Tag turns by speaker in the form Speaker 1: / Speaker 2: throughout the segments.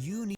Speaker 1: You need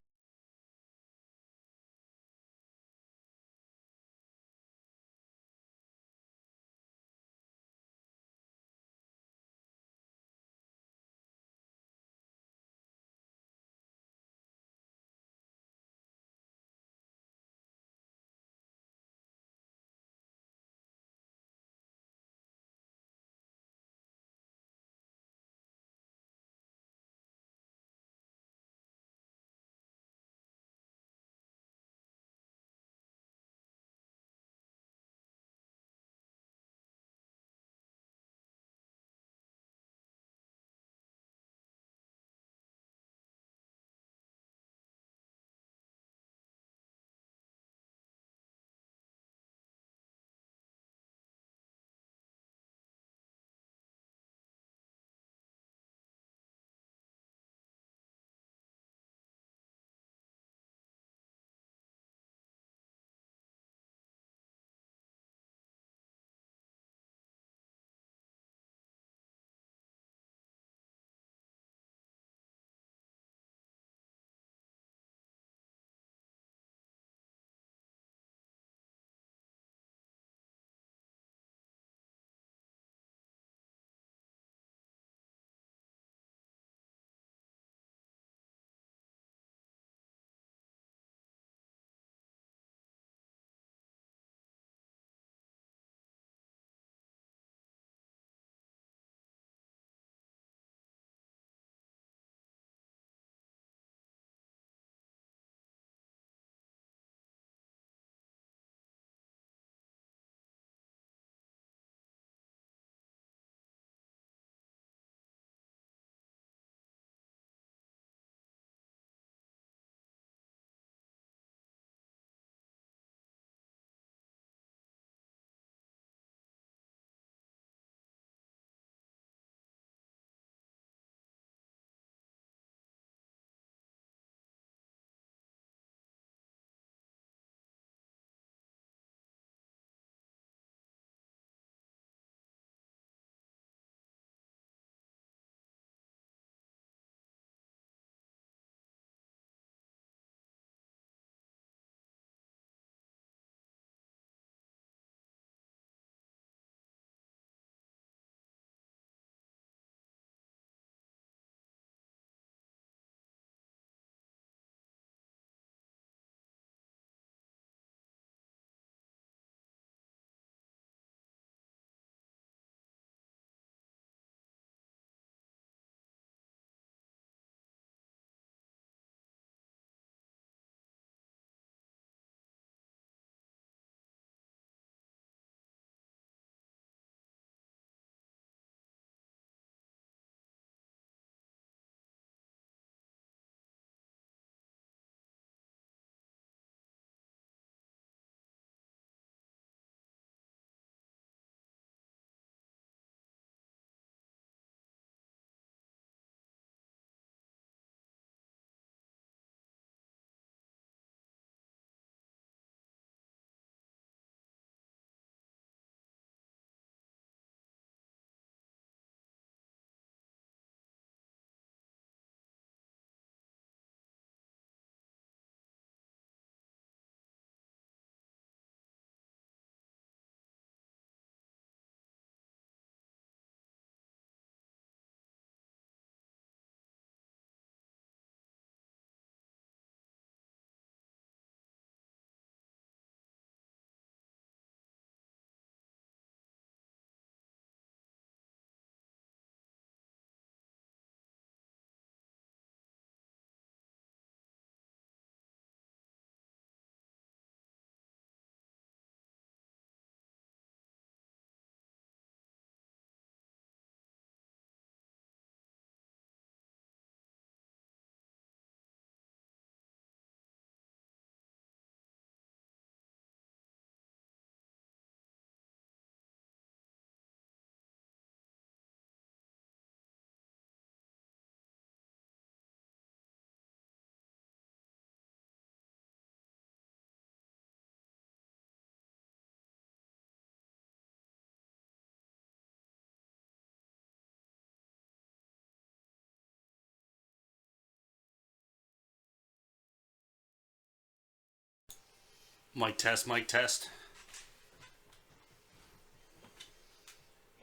Speaker 1: Mic test, mic test.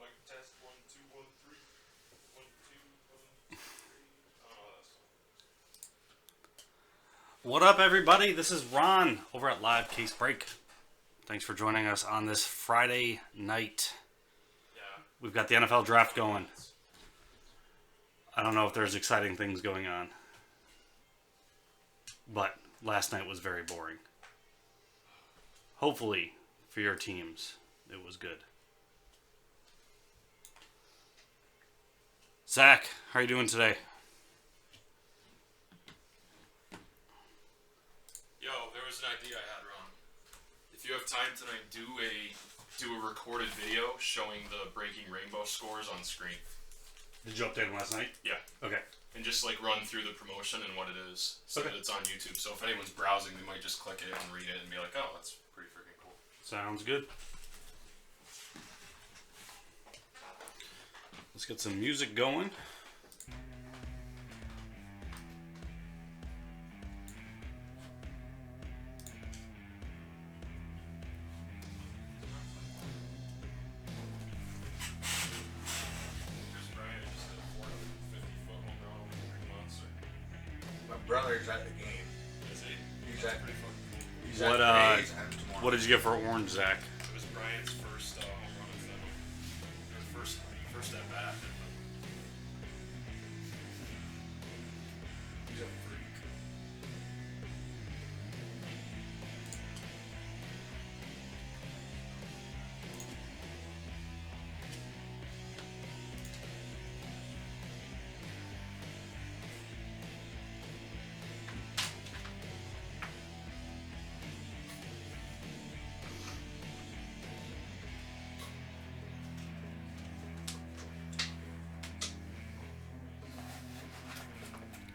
Speaker 2: Mic test, 1, 2, 1, 3. 1, 2, 1, 2, 3. Oh, that's
Speaker 1: What up, everybody? This is Ron over at LiveCaseBreak. Thanks for joining us on this Friday night.
Speaker 2: yeah.
Speaker 1: We've got the NFL draft going. I don't know if there's exciting things going on, but last night was very boring. Hopefully, for your teams, it was good. Zach, how are you doing today?
Speaker 2: Yo, there was an idea I had, Ron. If you have time tonight, do a recorded video showing the Breaking Rainbow scores on screen.
Speaker 1: Did you update them last night?
Speaker 2: Yeah.
Speaker 1: Okay.
Speaker 2: And just like run through the promotion and what it is, so
Speaker 1: Okay.
Speaker 2: that it's on YouTube. So if anyone's browsing, they might just click it and read it and be like, "Oh, that's pretty freaking cool."
Speaker 1: Sounds good. Let's get some music going.
Speaker 2: Chris Bryant just hit a 450-foot home run over 3 months.
Speaker 3: My brother's at the game.
Speaker 2: Is he?
Speaker 3: He's at
Speaker 2: pretty fucking cool.
Speaker 3: He's
Speaker 1: What,
Speaker 3: at the A's and tomorrow.
Speaker 1: What did you get for orange, Zach?
Speaker 2: It was Bryant's first home run in Fenway. His first at bat.
Speaker 3: He's a freak.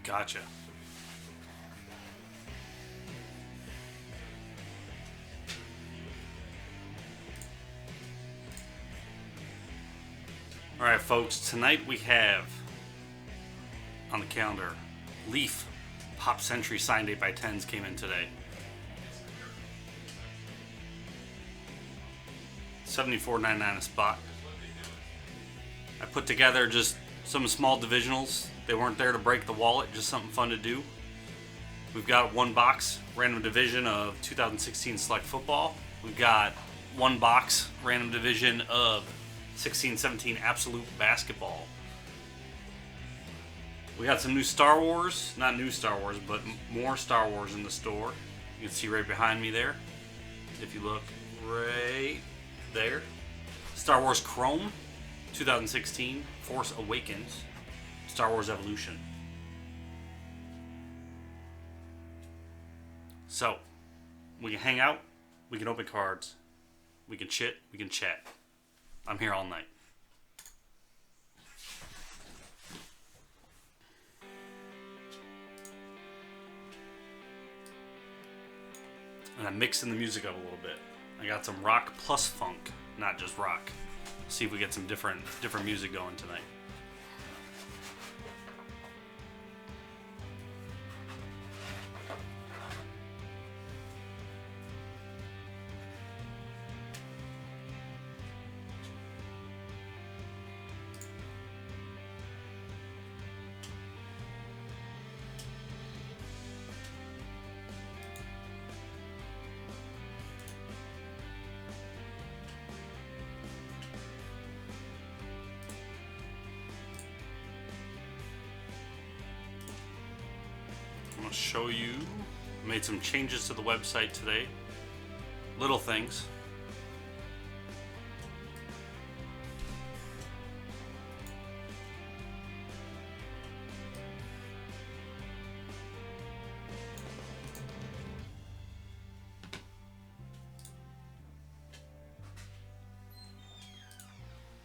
Speaker 1: Gotcha. All right, folks. Tonight we have on the calendar Leaf Pop Century signed 8x10s came in today. 74.99 a spot. I put together just some small divisionals. They weren't there to break the wallet, just something fun to do. We've got one box random division of 2016 select football. We've got one box random division of 16-17 absolute basketball. We got some new Star Wars, not new Star Wars, but more Star Wars in the store. You can see right behind me there. If you look right there. Star Wars Chrome 2016 Force Awakens. Star Wars Evolution. So, we can hang out, we can open cards, we can chit, we can chat. I'm here all night. And I'm mixing the music up a little bit. I got some rock plus funk, not just rock. See if we get some different music going tonight. I'm going to show you. Made some changes to the website today. Little things.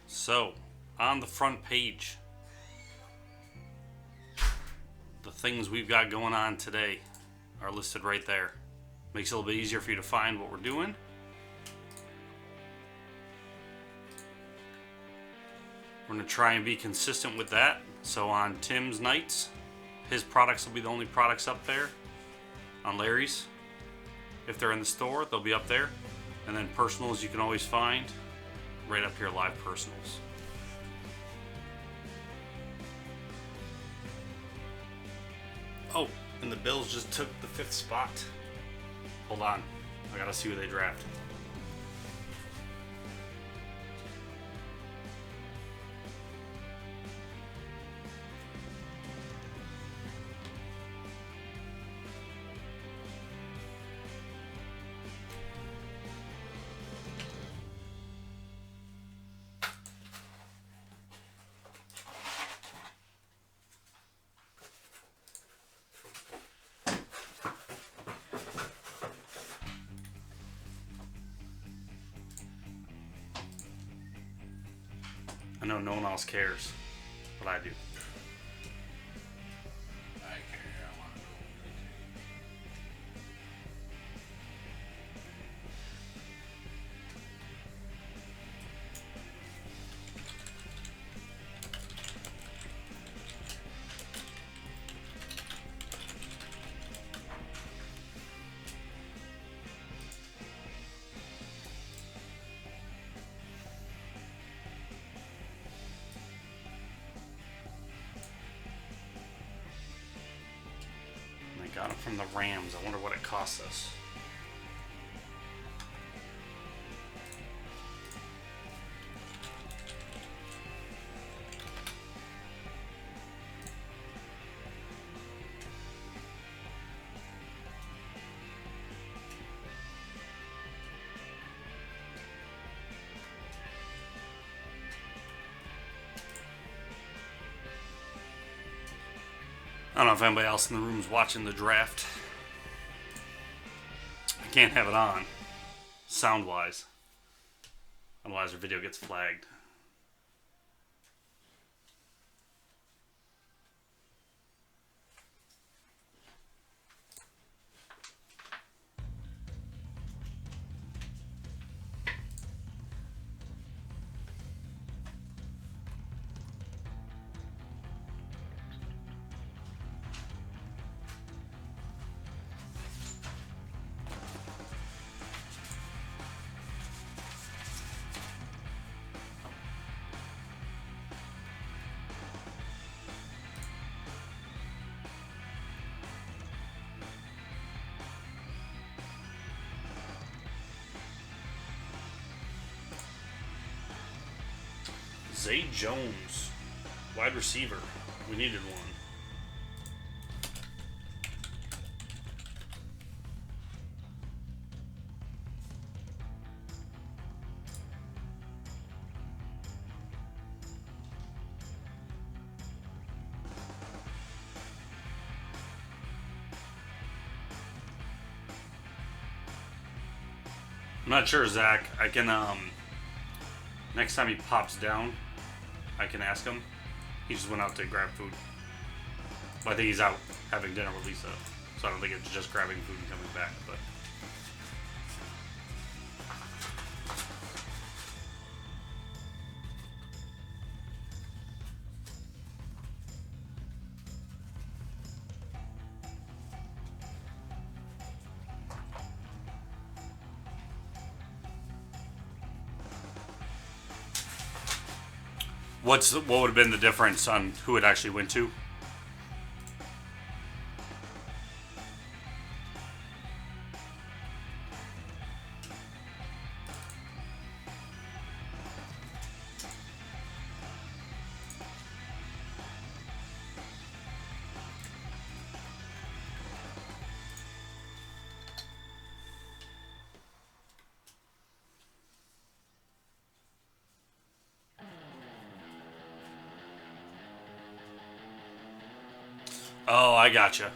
Speaker 1: So, on the front page, the things we've got going on today are listed right there. Makes it a little bit easier for you to find what we're doing. We're going to try and be consistent with that. So on Tim's nights, his products will be the only products up there. On Larry's, If they're in the store, they'll be up there. And then personals you can always find right up here, live personals. Oh, and the Bills just took the 5th spot. Hold on, I gotta see who they drafted. I know no one else cares, but I do.
Speaker 3: I care. I want to go.
Speaker 1: They got it from the Rams. I wonder what it costs us. I don't know if anybody else in the room is watching the draft. I can't have it on, sound-wise. Otherwise, our video gets flagged. Zay Jones, wide receiver. We needed one. I'm not sure, Zach. I can, next time he pops down, I can ask him. He just went out to grab food. But I think he's out having dinner with Lisa. So I don't think it's just grabbing food and coming back, but... what would have been the difference on who it actually went to? Oh, I gotcha.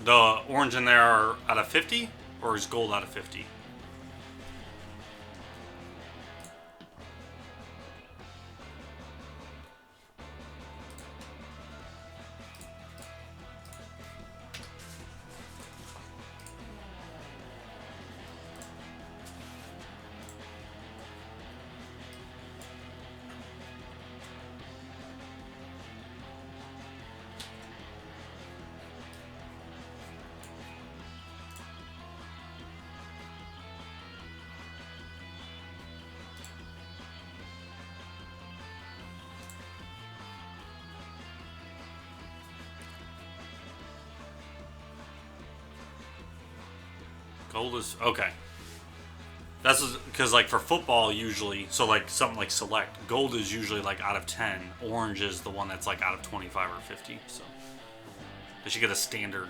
Speaker 1: The orange in there are out of 50, or is gold out of 50? Gold is okay. That's because like for football usually, so like something like select, gold is usually like out of 10. Orange is the one that's like out of 25 or 50. So they should get a standard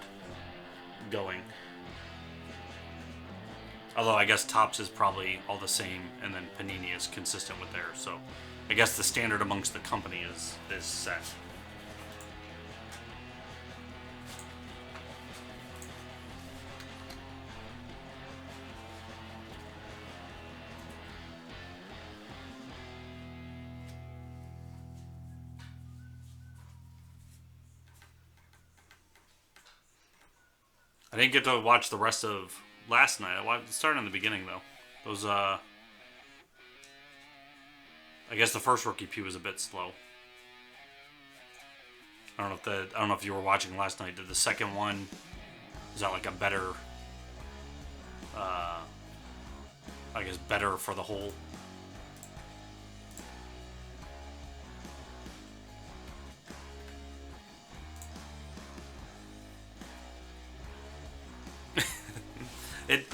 Speaker 1: going. Although I guess Topps is probably all the same, and then Panini is consistent with theirs. So I guess the standard amongst the company is set. I didn't get to watch the rest of last night. I started in the beginning though. Those I guess the first rookie P was a bit slow. I don't know if you were watching last night. Did the second one, is that like a better I guess better for the whole?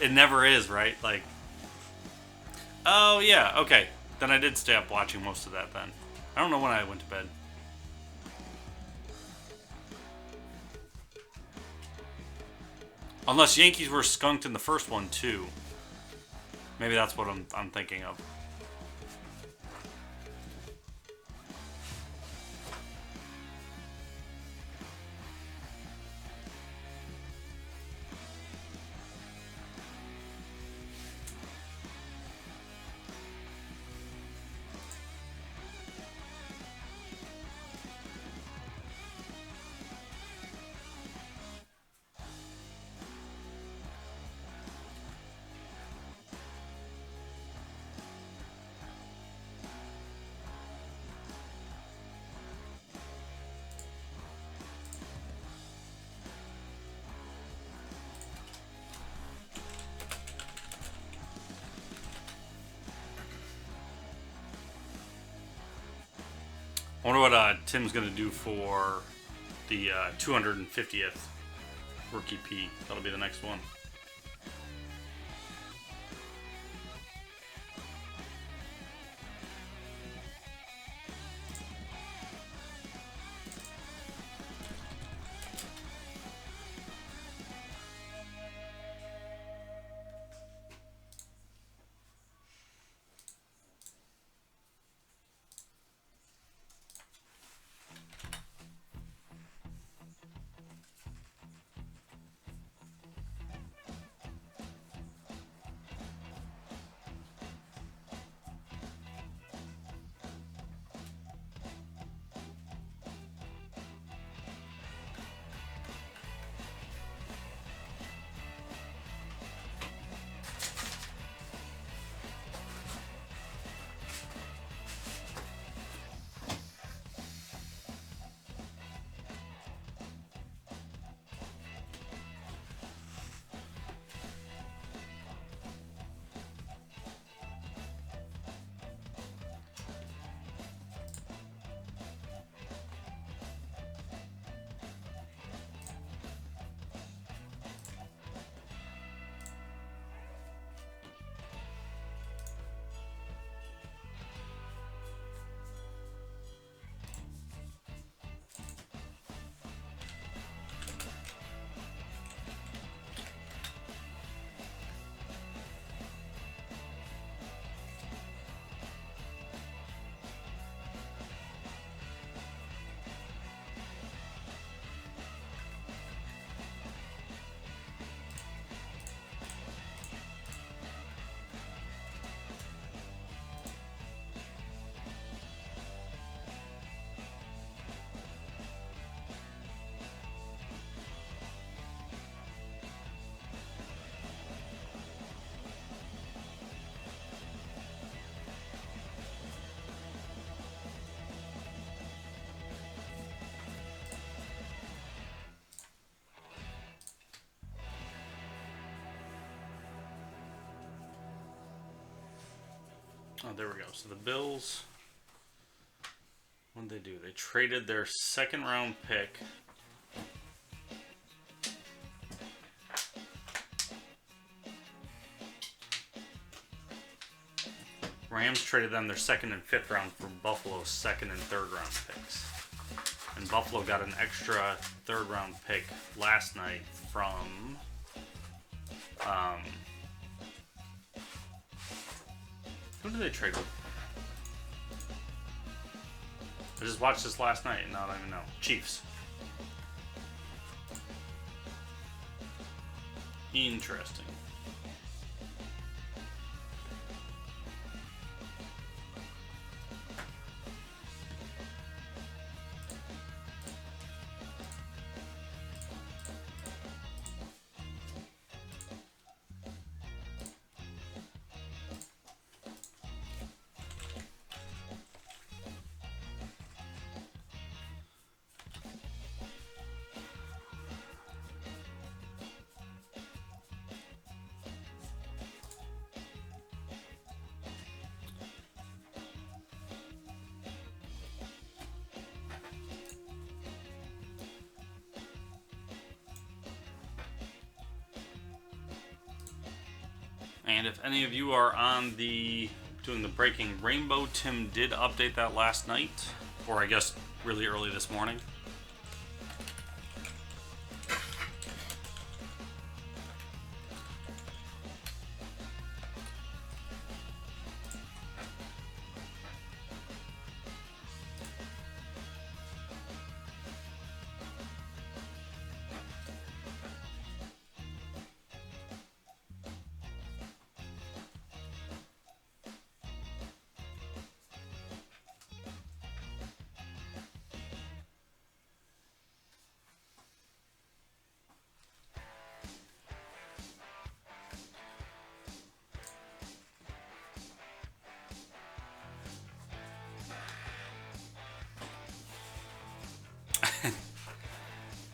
Speaker 1: It never is, right? Like, oh yeah, okay. Then I did stay up watching most of that then. I don't know when I went to bed. Unless Yankees were skunked in the first one too. Maybe that's what I'm thinking of. I wonder what Tim's going to do for the 250th Rookie P. That'll be the next one. Oh, there we go. So the Bills, what did they do? They traded their second round pick Rams traded them their 2nd and 5th round for Buffalo's 2nd and 3rd round picks. And Buffalo got an extra 3rd round pick last night from who did they trade with? I just watched this last night and now I don't even know. Chiefs. Interesting. And if any of you are on doing the Breaking Rainbow, Tim did update that last night, or I guess really early this morning.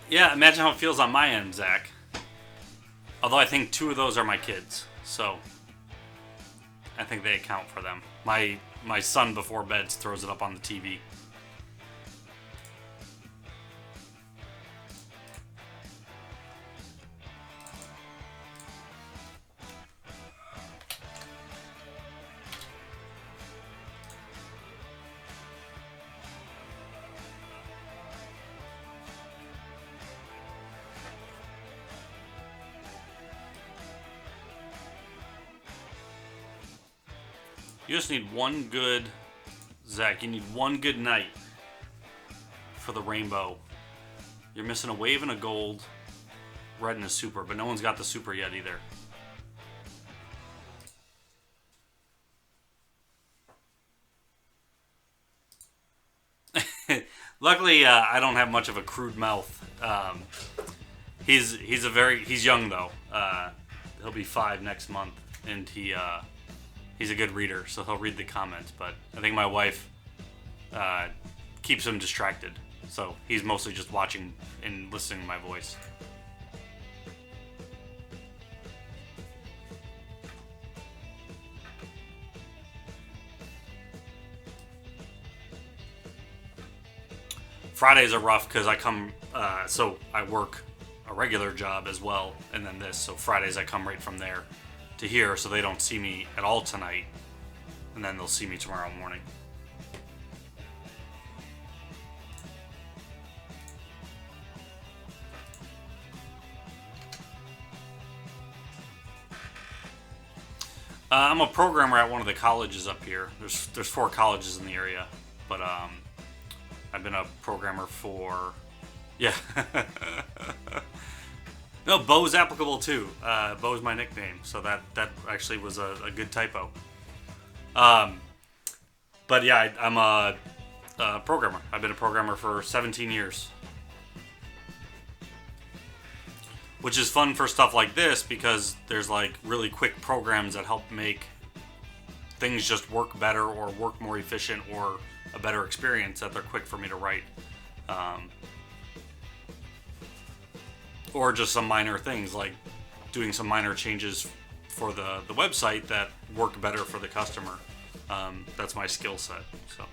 Speaker 1: Yeah, imagine how it feels on my end, Zach. Although I think 2 of those are my kids, so I think they account for them. My son before bed throws it up on the TV. You just need one good, Zach, you need one good night for the rainbow. You're missing a wave and a gold, red and a super, but no one's got the super yet either. Luckily, I don't have much of a crude mouth. He's young though. He'll be 5 next month, and he's a good reader, so he'll read the comments. But I think my wife keeps him distracted, so he's mostly just watching and listening to my voice. Fridays are rough because I come, so I work a regular job as well, and then this. So Fridays I come right from there to here, so they don't see me at all tonight, and then they'll see me tomorrow morning. I'm a programmer at one of the colleges up here. There's 4 colleges in the area, but I've been a programmer for, yeah. No, Bo's applicable too. Bo's my nickname, so that actually was a good typo. But yeah, I'm a programmer. I've been a programmer for 17 years. Which is fun for stuff like this because there's like really quick programs that help make things just work better or work more efficient or a better experience that they're quick for me to write. Or just some minor things like doing some minor changes for the website that work better for the customer. That's my skill set. So.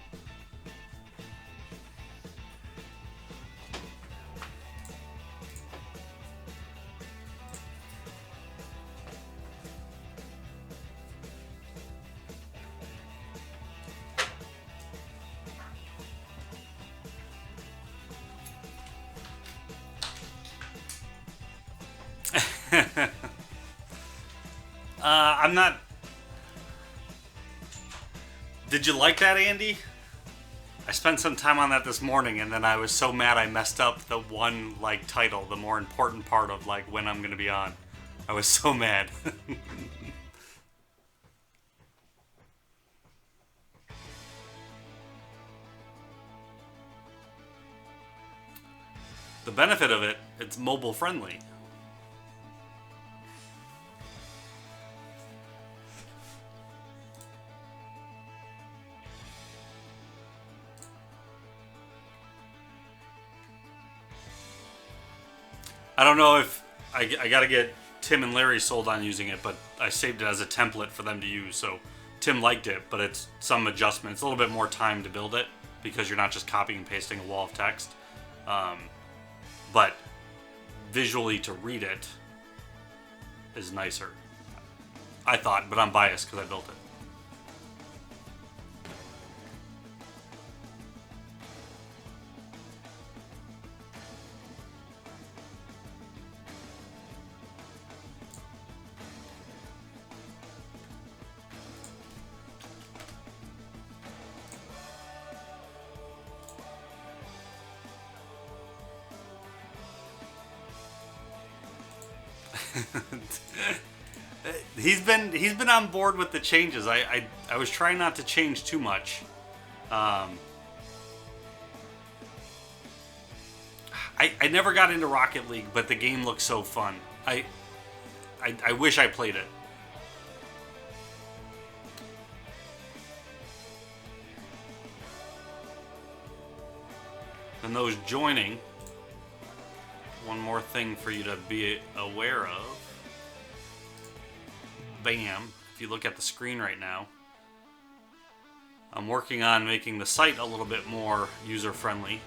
Speaker 1: I'm not... Did you like that, Andy? I spent some time on that this morning, and then I was so mad I messed up the one, like, title, the more important part of, like, when I'm gonna be on. I was so mad. The benefit of it, it's mobile friendly. I don't know if I gotta get Tim and Larry sold on using it, but I saved it as a template for them to use. So Tim liked it, but it's some adjustment. It's a little bit more time to build it because you're not just copying and pasting a wall of text. But visually to read it is nicer, I thought, but I'm biased because I built it. He's been on board with the changes. I was trying not to change too much. I never got into Rocket League, but the game looks so fun. I wish I played it. And those joining, one more thing for you to be aware of. Bam. If you look at the screen right now, I'm working on making the site a little bit more user-friendly.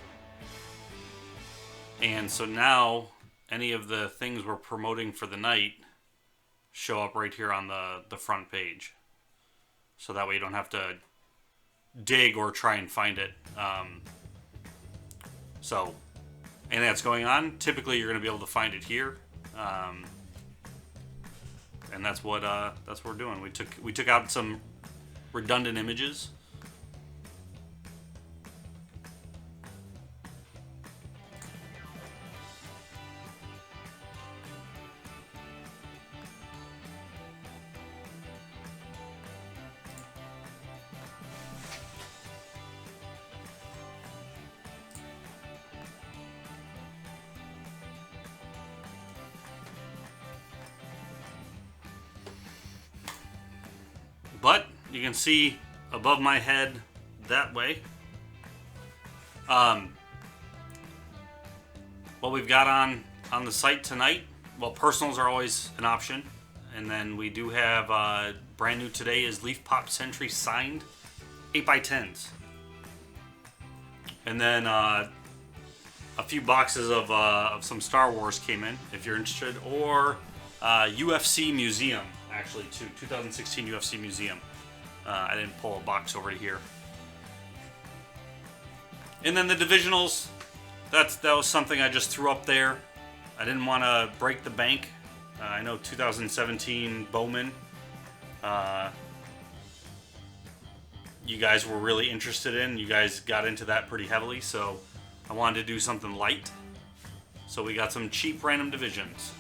Speaker 1: And so now, any of the things we're promoting for the night show up right here on the front page. So that way you don't have to dig or try and find it. So anything that's going on, typically you're going to be able to find it here. And that's what we're doing. We took out some redundant images. But you can see above my head that way. What we've got on the site tonight, well, personals are always an option. And then we do have, brand new today is Leaf Pop Sentry signed 8x10s. And then a few boxes of some Star Wars came in, if you're interested. Or UFC Museum, actually, too. 2016 UFC Museum. I didn't pull a box over to here. And then the divisionals, that was something I just threw up there. I didn't want to break the bank. I know 2017 Bowman, you guys were really interested in. You guys got into that pretty heavily, so I wanted to do something light. So we got some cheap random divisions.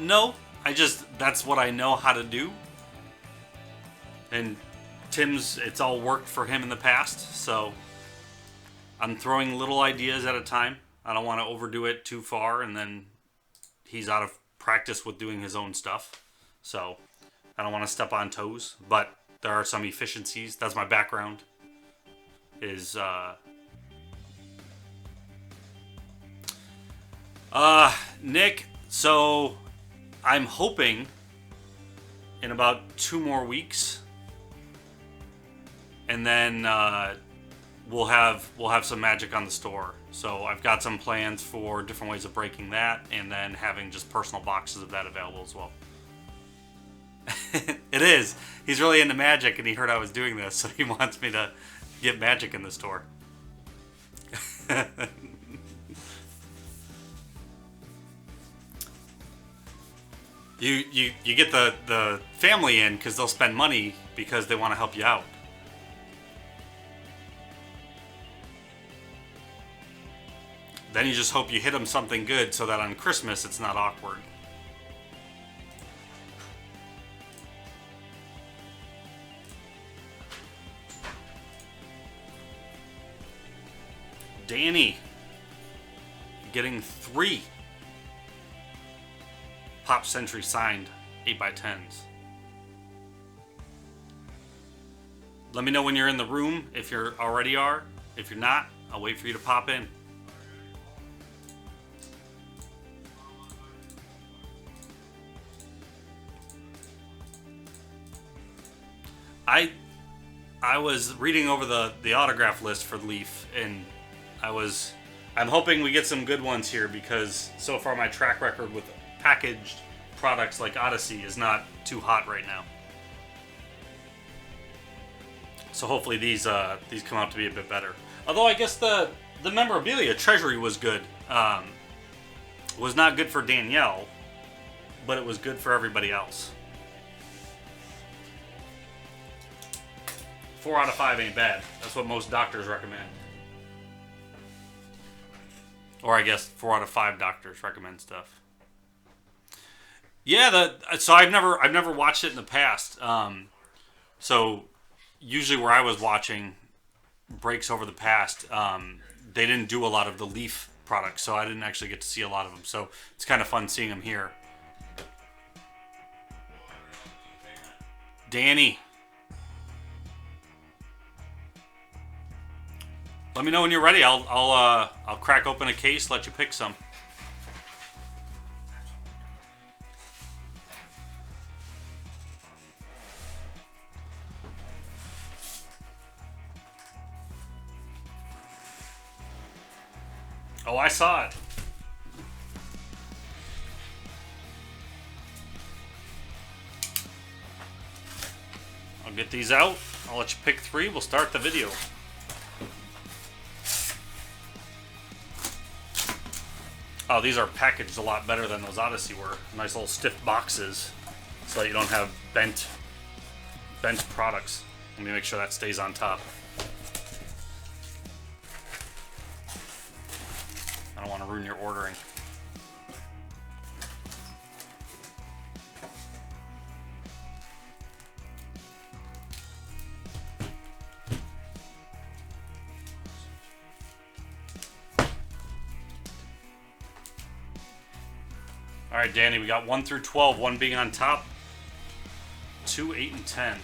Speaker 1: No, that's what I know how to do. And it's all worked for him in the past, so I'm throwing little ideas at a time. I don't want to overdo it too far, and then he's out of practice with doing his own stuff. So I don't want to step on toes, but there are some efficiencies. That's my background. Nick, so I'm hoping in about 2 more weeks, and then we'll have some magic on the store. So I've got some plans for different ways of breaking that, and then having just personal boxes of that available as well. It is. He's really into magic, and he heard I was doing this, so he wants me to get magic in the store. You get the family in because they'll spend money because they want to help you out. Then you just hope you hit them something good so that on Christmas it's not awkward. Danny getting 3 Pop Century signed 8x10s. Let me know when you're in the room if you already are. If you're not, I'll wait for you to pop in. I was reading over the autograph list for Leaf, and I'm hoping we get some good ones here because so far my track record with packaged products like Odyssey is not too hot right now. So hopefully these come out to be a bit better. Although I guess the memorabilia treasury was good. Was not good for Danielle, but it was good for everybody else. 4 out of 5 ain't bad. That's what most doctors recommend. Or I guess 4 out of 5 doctors recommend stuff. Yeah, so I've never watched it in the past. So usually where I was watching breaks over the past, they didn't do a lot of the Leaf products, so I didn't actually get to see a lot of them. So it's kind of fun seeing them here. Danny. Let me know when you're ready. I'll crack open a case, let you pick some. Oh, I saw it. I'll get these out. I'll let you pick 3. We'll start the video. Oh, these are packaged a lot better than those Odyssey were. Nice little stiff boxes so that you don't have bent products. Let me make sure that stays on top. I don't want to ruin your ordering. All right, Danny, we got 1 through 12, 1 being on top, 2, 8, and 10.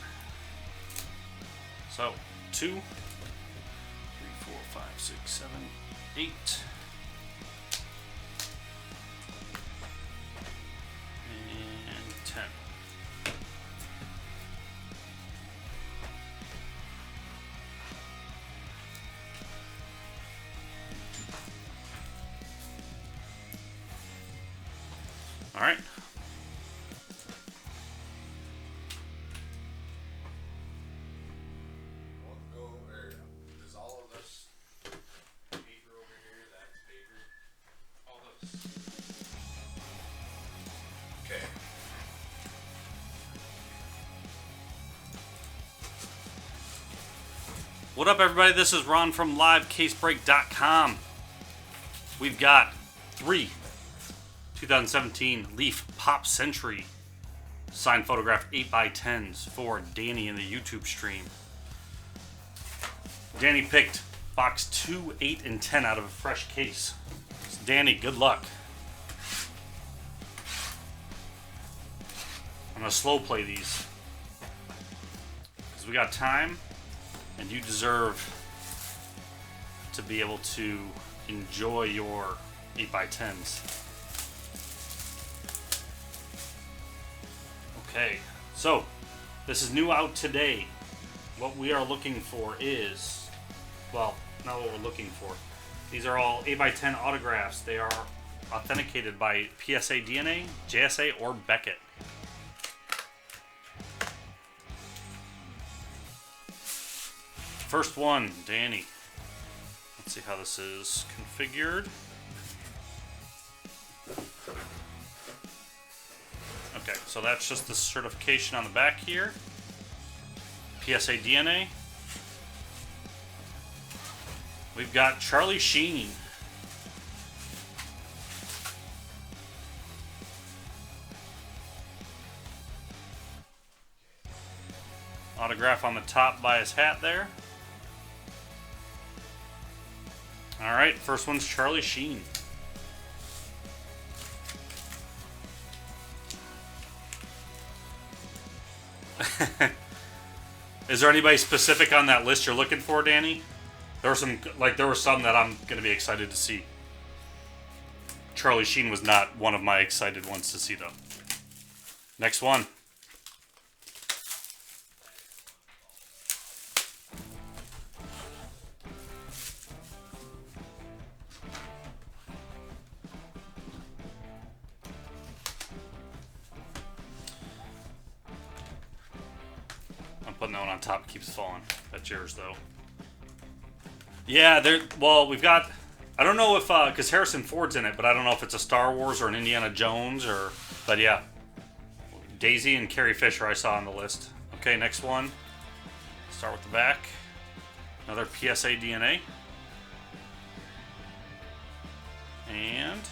Speaker 1: So, 2, 3, 4, 5, 6, 7, 8. And 10. All right.
Speaker 3: Go over. Is all of this paper over here? That's paper. All this. Okay.
Speaker 1: What up, everybody? This is Ron from LiveCaseBreak.com. We've got 3 2017 Leaf Pop Century signed photograph 8x10s for Danny in the YouTube stream. Danny picked box 2, 8, and 10 out of a fresh case. So Danny, good luck. I'm going to slow play these because we got time and you deserve to be able to enjoy your 8x10s. Okay, so this is new out today. What we are looking for is, well, not what we're looking for. These are all 8x10 autographs. They are authenticated by PSA DNA, JSA, or Beckett. first one, Danny. Let's see how this is configured. Okay, so that's just the certification on the back here. PSA DNA. We've got Charlie Sheen. Autograph on the top by his hat there. All right, first one's Charlie Sheen. Is there anybody specific on that list you're looking for, Danny? There were some that I'm going to be excited to see. Charlie Sheen was not one of my excited ones to see, though. Next one. Putting that one on top keeps falling. That's yours, though. Yeah, well, we've got... I don't know if... because Harrison Ford's in it, but I don't know if it's a Star Wars or an Indiana Jones or... But yeah. Daisy and Carrie Fisher I saw on the list. Okay, next one. Start with the back. Another PSA DNA. And...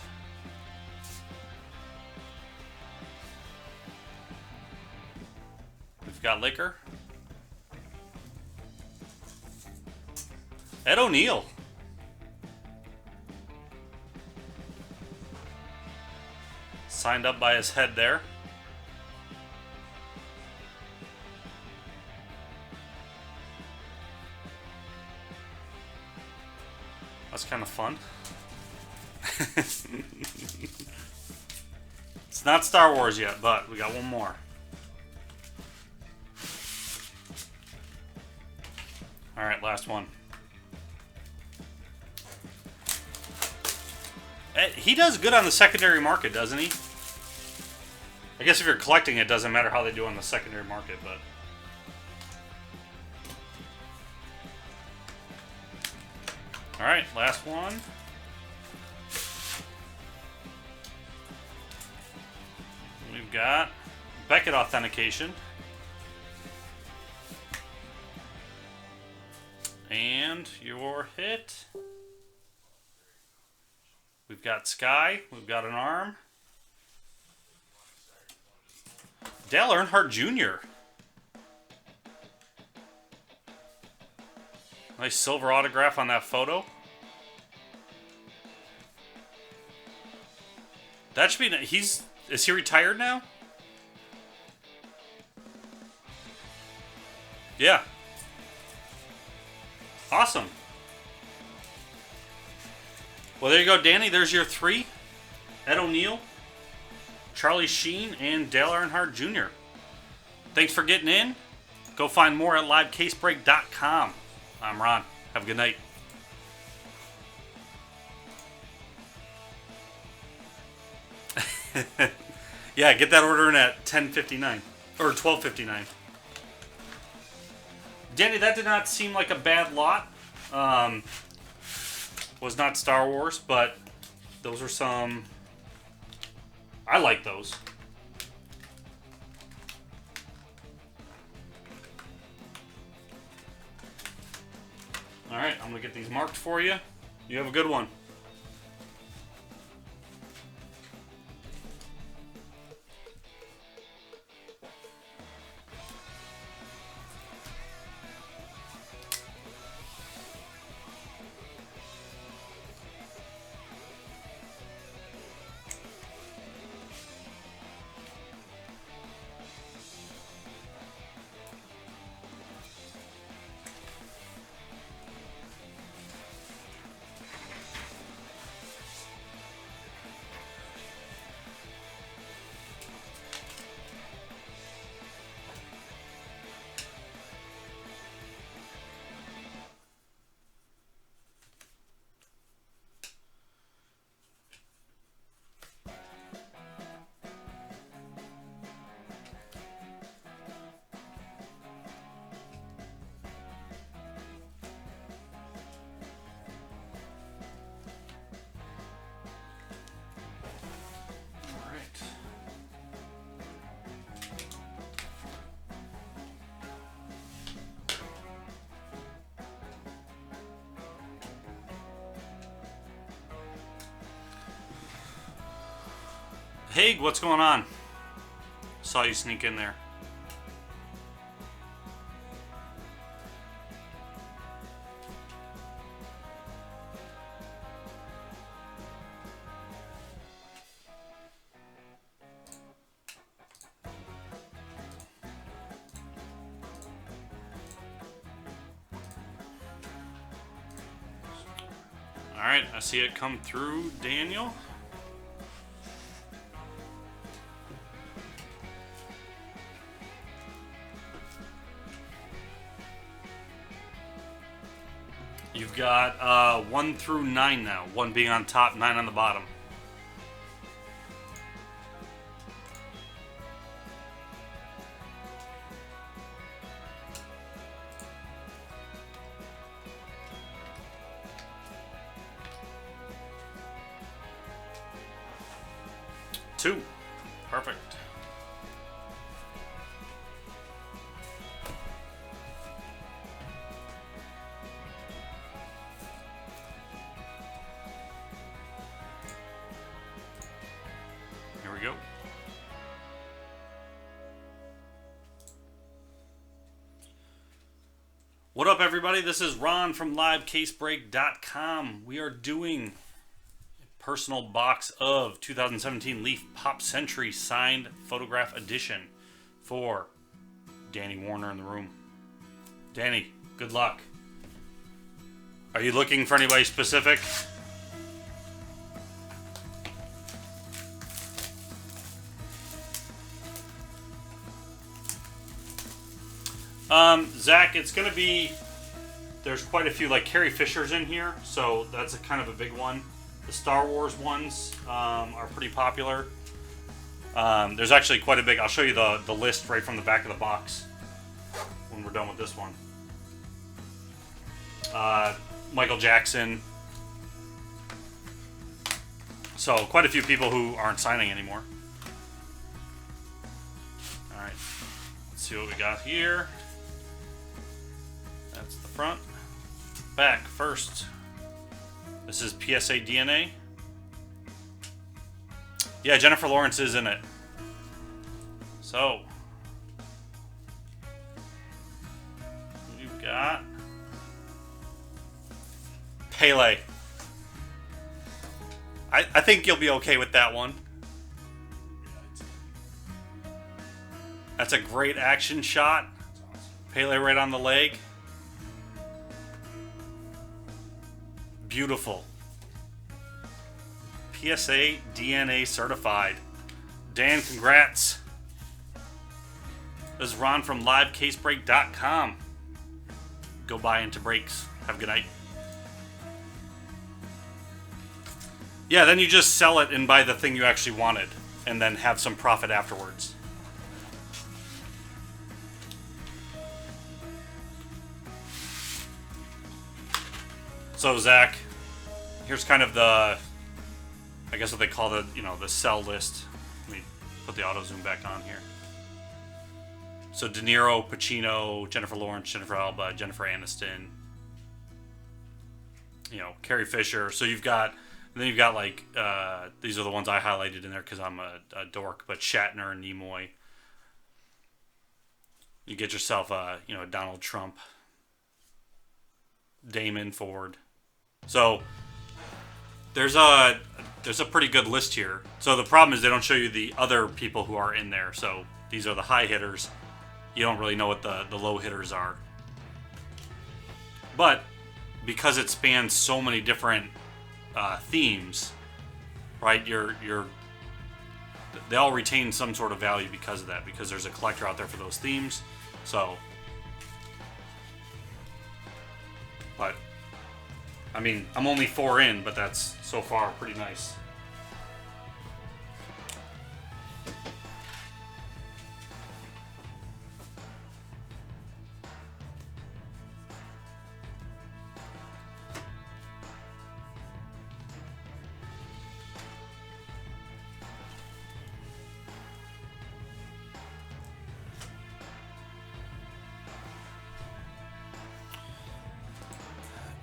Speaker 1: we've got Laker. Ed O'Neill. Signed up by his head there. That's kind of fun. It's not Star Wars yet, but we got one more. All right, last one. He does good on the secondary market, doesn't he? I guess if you're collecting, it doesn't matter how they do on the secondary market, but... Alright, last one. We've got Beckett authentication. And your hit... we've got Sky. We've got an arm. Dale Earnhardt Jr. Nice silver autograph on that photo. That should be... is he retired now? Yeah. Awesome. Well, there you go, Danny. There's your three. Ed O'Neill, Charlie Sheen, and Dale Earnhardt Jr. Thanks for getting in. Go find more at LiveCaseBreak.com. I'm Ron. Have a good night. Yeah, get that order in at 10:59 or 12:59. Danny, that did not seem like a bad lot. Was not Star Wars, but those are some... I like those. Alright, I'm going to get these marked for you. You have a good one. Pig, what's going on? Saw you sneak in there. Alright, I see it come through, Daniel. You've got 1 through 9 now. 1 being on top, 9 on the bottom. Two. Perfect. Here we go. What up, everybody? This is Ron from LiveCaseBreak.com. We are doing personal box of 2017 Leaf Pop Century signed photograph edition for Danny Warner in the room. Danny, good luck. Are you looking for anybody specific? Zach, it's gonna be, there's quite a few, like Carrie Fisher's in here, so that's a kind of a big one. The Star Wars ones are pretty popular. There's actually quite a big... I'll show you the list right from the back of the box when we're done with this one. Michael Jackson. So, quite a few people who aren't signing anymore. Alright. Let's see what we got here. That's the front. Back first. This is PSA DNA. Yeah, Jennifer Lawrence is in it. So, you've got Pele. I think you'll be okay with that one. That's a great action shot. Pele right on the leg. Beautiful. PSA DNA certified. Dan, congrats. This is Ron from LiveCaseBreak.com. Go buy into breaks. Have a good night. Yeah, then you just sell it and buy the thing you actually wanted, and then have some profit afterwards. So Zach, here's kind of the, I guess what they call the, the sell list. Let me put the auto zoom back on here. So De Niro, Pacino, Jennifer Lawrence, Jennifer Alba, Jennifer Aniston, Carrie Fisher. So you've got, and then you've got like, these are the ones I highlighted in there because I'm a dork, but Shatner and Nimoy. You get yourself a, Donald Trump, Damon, Ford. So there's a pretty good list here. So the problem is they don't show you the other people who are in there. So these are the high hitters. You don't really know what the low hitters are. But because it spans so many different themes, right? They all retain some sort of value because of that. Because there's a collector out there for those themes. So, but I mean, I'm only 4 in, but that's so far pretty nice.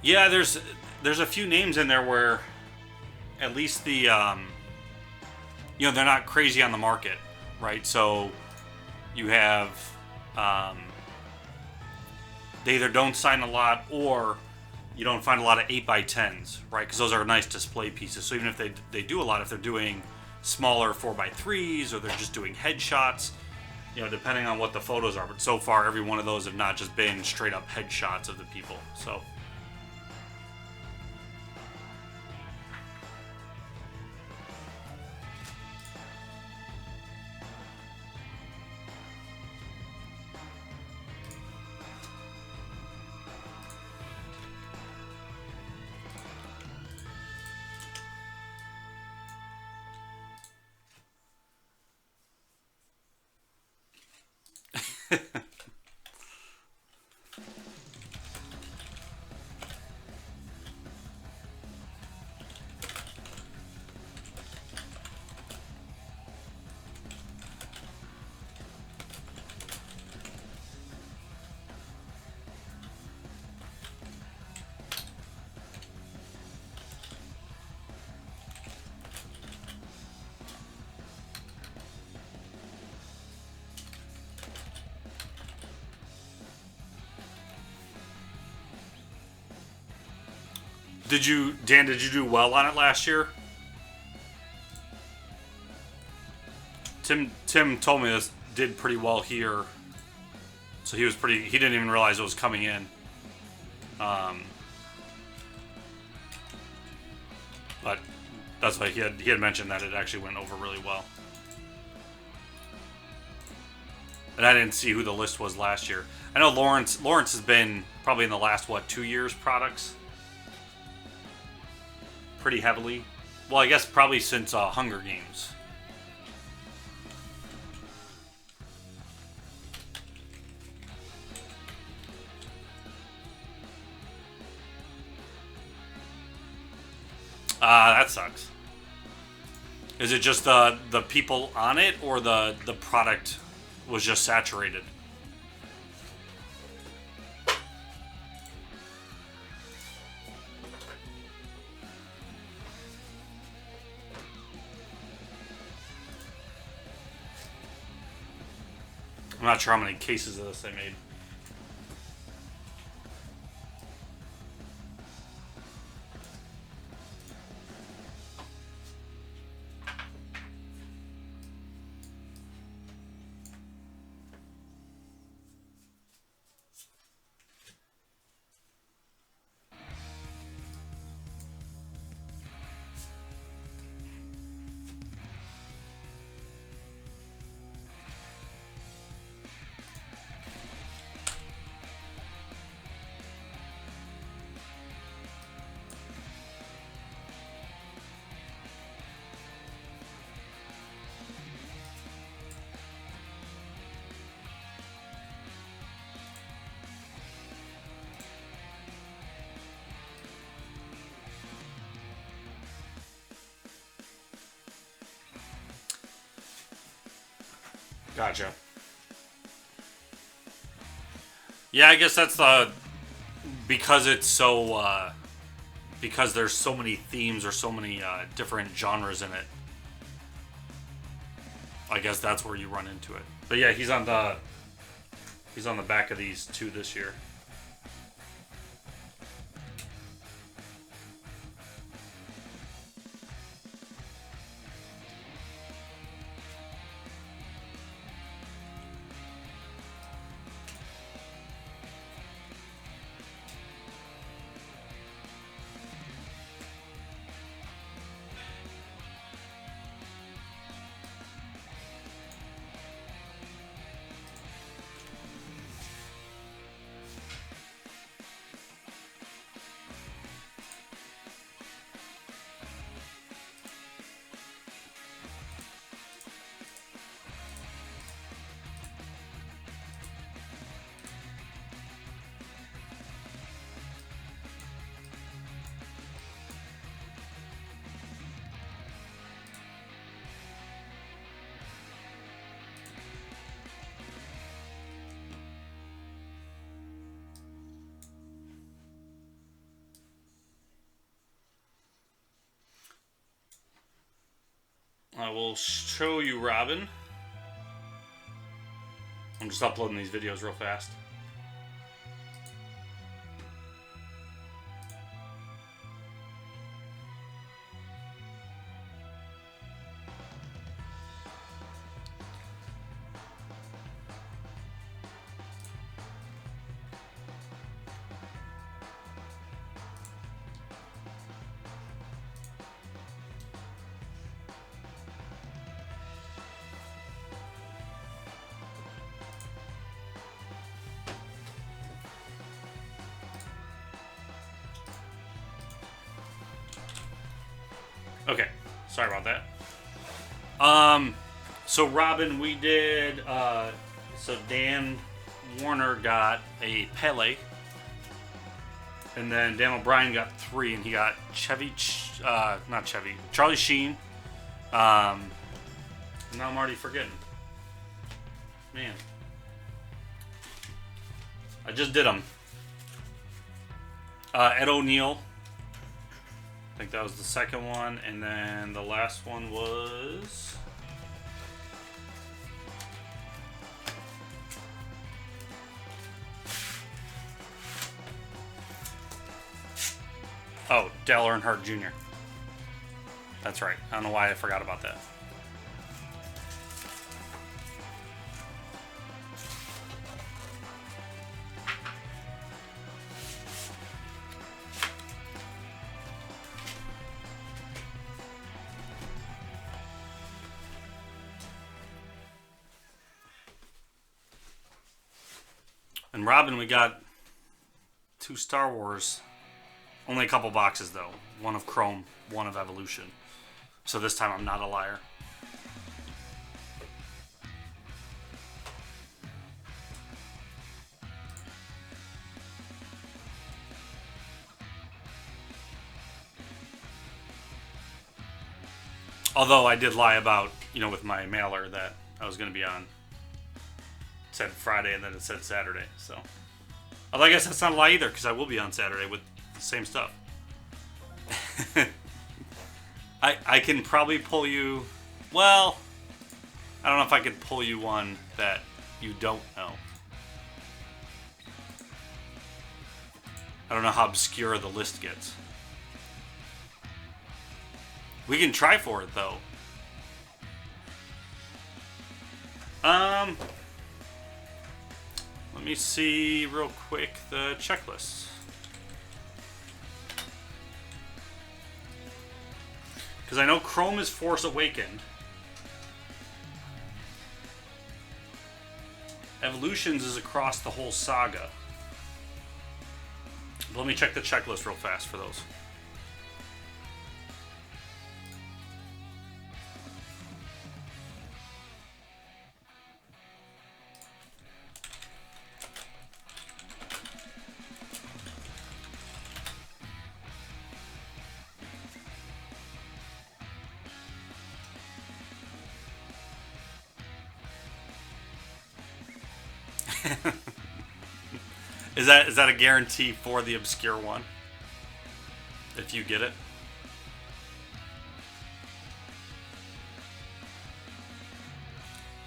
Speaker 1: Yeah, there's a few names in there where at least the you know, they're not crazy on the market, right? So you have they either don't sign a lot or you don't find a lot of 8x10s, right? Because those are nice display pieces. So even if they do a lot, if they're doing smaller 4x3s or they're just doing headshots, you know, depending on what the photos are. But so far, every one of those have not just been straight up headshots of the people. So. Dan, did you do well on it last year? Tim told me this did pretty well here. So he didn't even realize it was coming in. But that's why he had mentioned that it actually went over really well. And I didn't see who the list was last year. I know Lawrence has been probably in the last 2 years products. Pretty heavily. Well, I guess probably since Hunger Games. That sucks. Is it just the people on it, or the product was just saturated? I'm not sure how many cases of this they made. Gotcha. Yeah, I guess that's because it's so because there's so many themes or so many different genres in it. I guess that's where you run into it. But yeah, he's on the back of these two this year. I will show you Robin. I'm just uploading these videos real fast. Okay, sorry about that. So Robin, we did, so Dan Warner got a Pele, and then Dan O'Brien got 3, and he got Charlie Sheen. Now I'm already forgetting. Man. I just did them. Ed O'Neill. I think that was the second one, and then the last one was... Oh, Dale Earnhardt Jr. That's right. I don't know why I forgot about that. And Robin, we got 2 Star Wars. Only a couple boxes, though. One of Chrome, one of Evolution. So this time I'm not a liar. Although I did lie about, with my mailer that I was going to be on. It said Friday and then it said Saturday, so. Although I guess that's not a lie either, because I will be on Saturday with the same stuff. I can probably pull you, well, I don't know if I could pull you one that you don't know. I don't know how obscure the list gets. We can try for it, though. Let me see real quick the checklist. Because I know Chrome is Force Awakened. Evolutions is across the whole saga. But let me check the checklist real fast for those. Is that a guarantee for the obscure one? If you get it?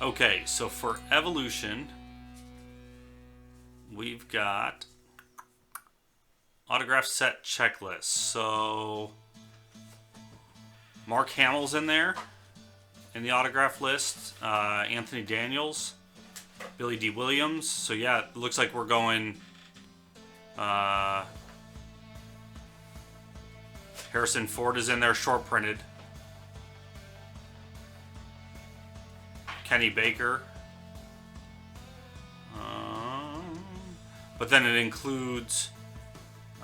Speaker 1: Okay, so for Evolution, we've got autograph set checklist. So Mark Hamill's in there in the autograph list. Anthony Daniels, Billy D. Williams. So yeah, it looks like we're going Harrison Ford is in there, short printed. Kenny Baker. But then it includes,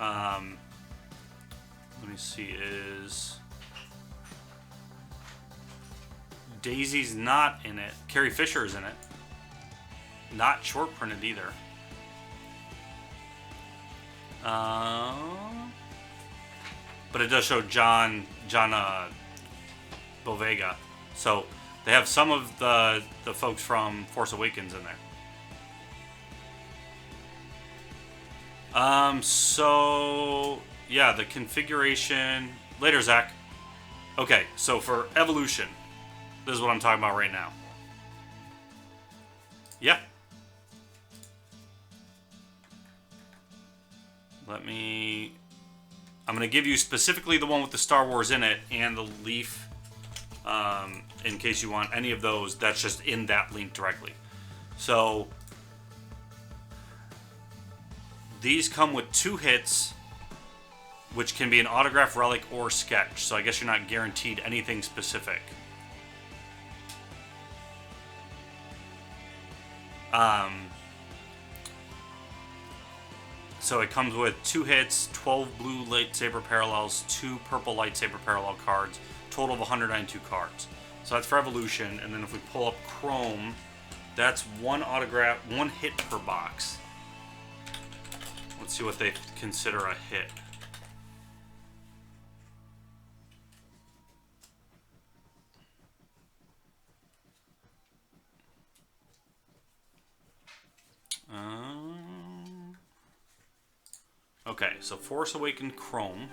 Speaker 1: let me see, is Daisy's not in it. Carrie Fisher's in it. Not short printed either. But it does show John Bovega. So they have some of the folks from Force Awakens in there. So yeah, the configuration later, Zach. Okay, so for Evolution, This is what I'm talking about right now. Yeah. I'm going to give you specifically the one with the Star Wars in it and the Leaf, in case you want any of those. That's just in that link directly. So these come with 2 hits, which can be an autograph, relic, or sketch. So I guess you're not guaranteed anything specific. So it comes with 2 hits, 12 blue lightsaber parallels, 2 purple lightsaber parallel cards, total of 192 cards. So that's for Evolution. And then if we pull up Chrome, that's 1 autograph, 1 hit per box. Let's see what they consider a hit. Okay, so Force Awakened Chrome.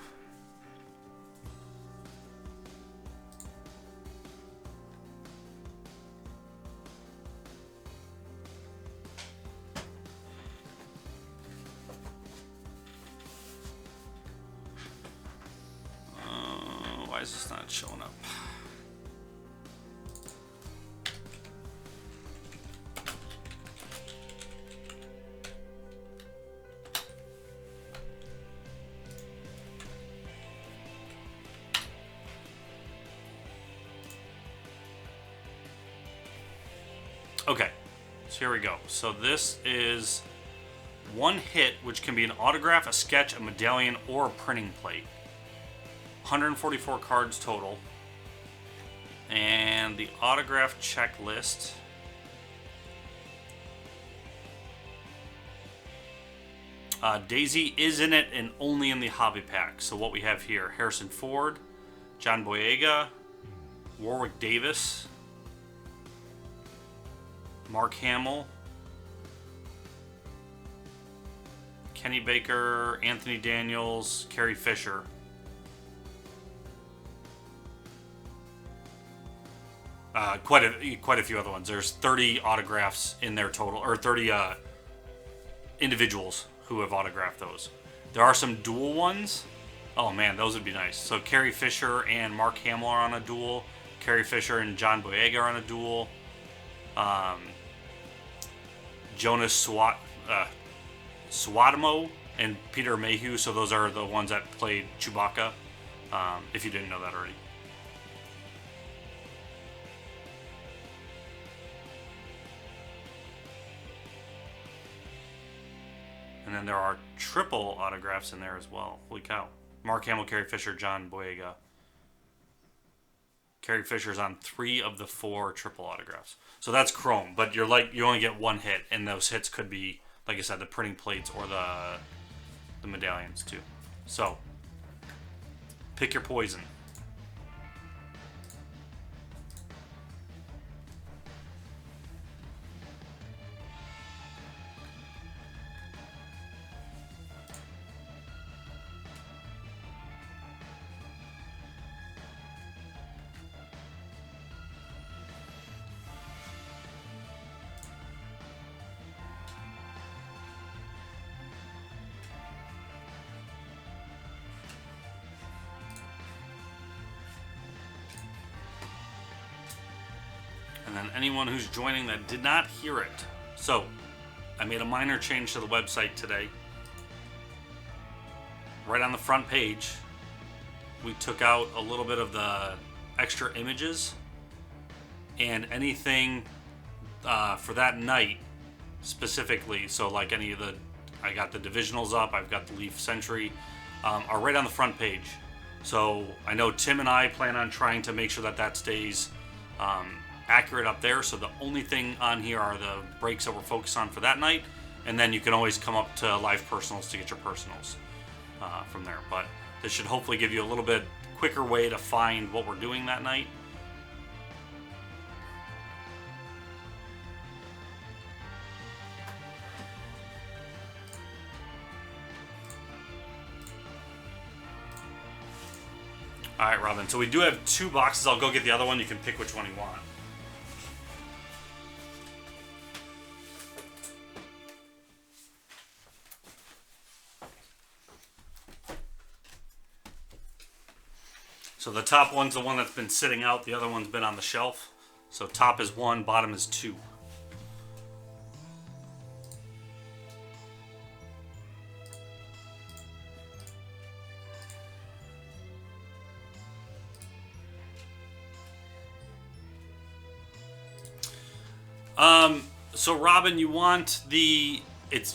Speaker 1: Why is this not showing up? Okay, so here we go. So this is 1 hit, which can be an autograph, a sketch, a medallion, or a printing plate. 144 cards total. And the autograph checklist. Daisy is in it and only in the hobby pack. So what we have here, Harrison Ford, John Boyega, Warwick Davis, Mark Hamill, Kenny Baker, Anthony Daniels, Carrie Fisher. Quite a few other ones. There's 30 autographs in there total, or 30 individuals who have autographed those. There are some dual ones. Oh man, those would be nice. So Carrie Fisher and Mark Hamill are on a duel. Carrie Fisher and John Boyega are on a duel. Jonas Suotamo and Peter Mayhew. So those are the ones that played Chewbacca. If you didn't know that already. And then there are triple autographs in there as well. Holy cow. Mark Hamill, Carrie Fisher, John Boyega. Carrie Fisher's on 3 of the 4 triple autographs. So that's Chrome, but you only get 1 hit, and those hits could be, like I said, the printing plates or the medallions too. So pick your poison. And then anyone who's joining that did not hear it. So, I made a minor change to the website today. Right on the front page, we took out a little bit of the extra images. And anything for that night specifically, so like any of the, I got the divisionals up, I've got the Leaf Century, are right on the front page. So I know Tim and I plan on trying to make sure that that stays accurate up there. So the only thing on here are the breaks that we're focused on for that night, and then you can always come up to Live Personals to get your personals from there. But this should hopefully give you a little bit quicker way to find what we're doing that night. All right, Robin. So we do have 2 boxes. I'll go get the other one. You can pick which one you want. So the top one's the one that's been sitting out. The other one's been on the shelf. So top is 1, bottom is 2. So Robin, you want you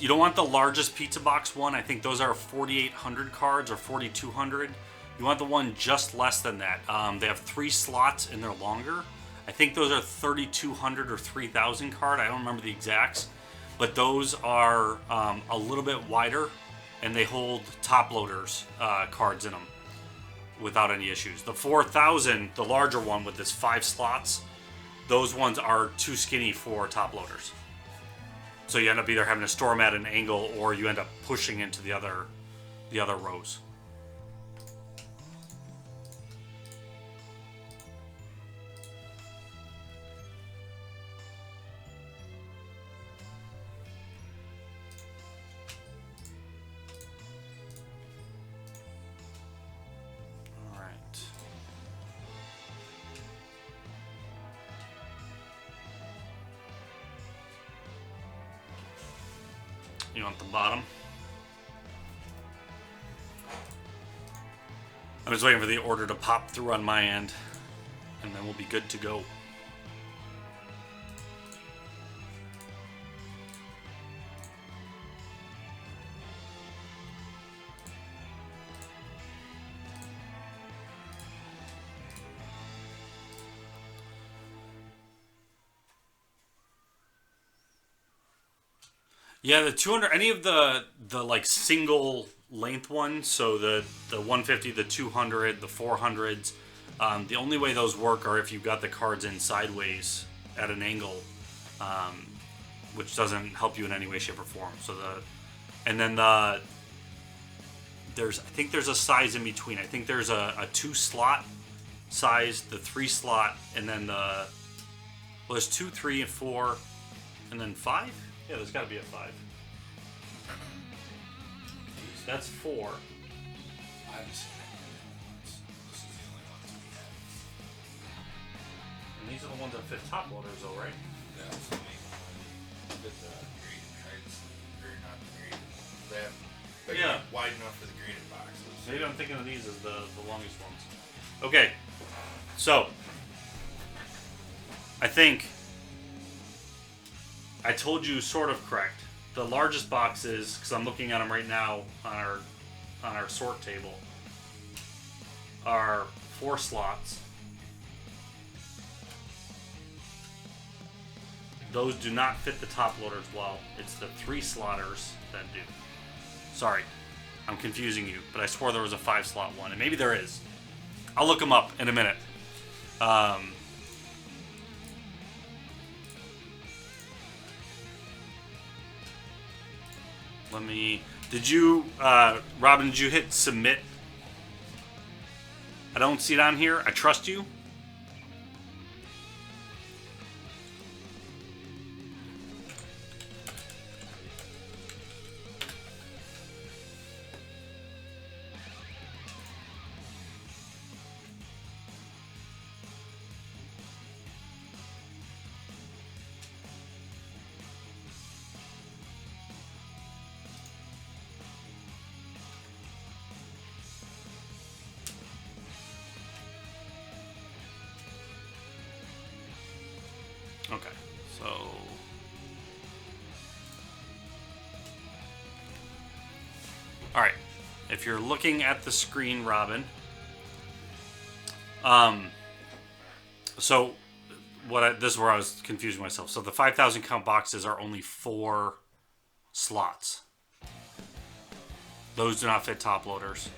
Speaker 1: don't want the largest pizza box one. I think those are 4,800 cards or 4,200. You want the one just less than that. They have 3 slots and they're longer. I think those are 3,200 or 3,000 card. I don't remember the exacts, but those are a little bit wider and they hold top loaders cards in them without any issues. The 4,000, the larger one with this 5 slots, those ones are too skinny for top loaders. So you end up either having to store them at an angle or you end up pushing into the other rows. All right. You want the bottom? I'm just waiting for the order to pop through on my end, and then we'll be good to go. Yeah, the 200, any of the like single length ones, so the 150, the 200, the 400s, the only way those work are if you've got the cards in sideways at an angle, which doesn't help you in any way, shape, or form. So I think there's a size in between. I think there's a 2 slot size, the 3 slot, and then there's 2, 3, and 4, and then 5. Yeah, there's got to be a 5. That's 4.
Speaker 3: I haven't seen any of the ones. This is the only ones we have.
Speaker 1: And these are the ones that fit top loaders, though, right?
Speaker 3: That's the main one. With the graded cards, or not the graded. They have wide enough for the graded boxes.
Speaker 1: Maybe I'm thinking of these as the longest ones. Okay, so I think I told you sort of correct. The largest boxes, because I'm looking at them right now on our sort table, are 4 slots. Those do not fit the top loaders well. It's the 3 slotters that do. Sorry, I'm confusing you, but I swore there was a 5 slot one, and maybe there is. I'll look them up in a minute. Robin, did you hit submit? I don't see it on here. I trust you. Okay, so all right, if you're looking at the screen, Robin, so this is where I was confusing myself. So the 5,000 count boxes are only 4 slots. Those do not fit top loaders.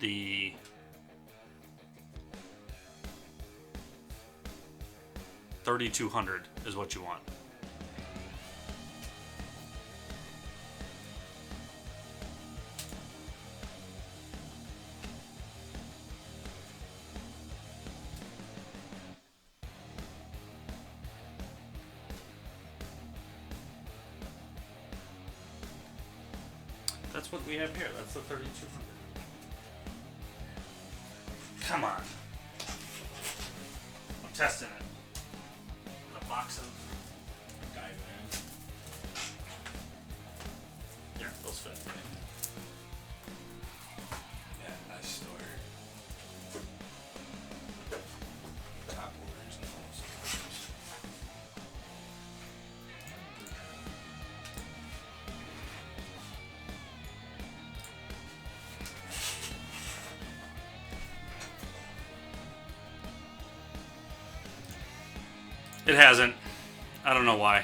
Speaker 1: The 3,200 is what you want. That's what we have here. That's the 3200. Come on. I'm testing it. In a box of...
Speaker 3: Dive
Speaker 1: Yeah, those fit.
Speaker 3: Yeah, nice store. Top orders and all sorts.
Speaker 1: It hasn't. I don't know why.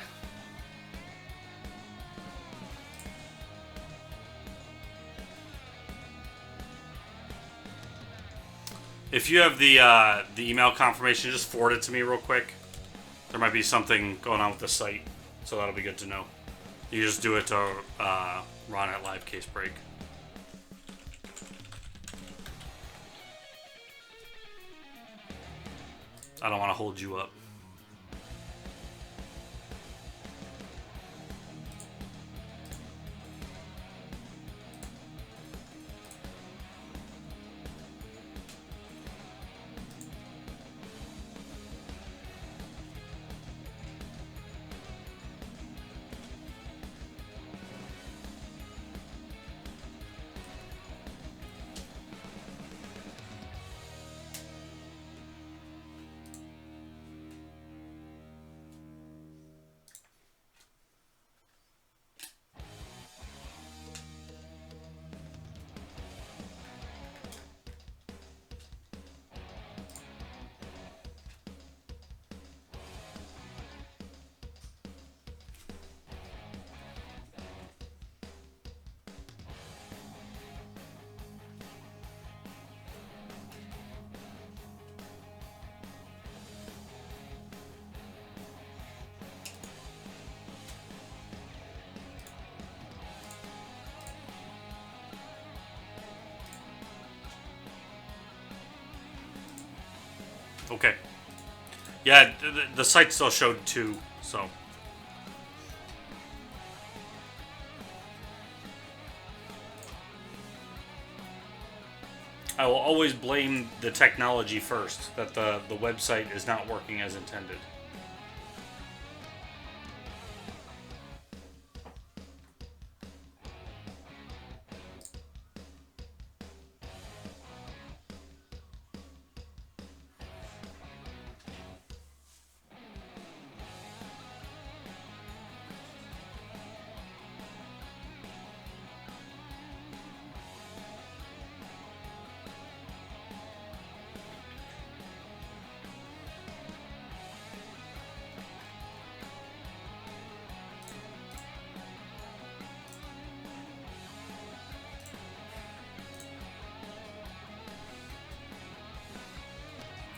Speaker 1: If you have the email confirmation, just forward it to me real quick. There might be something going on with the site, so that'll be good to know. You just do it to Ron at LiveCaseBreak. I don't want to hold you up. Okay. Yeah, the site still showed 2, so. I will always blame the technology first, that the website is not working as intended.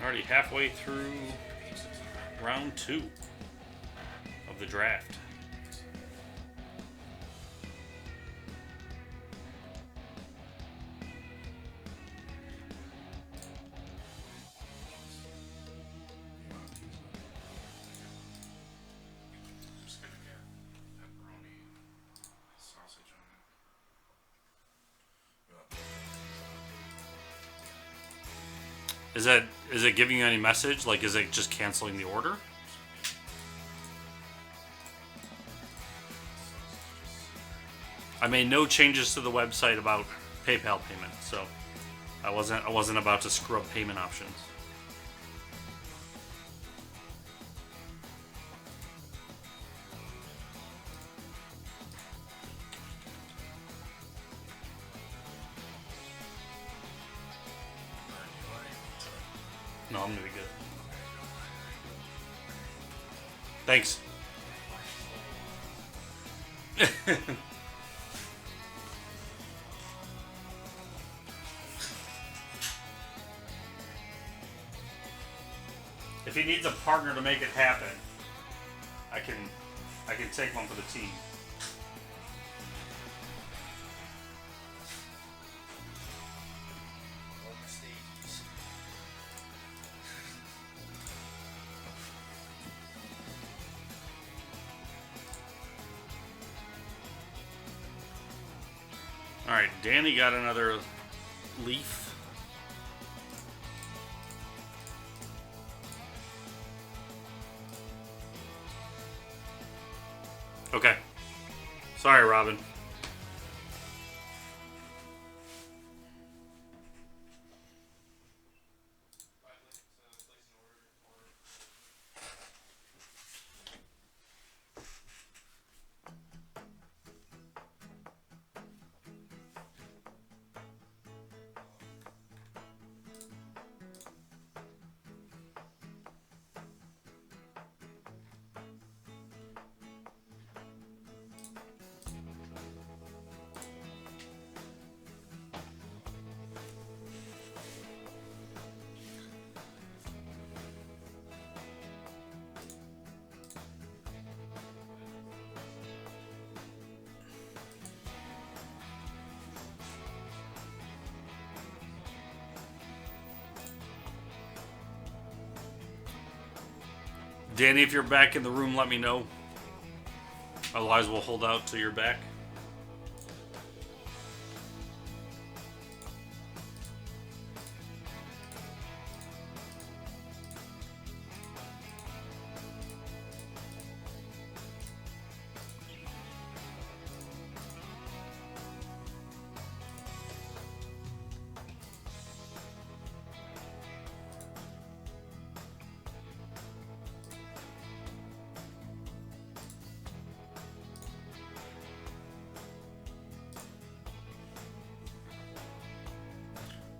Speaker 1: Already halfway through round 2 of the draft.
Speaker 2: I'm just gonna get pepperoni sausage on it.
Speaker 1: Is it giving you any message? Like, is it just canceling the order? I made no changes to the website about PayPal payment, so I wasn't about to screw up payment options. No, I'm gonna be good. Thanks. If he needs a partner to make it happen, I can take one for the team.
Speaker 3: All the stages.
Speaker 1: Alright, Danny got another leaf. Okay. Sorry, Robin. Danny, if you're back in the room, let me know. Otherwise, we'll hold out till you're back.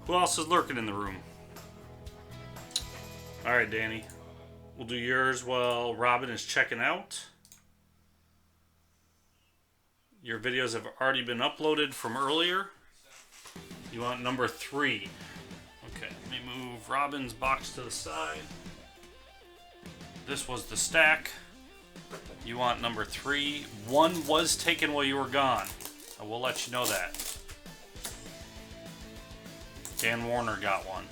Speaker 1: Who else is lurking in the room? Alright, Danny. We'll do yours while Robin is checking out. Your videos have already been uploaded from earlier. You want number 3. Okay, let me move Robin's box to the side. This was the stack. You want number 3. 1 was taken while you were gone. I will let you know that. Dan Warner got one.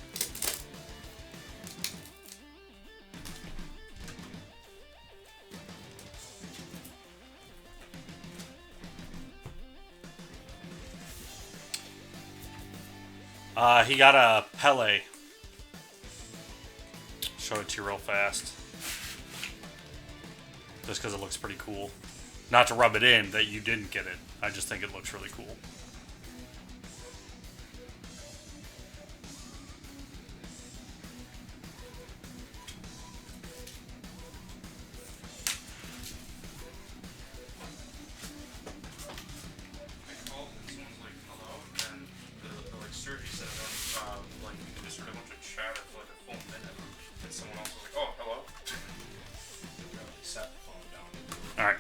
Speaker 1: He got a Pele. Show it to you real fast. Just because it looks pretty cool. Not to rub it in that you didn't get it. I just think it looks really cool. Alright.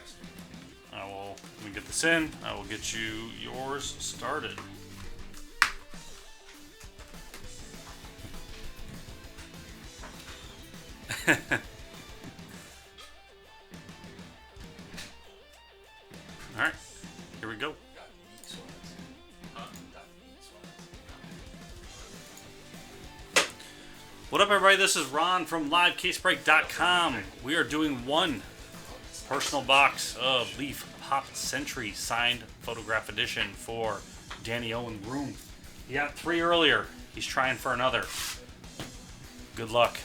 Speaker 1: Let me get this in. I will get you yours started. Alright. Here we go. What up, everybody? This is Ron from LiveCaseBreak.com. We are doing one personal box of Leaf Pop Century signed photograph edition for Danny Owen Room. He got 3 earlier. He's trying for another. Good luck.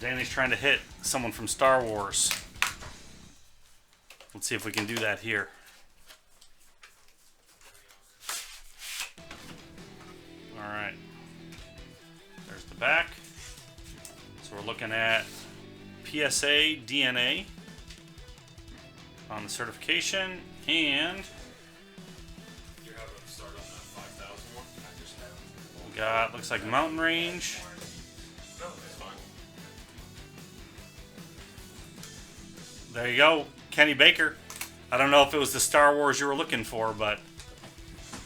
Speaker 1: Danny's trying to hit someone from Star Wars. Let's see if we can do that here. Alright. There's the back. So we're looking at PSA DNA on the certification, and
Speaker 2: You're having to start on that 5,000 one? I just have.
Speaker 1: we got, looks like Mountain Range.
Speaker 2: No, it's fine.
Speaker 1: There you go, Kenny Baker. I don't know if it was the Star Wars you were looking for, but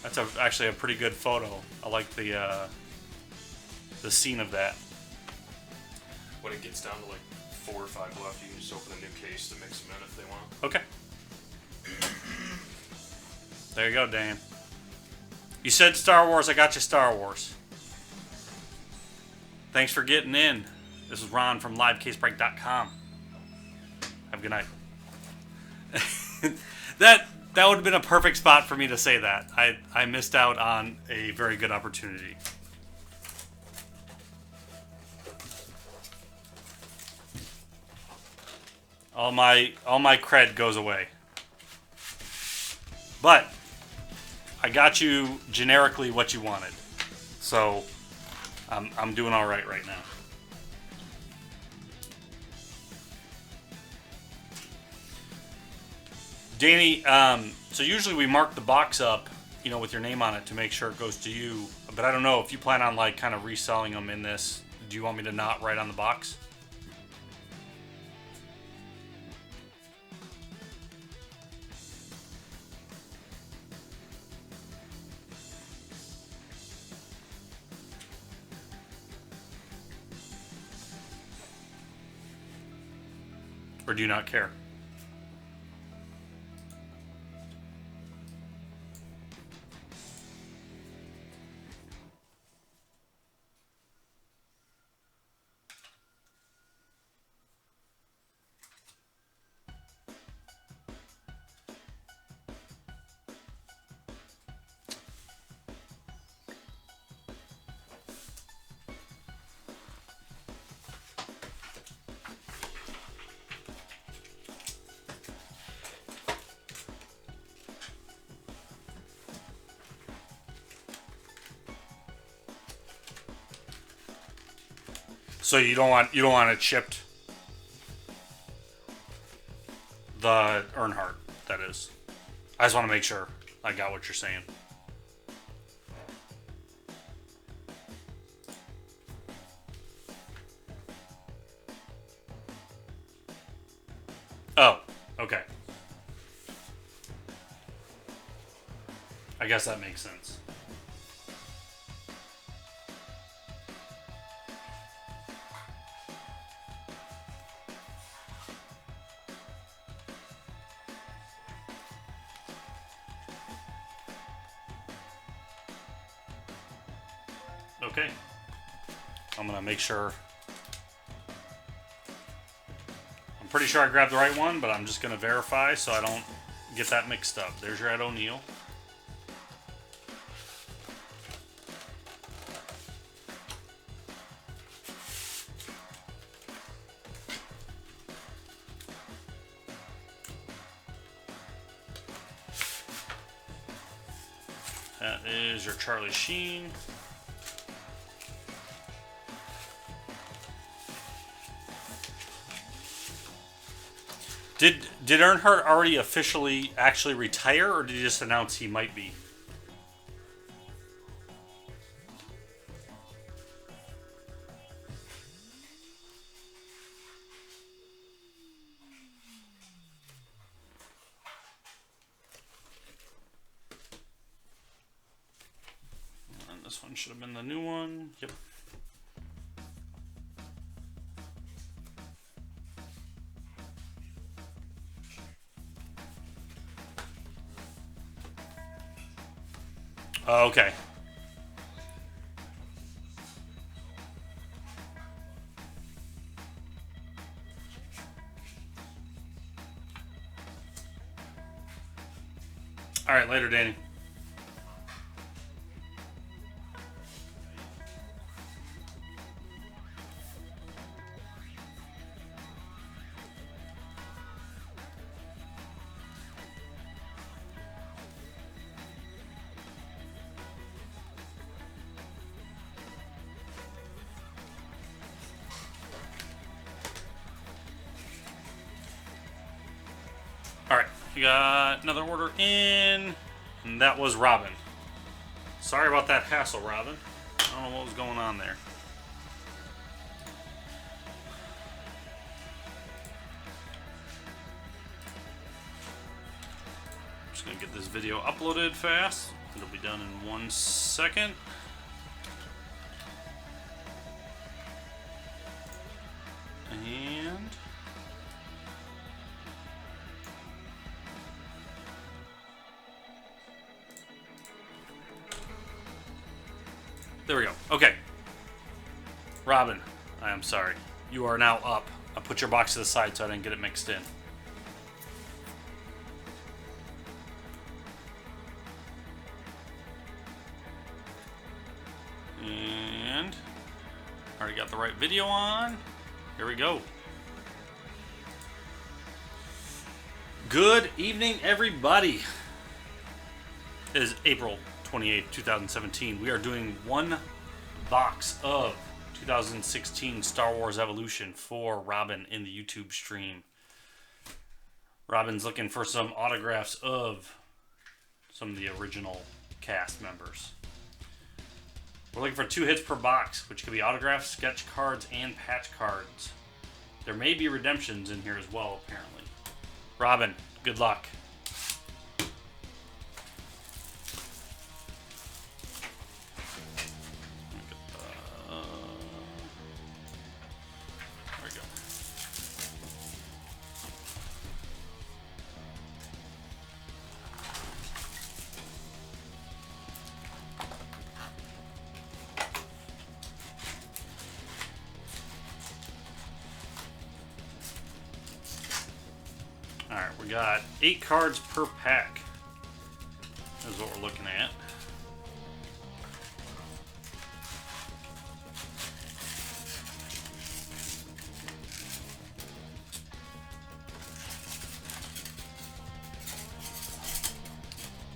Speaker 1: that's actually a pretty good photo. I like the scene of that.
Speaker 2: When it gets down to like 4 or 5 left, you can just open a new case to mix them in if they want.
Speaker 1: Okay. There you go, Dan. You said Star Wars, I got you Star Wars. Thanks for getting in. This is Ron from LiveCaseBreak.com. Have a good night. That would have been a perfect spot for me to say that. I missed out on a very good opportunity. All my cred goes away. But I got you generically what you wanted. So I'm doing all right now. Danny, so usually we mark the box up, you know, with your name on it to make sure it goes to you. But I don't know if you plan on like kind of reselling them in this. Do you want me to not write on the box? Or do you not care? So you don't want it chipped? The Earnhardt, that is. I just want to make sure I got what you're saying. Oh, okay. I guess that makes sense. Okay. I'm gonna make sure. I'm pretty sure I grabbed the right one, but I'm just gonna verify so I don't get that mixed up. There's your Ed O'Neill. That is your Charlie Sheen. Did Earnhardt already officially actually retire, or did he just announce he might be? And this one should have been the new one. Yep. Okay. All right, later, Danny. Alright, we got another order in, and that was Robin. Sorry about that hassle, Robin. I don't know what was going on there. I'm just going to get this video uploaded fast. It'll be done in 1 second. And there we go. Okay. Robin, I am sorry. You are now up. I put your box to the side so I didn't get it mixed in. And already got the right video on. Here we go. Good evening, everybody. It is April 28th, 2017. We are doing one box of 2016 Star Wars Evolution for Robin in the YouTube stream. Robin's looking for some autographs of some of the original cast members. We're looking for 2 hits per box, which could be autographs, sketch cards, and patch cards. There may be redemptions in here as well, apparently. Robin, good luck. There we go. Alright, we got 8 cards per pack. Is what we're looking at.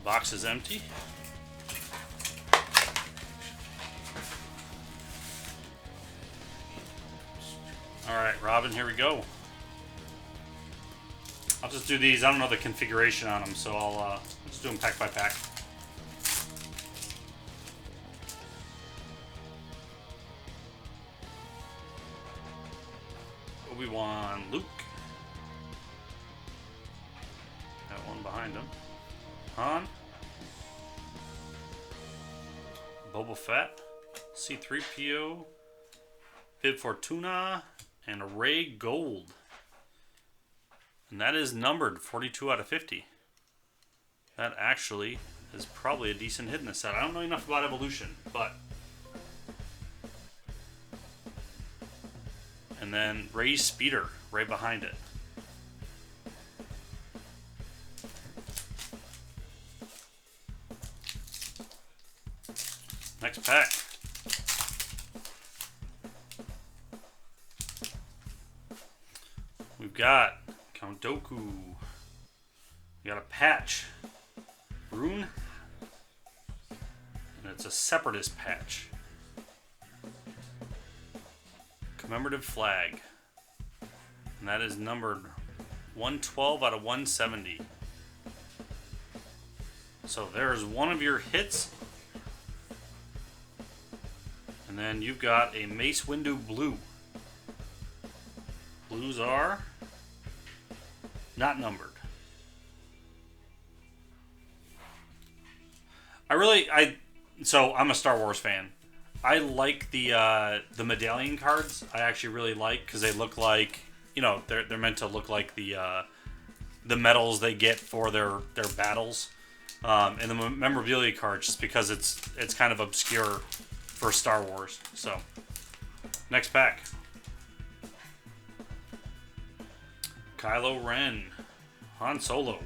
Speaker 1: Box is empty. Alright, Robin, here we go. I'll just do these. I don't know the configuration on them, so I'll just do them pack by pack. Obi-Wan, Luke. Got one behind him. Han. Boba Fett. C-3PO. Bib Fortuna. And Ray Gold. And that is numbered 42 out of 50. That actually is probably a decent hit in the set. I don't know enough about Evolution, but... And then Ray's Speeder right behind it. Next pack. We've got Count Dooku. We got a patch. Rune. And it's a Separatist patch. Commemorative flag. And that is numbered 112 out of 170. So there's one of your hits. And then you've got a Mace Windu Blue. Blues are not numbered. So I'm a Star Wars fan. I like the medallion cards. I actually really like because they look like, you know, they're meant to look like the medals they get for their battles. And the memorabilia cards, just because it's kind of obscure for Star Wars. So next pack. Kylo Ren, Han Solo,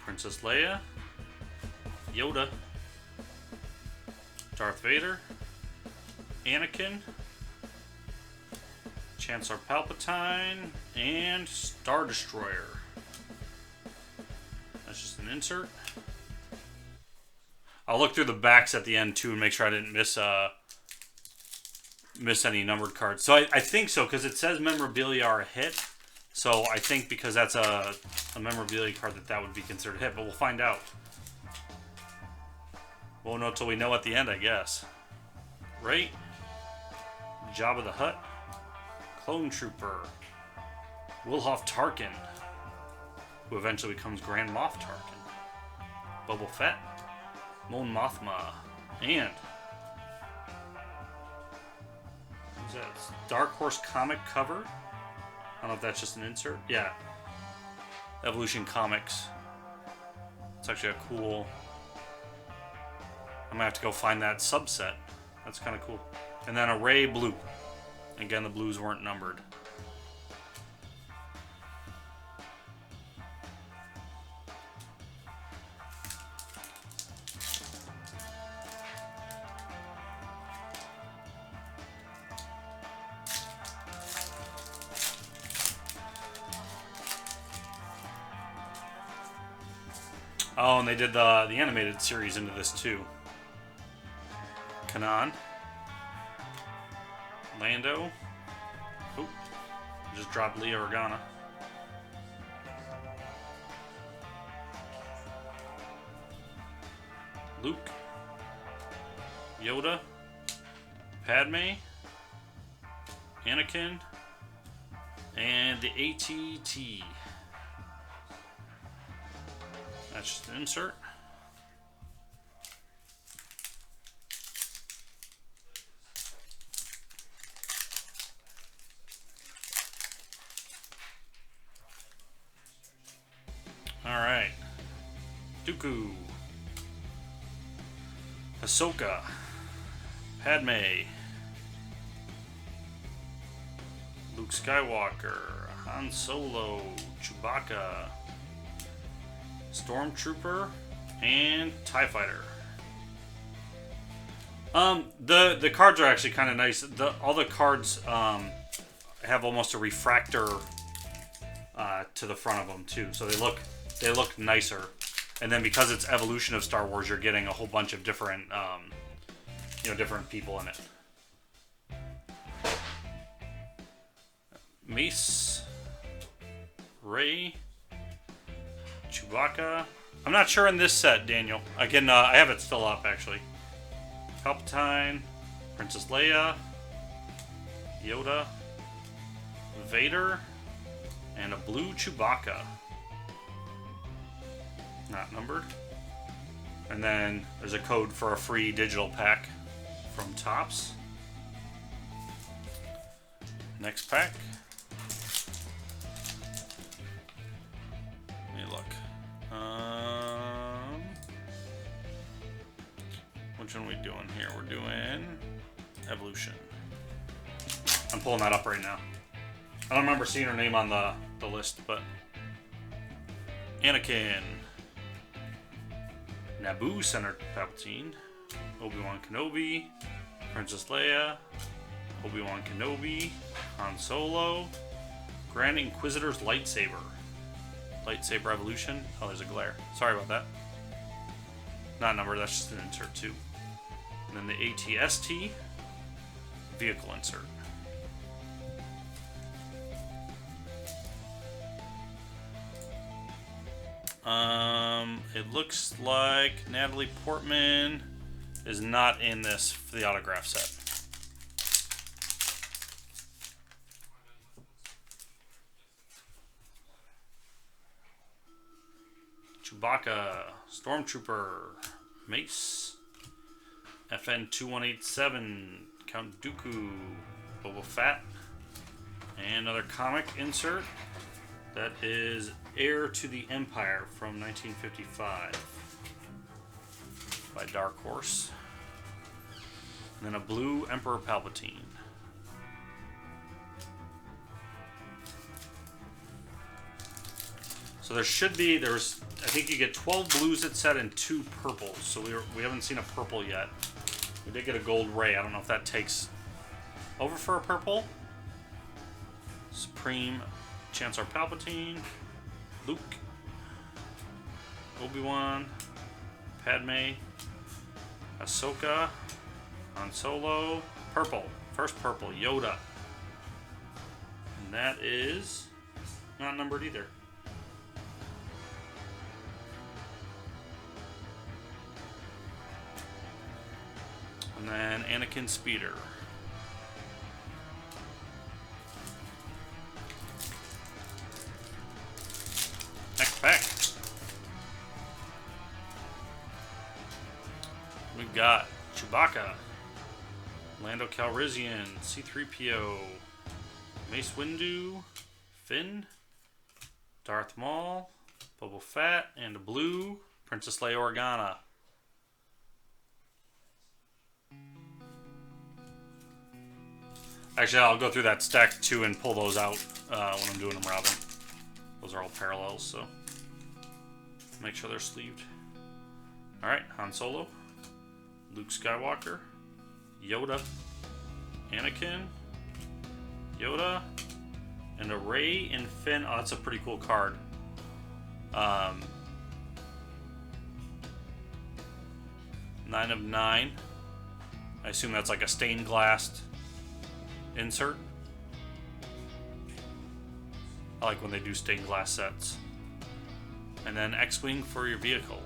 Speaker 1: Princess Leia, Yoda, Darth Vader, Anakin, Chancellor Palpatine, and Star Destroyer. That's just an insert. I'll look through the backs at the end too and make sure I didn't miss any numbered cards. So I think so, because it says memorabilia are a hit. So I think because that's a memorabilia card that would be considered a hit. But we'll find out. Won't know until we know at the end, I guess. Right? Jabba the Hutt. Clone Trooper. Wilhoff Tarkin, who eventually becomes Grand Moff Tarkin. Boba Fett. Mon Mothma. And... who's that? Dark Horse comic cover. I don't know if that's just an insert. Yeah. Evolution Comics. It's actually a cool... I'm going to have to go find that subset. That's kind of cool. And then a Ray Blue. Again, the blues weren't numbered. Oh, and they did the animated series into this too. Kanan. Lando. Oop. Just dropped Leia Organa. Luke. Yoda. Padme. Anakin. And the ATT. That's just an insert. All right. Dooku. Ahsoka. Padme. Luke Skywalker. Han Solo. Chewbacca. Stormtrooper and TIE Fighter. The cards are actually kind of nice. All the cards have almost a refractor to the front of them too, so they look nicer. And then because it's evolution of Star Wars, you're getting a whole bunch of different different people in it. Mace, Rey. Chewbacca. I'm not sure in this set, Daniel. I have it still up, actually. Palpatine, Princess Leia, Yoda, Vader, and a blue Chewbacca. Not numbered. And then there's a code for a free digital pack from Topps. Next pack. Let me look. Which one are we doing here? We're doing Evolution. I'm pulling that up right now. I don't remember seeing her name on the list, but Anakin, Naboo Senator Palpatine, Obi-Wan Kenobi, Princess Leia, Obi-Wan Kenobi, Han Solo, Grand Inquisitor's lightsaber. Lightsaber Evolution. Oh, there's a glare. Sorry about that. Not numbered, that's just an insert too. And then the ATST vehicle insert. It looks like Natalie Portman is not in this for the autograph set. Chewbacca, Stormtrooper, Mace, FN 2187, Count Dooku, Boba Fett, and another comic insert. That is Heir to the Empire from 1955 by Dark Horse. And then a blue Emperor Palpatine. So I think you get 12 blues at set and 2 purples. So we haven't seen a purple yet. We did get a gold Rey. I don't know if that takes over for a purple. Supreme Chancellor Palpatine, Luke, Obi-Wan, Padme, Ahsoka, Han Solo, purple. First purple, Yoda. And that is not numbered either. And then Anakin Speeder. Next pack. We've got Chewbacca, Lando Calrissian, C-3PO, Mace Windu, Finn, Darth Maul, Boba Fett, and a blue Princess Leia Organa. Actually, I'll go through that stack too and pull those out when I'm doing them, Robin. Those are all parallels, so make sure they're sleeved. Alright, Han Solo, Luke Skywalker, Yoda, Anakin, Yoda, and a Rey and Finn. Oh, that's a pretty cool card. 9 of 9. I assume that's like a stained glass insert. I like when they do stained glass sets. And then X-Wing for your vehicle.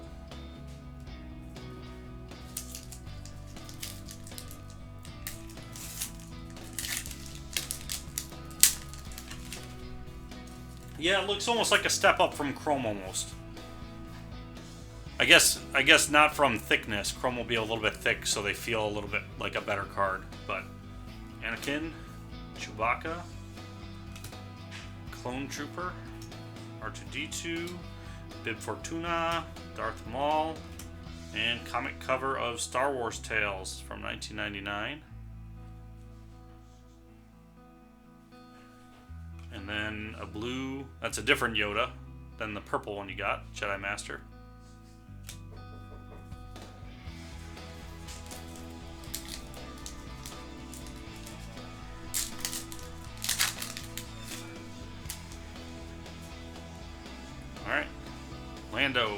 Speaker 1: Yeah, it looks almost like a step up from Chrome almost. I guess not from thickness. Chrome will be a little bit thick, so they feel a little bit like a better card. But Anakin, Chewbacca, Clone Trooper, R2-D2, Bib Fortuna, Darth Maul, and comic cover of Star Wars Tales from 1999. And then a blue, that's a different Yoda than the purple one you got, Jedi Master. Alright, Lando,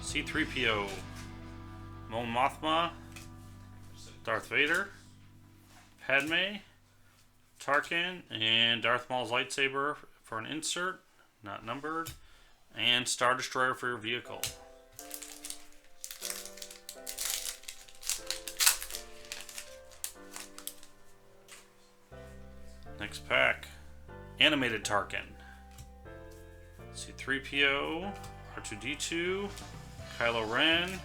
Speaker 1: C-3PO, Mon Mothma, Darth Vader, Padme, Tarkin, and Darth Maul's lightsaber for an insert, not numbered, and Star Destroyer for your vehicle. Next pack, animated Tarkin, C-3PO, R2-D2, Kylo Ren,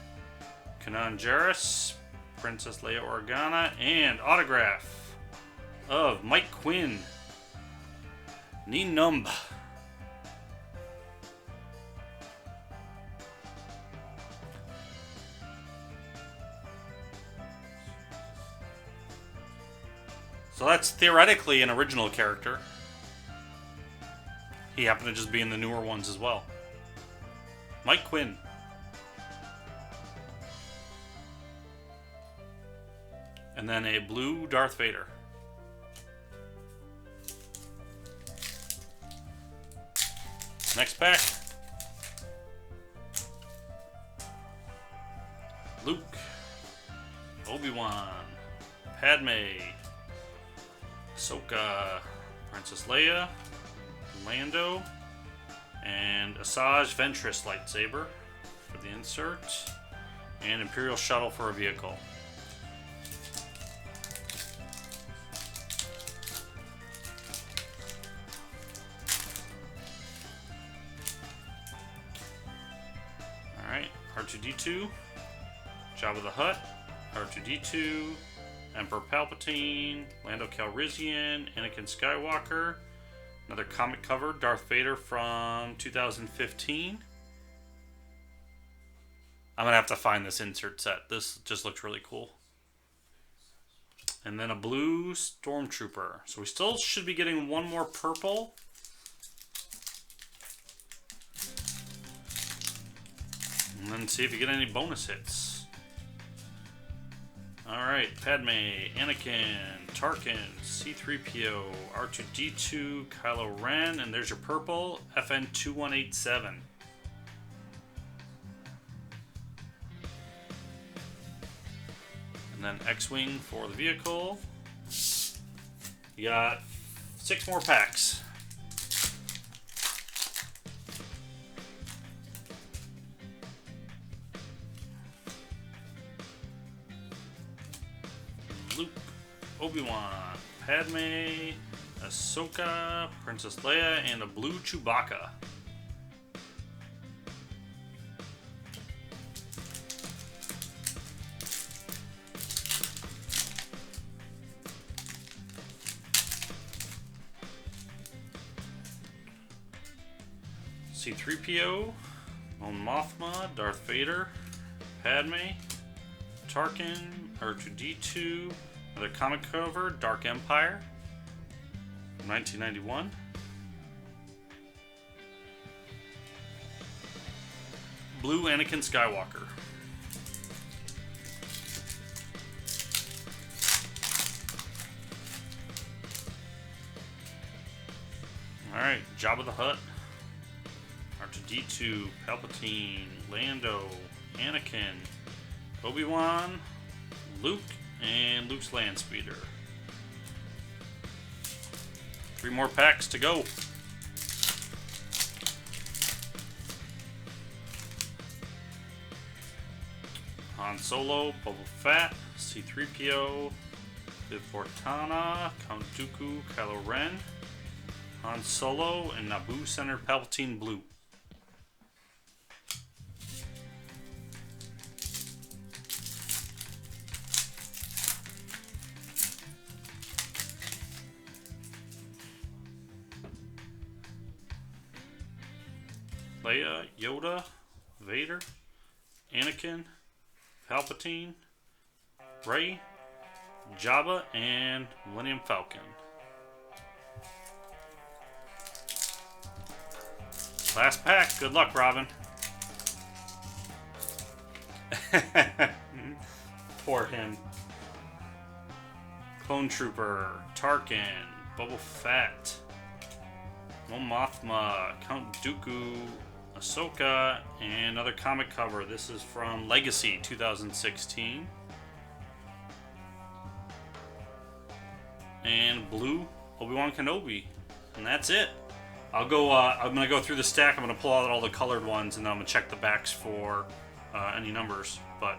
Speaker 1: Kanan Jarrus, Princess Leia Organa, and autograph of Mike Quinn, Ni Numb. So that's theoretically an original character. He happened to just be in the newer ones as well. Mike Quinn. And then a blue Darth Vader. Next pack. Luke, Obi-Wan, Padme, Ahsoka, Princess Leia, Lando, and Asajj Ventress lightsaber for the insert, and Imperial Shuttle for a vehicle. Alright, R2-D2, Jabba the Hutt, R2-D2, Emperor Palpatine, Lando Calrissian, Anakin Skywalker, another comic cover, Darth Vader from 2015. I'm going to have to find this insert set. This just looks really cool. And then a blue Stormtrooper. So we still should be getting one more purple. And then see if you get any bonus hits. Alright, Padme, Anakin, Tarkin, C-3PO, R2-D2, Kylo Ren, and there's your purple, FN2187. And then X-Wing for the vehicle. You got 6 more packs. Luke, Obi-Wan, Padme, Ahsoka, Princess Leia, and a blue Chewbacca. C-3PO, Mon Mothma, Darth Vader, Padme, Tarkin, R2-D2, Another comic cover, Dark Empire, 1991. Blue Anakin Skywalker. Alright, Jabba the Hutt, R2-D2, Palpatine, Lando, Anakin, Obi-Wan, Luke, and Luke's Landspeeder. 3 more packs to go. Han Solo, Boba Fett, C-3PO, Viv Fortuna, Count Dooku, Kylo Ren, Han Solo, and Naboo Senator Palpatine Blue. Leia, Yoda, Vader, Anakin, Palpatine, Rey, Jabba, and Millennium Falcon. Last pack. Good luck, Robin. Poor him. Clone Trooper, Tarkin, Boba Fett, Mon Mothma, Count Dooku, Ahsoka, and another comic cover. This is from Legacy 2016. And blue, Obi-Wan Kenobi. And that's it. I'll go, I'm going to go through the stack. I'm going to pull out all the colored ones, and then I'm going to check the backs for any numbers. But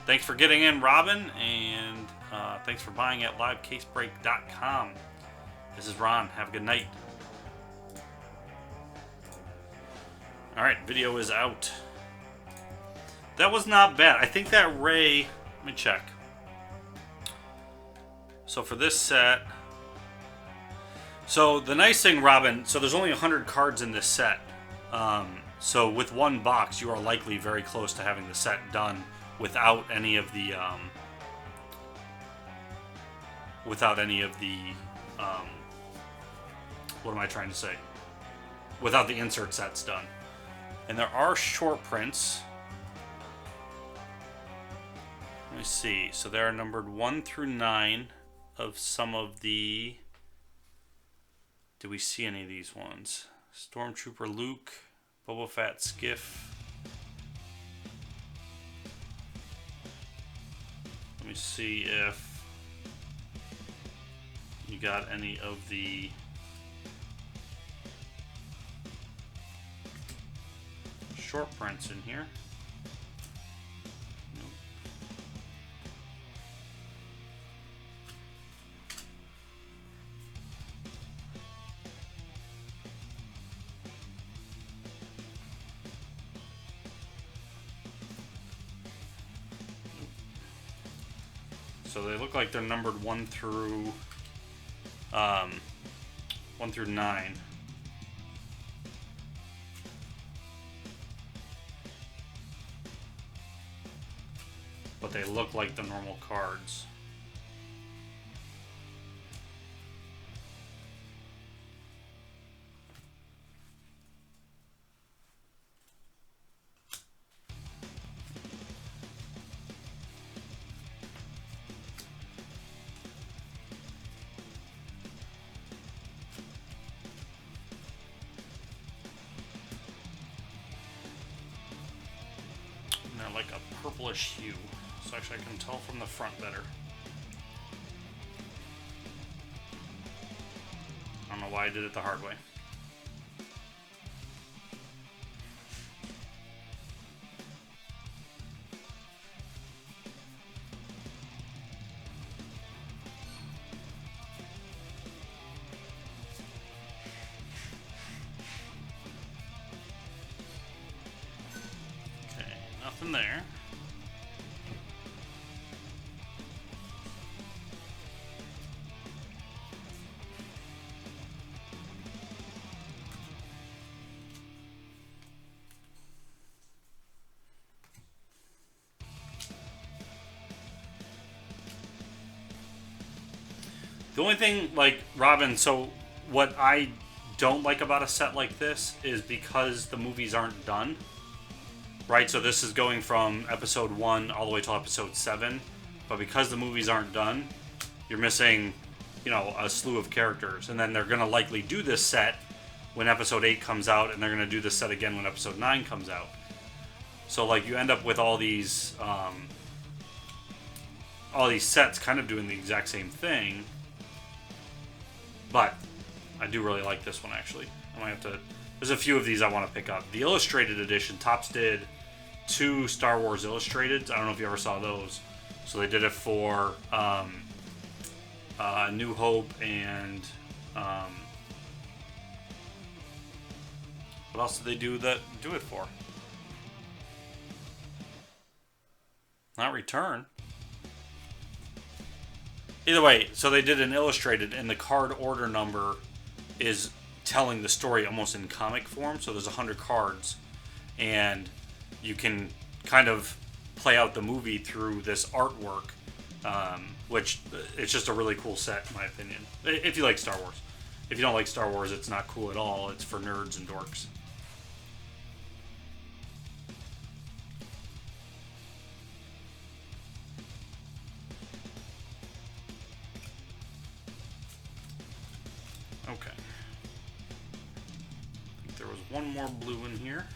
Speaker 1: thanks for getting in, Robin, and thanks for buying at LiveCaseBreak.com. This is Ron. Have a good night. Alright, video is out. That was not bad. I think that Rey... Let me check. So for this set... So the nice thing, Robin... So there's only 100 cards in this set. So with one box, you are likely very close to having the set done without any of the... what am I trying to say? Without the insert sets done. And there are short prints. Let me see. So they are numbered 1 through 9 of some of the... Do we see any of these ones? Stormtrooper Luke, Boba Fett Skiff. Let me see if you got any of the... short prints in here. Nope. So they look like they're numbered 1 through 9. But they look like the normal cards. And they're like a purplish hue. So actually I can tell from the front better. I don't know why I did it the hard way. Okay, nothing there. The only thing, like, Robin, so what I don't like about a set like this is because the movies aren't done, right? So this is going from episode 1 all the way till episode 7, but because the movies aren't done, you're missing, you know, a slew of characters, and then they're going to likely do this set when episode 8 comes out, and they're going to do this set again when episode 9 comes out. So, like, you end up with all these sets kind of doing the exact same thing. But I do really like this one, actually. I might have to... There's a few of these I want to pick up. The Illustrated Edition, Topps did 2 Star Wars Illustrateds. I don't know if you ever saw those. So they did it for New Hope and... what else did they do it for? Not Return. Either way, so they did an illustrated, and the card order number is telling the story almost in comic form. So there's 100 cards, and you can kind of play out the movie through this artwork, which it's just a really cool set, in my opinion. If you like Star Wars. If you don't like Star Wars, it's not cool at all. It's for nerds and dorks. Okay. I think there was one more blue in here.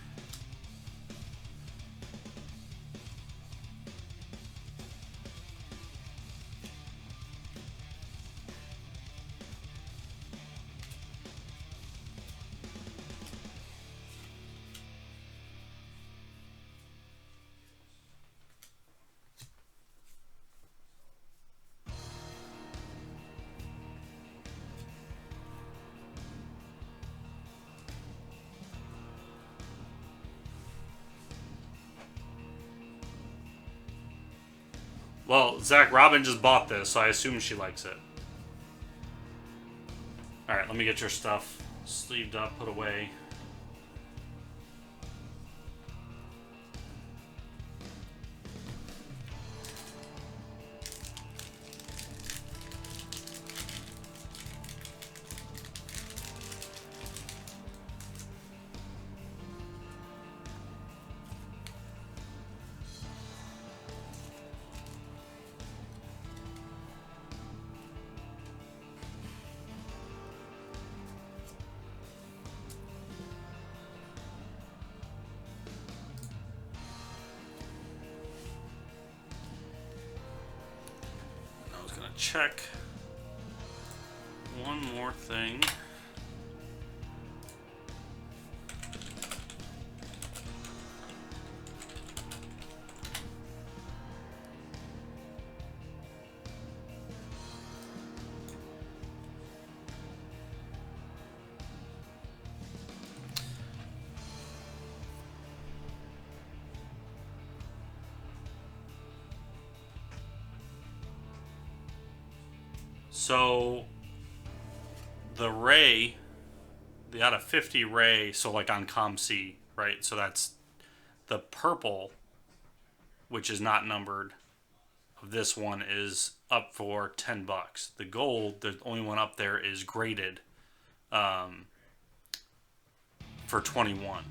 Speaker 1: Well, Zach, Robin just bought this, so I assume she likes it. Alright, let me get your stuff sleeved up, put away. Check one more thing. So the Ray, the out of 50 Ray, so like on ComC, right? So that's the purple, which is not numbered, of this one is up for $10. The gold, the only one up there is graded for 21.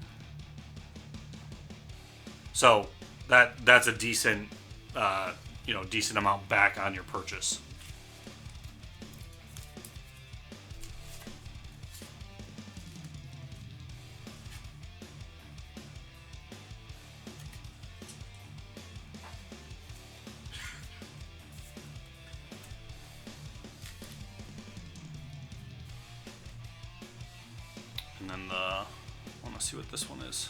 Speaker 1: So that's a decent decent amount back on your purchase. And then I want to see what this one is.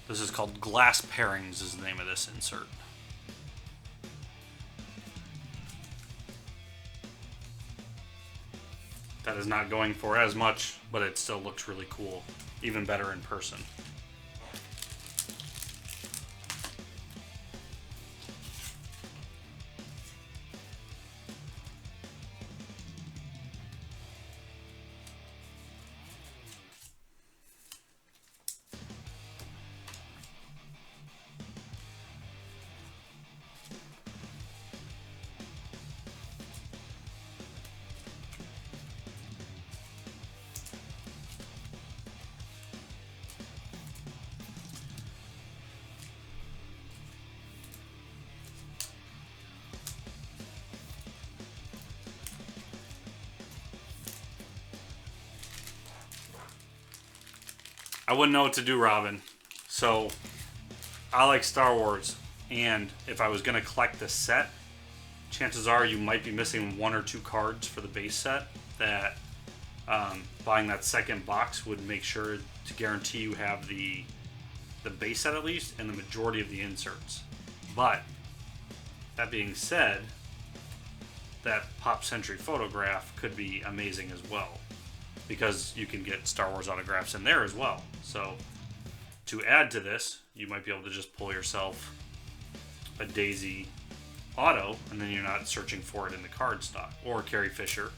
Speaker 1: This is called Glass Pairings is the name of this insert. That is not going for as much, but it still looks really cool. Even better in person. I wouldn't know what to do, Robin. So I like Star Wars, and if I was going to collect the set, chances are you might be missing 1 or 2 cards for the base set that buying that second box would make sure to guarantee you have the base set at least and the majority of the inserts. But that being said, that Pop Century photograph could be amazing as well, because you can get Star Wars autographs in there as well. So to add to this, you might be able to just pull yourself a Daisy auto, and then you're not searching for it in the card stock. Or Carrie Fisher.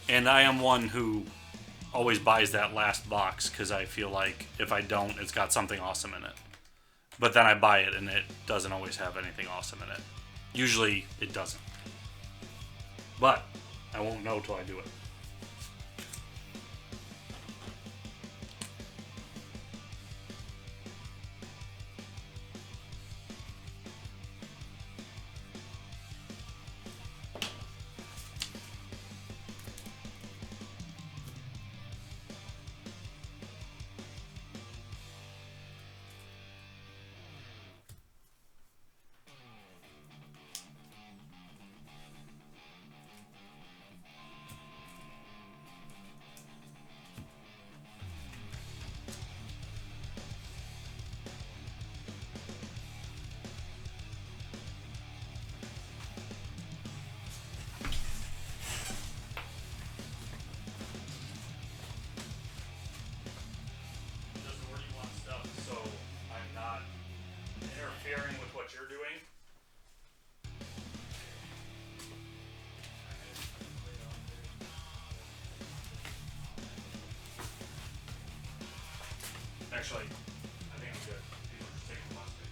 Speaker 1: And I am one who always buys that last box because I feel like if I don't, it's got something awesome in it. But then I buy it and it doesn't always have anything awesome in it. Usually it doesn't. But I won't know till I do it. Interfering with what you're doing. Actually, I think I'm good. These are just taking the last bit.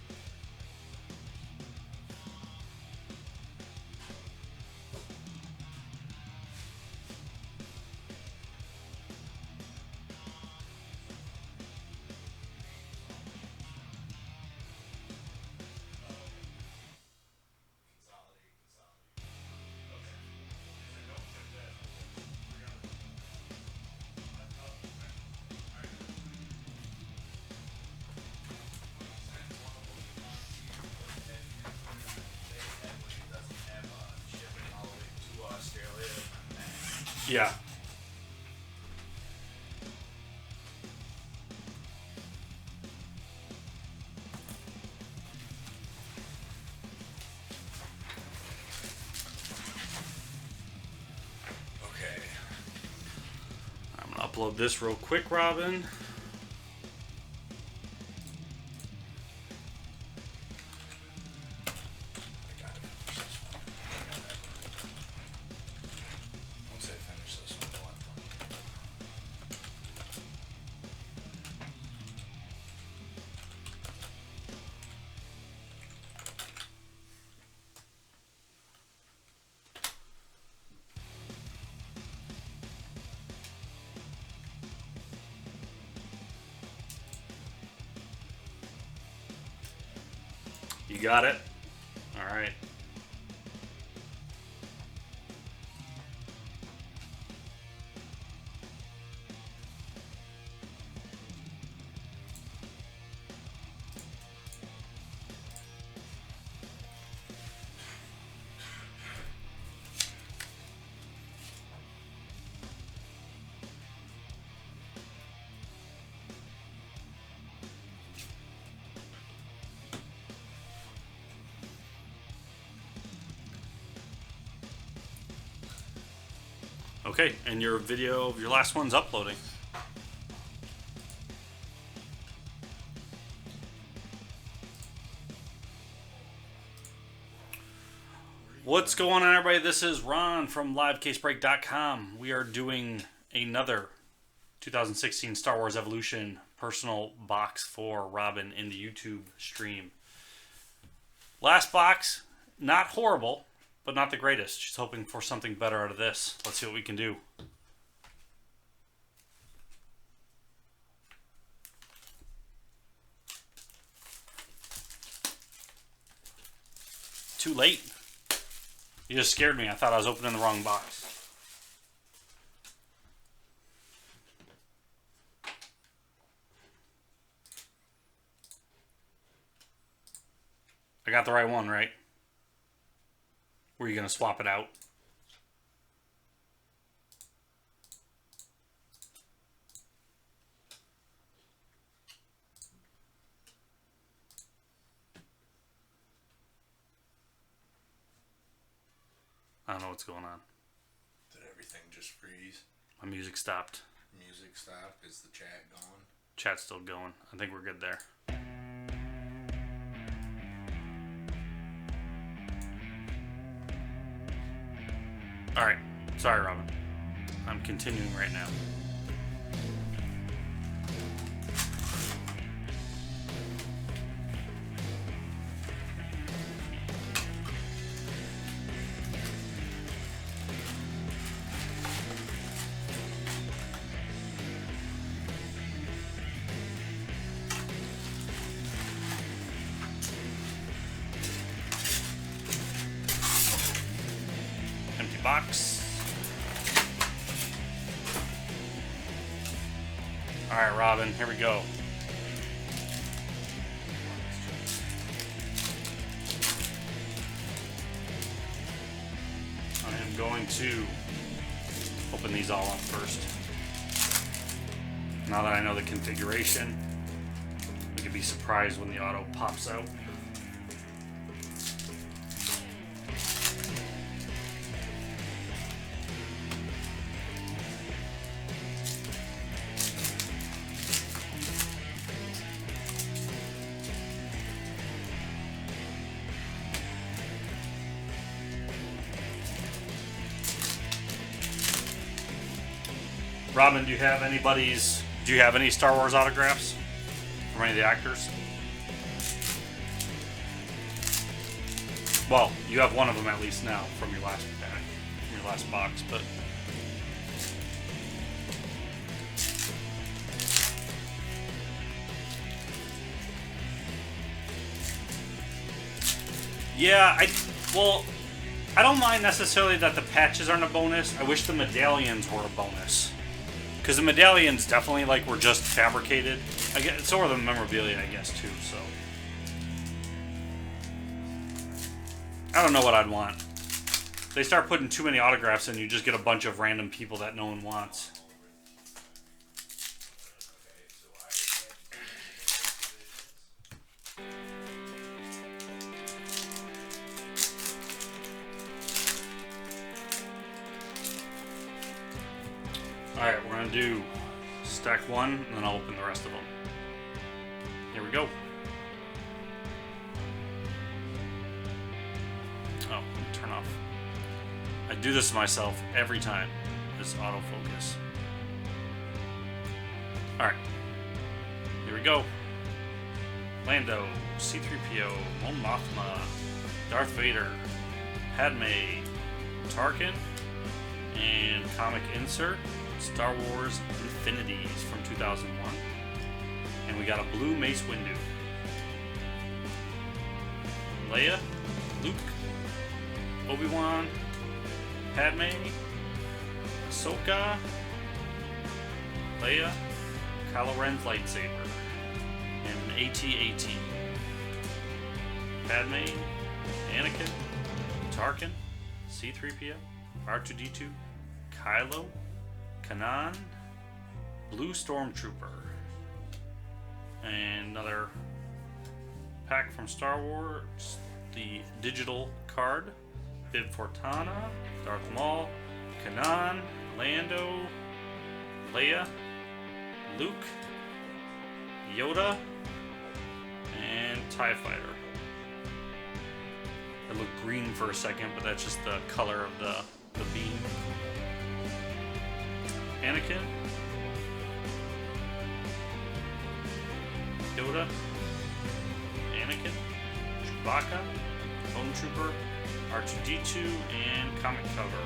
Speaker 1: Yeah.
Speaker 3: Okay.
Speaker 1: I'm gonna upload this real quick, Robin.
Speaker 3: I gotta finish this one. Once I finish this one, I'll have fun.
Speaker 1: You got it? All right. Okay, and your video of your last one's uploading. What's going on, everybody? This is Ron from LiveCaseBreak.com. We are doing another 2016 Star Wars Evolution personal box for Robin in the YouTube stream. Last box, not horrible, but not the greatest. She's hoping for something better out of this. Let's see what we can do. too late. You just scared me. I thought I was opening the wrong box. I got the right one, right? Were you going to swap it out? I don't know what's going on.
Speaker 3: Did everything just freeze?
Speaker 1: My music stopped.
Speaker 3: Music stopped? Is the chat gone?
Speaker 1: Chat's still going. I think we're good there. Alright. Sorry, Robin. I'm continuing right now. Empty box. Alright, Robin, here we go. I am going to open these all up first. Now that I know the configuration, we could be surprised when the auto pops out. Robin, do you have any Star Wars autographs from any of the actors? Well, you have one of them at least now from your last pack, from your last box, but yeah, I don't mind necessarily that the patches aren't a bonus. I wish the medallions were a bonus. Because the medallions definitely were just fabricated. I guess, so are the memorabilia, I guess, too, so. I don't know what I'd want. They start putting too many autographs in, you just get a bunch of random people that no one wants. Alright, we're going to do stack one, and then I'll open the rest of them. Here we go. Oh, turn off. I do this to myself every time, this autofocus. Alright. Here we go. Lando, C-3PO, Mon Mothma, Darth Vader, Padme, Tarkin, and comic insert. Star Wars Infinities from 2001. And we got a blue Mace Windu. Leia, Luke, Obi-Wan, Padme, Ahsoka, Leia, Kylo Ren's lightsaber, and an AT-AT. Padme, Anakin, Tarkin, C-3PO, R2-D2, Kylo, Kanan, Blue Stormtrooper, and another pack from Star Wars, the digital card, Bib Fortuna, Darth Maul, Kanan, Lando, Leia, Luke, Yoda, and TIE Fighter. It looked green for a second, but that's just the color of the beam. Anakin, Yoda, Anakin, Chewbacca, Bone Trooper, R2-D2, and comic cover.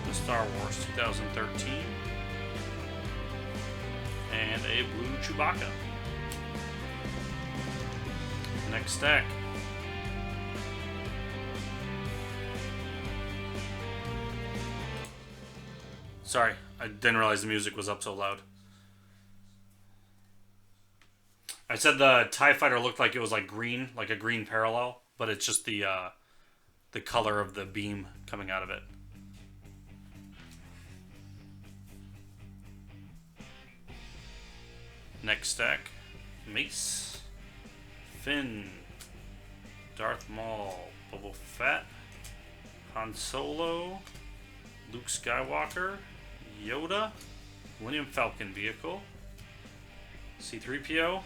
Speaker 1: The Star Wars 2013. And a blue Chewbacca. Next stack. Sorry, I didn't realize the music was up so loud. I said the TIE Fighter looked like it was like green, like a green parallel, but it's just the color of the beam coming out of it. Next stack, Mace, Finn, Darth Maul, Boba Fett, Han Solo, Luke Skywalker, Yoda, Millennium Falcon vehicle, C-3PO,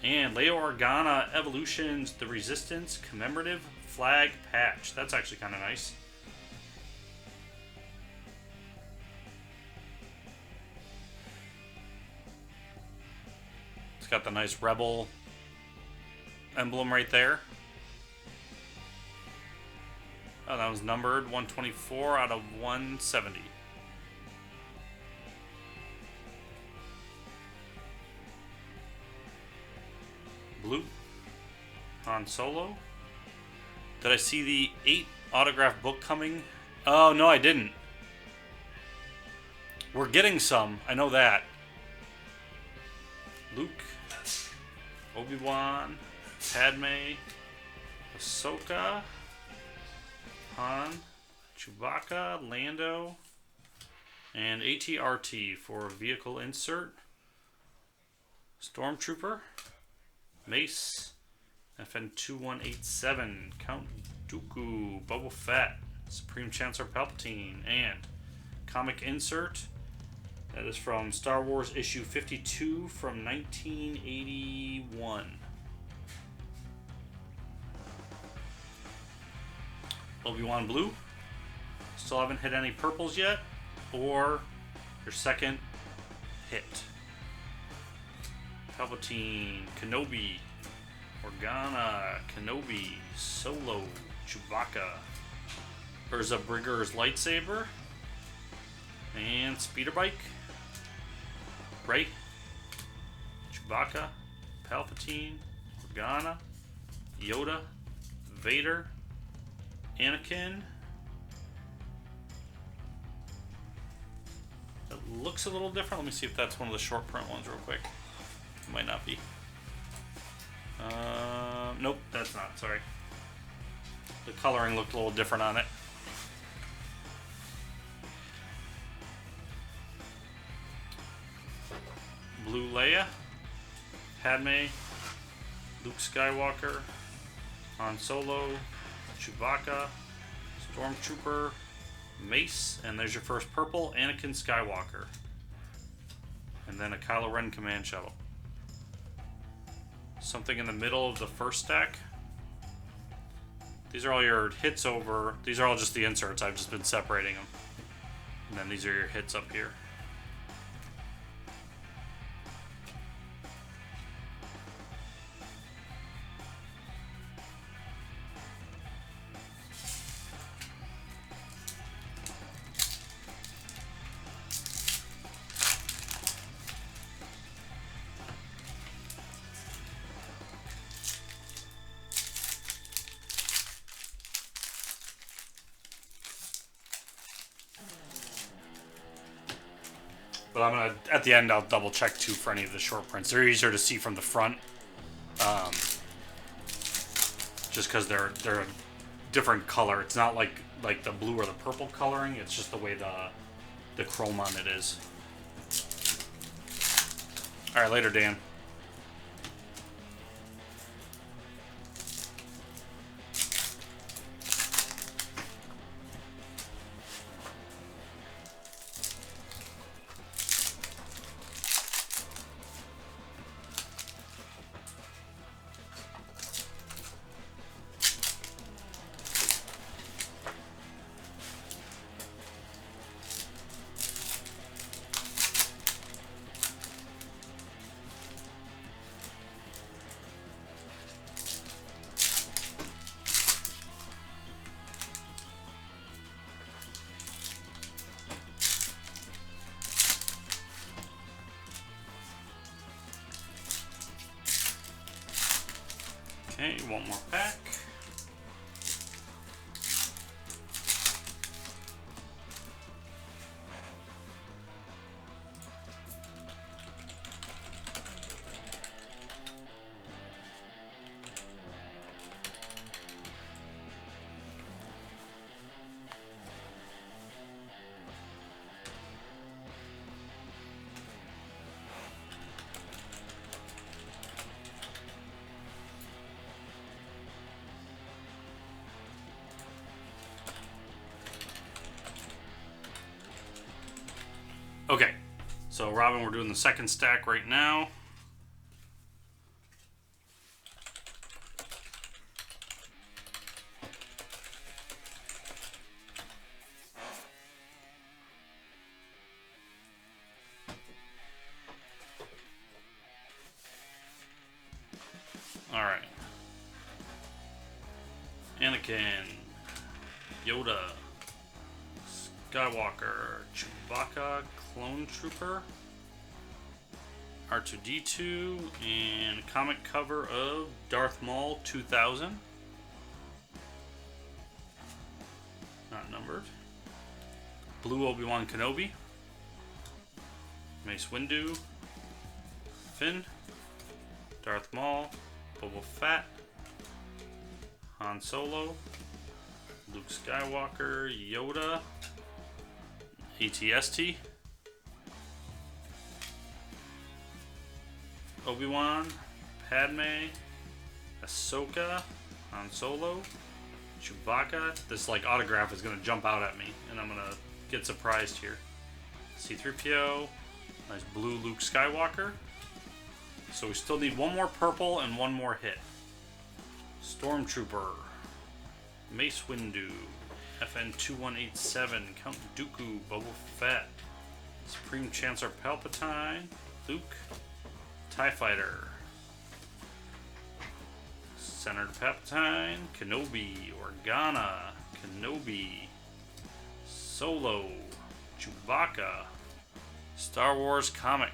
Speaker 1: and Leia Organa Evolutions, the Resistance commemorative flag patch. That's actually kind of nice. It's got the nice Rebel emblem right there. Oh, that was numbered 124 out of 170. Blue. Han Solo. Did I see the 8 autograph book coming? Oh, no, I didn't. We're getting some. I know that. Luke. Obi-Wan. Padme. Ahsoka. Han. Chewbacca. Lando. And AT-RT for vehicle insert. Stormtrooper. Mace. FN2187. Count Dooku. Boba Fett. Supreme Chancellor Palpatine. And comic insert. That is from Star Wars issue 52 from 1981. Obi-Wan Blue. Still haven't hit any purples yet. Or your second hit. Palpatine, Kenobi, Organa, Kenobi, Solo, Chewbacca, Urza Brigger's lightsaber, and speeder bike, Rey, Chewbacca, Palpatine, Organa, Yoda, Vader, Anakin. It looks a little different. Let me see if that's one of the short print ones real quick. It might not be. Nope, that's not. Sorry. The coloring looked a little different on it. Blue Leia, Padme, Luke Skywalker, Han Solo, Chewbacca, Stormtrooper, Mace, and there's your first purple, Anakin Skywalker. And then a Kylo Ren command shuttle. Something in the middle of the first stack. These are all your hits over. These are all just the inserts. I've just been separating them. And then these are your hits up here. But I'm gonna, at the end, I'll double check too for any of the short prints. They're easier to see from the front, just because they're a different color. It's not like the blue or the purple coloring. It's just the way the chrome on it is. All right, later, Dan. Okay, one more pack. Okay, so Robin, we're doing the second stack right now. Alright. Anakin, Yoda, Skywalker, Chewbacca, Clone Trooper, R2-D2, and comic cover of Darth Maul 2000. Not numbered. Blue Obi-Wan Kenobi, Mace Windu, Finn, Darth Maul, Boba Fett, Han Solo, Luke Skywalker, Yoda, AT-ST, Obi-Wan, Padme, Ahsoka, Han Solo, Chewbacca. This like autograph is gonna jump out at me, and I'm gonna get surprised here. C-3PO, nice blue Luke Skywalker. So we still need one more purple and one more hit. Stormtrooper, Mace Windu, FN2187, Count Dooku, Boba Fett, Supreme Chancellor Palpatine, Luke, TIE Fighter, Senator Palpatine, Kenobi, Organa, Kenobi, Solo, Chewbacca, Star Wars comic.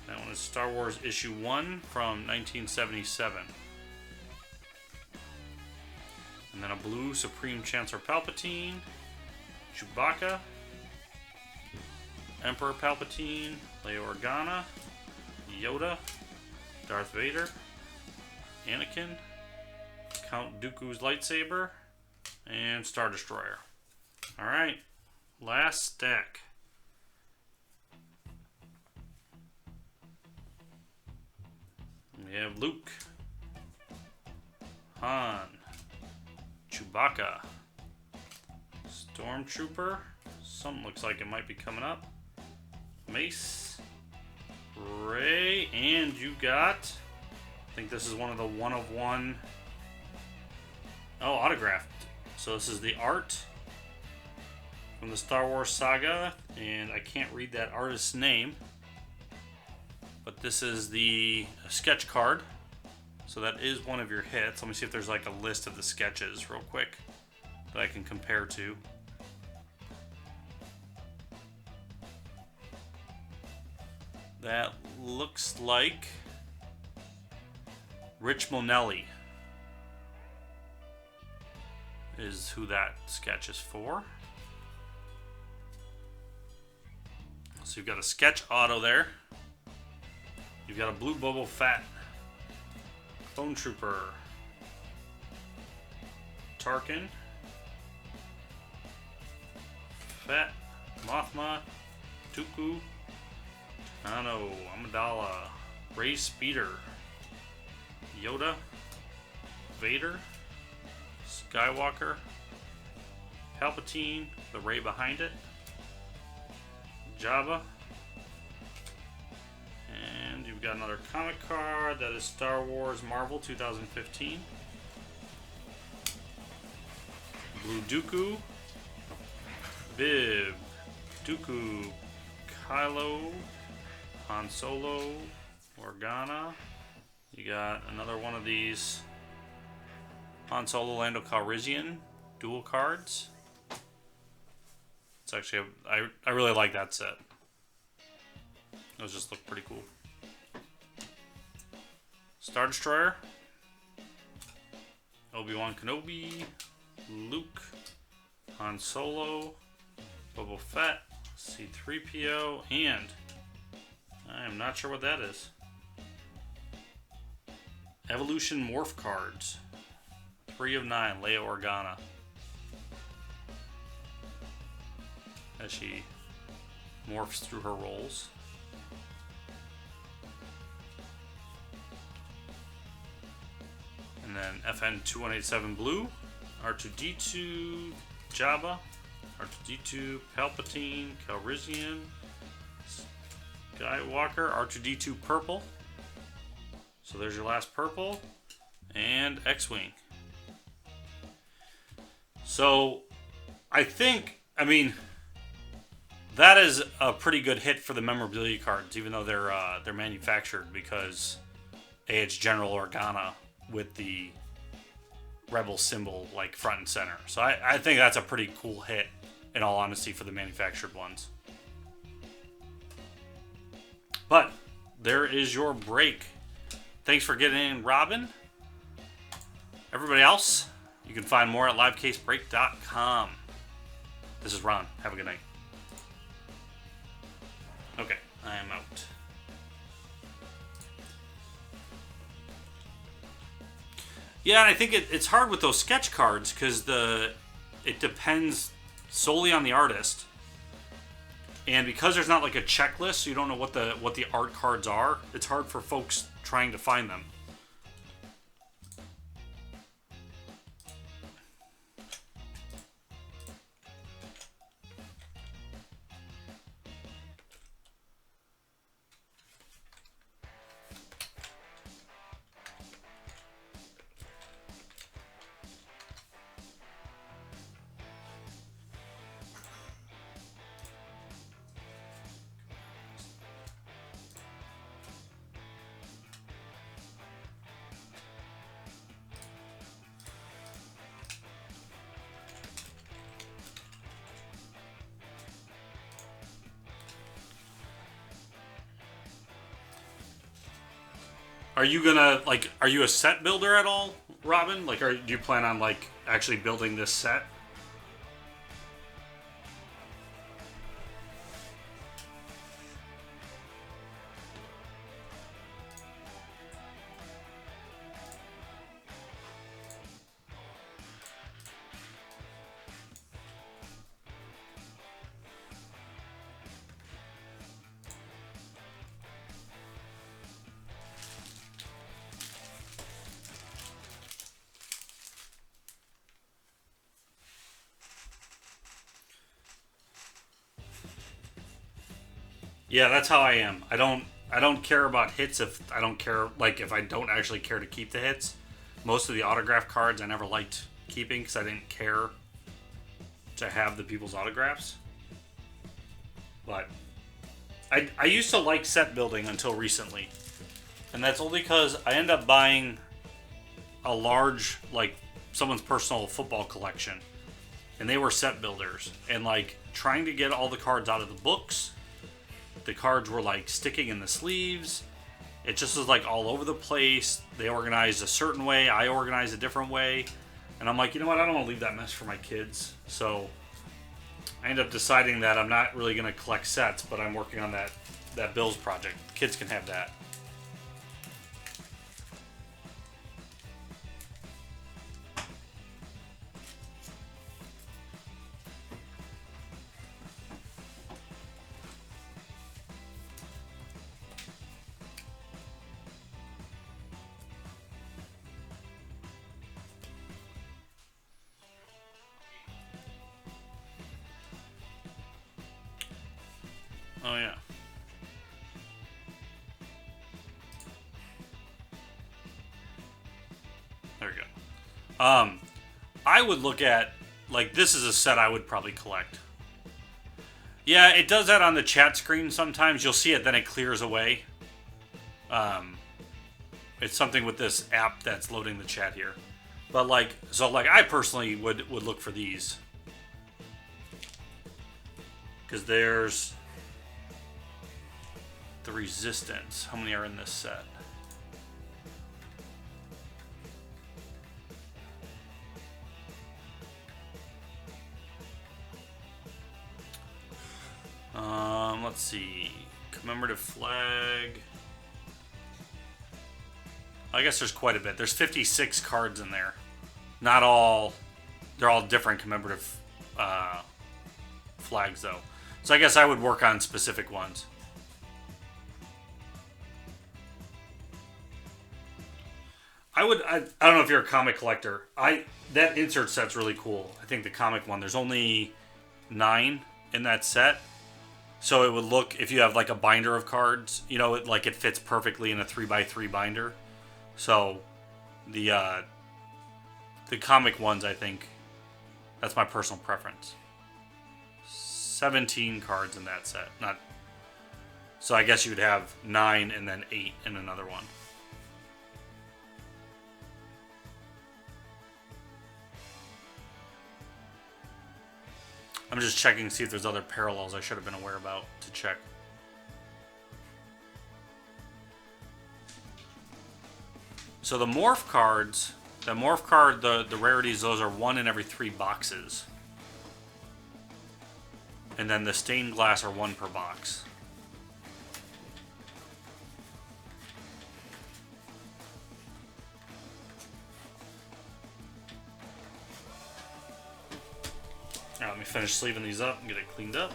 Speaker 1: That one is Star Wars issue 1 from 1977. And then a blue Supreme Chancellor Palpatine, Chewbacca, Emperor Palpatine, Leia Organa, Yoda, Darth Vader, Anakin, Count Dooku's lightsaber, and Star Destroyer. Alright, last stack. We have Luke, Han, Chewbacca, Stormtrooper, something looks like it might be coming up, Mace, Rey, and you got, I think this is one of the one-of-one, autographed. So this is the art from the Star Wars saga, and I can't read that artist's name. But this is the sketch card. So that is one of your hits. Let me see if there's like a list of the sketches real quick that I can compare to. That looks like Rich Monelli is who that sketch is for. So you've got a sketch auto there. You've got a blue Boba Fett, Clone Trooper, Tarkin, Fett, Mothma, Dooku, Tano, Amidala, Rey Speeder, Yoda, Vader, Skywalker, Palpatine, the Rey behind it, Jabba, and you've got another comic card that is Star Wars Marvel 2015. Blue Dooku, Bib, Dooku, Kylo, Han Solo, Organa. You got another one of these Han Solo Lando Calrissian dual cards. It's actually, I really like that set. Those just look pretty cool. Star Destroyer, Obi-Wan Kenobi, Luke, Han Solo, Boba Fett, C-3PO, and I am not sure what that is. Evolution Morph cards. 3 of 9, Leia Organa. As she morphs through her roles. And then FN2187 Blue, R2-D2, Jabba, R2-D2, Palpatine, Calrissian, Skywalker, R2-D2 purple. So there's your last purple. And X-Wing. So I mean, that is a pretty good hit for the memorabilia cards, even though they're manufactured, because it's General Organa with the Rebel symbol like front and center. So I think that's a pretty cool hit, in all honesty, for the manufactured ones. But there is your break. Thanks for getting in, Robin. Everybody else, you can find more at LiveCaseBreak.com. This is Ron. Have a good night. Okay, I am out. Yeah, I think it's hard with those sketch cards because it depends solely on the artist, and because there's not like a checklist, so you don't know what the art cards are. It's hard for folks trying to find them. Are you gonna, like, are you a set builder at all, Robin? Like, do you plan on, like, actually building this set? Yeah, that's how I am. I don't care about hits if I don't care, like, if I don't actually care to keep the hits. Most of the autograph cards I never liked keeping because I didn't care to have the people's autographs. But I used to like set building until recently. And that's only because I end up buying a large, like, someone's personal football collection. And they were set builders. And, like, trying to get all the cards out of the books. The cards were, like, sticking in the sleeves. It just was, like, all over the place. They organized a certain way. I organized a different way. And I'm like, you know what? I don't want to leave that mess for my kids. So I end up deciding that I'm not really going to collect sets, but I'm working on that Bills project. Kids can have that. Oh, yeah. There we go. I would look at, like, this is a set I would probably collect. Yeah, it does that on the chat screen sometimes. You'll see it, then it clears away. It's something with this app that's loading the chat here. But, like, so, like, I personally would look for these. Because there's the Resistance. How many are in this set? Let's see. Commemorative flag. I guess there's quite a bit. There's 56 cards in there. Not all. They're all different commemorative flags, though. So I guess I would work on specific ones. I don't know if you're a comic collector. That insert set's really cool. I think the comic one, there's only 9 in that set. So it would look, if you have like a binder of cards, you know, it fits perfectly in a 3x3 binder. So the comic ones, I think, that's my personal preference. 17 cards in that set. So I guess you would have 9 and then 8 in another one. I'm just checking to see if there's other parallels I should have been aware about to check. So the morph cards, the rarities, those are 1 in every 3 boxes. And then the stained glass are 1 per box. Alright, let me finish sleeving these up and get it cleaned up.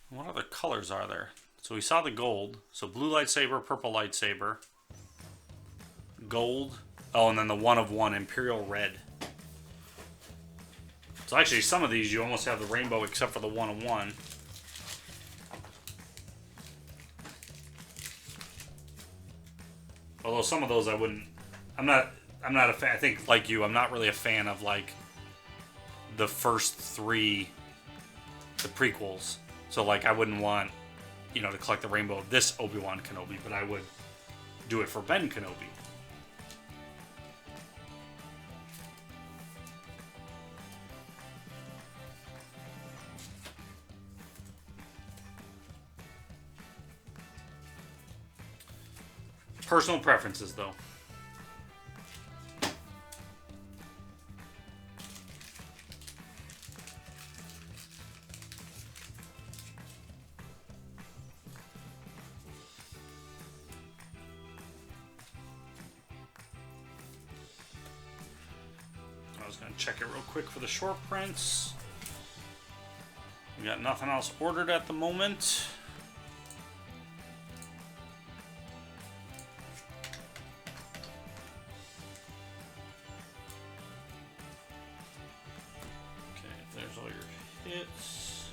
Speaker 1: What other colors are there? So we saw the gold. So blue lightsaber, purple lightsaber, gold. Oh, and then the 1 of 1 Imperial Red. So actually, some of these you almost have the rainbow except for the 1 of 1. Although some of those I wouldn't. I'm not a fan. I think like you, I'm not really a fan of like the first 3, the prequels. So, like, I wouldn't want, you know, to collect the rainbow of this Obi-Wan Kenobi, but I would do it for Ben Kenobi. Personal preferences, though. I was going to check it real quick for the short prints. We got nothing else ordered at the moment. Okay, there's all your hits.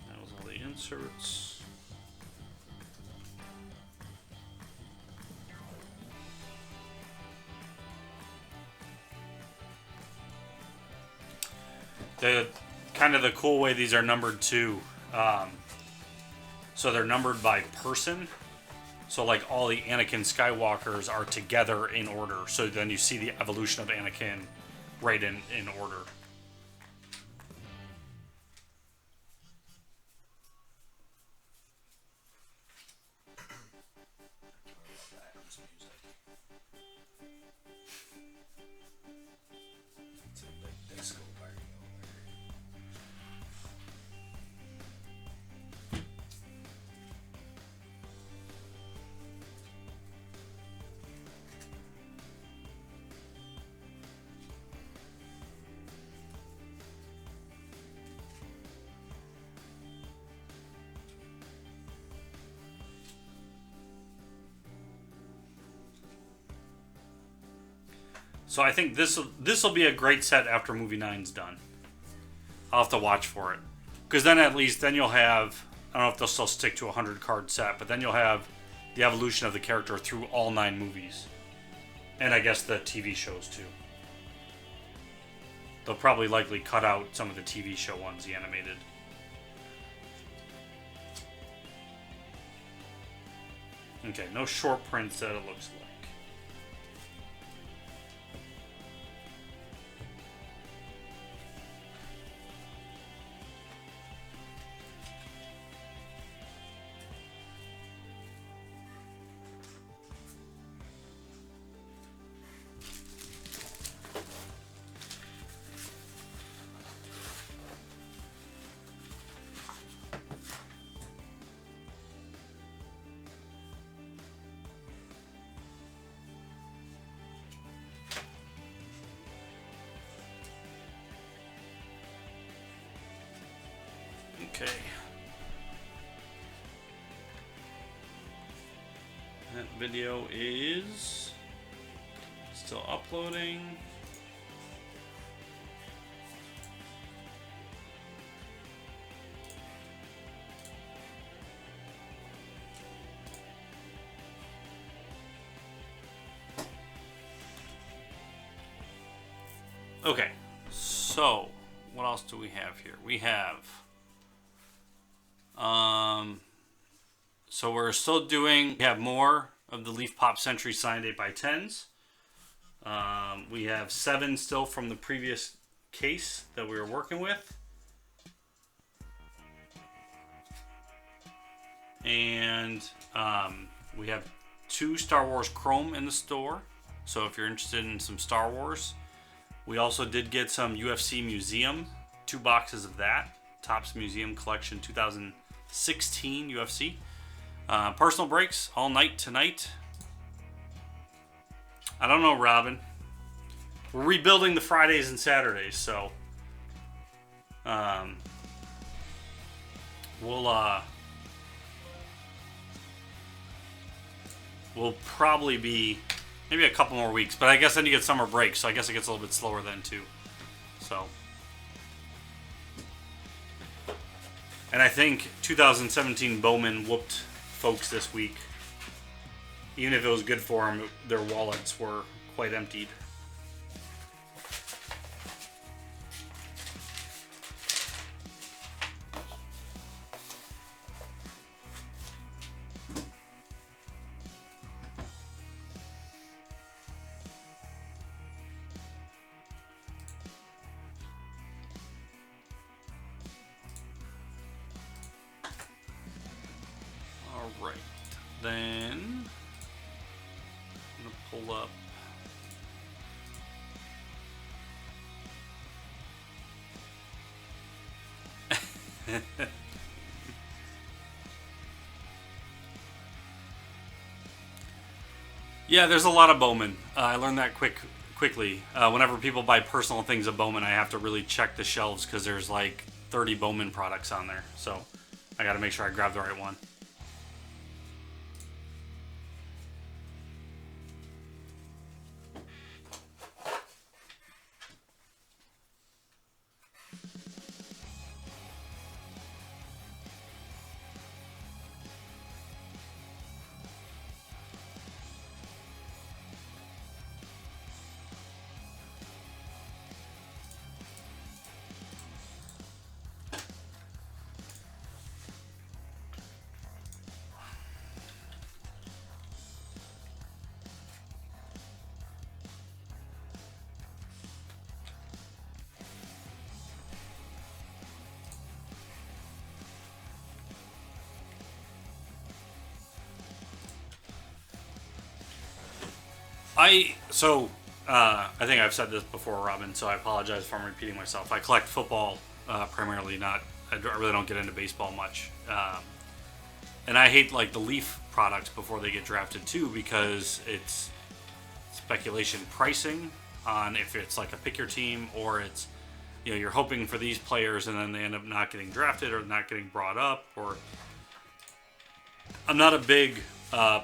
Speaker 1: That was all the inserts. The kind of the cool way these are numbered too. So they're numbered by person. So like all the Anakin Skywalkers are together in order. So then you see the evolution of Anakin right in order. So I think this will be a great set after movie 9's done. I'll have to watch for it. Because then at least, then you'll have, I don't know if they'll still stick to a 100 card set, but then you'll have the evolution of the character through all 9 movies. And I guess the TV shows too. They'll probably likely cut out some of the TV show ones, the animated. Okay, no short prints that it looks like. Okay. That video is still uploading. Okay, so what else do we have here? We have so we're still doing, we have more of the Leaf Pop Century signed 8x10s. We have 7 still from the previous case that we were working with. And we have 2 Star Wars Chrome in the store. So if you're interested in some Star Wars. We also did get some UFC Museum, 2 boxes of that. Topps Museum Collection 2016 UFC. Personal breaks all night tonight. I don't know, Robin. We're rebuilding the Fridays and Saturdays, so we'll probably be maybe a couple more weeks, but I guess then you get summer break, so I guess it gets a little bit slower then too. So, and I think 2017 Bowman whooped folks this week. Even if it was good for them, their wallets were quite emptied. Alright, then I'm going to pull up yeah, there's a lot of Bowman. I learned that quickly. Whenever people buy personal things of Bowman, I have to really check the shelves because there's like 30 Bowman products on there. So I got to make sure I grab the right one. I think I've said this before, Robin, so I apologize if I'm repeating myself. I collect football primarily, I really don't get into baseball much. And I hate like the Leaf products before they get drafted too, because it's speculation pricing on if it's like a pick your team or it's, you know, you're hoping for these players and then they end up not getting drafted or not getting brought up. Or I'm not a big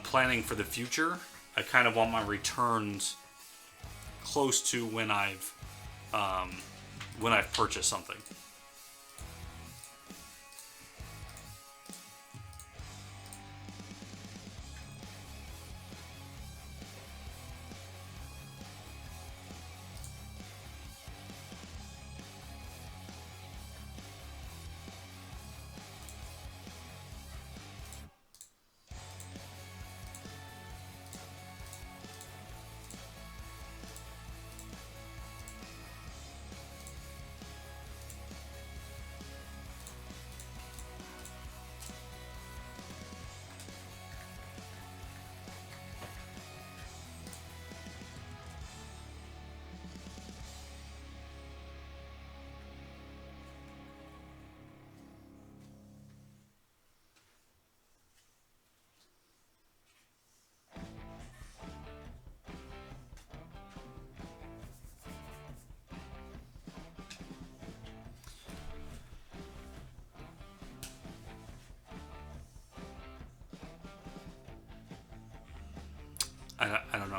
Speaker 1: planning for the future. I kind of want my returns close to when I've purchased something.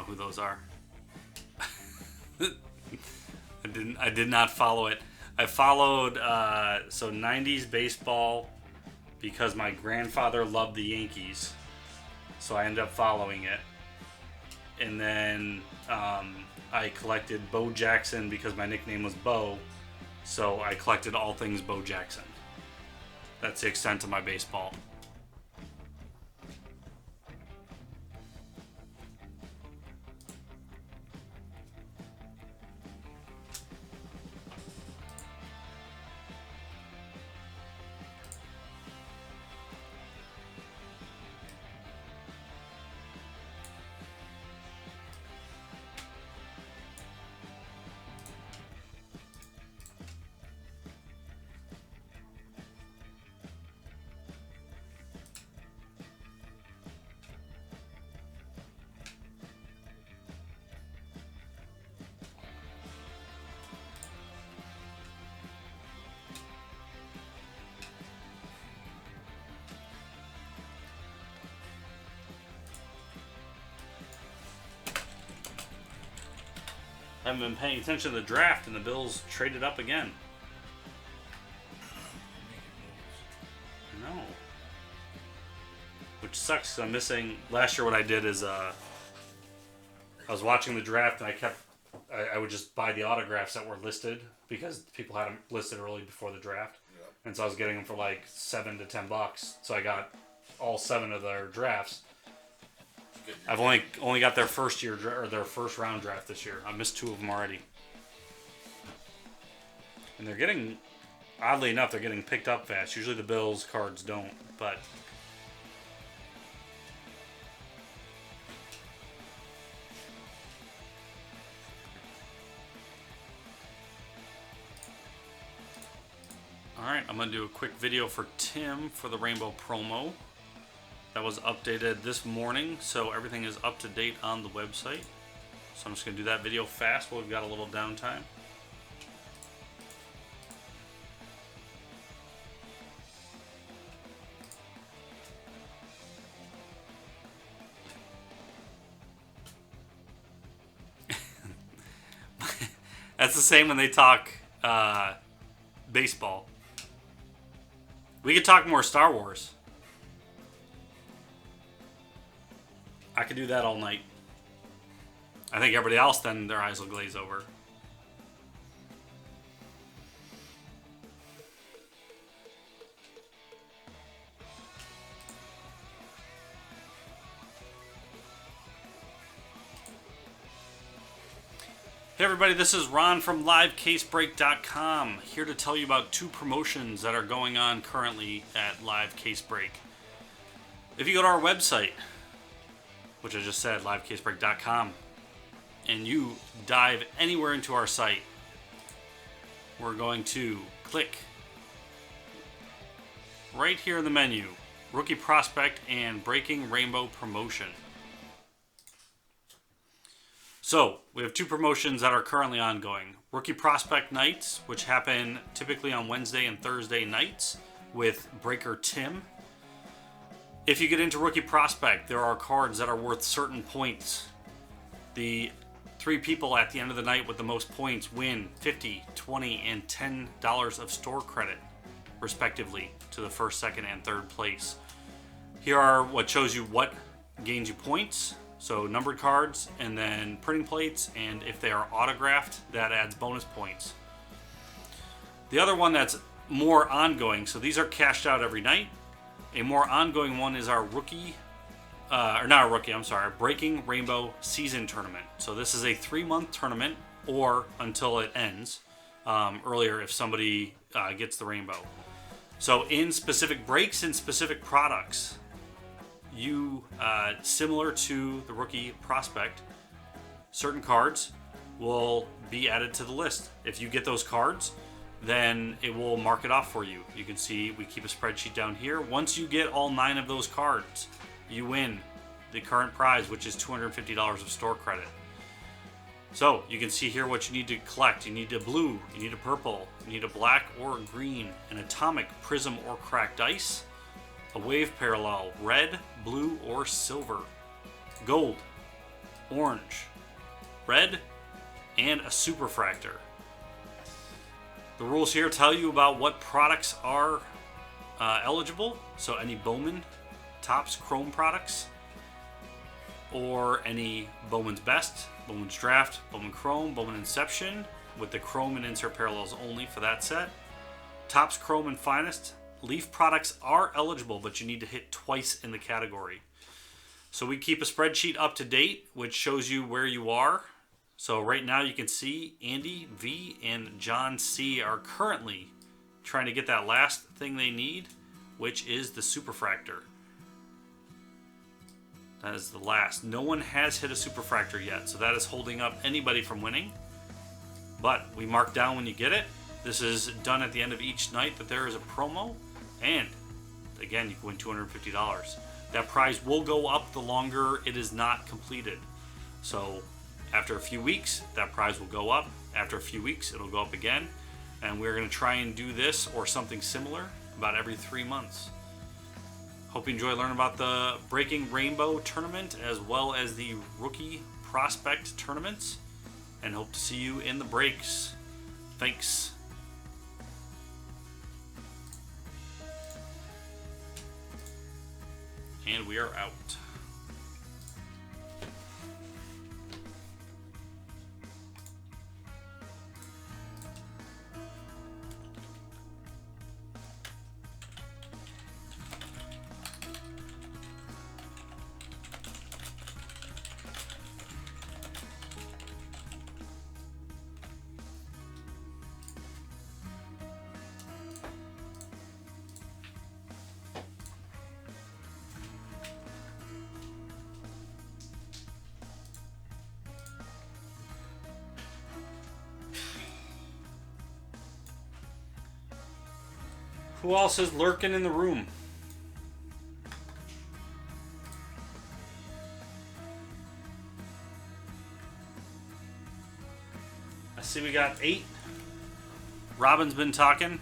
Speaker 1: who those are. I did not follow it. I followed so 90s baseball because my grandfather loved the Yankees, so I ended up following it. And then I collected Bo Jackson because my nickname was Bo, so I collected all things Bo Jackson. That's the extent of my baseball. I haven't been paying attention to the draft, and the Bills traded up again. No. Which sucks, because I'm missing... Last year what I did is, I was watching the draft, and I would just buy the autographs that were listed, because people had them listed early before the draft.
Speaker 3: Yep.
Speaker 1: And so I was getting them for like $7 to $10. So I got all 7 of their drafts. I've only got their first year or their first round draft this year. I missed 2 of them already, and they're getting, oddly enough, they're getting picked up fast. Usually the Bills cards don't, but all right. I'm gonna do a quick video for Tim for the Rainbow promo. That was updated this morning, so everything is up to date on the website. So I'm just going to do that video fast while we've got a little downtime. That's the same when they talk baseball. We could talk more Star Wars. I could do that all night. I think everybody else, then their eyes will glaze over. Hey everybody, this is Ron from LiveCaseBreak.com, here to tell you about 2 promotions that are going on currently at LiveCaseBreak. If you go to our website, which I just said, LiveCaseBreak.com, and you dive anywhere into our site, we're going to click right here in the menu, Rookie Prospect and Breaking Rainbow Promotion. So, we have 2 promotions that are currently ongoing. Rookie Prospect Nights, which happen typically on Wednesday and Thursday nights with Breaker Tim. If you get into Rookie Prospect, there are cards that are worth certain points. The 3 people at the end of the night with the most points win $50, $20, and $10 of store credit, respectively, to the first, second, and third place. Here are what shows you what gains you points. So numbered cards, and then printing plates, and if they are autographed, that adds bonus points. The other one that's more ongoing, so these are cashed out every night. A more ongoing one is our Breaking Rainbow Season Tournament. So this is a 3-month tournament, or until it ends. Earlier if somebody gets the rainbow. So in specific breaks and specific products, you, similar to the Rookie Prospect, certain cards will be added to the list. If you get those cards, then it will mark it off for you. You can see we keep a spreadsheet down here. Once you get all 9 of those cards, you win the current prize, which is $250 of store credit. So you can see here what you need to collect. You need a blue, you need a purple, you need a black or a green, an atomic, prism, or cracked ice, a wave parallel, red, blue, or silver, gold, orange, red, and a superfractor. The rules here tell you about what products are eligible. So any Bowman Topps Chrome products, or any Bowman's Best, Bowman's Draft, Bowman Chrome, Bowman Inception, with the Chrome and insert parallels only for that set. Topps Chrome and Finest. Leaf products are eligible, but you need to hit twice in the category. So we keep a spreadsheet up to date, which shows you where you are. So right now you can see Andy V and John C are currently trying to get that last thing they need, which is the superfractor. That is the last. No one has hit a superfractor yet, so that is holding up anybody from winning. But we mark down when you get it. This is done at the end of each night that there is a promo. And again, you can win $250. That prize will go up the longer it is not completed. So after a few weeks, that prize will go up. After a few weeks, it'll go up again. And we're going to try and do this or something similar about every 3 months. Hope you enjoy learning about the Breaking Rainbow tournament as well as the Rookie Prospect tournaments. And hope to see you in the breaks. Thanks. And we are out. Who else is lurking in the room? I see we got 8. Robin's been talking.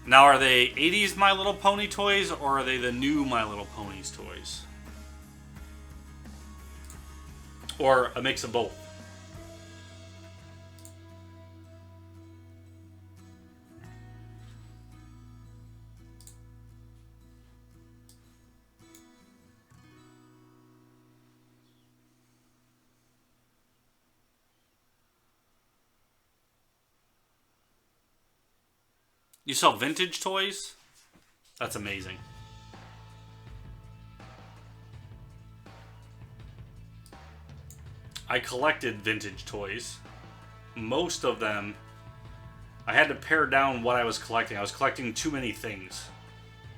Speaker 1: Now, are they 80s My Little Pony toys, or are they the new My Little Ponies toys? Or a mix of both? You sell vintage toys? That's amazing. I collected vintage toys. Most of them, I had to pare down what I was collecting. I was collecting too many things.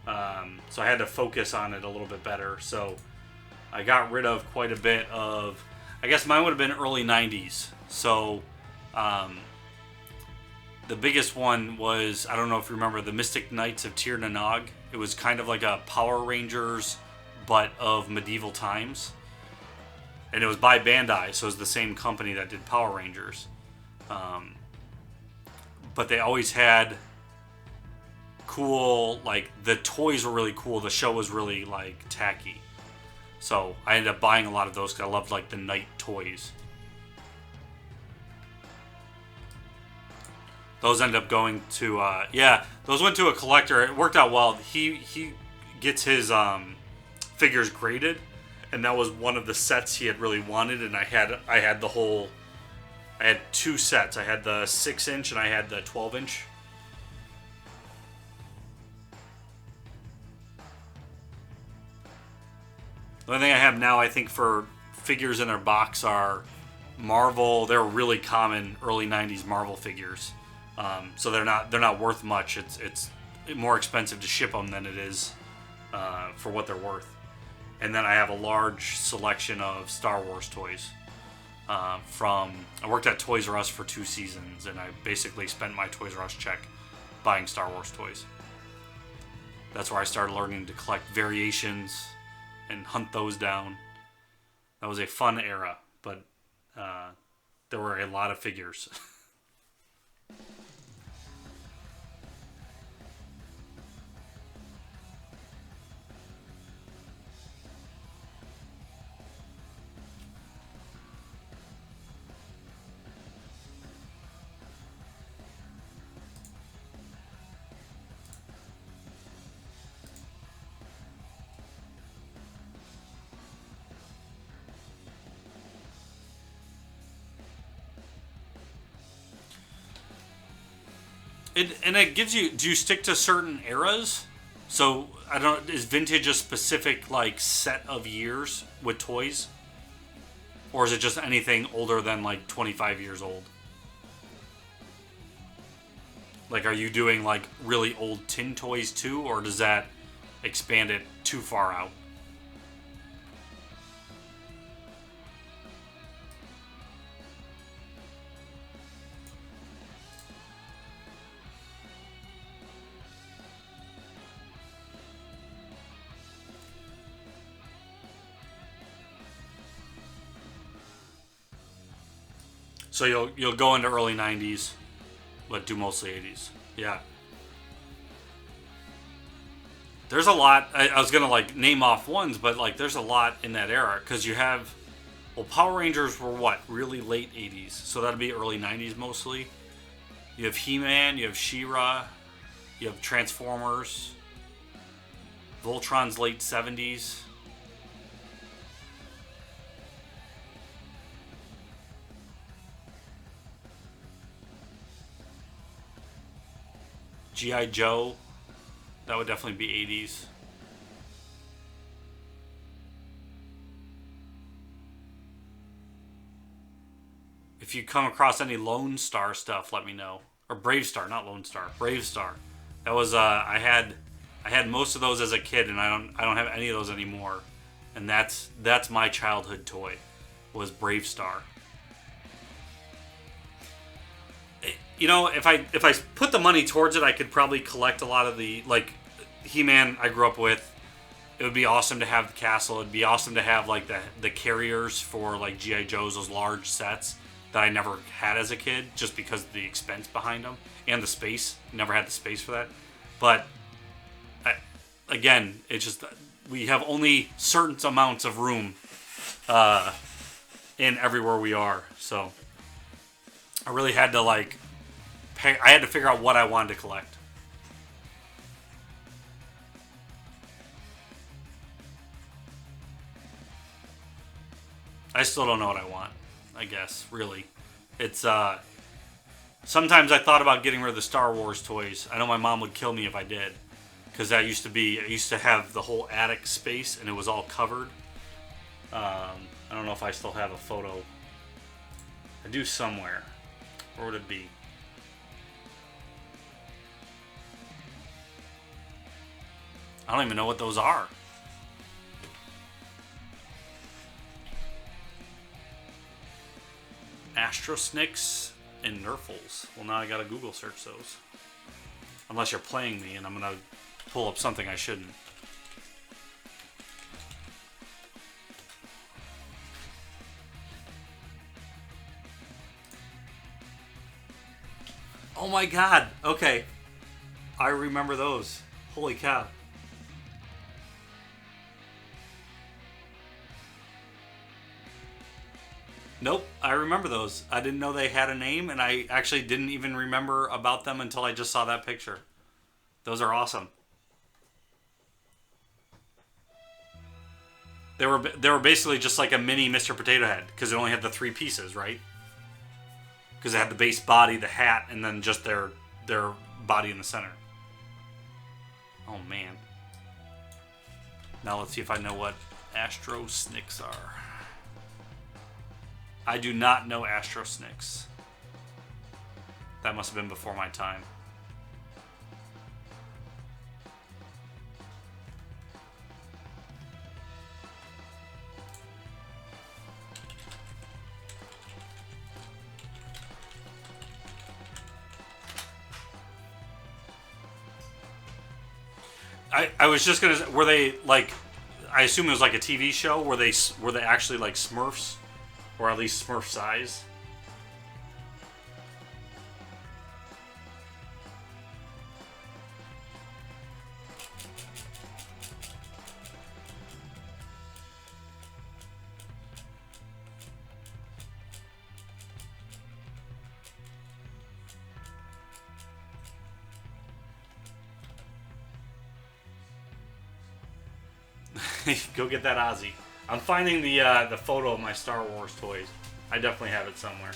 Speaker 1: So I had to focus on it a little bit better. So I got rid of quite a bit of, I guess mine would have been early 90s. So the biggest one was, I don't know if you remember, the Mystic Knights of Tir na Nog. It was kind of like a Power Rangers, but of medieval times. And it was by Bandai, so it was the same company that did Power Rangers. But they always had cool, like, the toys were really cool. The show was really, like, tacky. So I ended up buying a lot of those because I loved, like, the knight toys. Those end up going to, yeah, those went to a collector. It worked out well. He gets his figures graded, and that was one of the sets he had really wanted. And I had the whole, I had 2 sets. I had the 6-inch and I had the 12-inch. The only thing I have now, I think, for figures in their box are Marvel. They're really common early 90s Marvel figures. So they're not worth much. It's more expensive to ship them than it is for what they're worth. And then I have a large selection of Star Wars toys. I worked at Toys R Us for 2 seasons, and I basically spent my Toys R Us check buying Star Wars toys. That's where I started learning to collect variations and hunt those down. That was a fun era, but there were a lot of figures. it gives you. Do you stick to certain eras? So I don't. Is vintage a specific like set of years with toys, or is it just anything older than like 25 years old? Like, are you doing like really old tin toys too, or does that expand it too far out? So you'll go into early 90s, but do mostly 80s. Yeah. There's a lot. I was gonna like name off ones, but like there's a lot in that era because you have, well, Power Rangers were what, really late 80s, so that'd be early 90s mostly. You have He-Man, you have She-Ra, you have Transformers, Voltron's late 70s. G.I. Joe, that would definitely be 80s. If you come across any Lone Star stuff, let me know. Or Brave Star, not Lone Star, Brave Star. That was I had most of those as a kid, and I don't have any of those anymore. And that's my childhood toy, was Brave Star. You know, if I put the money towards it, I could probably collect a lot of the, like, He-Man I grew up with. It would be awesome to have the castle. It'd be awesome to have, like, the carriers for, like, G.I. Joe's, those large sets that I never had as a kid, just because of the expense behind them and the space. Never had the space for that. But, again, it's just, we have only certain amounts of room in everywhere we are. So, I really had to, like, I had to figure out what I wanted to collect. I still don't know what I want, I guess, really. It's, sometimes I thought about getting rid of the Star Wars toys. I know my mom would kill me if I did. Because that used to have the whole attic space, and it was all covered. I don't know if I still have a photo. I do somewhere. Where would it be? I don't even know what those are. Astrosnicks and Nerfles. Well, now I gotta Google search those. Unless you're playing me and I'm gonna pull up something I shouldn't. Oh my god! Okay. I remember those. Holy cow. Nope, I remember those. I didn't know they had a name, and I actually didn't even remember about them until I just saw that picture. Those are awesome. They were basically just like a mini Mr. Potato Head, because it only had the 3 pieces, right? Because it had the base body, the hat, and then just their body in the center. Oh man. Now let's see if I know what Astrosnicks are. I do not know Astrosnicks. That must have been before my time. I was just gonna. Were they like? I assume it was like a TV show. Were they actually like Smurfs, or at least Smurf size? Go get that Ozzy. I'm finding the photo of my Star Wars toys. I definitely have it somewhere.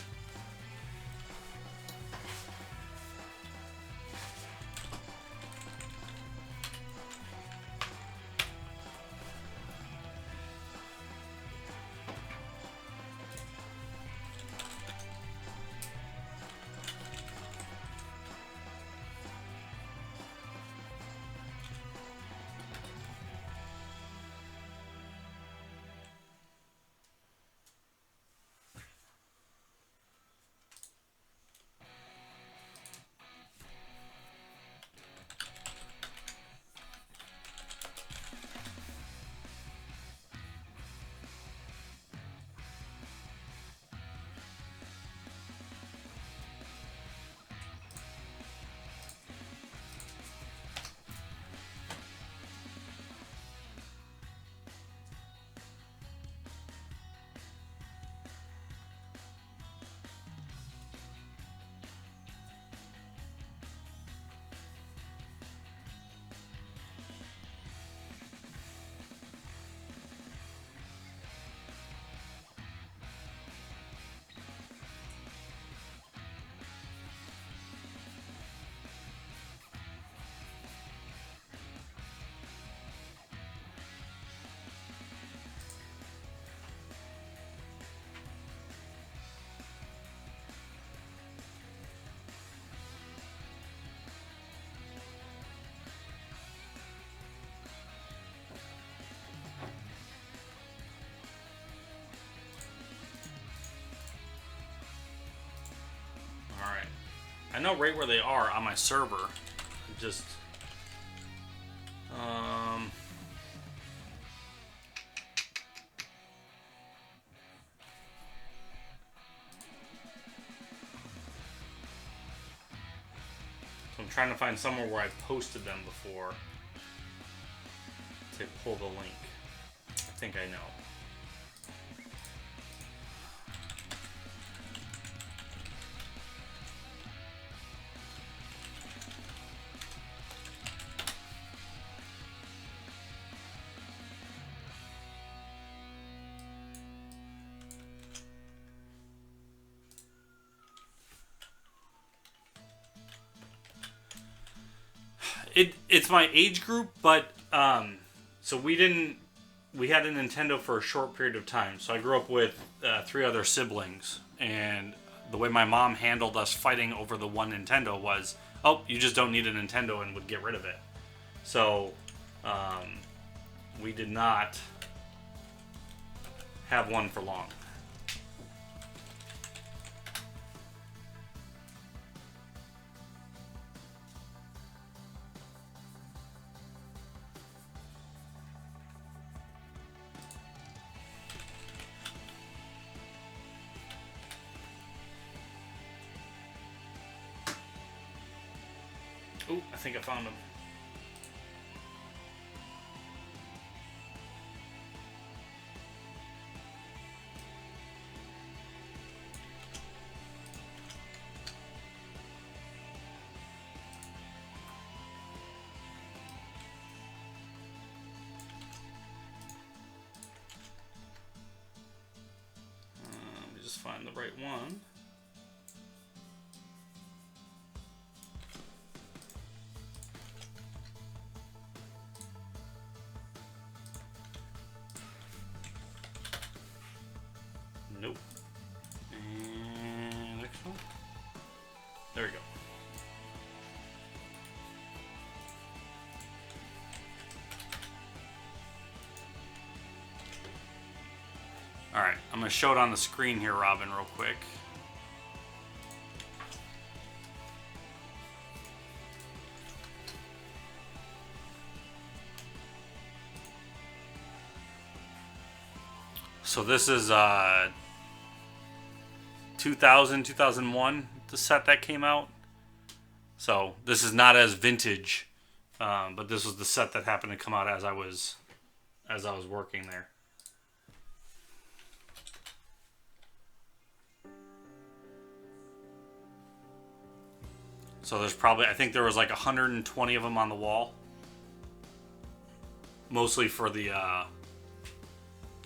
Speaker 1: I know right where they are on my server. Just so I'm trying to find somewhere where I've posted them before. Say pull the link. I think I know. It's my age group, but so we had a Nintendo for a short period of time. So I grew up with 3 other siblings, and the way my mom handled us fighting over the one Nintendo was, oh, you just don't need a Nintendo, and would get rid of it. So we did not have one for long. Ooh, I think I found them. Let me just find the right one. Nope. And next one. There we go. Alright, I'm going to show it on the screen here, Robin, real quick. So this is 2001, the set that came out. So this is not as vintage, but this was the set that happened to come out as I was working there. So there's probably, I think there was like 120 of them on the wall, mostly for the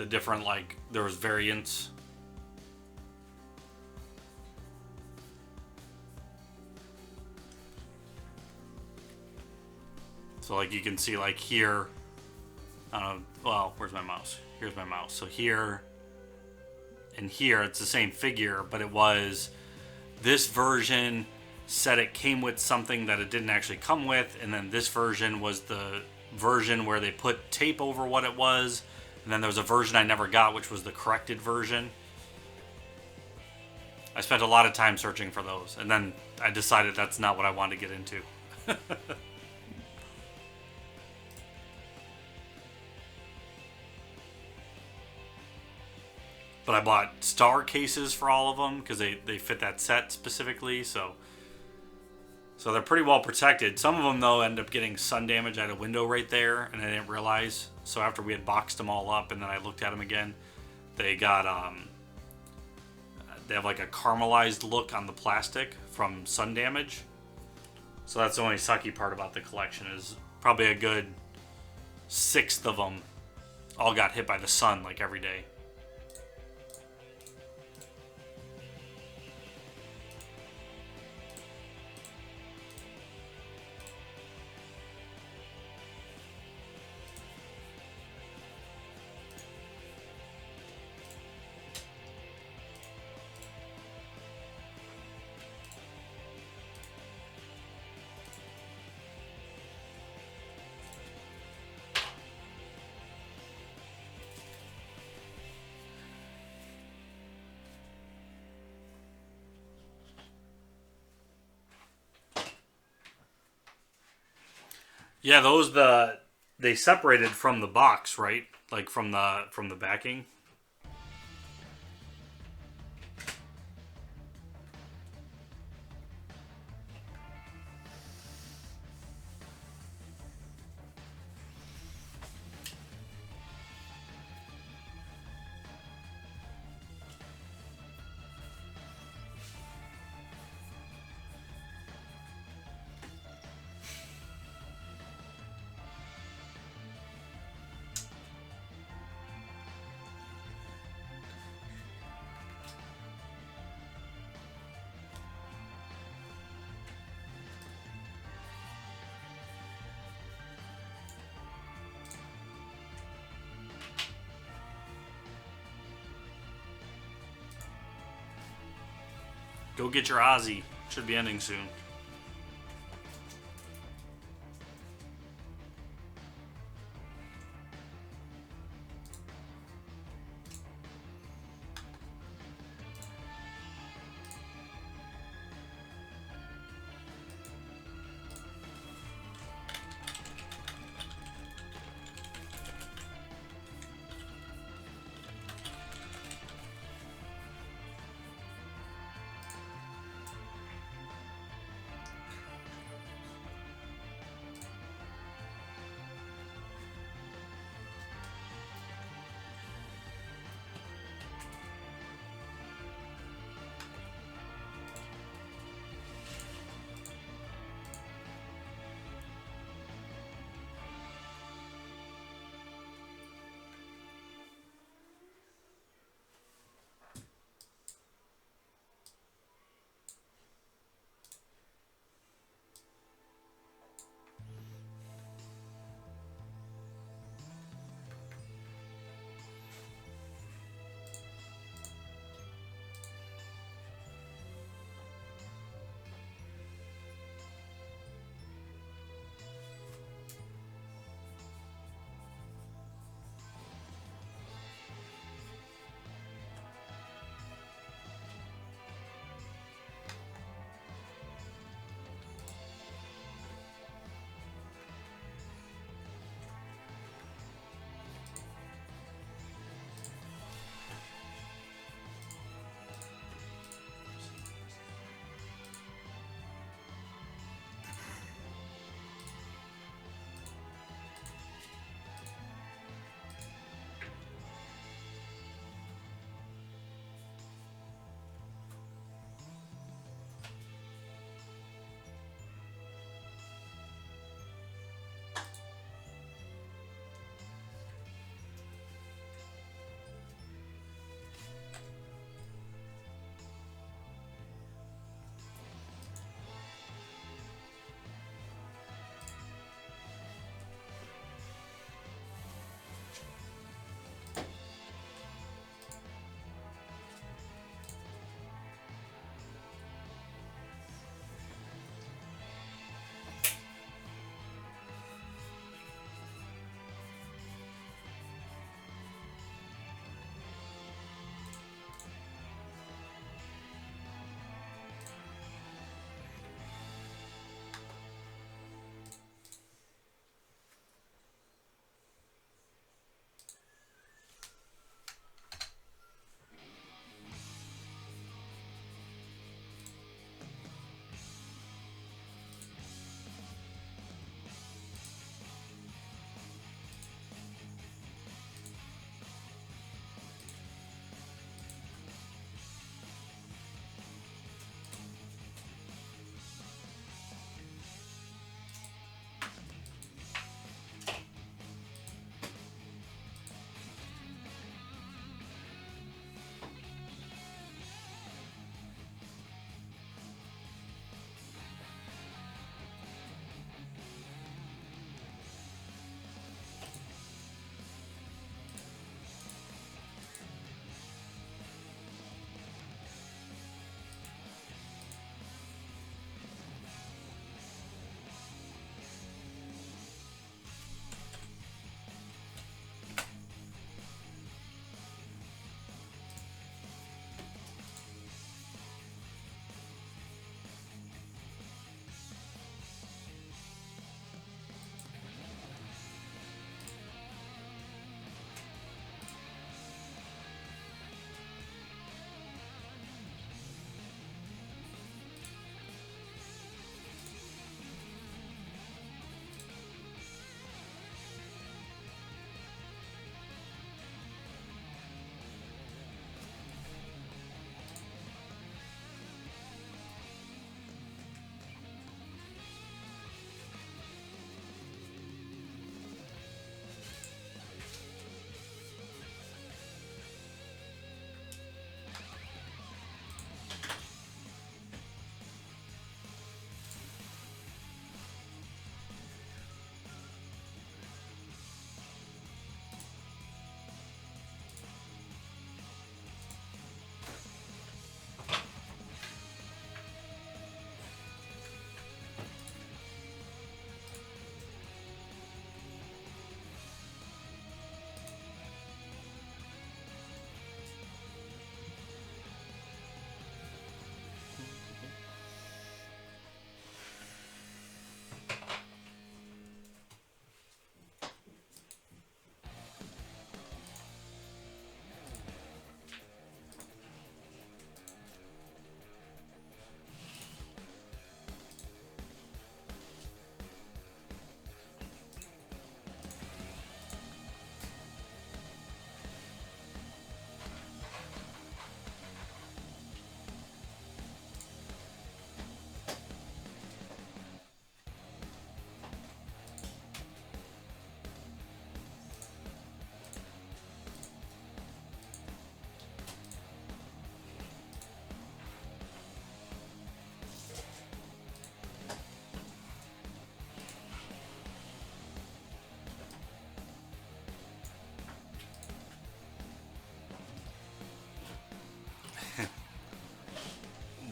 Speaker 1: different, like, there was variants. So like you can see, like here, well, where's my mouse? Here's my mouse. So here and here, it's the same figure, but it was, this version said it came with something that it didn't actually come with, and then this version was the version where they put tape over what it was, and then there was a version I never got, which was the corrected version. I spent a lot of time searching for those, and then I decided that's not what I wanted to get into. But I bought star cases for all of them because they fit that set specifically, so they're pretty well protected. Some of them, though, end up getting sun damage. I had a window right there, and I didn't realize. So after we had boxed them all up, and then I looked at them again, they got they have like a caramelized look on the plastic from sun damage. So that's the only sucky part about the collection, is probably a good 1/6 of them all got hit by the sun like every day. Yeah, they separated from the box, right? Like from the backing. Go get your Aussie. Should be ending soon.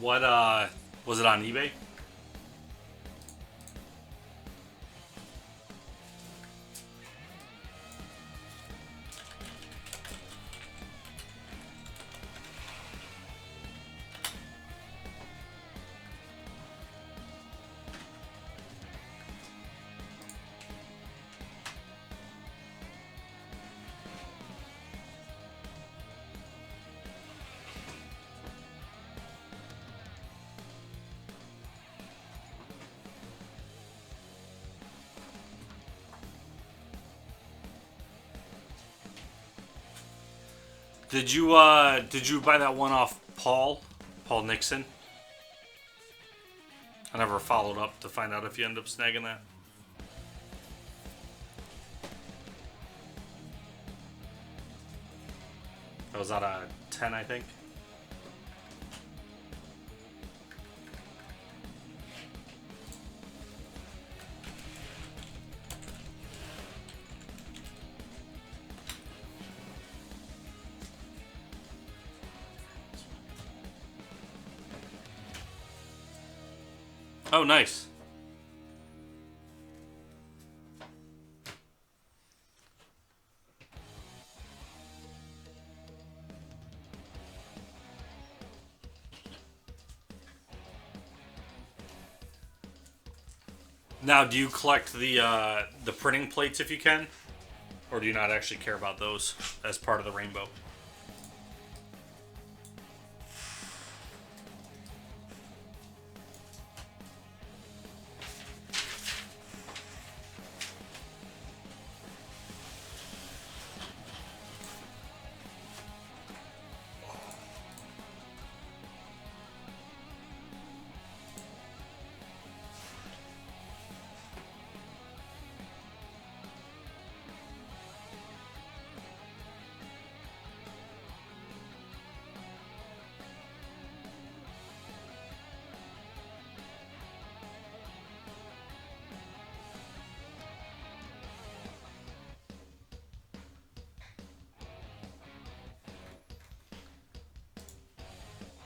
Speaker 1: What was it on eBay? Did you buy that one off Paul Nixon? I never followed up to find out if you end up snagging that. That was out of 10, I think. Oh, nice. Now, do you collect the printing plates if you can? Or do you not actually care about those as part of the rainbow?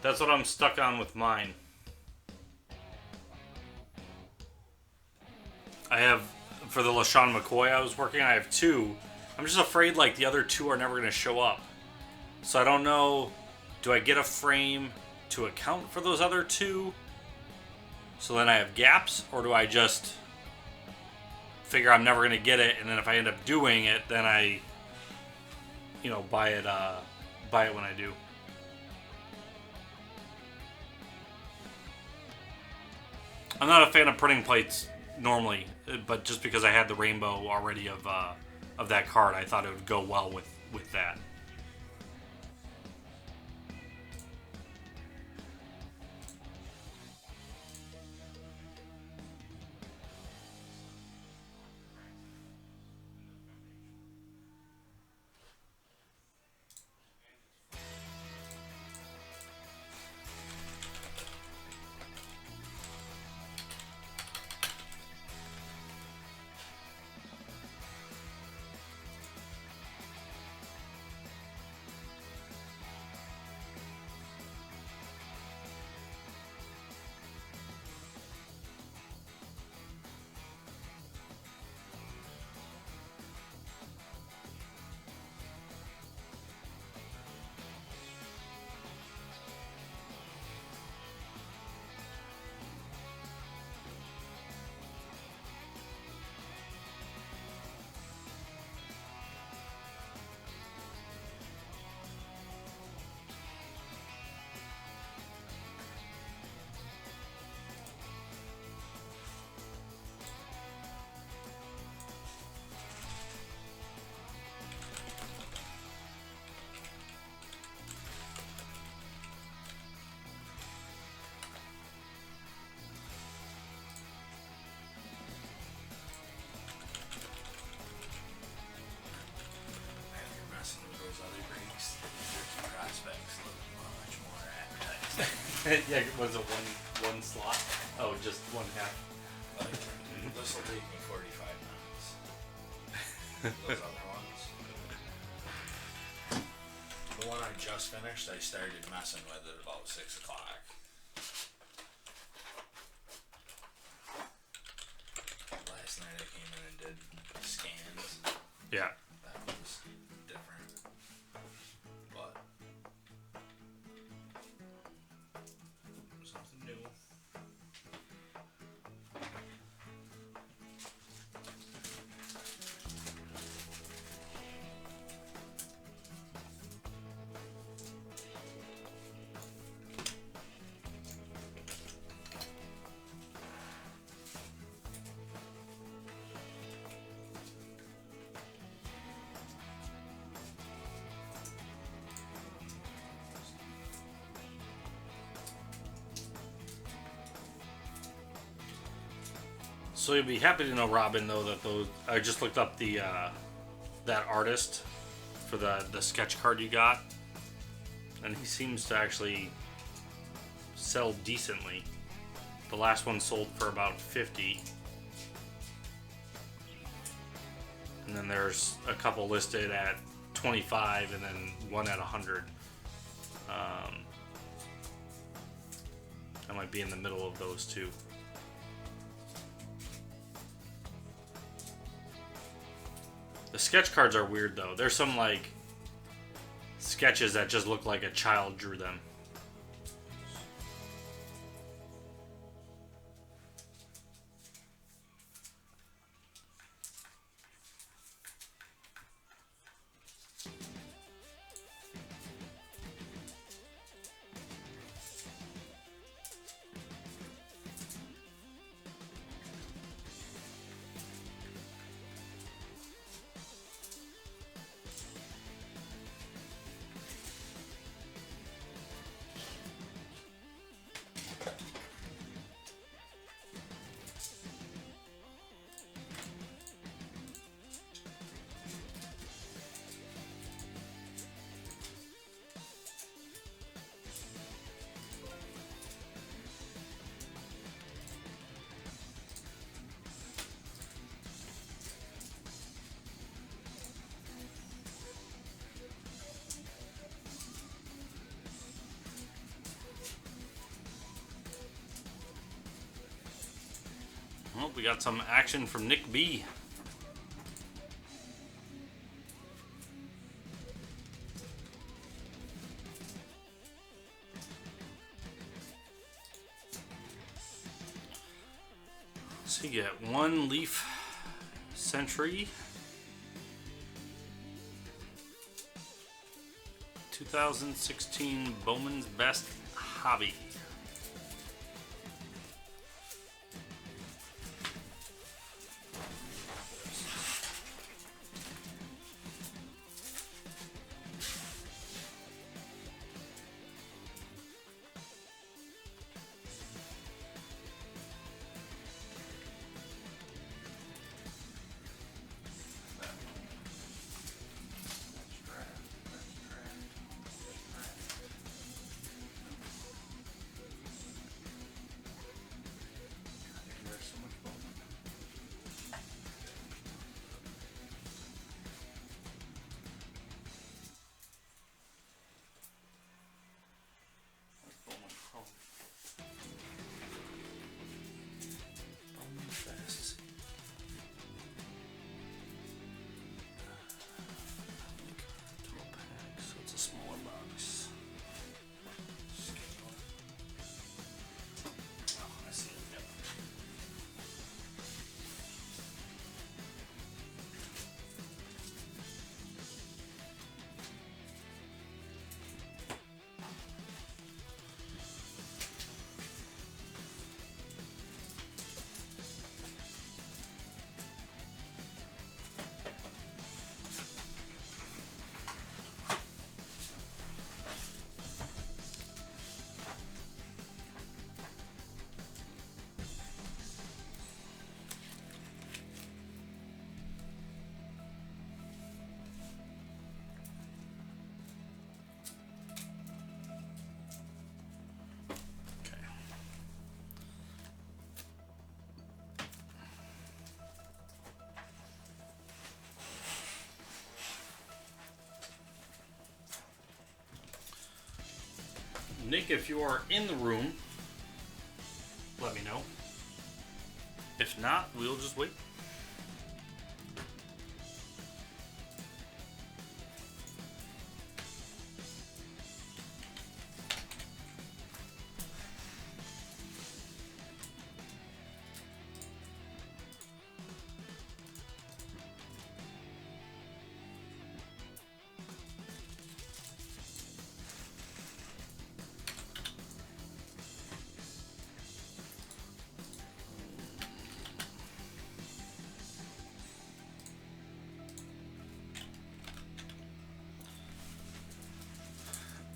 Speaker 1: That's what I'm stuck on with mine. I have, for the LaShawn McCoy I was working, I have 2. I'm just afraid like the other 2 are never going to show up. So I don't know, do I get a frame to account for those other 2? So then I have gaps, or do I just figure I'm never going to get it, and then if I end up doing it, then I, buy it when I do. I'm not a fan of printing plates normally, but just because I had the rainbow already of that card, I thought it would go well with that. Yeah, was it one slot? Oh, just one half.
Speaker 3: This will take me 45 minutes. Those other ones. The one I just finished, I started messing with it about 6 o'clock.
Speaker 1: So you'll be happy to know, Robin, though, that those I just looked up the that artist for the sketch card you got, and he seems to actually sell decently. The last one sold for about 50, and then there's a couple listed at 25, and then one at 100. I might be in the middle of those two. The sketch cards are weird though. There's some like sketches that just look like a child drew them. Well, we got some action from Nick B. So you get one Leaf Century, 2016 Bowman's Best Hobby. Nick, if you are in the room, let me know. If not, we'll just wait.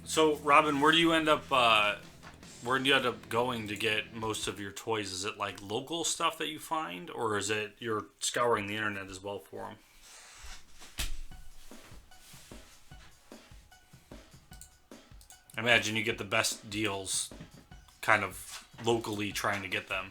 Speaker 1: So, Robin, where do you end up Where do you end up going to get most of your toys? Is it like local stuff that you find, or is it you're scouring the internet as well for them? I imagine you get the best deals kind of locally trying to get them.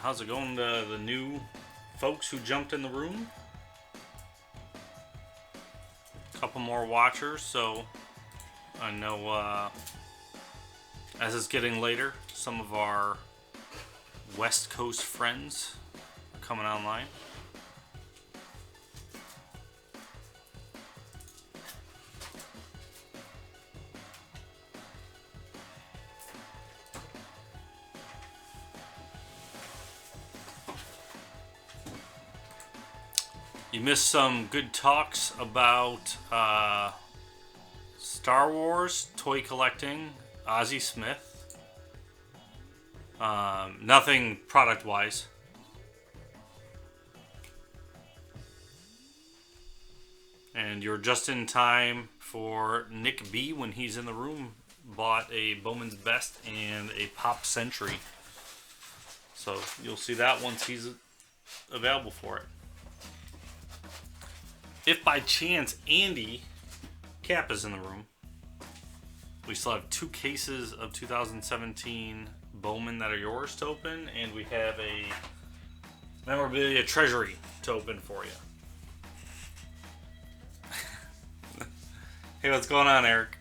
Speaker 1: How's it going to the new folks who jumped in the room? A couple more watchers, so I know as it's getting later, some of our West Coast friends are coming online. You missed some good talks about Star Wars, toy collecting, Ozzie Smith. Nothing product-wise. And you're just in time for Nick B, when he's in the room, bought a Bowman's Best and a Pop Century. So you'll see that once he's available for it. If by chance Andy Cap is in the room, we still have 2 cases of 2017 Bowman that are yours to open, and we have a memorabilia treasury to open for you. Hey, what's going on, Eric?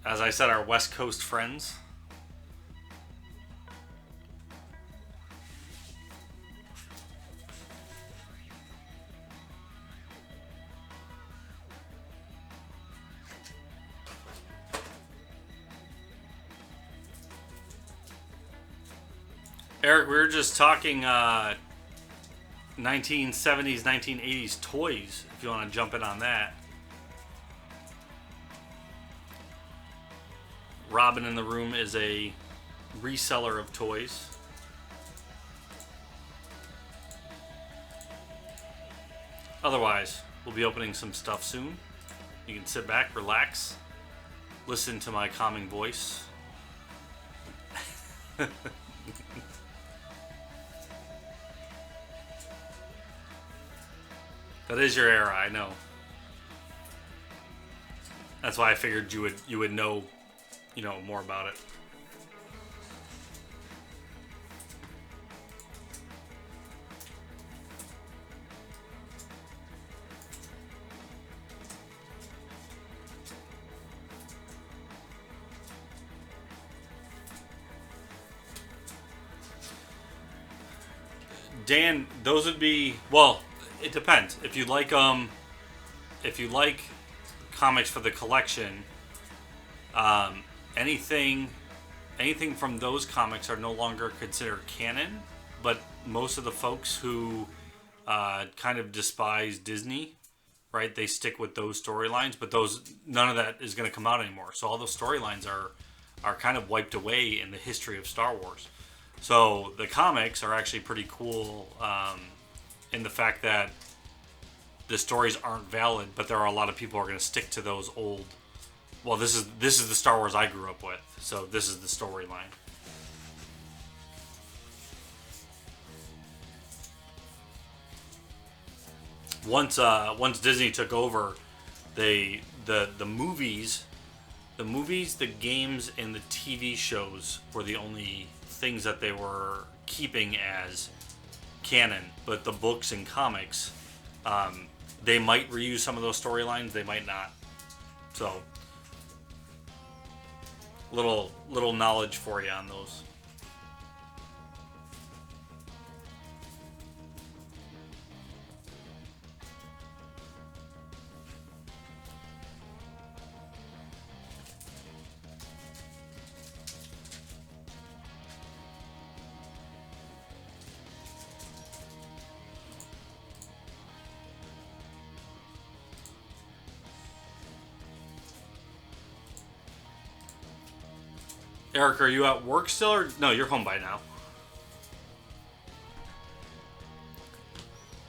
Speaker 1: As I said, our West Coast friends. Eric, we were just talking 1970s, 1980s toys, if you want to jump in on that. Robin in the room is a reseller of toys. Otherwise, we'll be opening some stuff soon. You can sit back, relax, listen to my calming voice. That is your era, I know. That's why I figured you would know, more about it. Dan, those would be, well, it depends. If you like comics for the collection, anything from those comics are no longer considered canon. But most of the folks who kind of despise Disney, right? They stick with those storylines. But none of that is going to come out anymore. So all those storylines are kind of wiped away in the history of Star Wars. So the comics are actually pretty cool. In the fact that the stories aren't valid, but there are a lot of people who are going to stick to those old. Well, this is the Star Wars I grew up with, so this is the storyline. Once Disney took over, the movies, the games, and the TV shows were the only things that they were keeping as canon, but the books and comics, they might reuse some of those storylines, they might not. So, little knowledge for you on those. Eric, are you at work still, or no? You're home by now.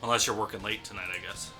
Speaker 1: Unless you're working late tonight, I guess.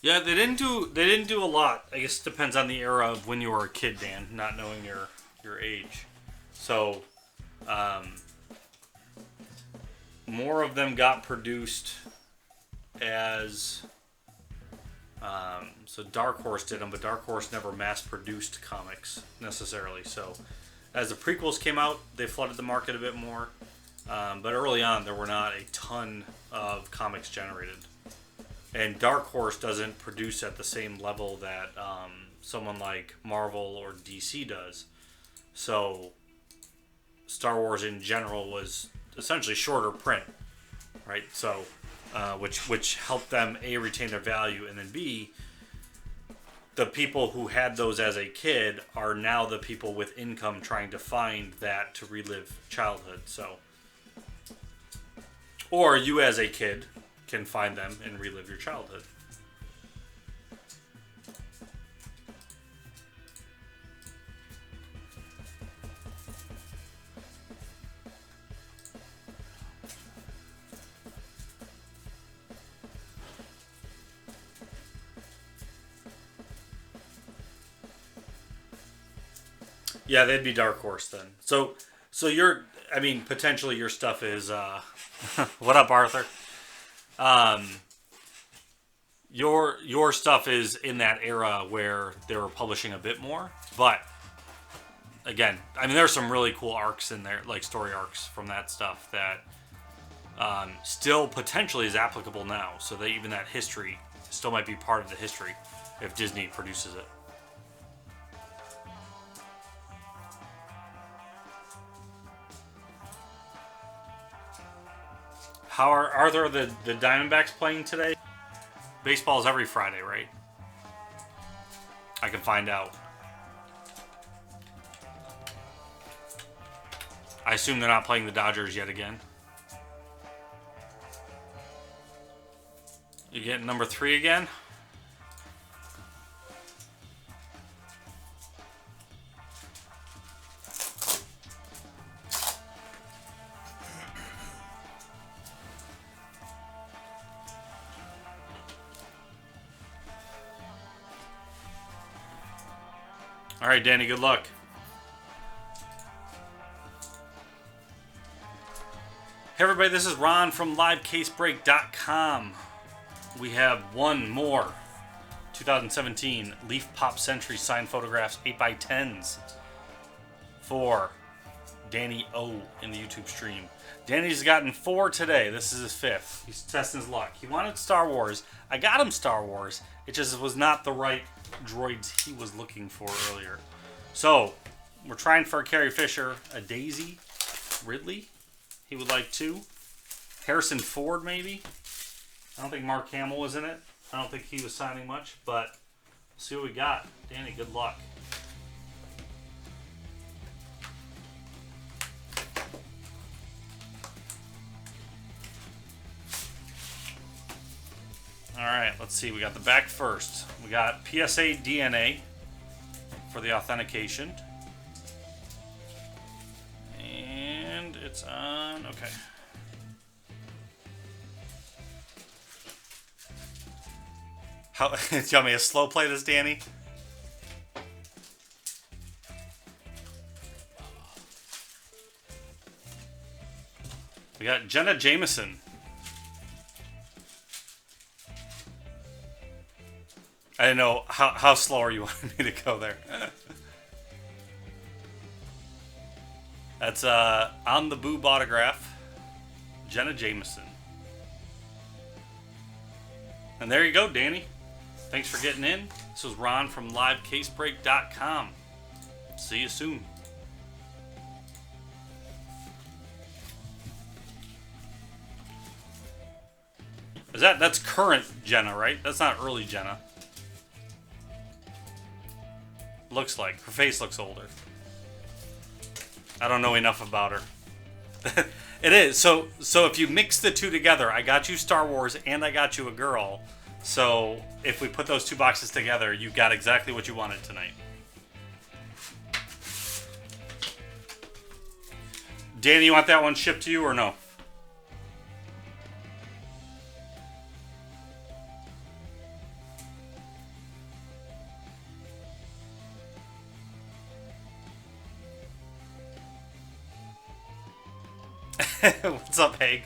Speaker 1: Yeah, they didn't do a lot. I guess it depends on the era of when you were a kid, Dan, not knowing your age. So, more of them got produced as so Dark Horse did them, but Dark Horse never mass-produced comics necessarily. So, as the prequels came out, they flooded the market a bit more. But early on, there were not a ton of comics generated. And Dark Horse doesn't produce at the same level that someone like Marvel or DC does. So, Star Wars in general was essentially shorter print, right? So, which helped them A, retain their value, and then B, the people who had those as a kid are now the people with income trying to find that to relive childhood. So, or you as a kid can find them and relive your childhood. Yeah, they'd be Dark Horse then. So potentially your stuff is what up, Arthur? Your stuff is in that era where they were publishing a bit more, but again, there's some really cool arcs in there, like story arcs from that stuff that still potentially is applicable now. So that even that history still might be part of the history if Disney produces it. How are the Diamondbacks playing today? Baseball's every Friday, right? I can find out. I assume they're not playing the Dodgers yet again. You getting number 3 again? All right, Danny, good luck. Hey, everybody, this is Ron from LiveCaseBreak.com. We have one more 2017 Leaf Pop Century signed photographs 8x10s for Danny O in the YouTube stream. Danny's gotten 4 today. This is his 5th. He's testing his luck. He wanted Star Wars. I got him Star Wars. It just was not the right droids he was looking for earlier. So, we're trying for a Carrie Fisher, a Daisy, Ridley. He would like 2. Harrison Ford, maybe. I don't think Mark Hamill was in it. I don't think he was signing much, but we'll see what we got. Danny, good luck. Alright, let's see. We got the back first. We got PSA DNA for the authentication. And it's on. Okay. How, do you want me to slow play this, Danny? We got Jenna Jameson. I didn't know how slower you wanted me to go there. That's on the boob autograph, Jenna Jameson. And there you go, Danny. Thanks for getting in. This was Ron from LiveCaseBreak.com. See you soon. That's current Jenna, right? That's not early Jenna. Looks like. Her face looks older. I don't know enough about her. It is. So if you mix the two together, I got you Star Wars and I got you a girl. So if we put those two boxes together, you got exactly what you wanted tonight. Danny, you want that one shipped to you or no? What's up, Haig?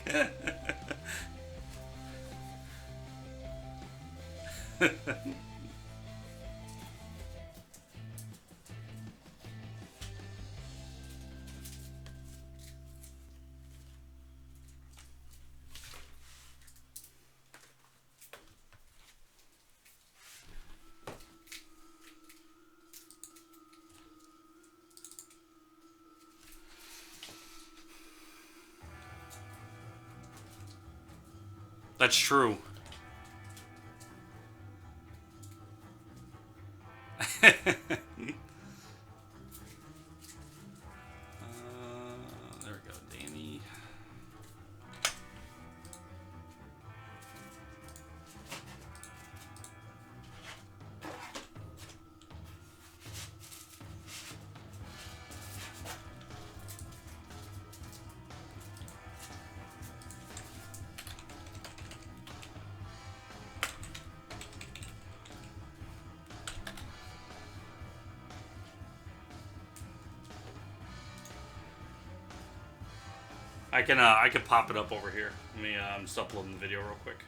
Speaker 1: That's true. There we go, Danny. I can pop it up over here. Let me just uploading the video real quick.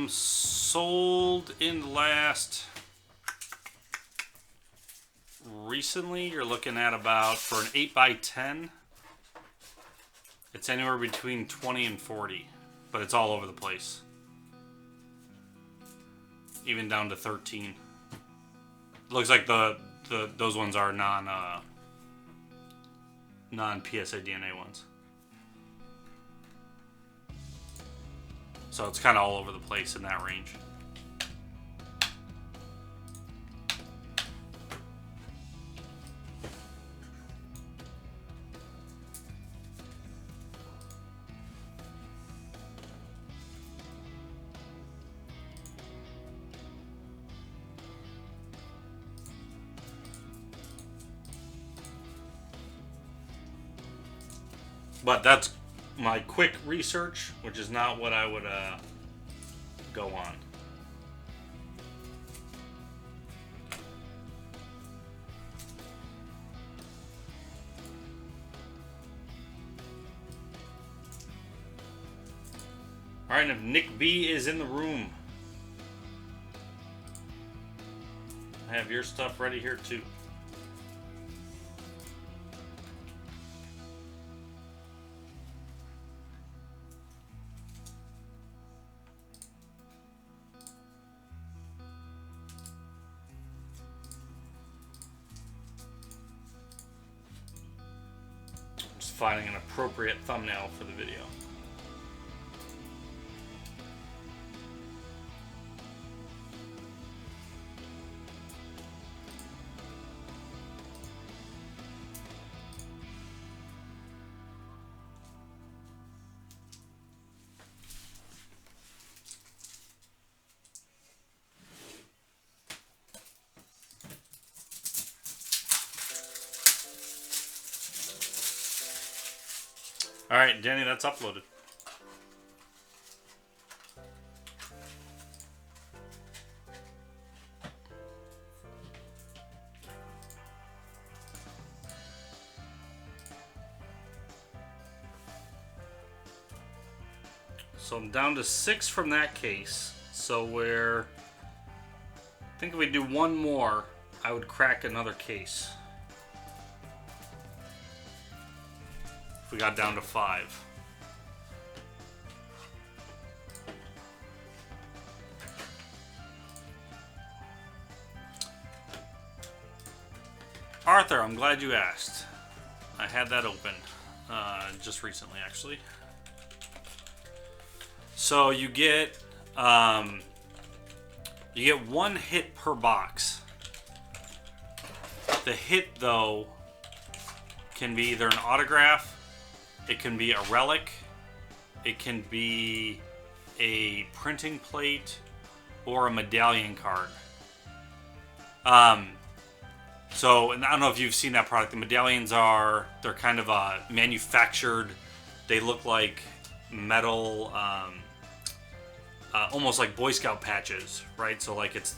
Speaker 1: Sold in the last recently, you're looking at about, for an 8x10, it's anywhere between 20 and 40, but it's all over the place. Even down to 13. Looks like those ones are non PSA DNA ones. So it's kind of all over the place in that range. But that's my quick research, which is not what I would go on. All right, and if Nick B is in the room, I have your stuff ready here too. finding an appropriate thumbnail for the video. All right, Danny, that's uploaded. So I'm down to 6 from that case. So I think if we do one more, I would crack another case. If we got down to 5. Arthur, I'm glad you asked. I had that open just recently, actually. So you get 1 hit per box. The hit, though, can be either an autograph, it can be a relic, it can be a printing plate, or a medallion card. So, and I don't know if you've seen that product. The medallions they're kind of manufactured. They look like metal, almost like Boy Scout patches, right? So like it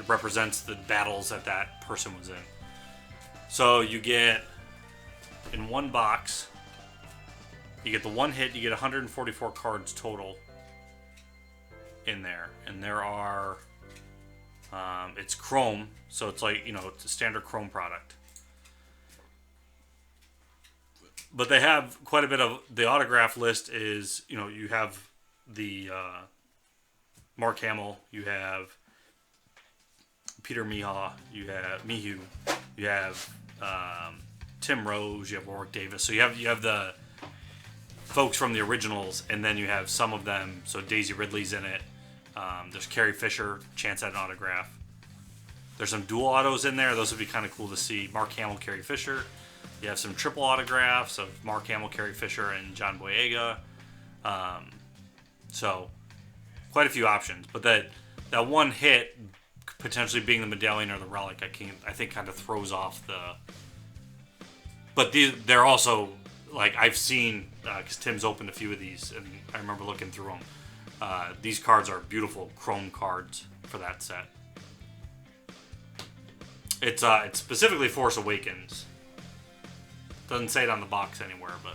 Speaker 1: represents the battles that person was in. So you get, in one box, you get the 1 hit, you get 144 cards total in there. And there are, it's chrome, so it's like, it's a standard chrome product. But they have quite a bit of, the autograph list is, you have the Mark Hamill, you have Peter Miha, you have Mihu, you have Tim Rose, you have Warwick Davis. So you have the folks from the originals, and then you have some of them. So Daisy Ridley's in it. There's Carrie Fisher, chance at an autograph. There's some dual autos in there. Those would be kind of cool to see. Mark Hamill, Carrie Fisher. You have some triple autographs of Mark Hamill, Carrie Fisher, and John Boyega. So quite a few options. But that 1 hit potentially being the medallion or the relic, I think kind of throws off the. But they're also, like, I've seen, because Tim's opened a few of these, and I remember looking through them. These cards are beautiful chrome cards for that set. It's specifically Force Awakens. Doesn't say it on the box anywhere, but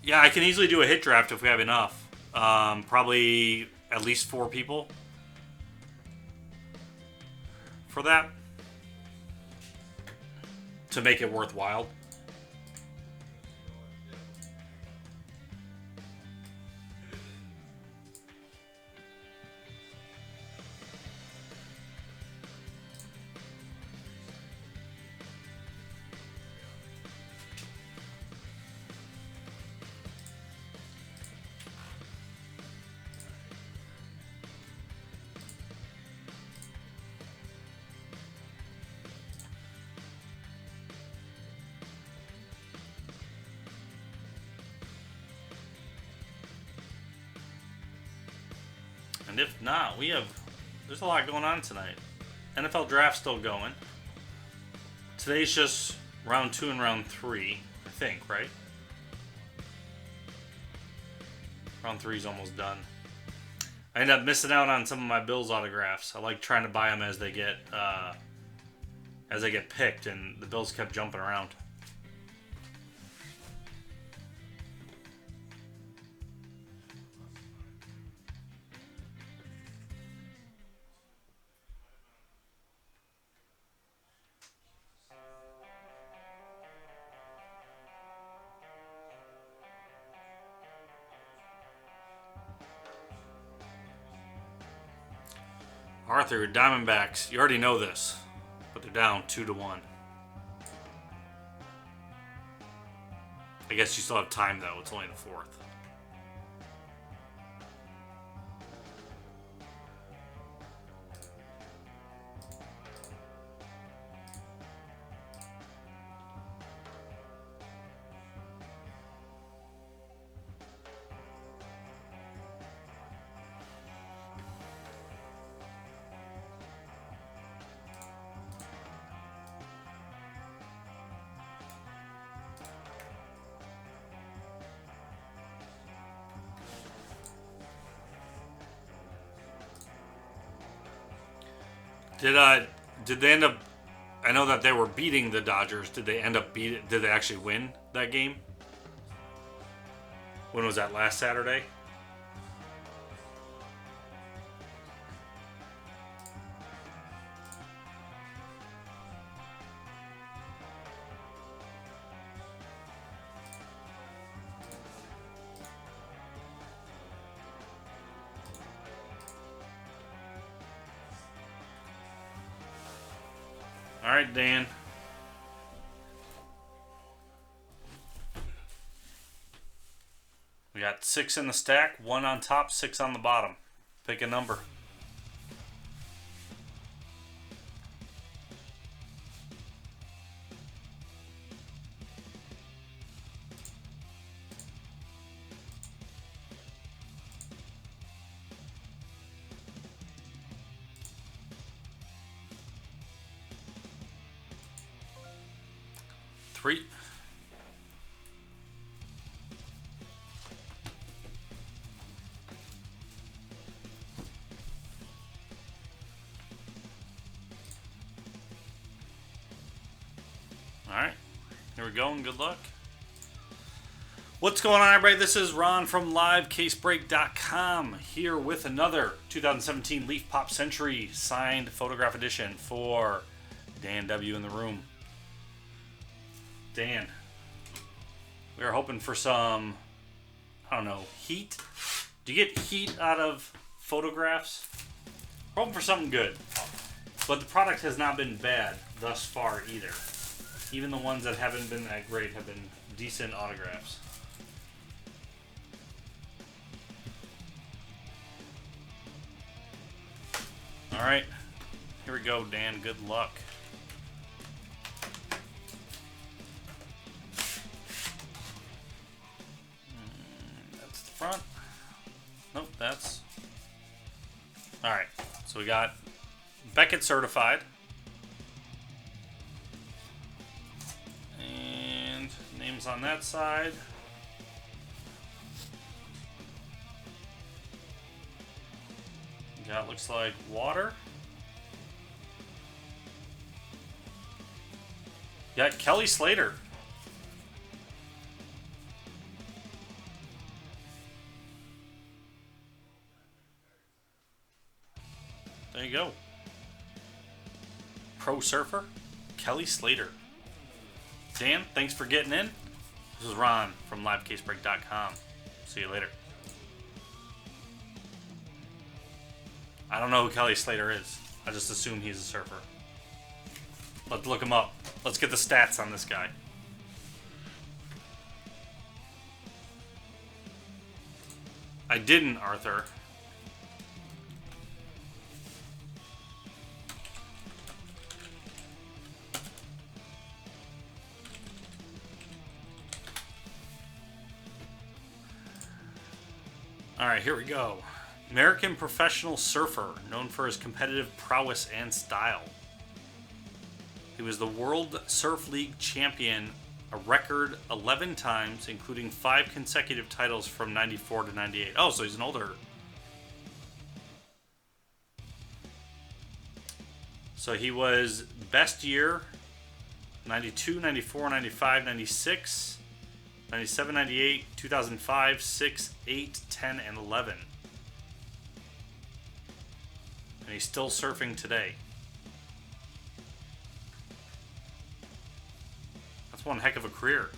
Speaker 1: yeah, I can easily do a hit draft if we have enough. Probably at least 4 people for that to make it worthwhile. And if not, there's a lot going on tonight. NFL draft still going. Today's just round 2 and round 3, I think, right? Round 3 is almost done. I end up missing out on some of my Bills autographs. I like trying to buy them as they get picked, and the Bills kept jumping around. Arthur, Diamondbacks, you already know this, but they're down 2-1. I guess you still have time, though. It's only the 4th. Did they end up? I know that they were beating the Dodgers. Did they end up Did they actually win that game? When was that? Last Saturday? All right, Dan. We got 6 in the stack, 1 on top, 6 on the bottom. Pick a number. Three. All right, here we go, and good luck. What's going on, everybody? This is Ron from LiveCaseBreak.com here with another 2017 Leaf Pop Century signed photograph edition for Dan W. in the room. Dan, we are hoping for some, I don't know, heat. Do you get heat out of photographs? We're hoping for something good. But the product has not been bad thus far either. Even the ones that haven't been that great have been decent autographs. All right, here we go, Dan. Good luck. That's the front. Nope, that's... All right, so we got Beckett certified. And names on that side. Yeah, it looks like water. Yeah, Kelly Slater. There you go. Pro surfer, Kelly Slater. Dan, thanks for getting in. This is Ron from LiveCaseBreak.com. See you later. I don't know who Kelly Slater is. I just assume he's a surfer. Let's look him up. Let's get the stats on this guy. I didn't, Arthur. All right, here we go. American professional surfer, known for his competitive prowess and style. He was the World Surf League champion a record 11 times, including 5 consecutive titles from 94 to 98. Oh, so he's an older. So he was best year 92, 94, 95, 96, 97, 98, 2005, 6, 8, 10, and 11. And he's still surfing today. That's one heck of a career.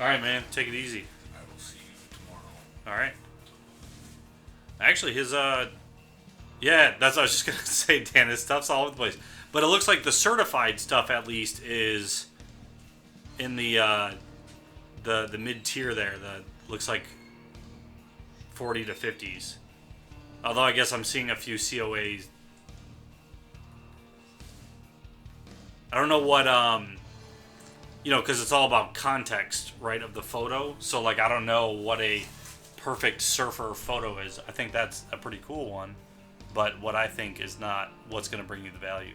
Speaker 1: All right, man. Take it easy.
Speaker 3: I will see you tomorrow.
Speaker 1: All right. Actually, his yeah, that's what I was just gonna say, Dan. His stuff's all over the place, but it looks like the certified stuff at least is in the mid tier there. The looks like 40 to 50s. Although I guess I'm seeing a few COAs. I don't know what you know, because it's all about context, right, of the photo. So like, I don't know what a perfect surfer photo is. I think that's a pretty cool one, but what I think is not what's going to bring you the value.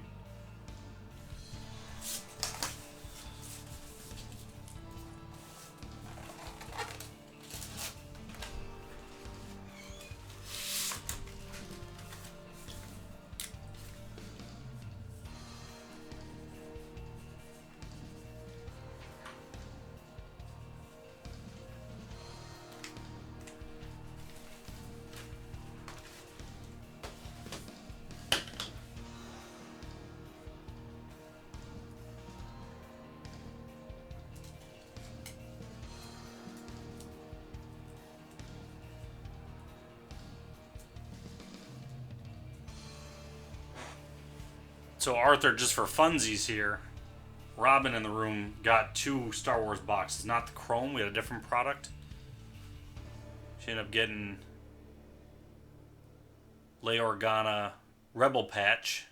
Speaker 1: So Arthur, just for funsies here, Robin in the room got 2 Star Wars boxes. Not the Chrome, we had a different product. She ended up getting Leia Organa Rebel Patch.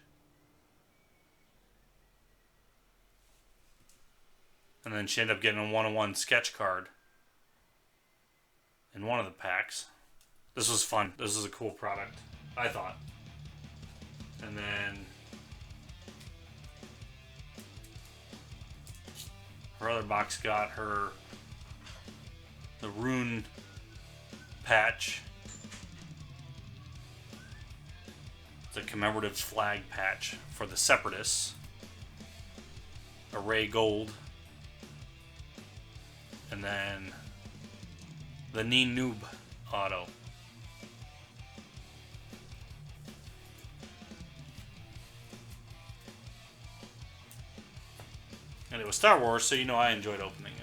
Speaker 1: And then she ended up getting a 1-on-1 sketch card in one of the packs. This was fun. This is a cool product, I thought. And then her other box got her the rune patch. It's a commemorative flag patch for the Separatists. A Ray Gold. And then the Neen Noob auto. And it was Star Wars, so you know I enjoyed opening it.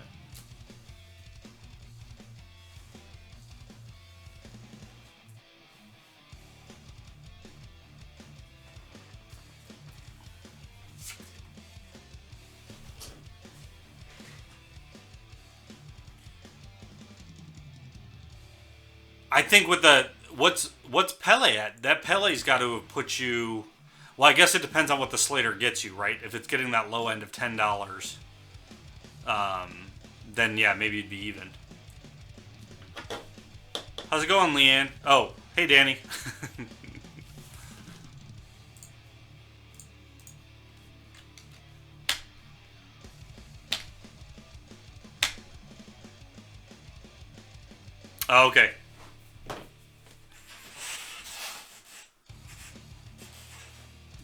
Speaker 1: I think with the what's Pele at? That Pele's got to have put you. Well, I guess it depends on what the Slater gets you, right? If it's getting that low end of $10, then yeah, maybe it'd be even. How's it going, Leanne? Oh, hey, Danny. Oh, okay.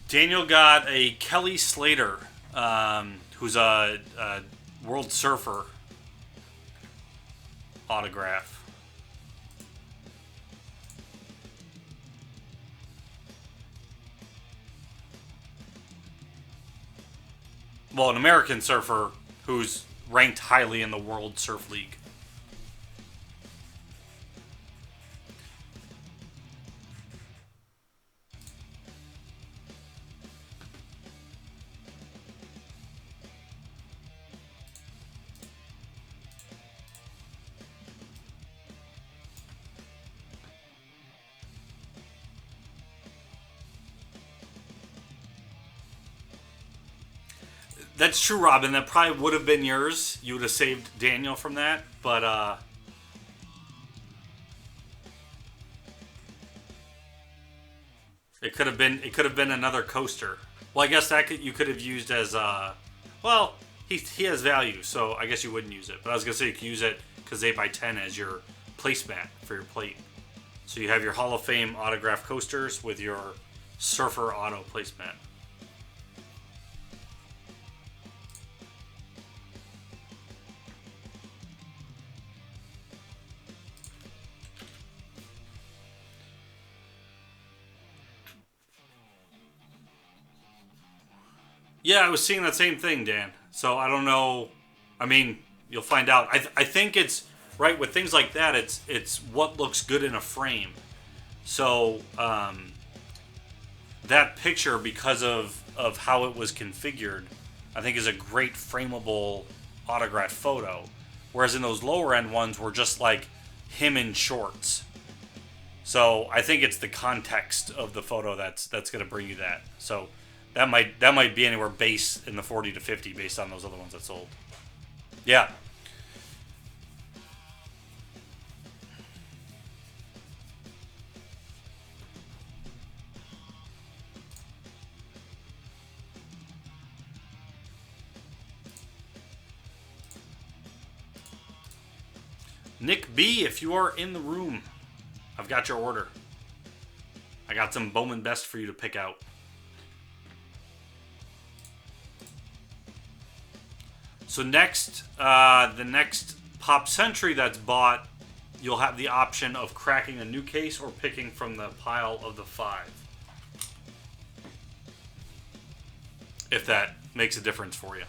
Speaker 1: Daniel got a Kelly Slater, who's a World Surfer autograph. Well, an American surfer who's ranked highly in the World Surf League. That's true, Robin. That probably would have been yours. You would have saved Daniel from that, but it could have been another coaster. Well, I guess you could have used as well. He has value, so I guess you wouldn't use it. But I was gonna say you can use it because 8x10 as your placemat for your plate. So you have your Hall of Fame autograph coasters with your Surfer Auto placemat. Yeah, I was seeing that same thing, Dan. So I don't know. I mean, You'll find out. I think it's right with things like that. It's what looks good in a frame. So that picture, because of how it was configured, I think is a great frameable autograph photo. Whereas in those lower end ones were just like him in shorts. So I think it's the context of the photo that's going to bring you that. So that might be anywhere base in the 40 to 50 based on those other ones that sold. Yeah. Nick B, if you are in the room, I've got your order. I got some Bowman Best for you to pick out. So next, the next Pop Century that's bought, you'll have the option of cracking a new case or picking from the pile of the 5. If that makes a difference for you.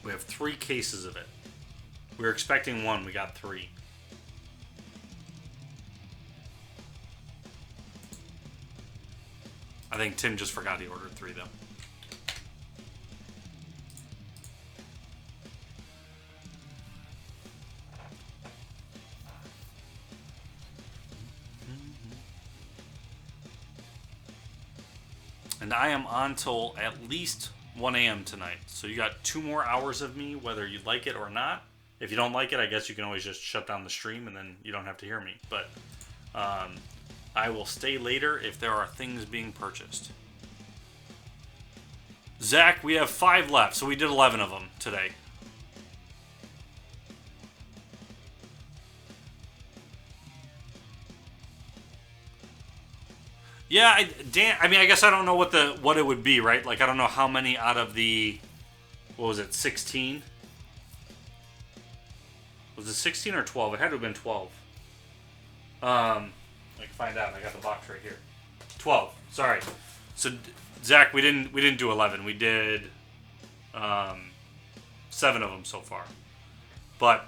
Speaker 1: We have 3 cases of it. We were expecting 1, we got 3. I think Tim just forgot he ordered 3 though. And I am on till at least 1 a.m. tonight. So you got 2 more hours of me, whether you like it or not. If you don't like it, I guess you can always just shut down the stream and then you don't have to hear me. But I will stay later if there are things being purchased. Zach, we have 5 left, so we did 11 of them today. Yeah, Dan. I mean, I guess I don't know what it would be, right? Like, I don't know how many out of the, what was it, 16? Was it 16 or 12? It had to have been 12. I can find out. I got the box right here. 12. Sorry. So, Zach, we didn't do 11. We did 7 of them so far. But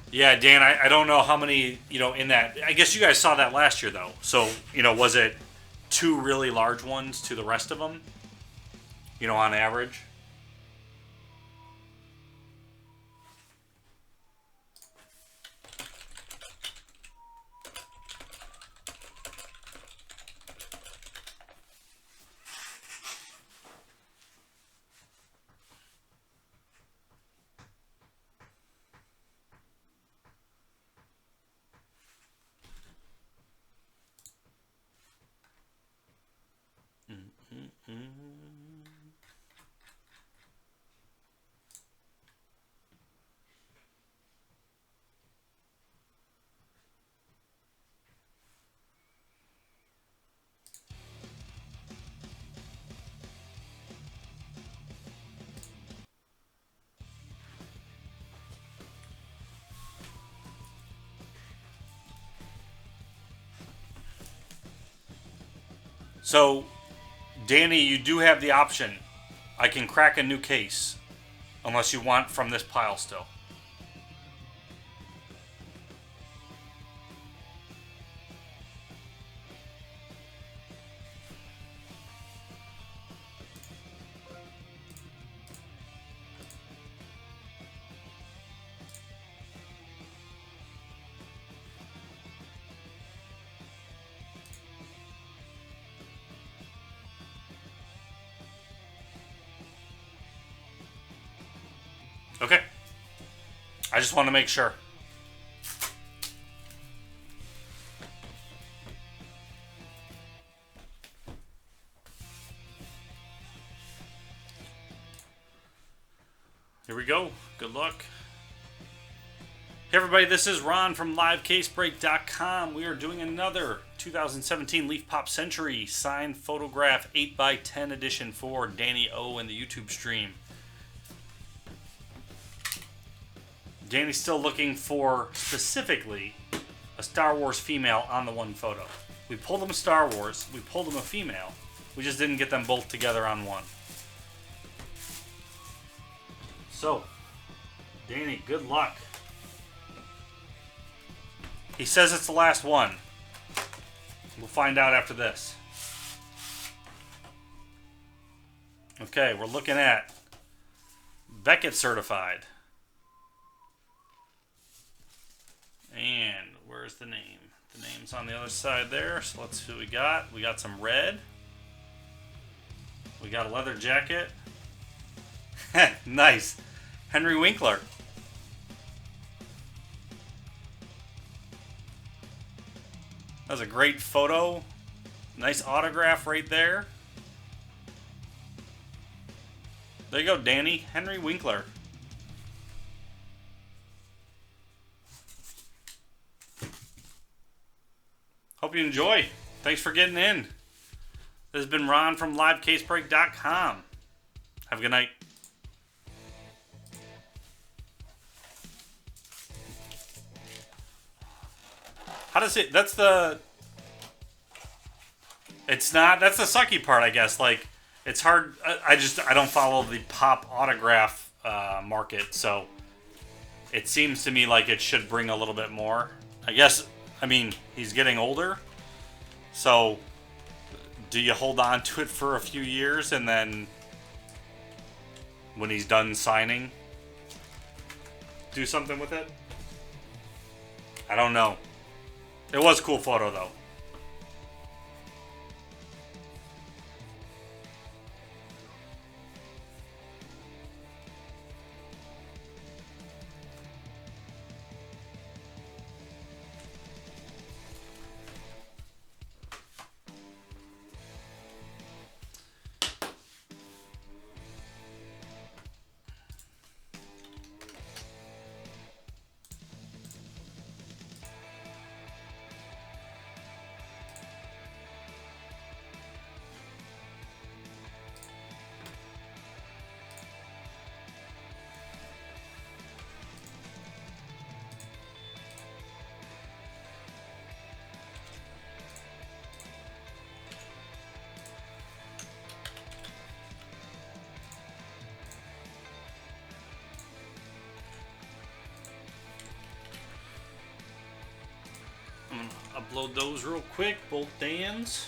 Speaker 1: yeah, Dan, I don't know how many, in that. I guess you guys saw that last year, though. So, was it 2 really large ones to the rest of them? On average? So, Danny, you do have the option. I can crack a new case, unless you want from this pile still. Okay. I just want to make sure. Here we go. Good luck. Hey everybody, this is Ron from LiveCaseBreak.com. We are doing another 2017 Leaf Pop Century signed photograph 8x10 edition for Danny O in the YouTube stream. Danny's still looking for, specifically, a Star Wars female on the one photo. We pulled him a Star Wars. We pulled him a female. We just didn't get them both together on one. So, Danny, good luck. He says it's the last one. We'll find out after this. Okay, we're looking at Beckett certified. And where's the name? The name's on the other side there. So let's see what we got. We got some red. We got a leather jacket. Nice. Henry Winkler. That was a great photo. Nice autograph right there. There you go, Danny. Henry Winkler. Hope you enjoy. Thanks for getting in. This has been Ron from LiveCaseBreak.com. Have a good night. How does it... That's the... It's not... That's the sucky part, I guess. Like, it's hard... I don't follow the pop autograph market, so... It seems to me like it should bring a little bit more. I guess... I mean, he's getting older. So... Do you hold on to it for a few years and then... When he's done signing... Do something with it? I don't know. It was a cool photo, though. Upload those real quick, both Dan's.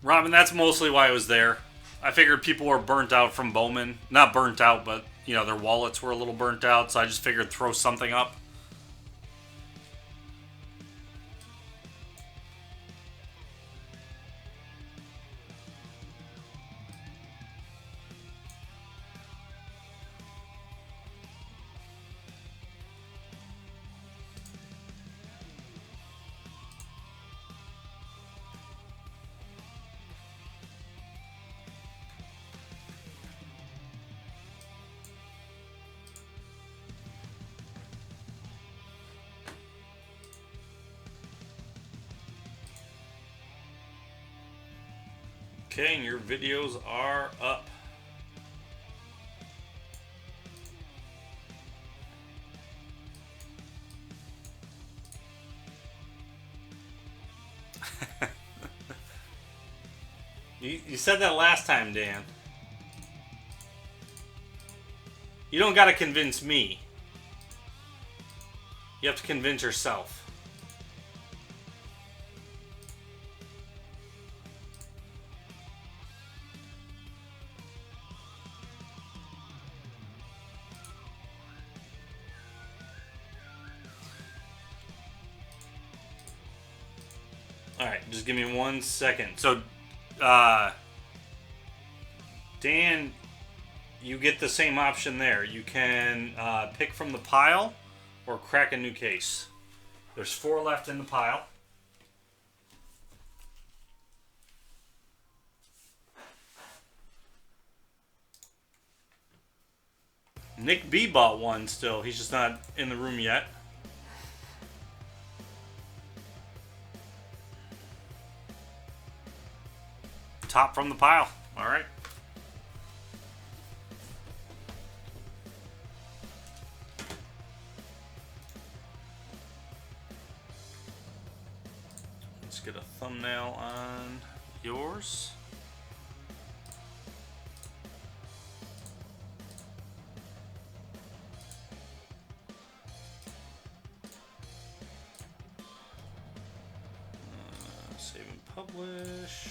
Speaker 1: Robin, that's mostly why I was there. I figured people were burnt out from Bowman. Not burnt out, but, you know, their wallets were a little burnt out, so I just figured throw something up. Okay, and your videos are up. You said that last time, Dan. You don't gotta convince me. You have to convince yourself. Alright, just give me 1 second. So, Dan, you get the same option there. You can pick from the pile or crack a new case. There's 4 left in the pile. Nick B bought one still. He's just not in the room yet. Top from the pile. All right. Let's get a thumbnail on yours. Save and publish.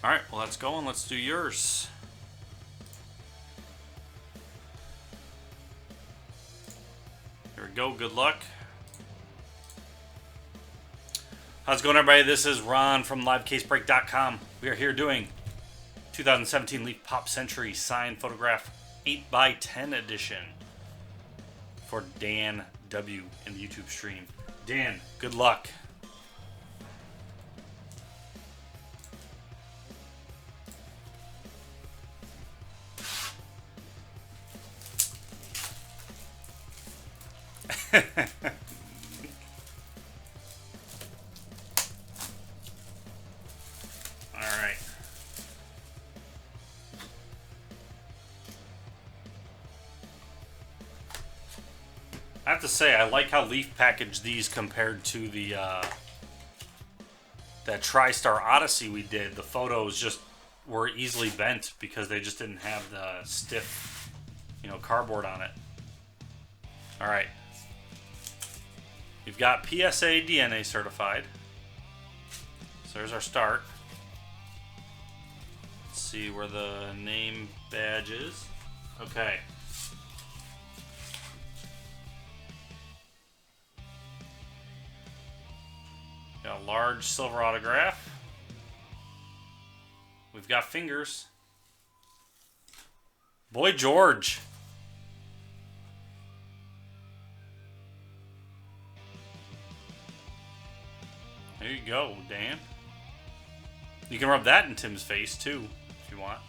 Speaker 1: All right, well, let's go and let's do yours. Here we go. Good luck. How's it going, everybody? This is Ron from LiveCaseBreak.com. We are here doing 2017 Leaf Pop Century signed photograph 8x10 edition for Dan W in the YouTube stream. Dan, good luck. Alright. I have to say, I like how Leaf packaged these compared to the that TriStar Odyssey we did. The photos just were easily bent because they just didn't have the stiff, cardboard on it. Alright. We've got PSA DNA certified. So there's our start. Let's see where the name badge is. Okay. Got a large silver autograph. We've got fingers. Boy George. There you go, Dan. You can rub that in Tim's face, too, if you want.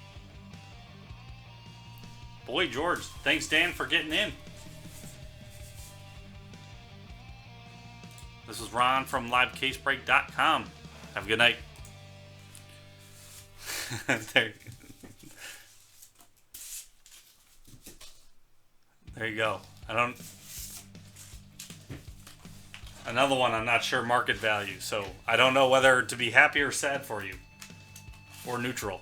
Speaker 1: Boy George. Thanks, Dan, for getting in. This is Ron from LiveCaseBreak.com. Have a good night. There you go. Another one, I'm not sure market value, so I don't know whether to be happy or sad for you. Or neutral.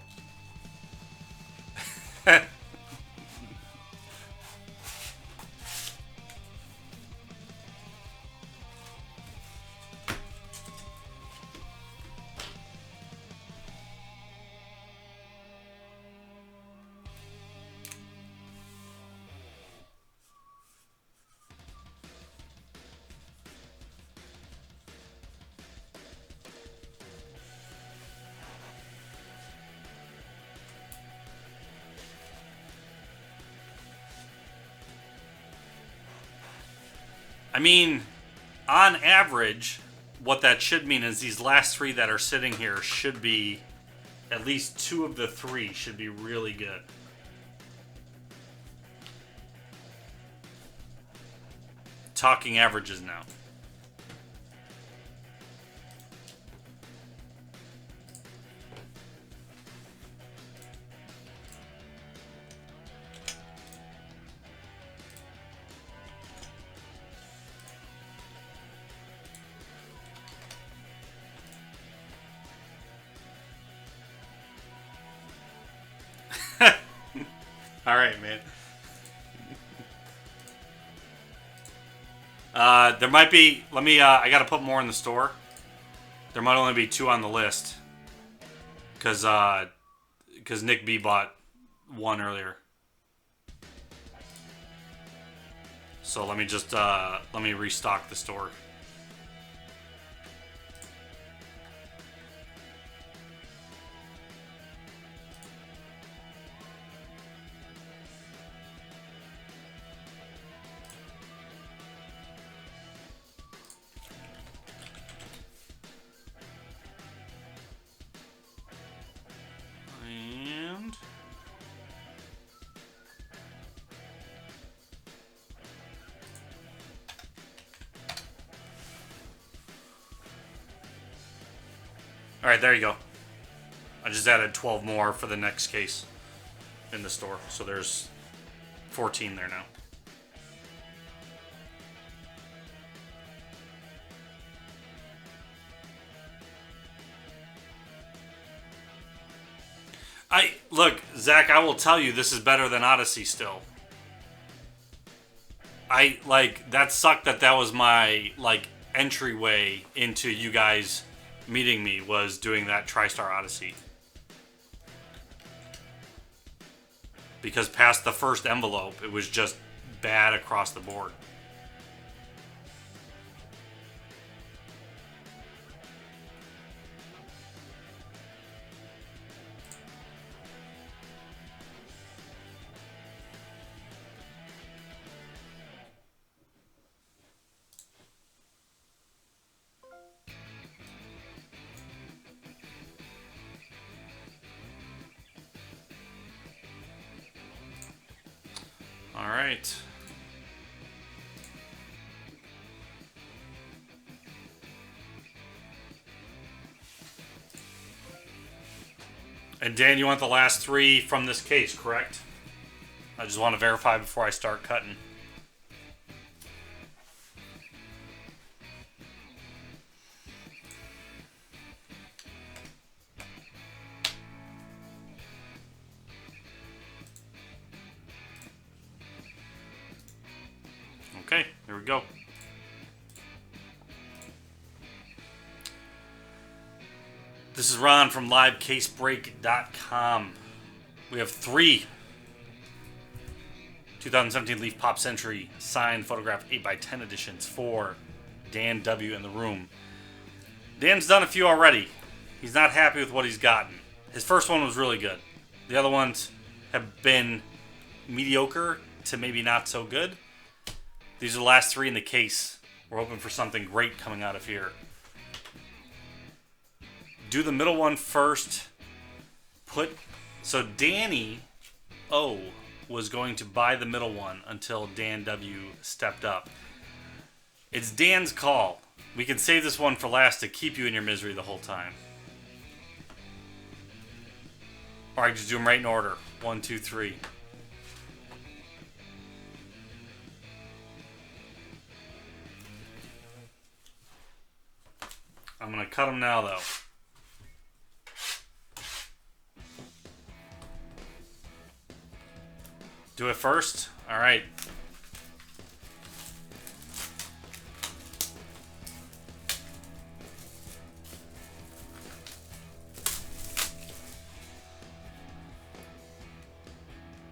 Speaker 1: I mean, on average, what that should mean is these last three that are sitting here should be, at least two of the three should be really good. Talking averages now. All right, man. There might be. Let me. I gotta put more in the store. There might only be two on the list. Cause Nick B bought one earlier. So let me just let me restock the store. Alright, there you go. I just added 12 more for the next case in the store. So there's 14 there now. Look, Zach, I will tell you this is better than Odyssey still. That sucked that was my, entryway into you guys meeting me was doing that TriStar Odyssey. Because past the first envelope, it was just bad across the board. All right. And Dan, you want the last 3 from this case, correct? I just want to verify before I start cutting. Okay, here we go. This is Ron from LiveCaseBreak.com. We have 3 2017 Leaf Pop Century signed photograph 8x10 editions for Dan W. in the room. Dan's done a few already. He's not happy with what he's gotten. His first one was really good. The other ones have been mediocre to maybe not so good. These are the last 3 in the case. We're hoping for something great coming out of here. Do the middle one first. So Danny O was going to buy the middle one until Dan W stepped up. It's Dan's call. We can save this one for last to keep you in your misery the whole time. Alright, just do them right in order. 1, 2, 3. I'm going to cut them now, though. Do it first? Alright.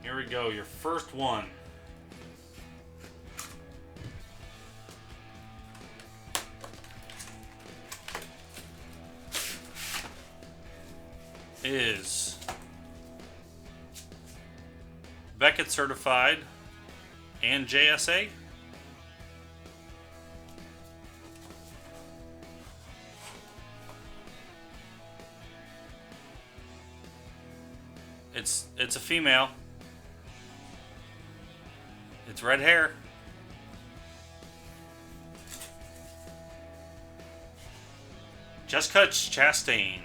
Speaker 1: Here we go, your first one. Is Beckett certified and JSA. It's a female. It's red hair. Jessica Chastain.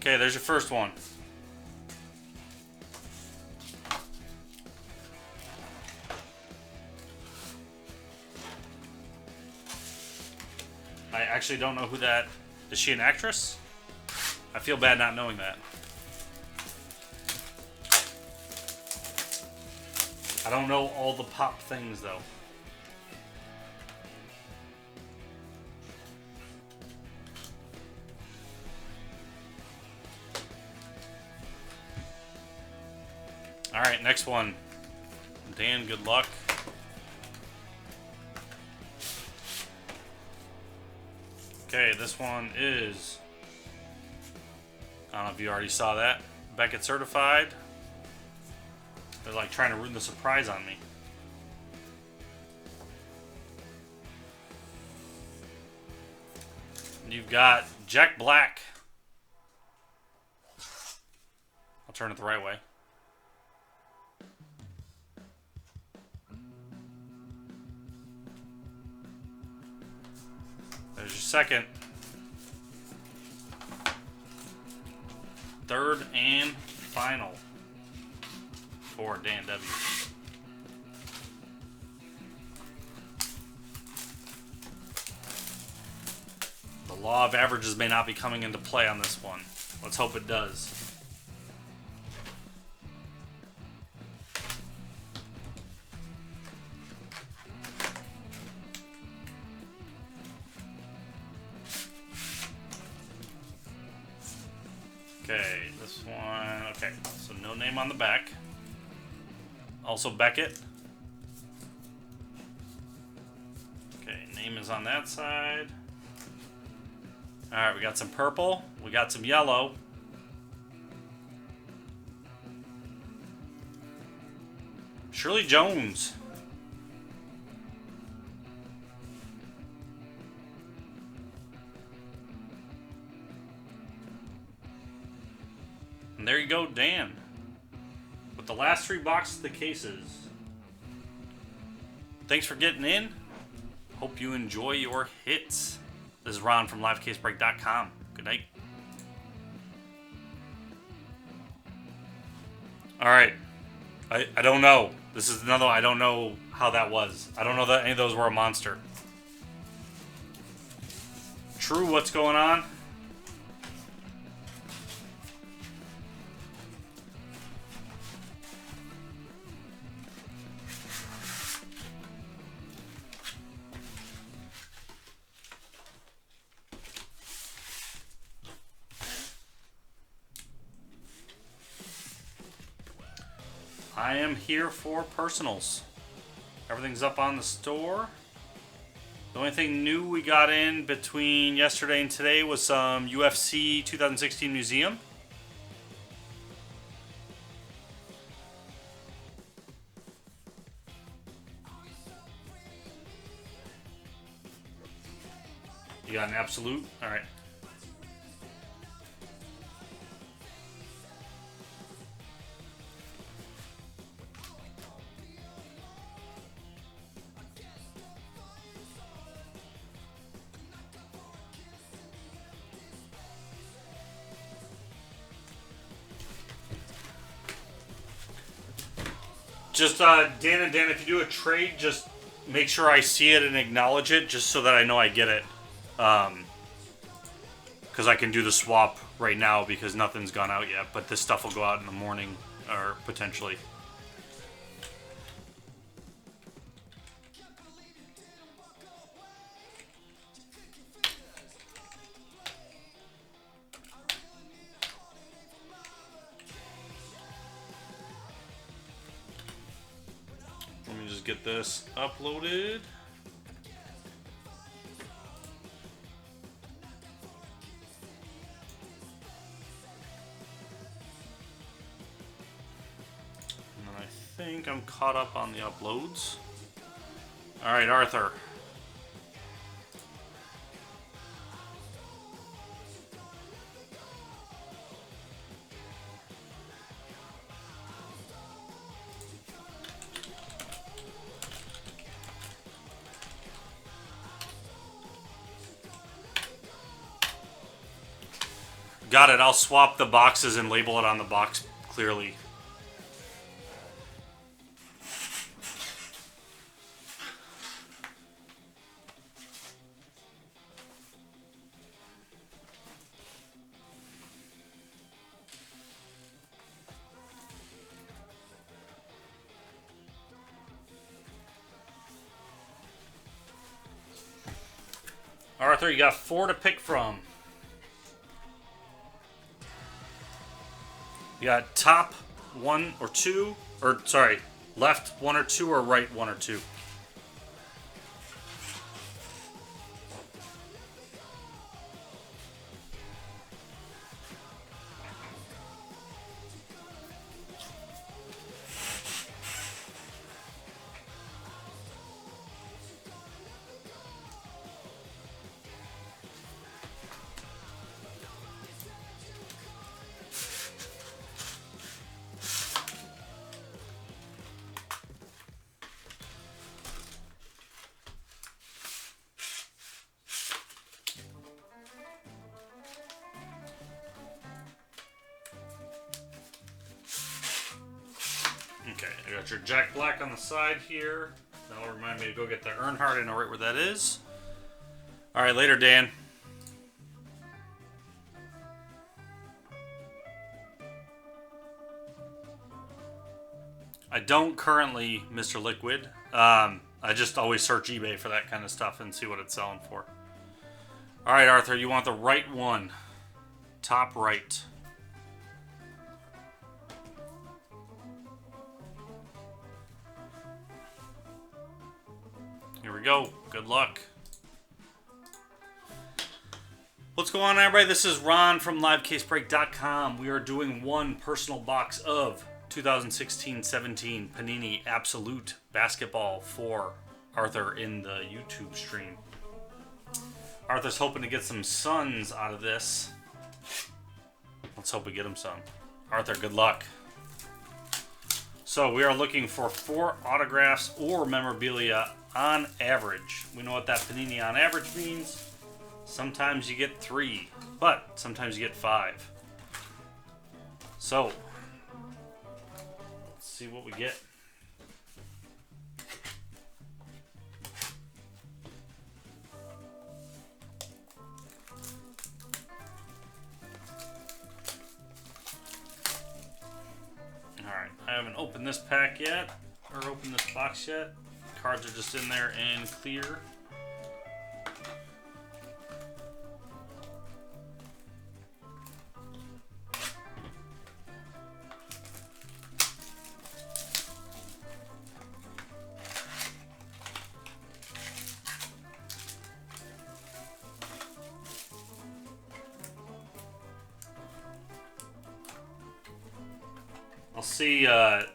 Speaker 1: Okay, there's your first one. I actually don't know who that... Is she an actress? I feel bad not knowing that. I don't know all the pop things, though. Alright, next one. Dan, good luck. Okay, this one is... I don't know if you already saw that. Beckett certified. They're like trying to ruin the surprise on me. You've got Jack Black. I'll turn it the right way. second. Third and final for Dan W. The law of averages may not be coming into play on this one. Let's hope it does. Okay, this one, okay, so no name on the back. Also Beckett. Okay, name is on that side. Alright, we got some purple, we got some yellow. Shirley Jones. And there you go, Dan. With the last 3 boxes of the cases. Thanks for getting in. Hope you enjoy your hits. This is Ron from LiveCaseBreak.com. Good night. Alright. I don't know. This is another one. I don't know how that was. I don't know that any of those were a monster. True, what's going on? I am here for personals. Everything's up on the store. The only thing new we got in between yesterday and today was some UFC 2016 Museum. You got an absolute? Alright. Just, Dan and Dan, if you do a trade, just make sure I see it and acknowledge it, just so that I know I get it. Because I can do the swap right now because nothing's gone out yet, but this stuff will go out in the morning, or potentially. Let me just get this uploaded. And then I think I'm caught up on the uploads. All right, Arthur. Got it. I'll swap the boxes and label it on the box clearly. Arthur, you got 4 to pick from. You got top 1 or 2, or sorry, left 1 or 2, or right 1 or 2. Okay, I got your Jack Black on the side here. That'll remind me to go get the Earnhardt. I know right where that is. All right, later, Dan. I don't currently, Mr. Liquid. I just always search eBay for that kind of stuff and see what it's selling for. All right, Arthur, you want the right one. Top right. Here we go. Good luck. What's going on, everybody? This is Ron from LiveCaseBreak.com. We are doing one personal box of 2016-17 Panini Absolute Basketball for Arthur in the YouTube stream. Arthur's hoping to get some Suns out of this. Let's hope we get him some. Arthur, good luck. So we are looking for 4 autographs or memorabilia on average. We know what that Panini on average means. Sometimes you get 3, but sometimes you get 5. So let's see what we get. Alright, I haven't opened this pack yet, or opened this box yet. Cards are just in there and clear. I'll see, I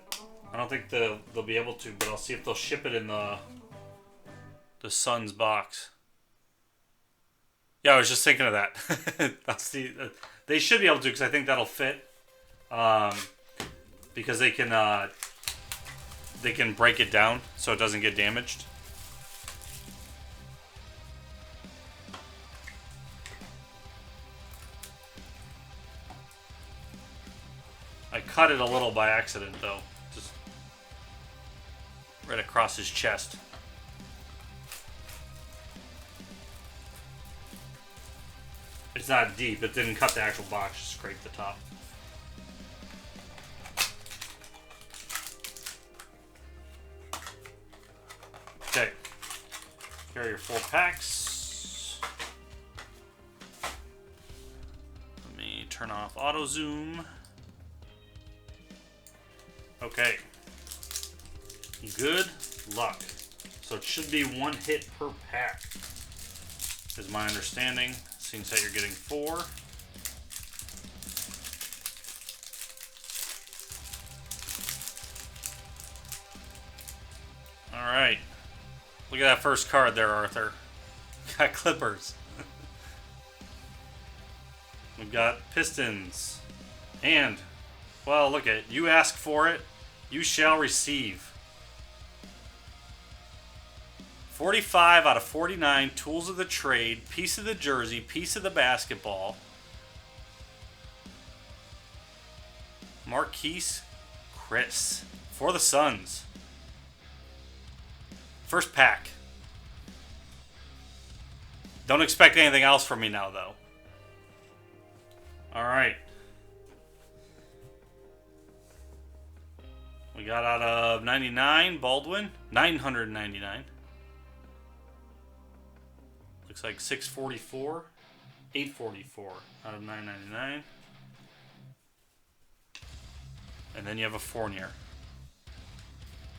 Speaker 1: don't think they'll be able to, but I'll see if they'll ship it in the Suns box. Yeah, I was just thinking of that. I'll see. They should be able to, because I think that'll fit. Because they can break it down so it doesn't get damaged. I cut it a little by accident, though. Just right across his chest. It's not deep. It didn't cut the actual box. Just scraped the top. Okay. Here are your 4 packs. Let me turn off auto zoom. Okay. Good luck. So it should be 1 hit per pack, is my understanding. Seems that you're getting 4. Alright. Look at that first card there, Arthur. Got Clippers. We've got Pistons. And, well, look at it. You ask for it, you shall receive. 45 out of 49, tools of the trade, piece of the jersey, piece of the basketball. Marquise Chris for the Suns. First pack. Don't expect anything else from me now, though. All right. We got out of 99, Baldwin, 999. Looks like 644, 844 out of 999. And then you have a Fournier.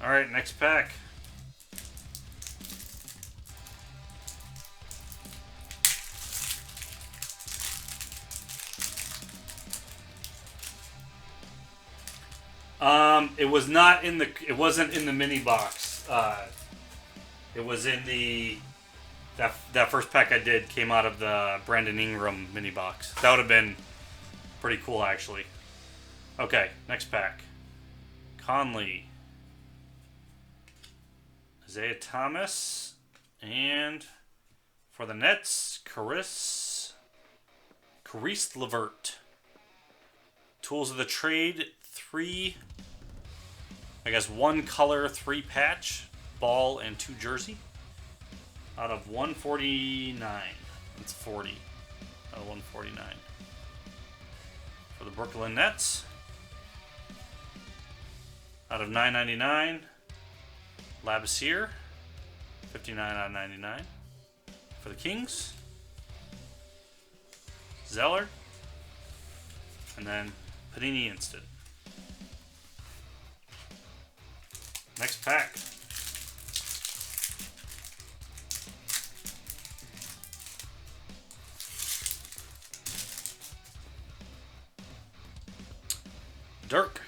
Speaker 1: All right, next pack. It was not in the. It wasn't in the mini box. It was in the. That first pack I did came out of the Brandon Ingram mini box. That would have been pretty cool, actually. Okay, next pack. Conley, Isaiah Thomas, and for the Nets, Caris LeVert. Tools of the trade, 3 I guess 1 color, 3 patch, ball, and 2 jersey. Out of 149. That's 40 out of 149. For the Brooklyn Nets. Out of 999, Labissiere. 59 out of 99. For the Kings, Zeller. And then Panini Instant. Next pack. Dirk.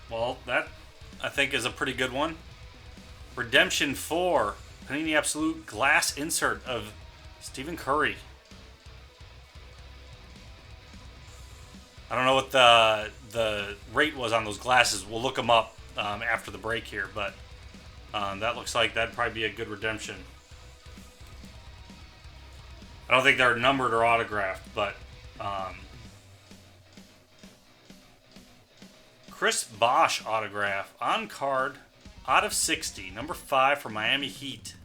Speaker 1: Well, that I think is a pretty good one. Redemption 4. Panini Absolute glass insert of Stephen Curry. I don't know what the rate was on those glasses. We'll look them up after the break here, but that looks like that'd probably be a good redemption. I don't think they're numbered or autographed, but Chris Bosh autograph on card out of 60, number 5 for Miami Heat.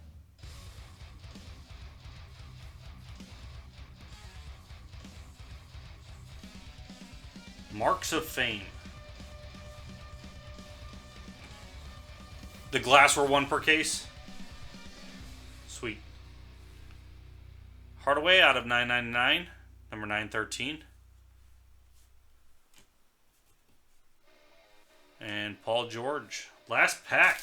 Speaker 1: Marks of Fame. The glass were 1 per case. Sweet. Hardaway out of 999, number 913. And Paul George. Last pack.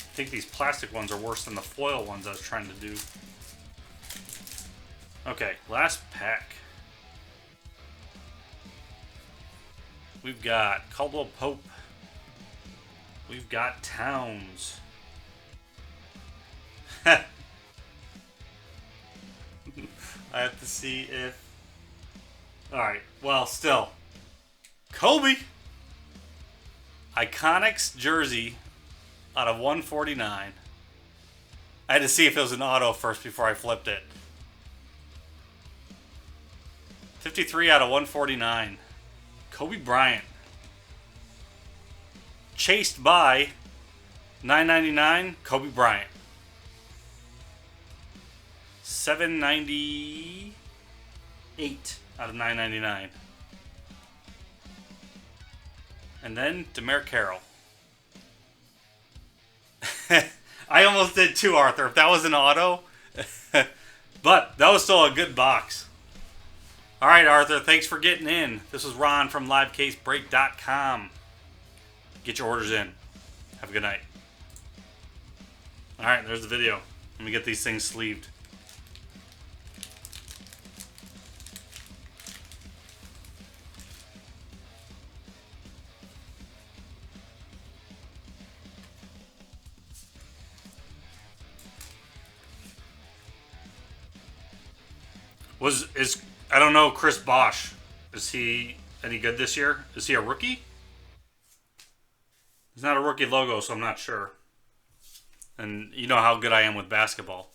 Speaker 1: I think these plastic ones are worse than the foil ones I was trying to do. Okay, last pack. We've got Caldwell Pope. We've got Towns. I have to see if... Alright, well, still. Kobe! Iconics jersey out of 149. I had to see if it was an auto first before I flipped it. 53 out of 149. Kobe Bryant. Chased by 999 Kobe Bryant. 798 out of 999. And then Demar Carroll. I almost did too, Arthur, if that was an auto. But that was still a good box. All right, Arthur, thanks for getting in. This is Ron from LiveCaseBreak.com. Get your orders in. Have a good night. All right, there's the video. Let me get these things sleeved. I don't know, Chris Bosh. Is he any good this year? Is he a rookie? He's not a rookie logo, so I'm not sure. And you know how good I am with basketball.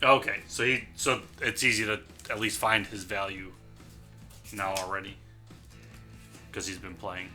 Speaker 1: Okay, so it's easy to at least find his value now already because he's been playing.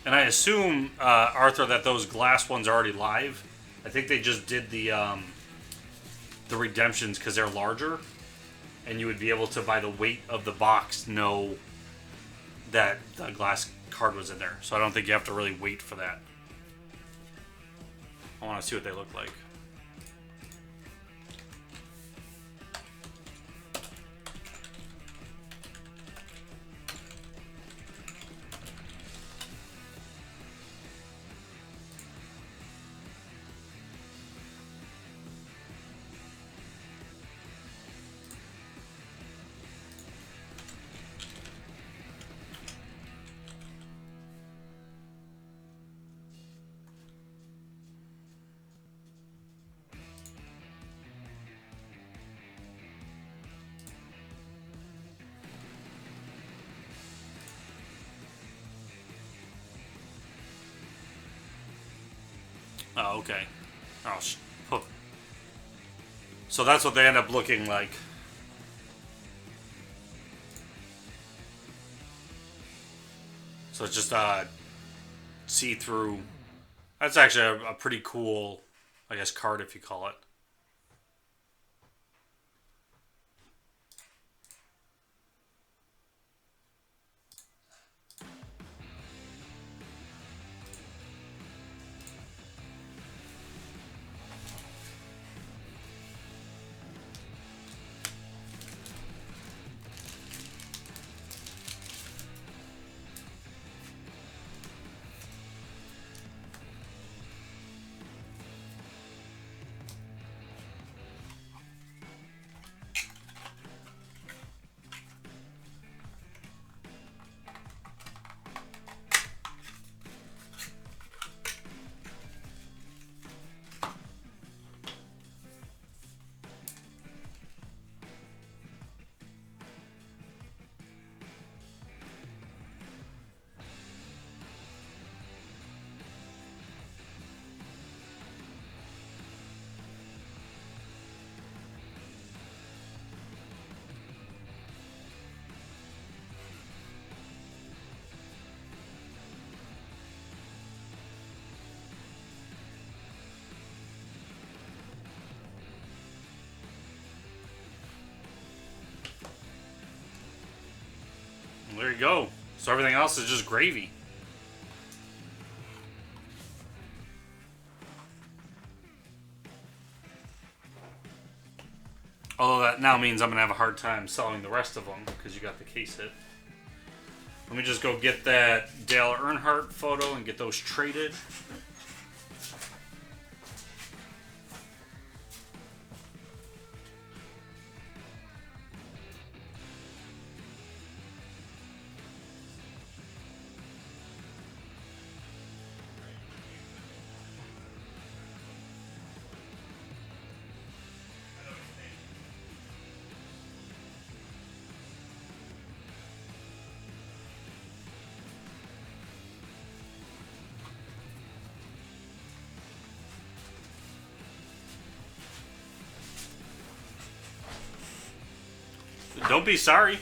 Speaker 1: And I assume, Arthur, that those glass ones are already live. I think they just did the redemptions because they're larger, and you would be able to, by the weight of the box, know that the glass card was in there. So I don't think you have to really wait for that. I want to see what they look like. Oh, okay. Oh, so that's what they end up looking like. So it's just see-through. That's actually a pretty cool, I guess, card if you call it. Well, there you go. So everything else is just gravy. Although that now means I'm going to have a hard time selling the rest of them because you got the case hit. Let me just go get that Dale Earnhardt photo and get those traded. Don't be sorry.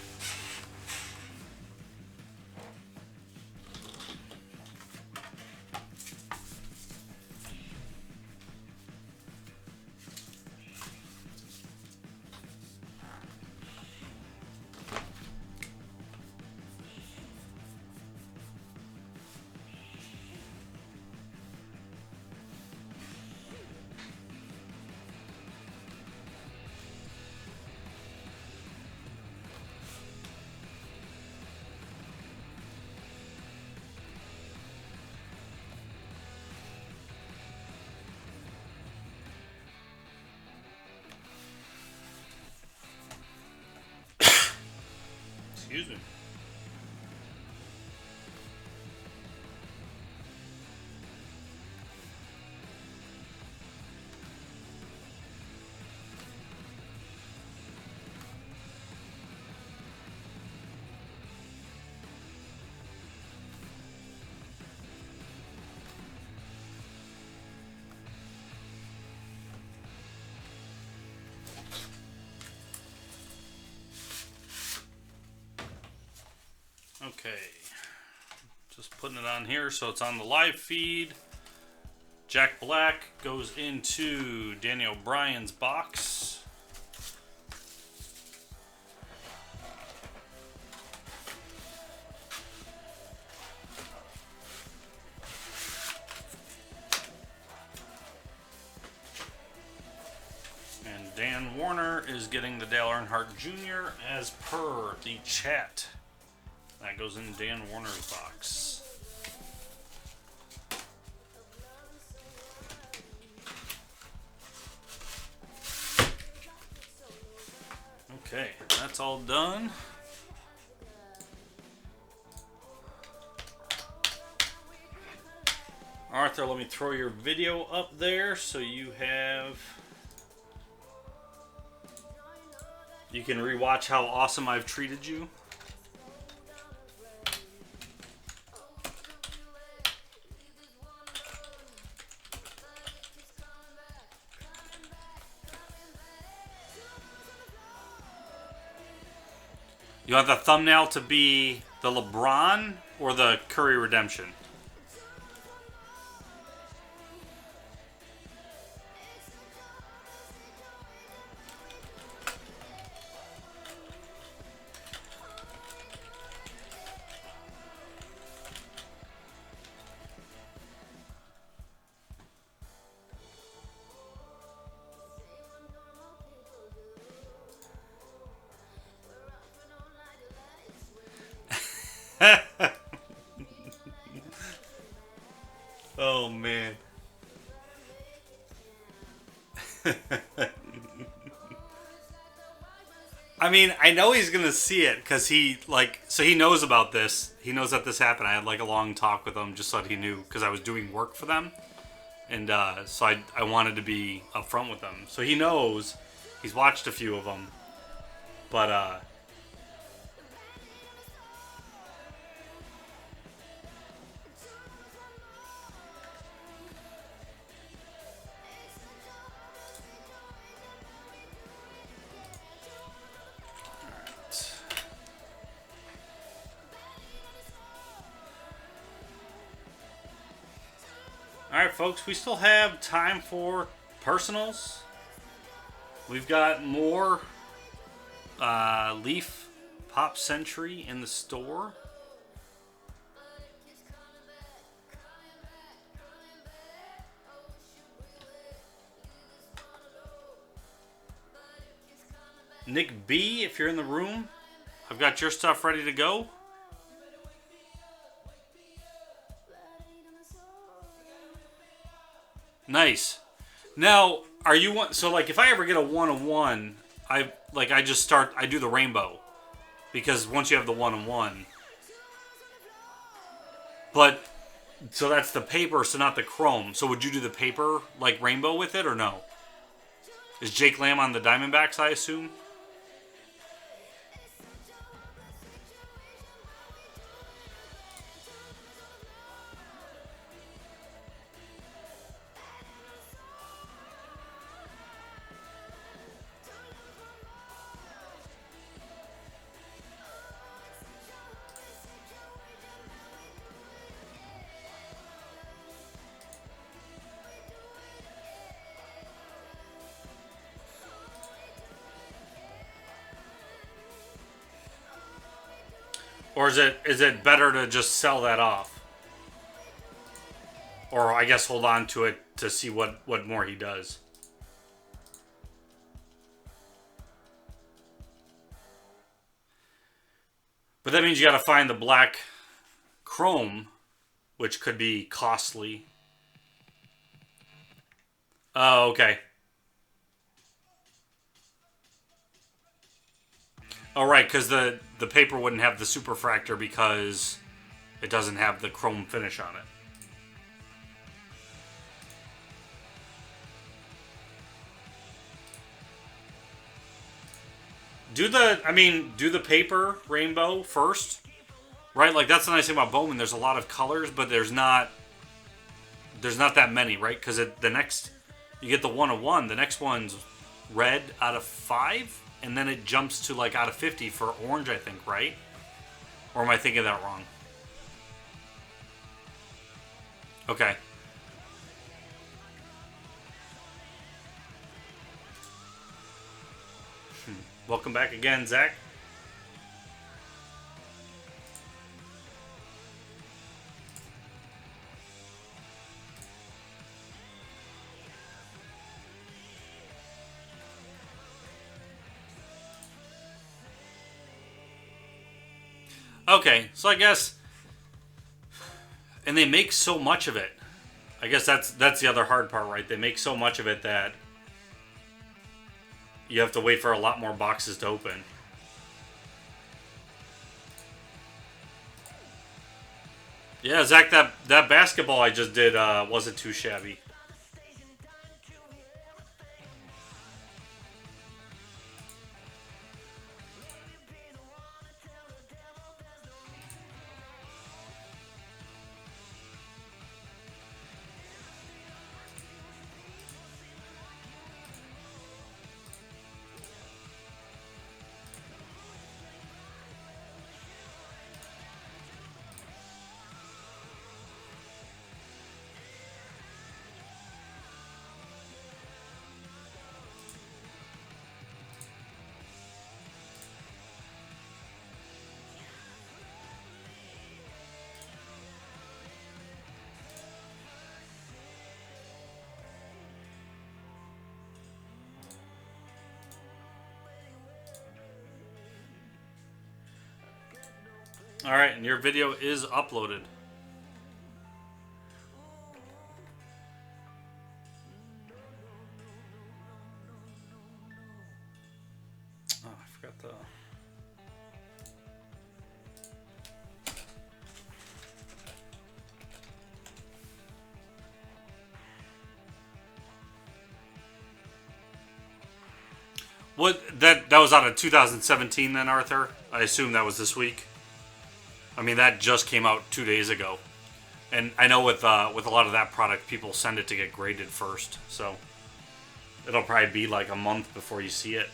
Speaker 1: Excuse me. Okay. Just putting it on here so it's on the live feed. Jack Black goes into Danny O'Brien's box. And Dan Warner is getting the Dale Earnhardt Jr. as per the chat. That goes in Dan Warner's box. Okay, that's all done. Arthur, let me throw your video up there so you can rewatch how awesome I've treated you. You want the thumbnail to be the LeBron or the Curry redemption? Oh man. I mean, I know he's gonna see it because he knows about this. He knows that this happened. I had like a long talk with him just so that he knew because I was doing work for them, and so I wanted to be upfront with him. So he knows. He's watched a few of them, but Alright folks, we still have time for personals. We've got more Leaf Pop Century in the store. Nick B, if you're in the room, I've got your stuff ready to go. Nice. Now, are you one? So, like, if I ever get a 1-on-1, I do the rainbow, because once you have the 1-on-1, but so that's the paper, so not the chrome. So, would you do the paper like rainbow with it or no? Is Jake Lamb on the Diamondbacks? I assume. Or is it better to just sell that off? Or I guess hold on to it to see what more he does. But that means you gotta find the black chrome, which could be costly. Oh, okay. Oh, right, because the paper wouldn't have the superfractor because it doesn't have the chrome finish on it. Do the paper rainbow first, right? Like, that's the nice thing about Bowman. There's a lot of colors, but there's not that many, right? Because the next, you get the 1-on-1, the next one's red out of 5. And then it jumps to like out of 50 for orange, I think, right? Or am I thinking that wrong? Okay. Welcome back again, Zach. Okay, so I guess, and they make so much of it. I guess that's the other hard part, right? They make so much of it that you have to wait for a lot more boxes to open. Yeah, Zach, that basketball I just did wasn't too shabby. All right, and your video is uploaded. Oh, I forgot the... What, that was out of 2017 then, Arthur? I assume that was this week. I mean, that just came out 2 days ago. And I know with a lot of that product, people send it to get graded first. So it'll probably be like a month before you see it.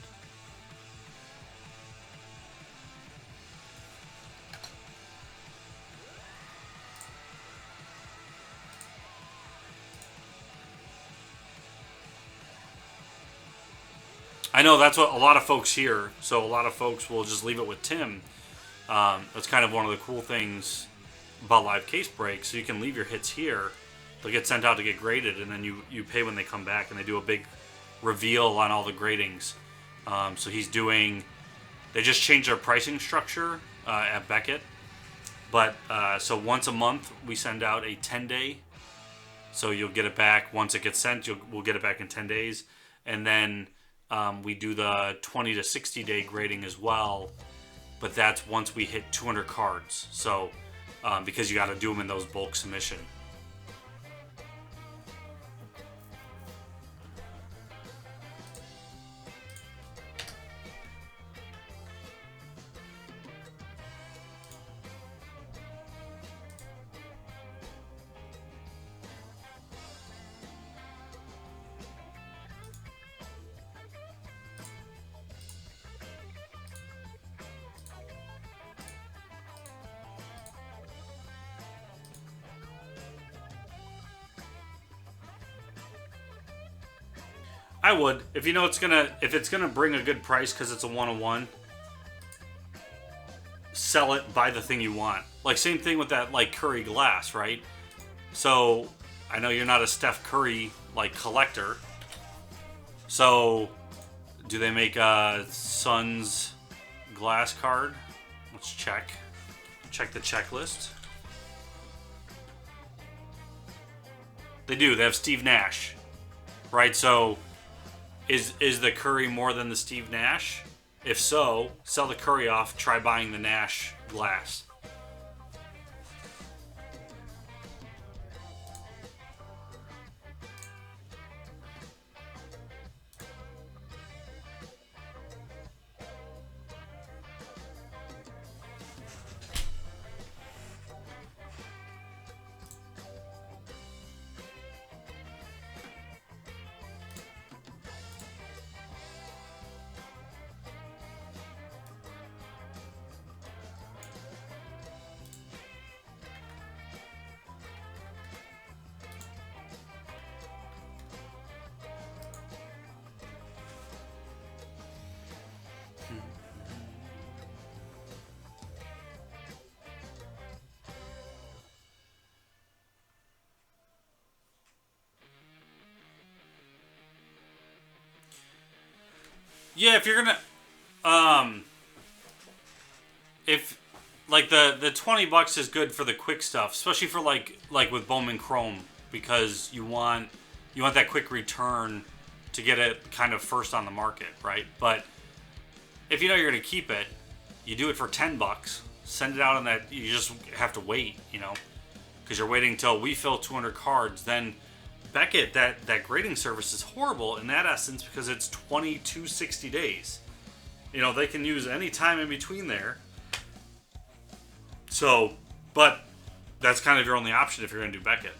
Speaker 1: I know that's what a lot of folks hear. So a lot of folks will just leave it with Tim. That's kind of one of the cool things about LiveCaseBreak. So you can leave your hits here. They'll get sent out to get graded, and then you pay when they come back, and they do a big reveal on all the gradings. So he's doing... They just changed their pricing structure at Beckett. But so once a month, we send out a 10-day. So you'll get it back. Once it gets sent, we'll get it back in 10 days. And then we do the 20 to 60-day grading as well. But that's once we hit 200 cards. So, because you got to do them in those bulk submission. I would, if you know if it's gonna bring a good price because it's a 101, sell it, buy the thing you want. Like same thing with that like Curry glass, right? So I know you're not a Steph Curry like collector. So do they make a Suns glass card? Let's check. Check the checklist. They do. They have Steve Nash, right? So. Is the Curry more than the Steve Nash? If so, sell the Curry off, try buying the Nash glass. Yeah, if you're gonna, if like the $20 is good for the quick stuff, especially for like with Bowman Chrome, because you want that quick return to get it kind of first on the market, right? But if you know you're gonna keep it, you do it for $10. Send it out on that. You just have to wait, because you're waiting until we fill 200 cards. Then Beckett, that grading service is horrible in that essence because it's 22 60 days. They can use any time in between there. So, but that's kind of your only option if you're going to do Beckett.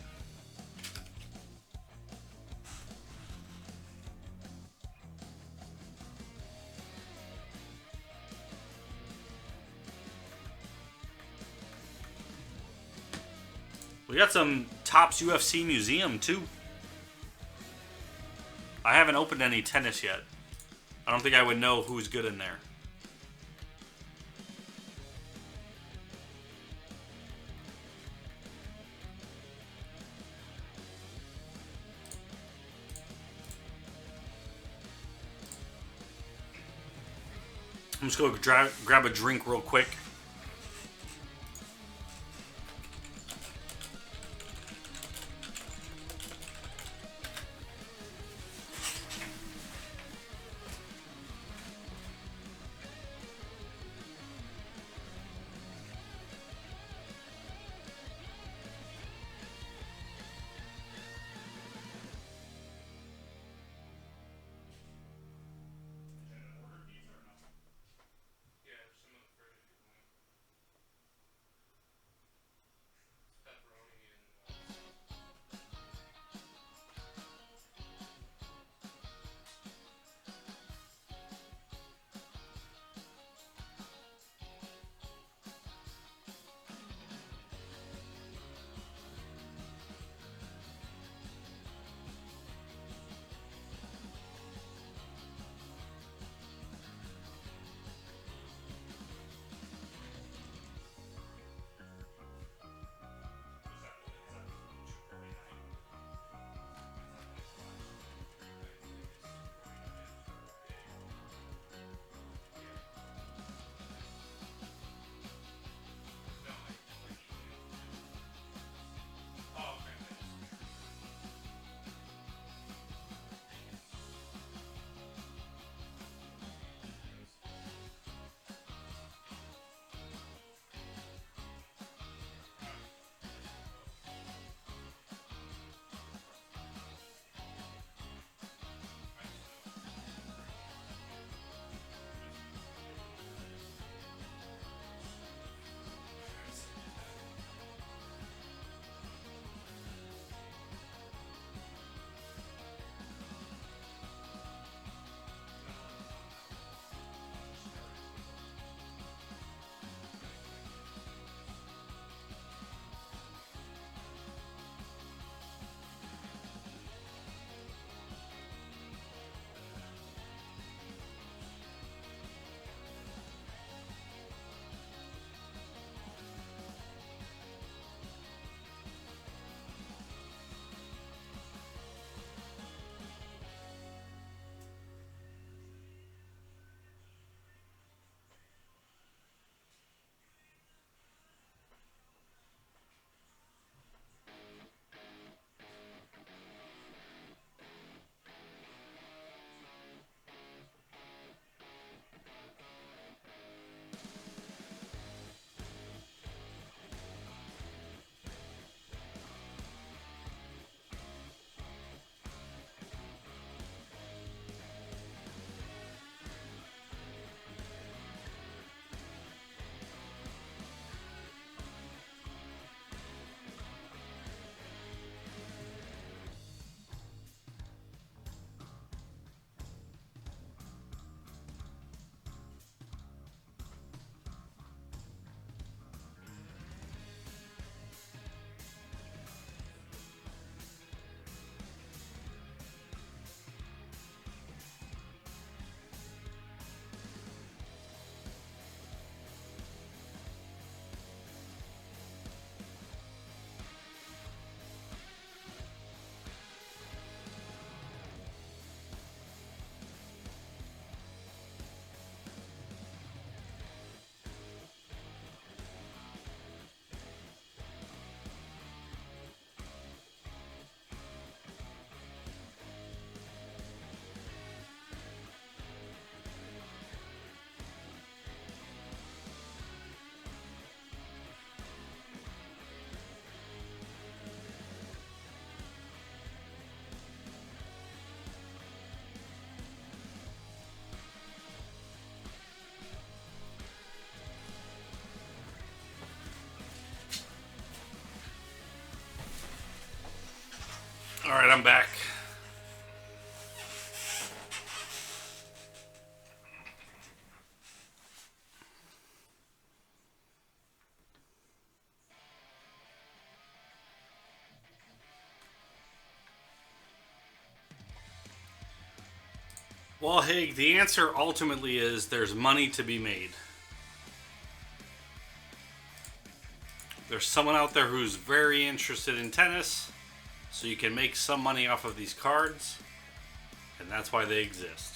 Speaker 1: We got some Topps UFC Museum too. I haven't opened any tennis yet. I don't think I would know who's good in there. I'm just going to grab a drink real quick. I'm back. Well, Hig, the answer ultimately is there's money to be made. There's someone out there who's very interested in tennis, so you can make some money off of these cards, and that's why they exist.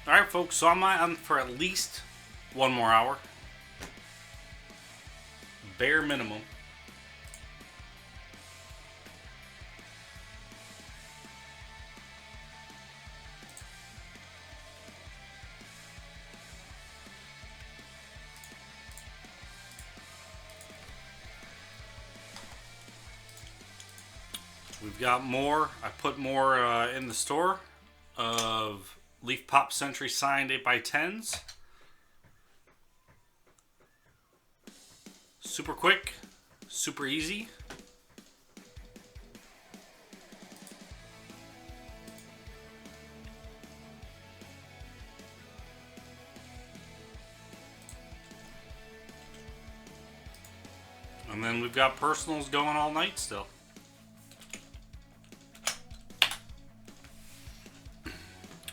Speaker 1: Alright, folks, so I'm on for at least one more hour. Bare minimum. We've got more. I put more in the store of Leaf Pop Century signed 8x10s. Super quick, super easy. And then we've got personals going all night still.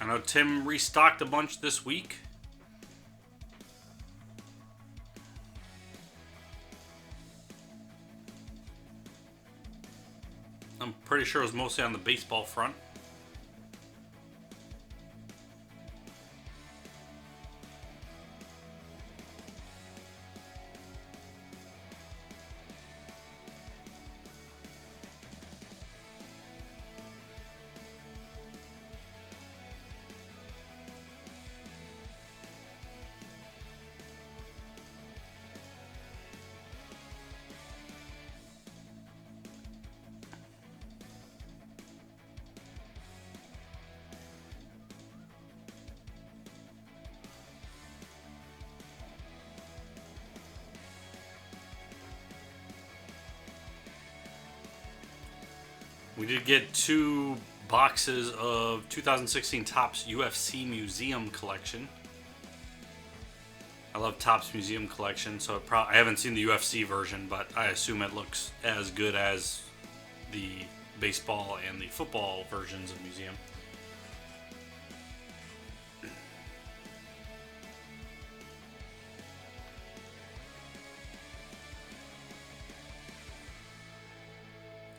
Speaker 1: I know Tim restocked a bunch this week. I'm pretty sure it was mostly on the baseball front. We did get 2 boxes of 2016 Topps UFC Museum Collection. I love Topps Museum Collection, so I haven't seen the UFC version, but I assume it looks as good as the baseball and the football versions of Museum.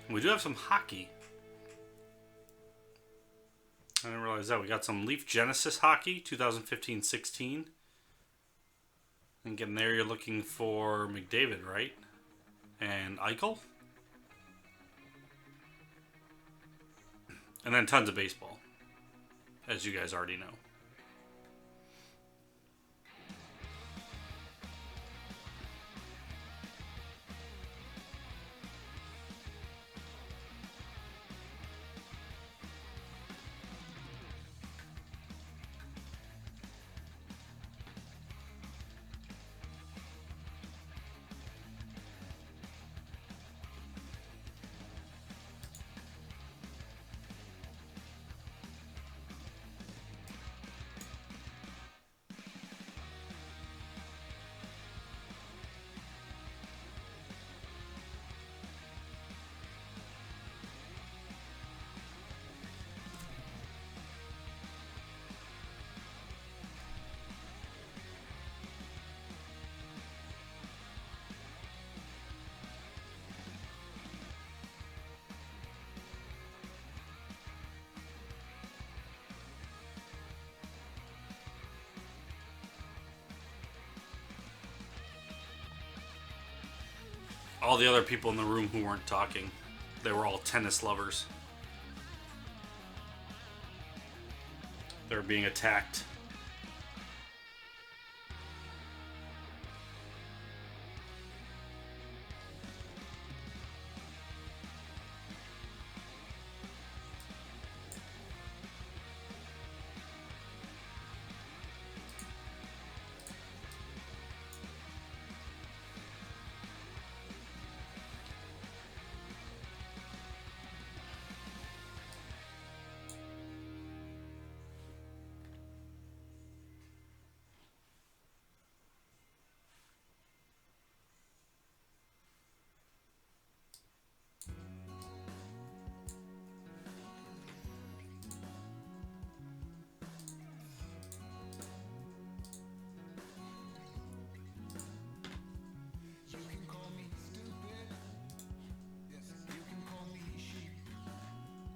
Speaker 1: We do have some hockey. I didn't realize that. We got some Leaf Genesis hockey, 2015-16. And getting there, you're looking for McDavid, right? And Eichel. And then tons of baseball, as you guys already know. all the other people in the room who weren't talking, they were all tennis lovers. They were being attacked.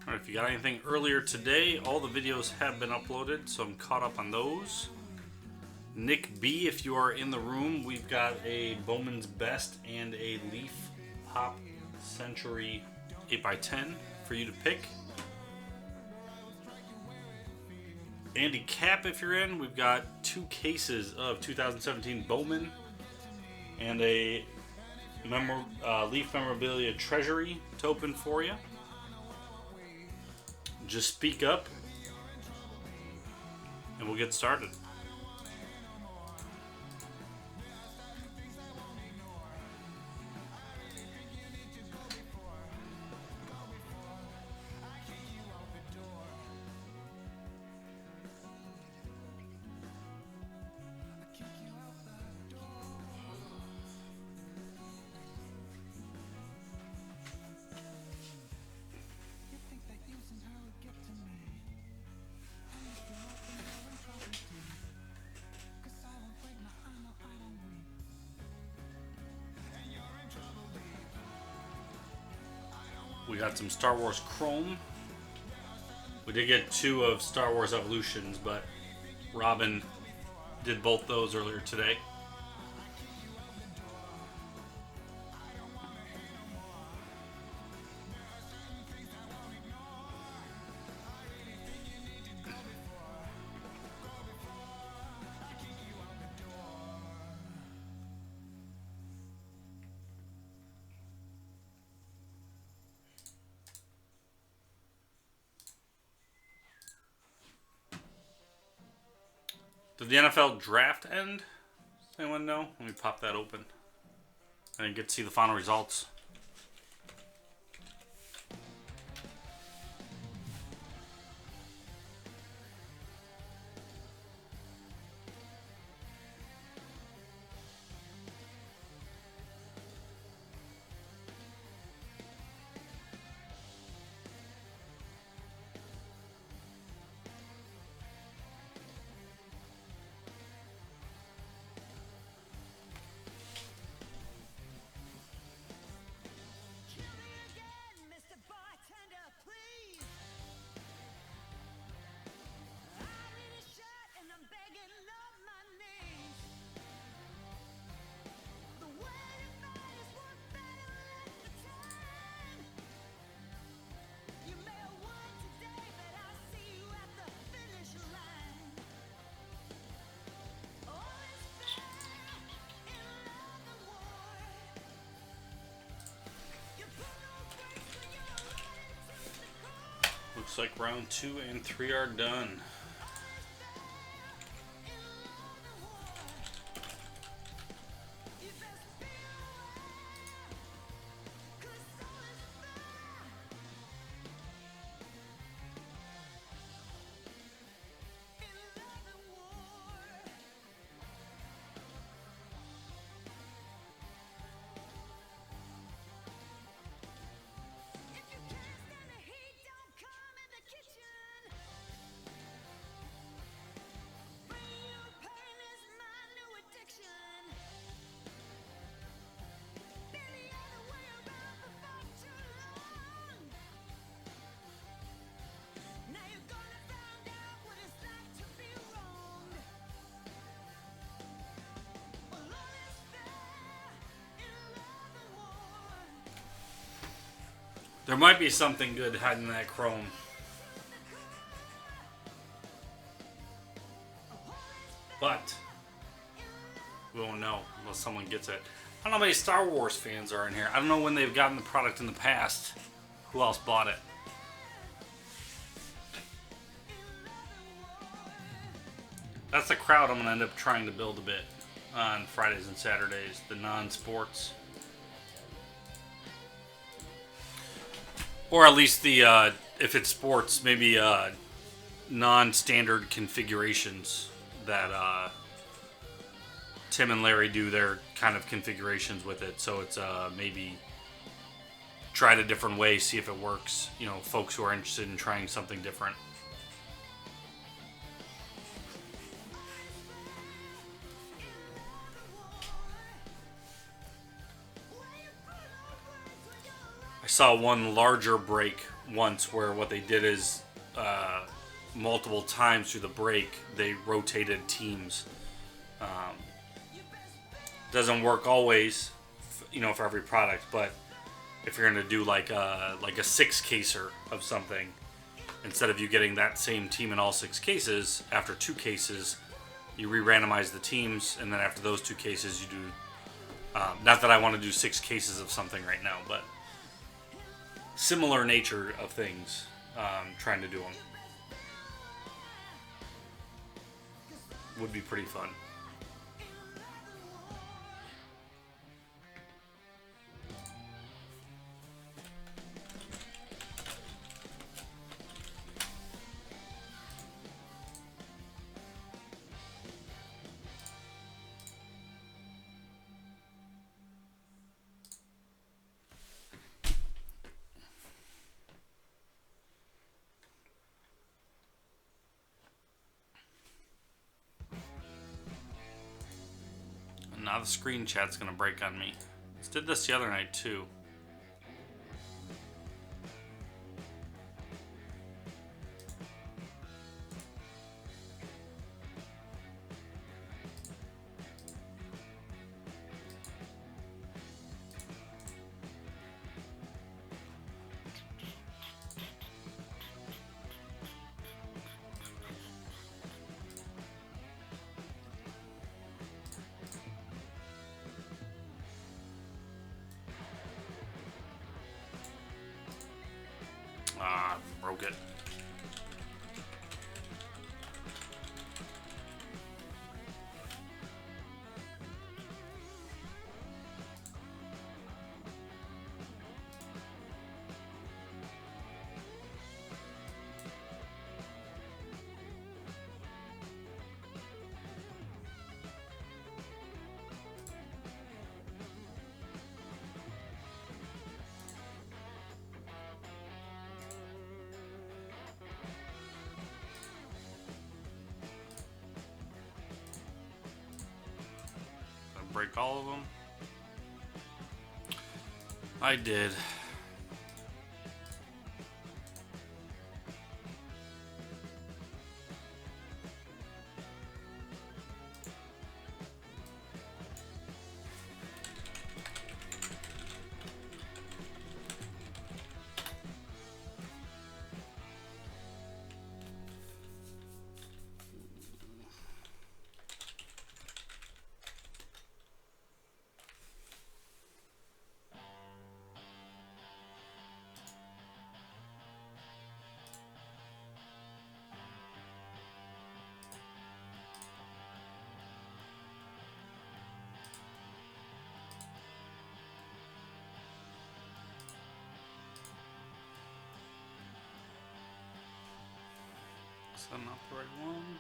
Speaker 1: Alright, if you got anything earlier today, all the videos have been uploaded, so I'm caught up on those. Nick B, if you are in the room, we've got a Bowman's Best and a Leaf Pop Century 8x10 for you to pick. Andy Cap, if you're in, we've got 2 cases of 2017 Bowman and a Leaf Memorabilia Treasury to open for you. Just speak up and we'll get started. We got some Star Wars Chrome. We did get 2 of Star Wars Evolutions, but Robin did both those earlier today. Did the NFL draft end? Does anyone know? Let me pop that open. I didn't get to see the final results. Looks like round 2 and 3 are done. There might be something good hiding in that chrome. But we won't know unless someone gets it. I don't know how many Star Wars fans are in here. I don't know when they've gotten the product in the past. Who else bought it? That's the crowd I'm going to end up trying to build a bit on Fridays and Saturdays. The non-sports. Or at least the, if it's sports, maybe non-standard configurations that Tim and Larry do their kind of configurations with it. So it's maybe try it a different way, see if it works. You know, folks who are interested in trying something different. I saw one larger break once where what they did is multiple times through the break they rotated teams. Doesn't work always, you know, for every product, but if you're going to do like a 6-caser of something, instead of you getting that same team in all 6 cases, after 2 cases you re-randomize the teams, and then after those 2 cases you do not that I want to do 6 cases of something right now, but similar nature of things, trying to do them would be pretty fun. Now the screen chat's gonna break on me. Just did this the other night too. Broke it. Break all of them? I did. Is that not the right one?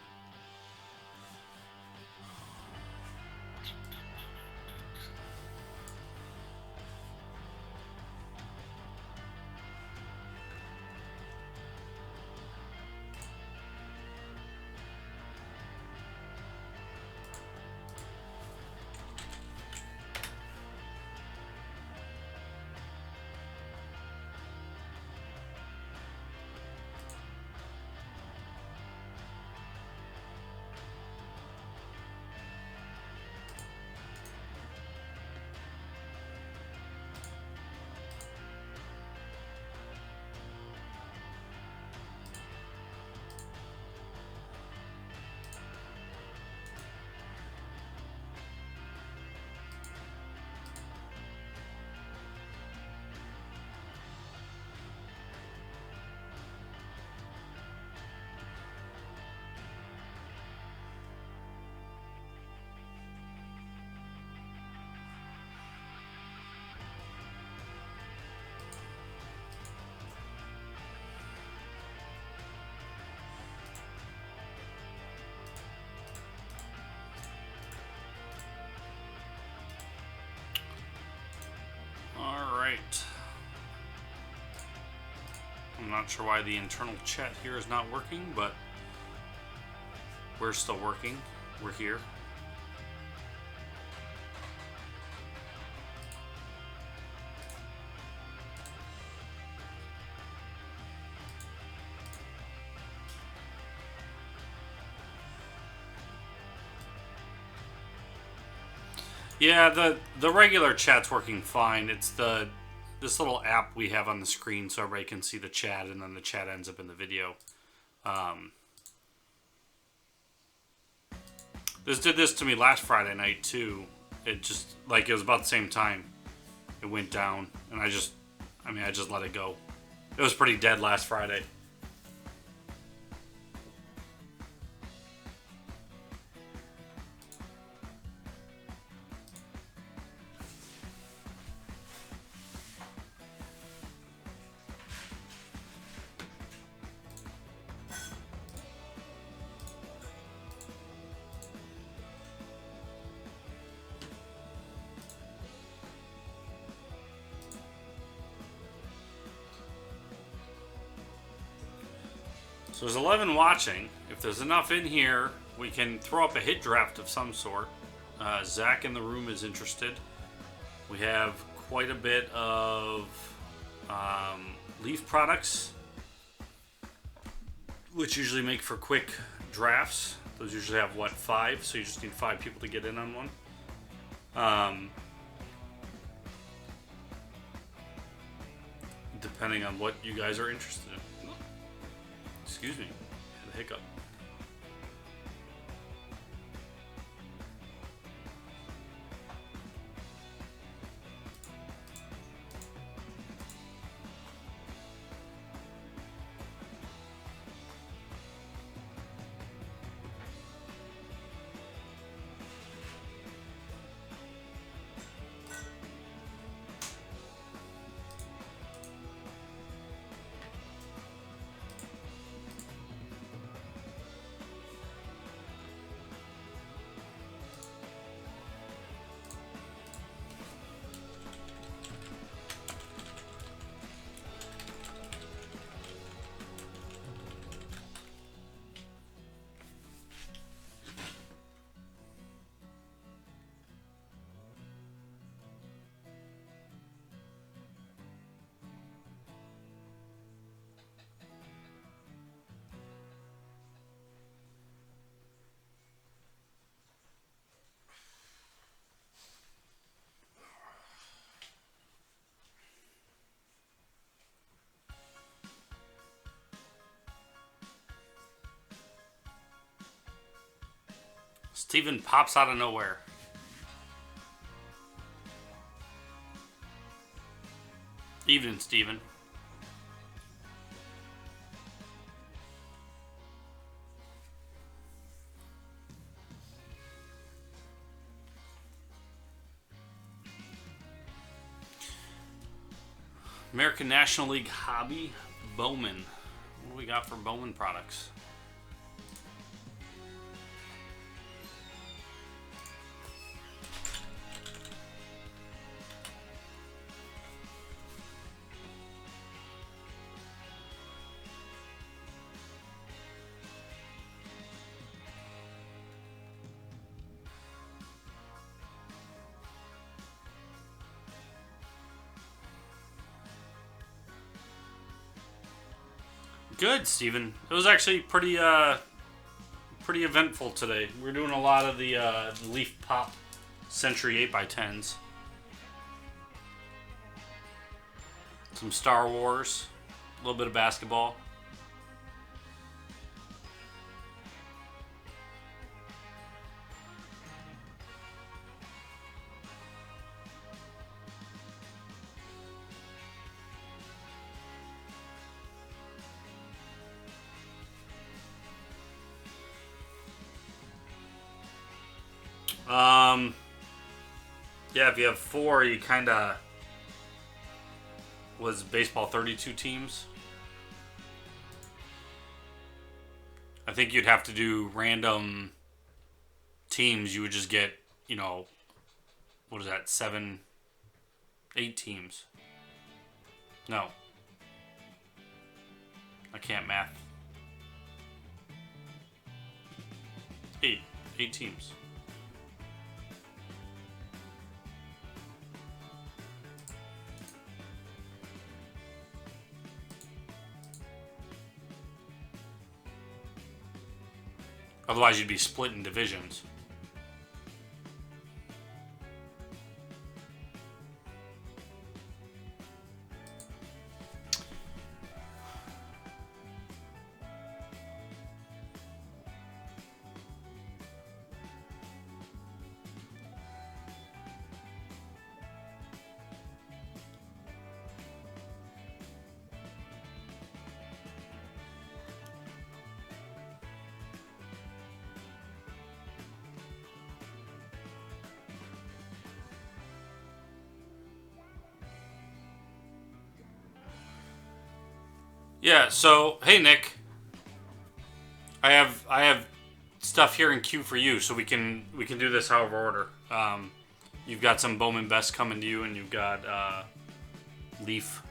Speaker 1: Alright. I'm not sure why the internal chat here is not working, but we're still working. We're here. Yeah, the regular chat's working fine. It's this little app we have on the screen so everybody can see the chat, and then the chat ends up in the video. This did this to me last Friday night too. It just, like, it was about the same time. It went down, and I just let it go. It was pretty dead last Friday. So there's 11 watching. If there's enough in here, we can throw up a hit draft of some sort. Zach in the room is interested. We have quite a bit of Leaf products, which usually make for quick drafts. Those usually have, what, 5? So you just need 5 people to get in on one. Depending on what you guys are interested in. Excuse me, I had a hiccup. Steven pops out of nowhere. Evening, Steven. American National League Hobby Bowman. What do we got for Bowman products? Good, Steven. It was actually pretty eventful today. We're doing a lot of the Leaf Pop Century 8x10s. Some Star Wars. A little bit of basketball. Yeah, if you have 4, you kind of... Was baseball 32 teams? I think you'd have to do random teams. You would just get, you know, what is that, 7, 8 teams. No. I can't math. 8. 8 teams. Otherwise, you'd be split in divisions. Yeah, so hey Nick. I have stuff here in queue for you, so we can do this however order. You've got some Bowman Best coming to you, and you've got Leaf.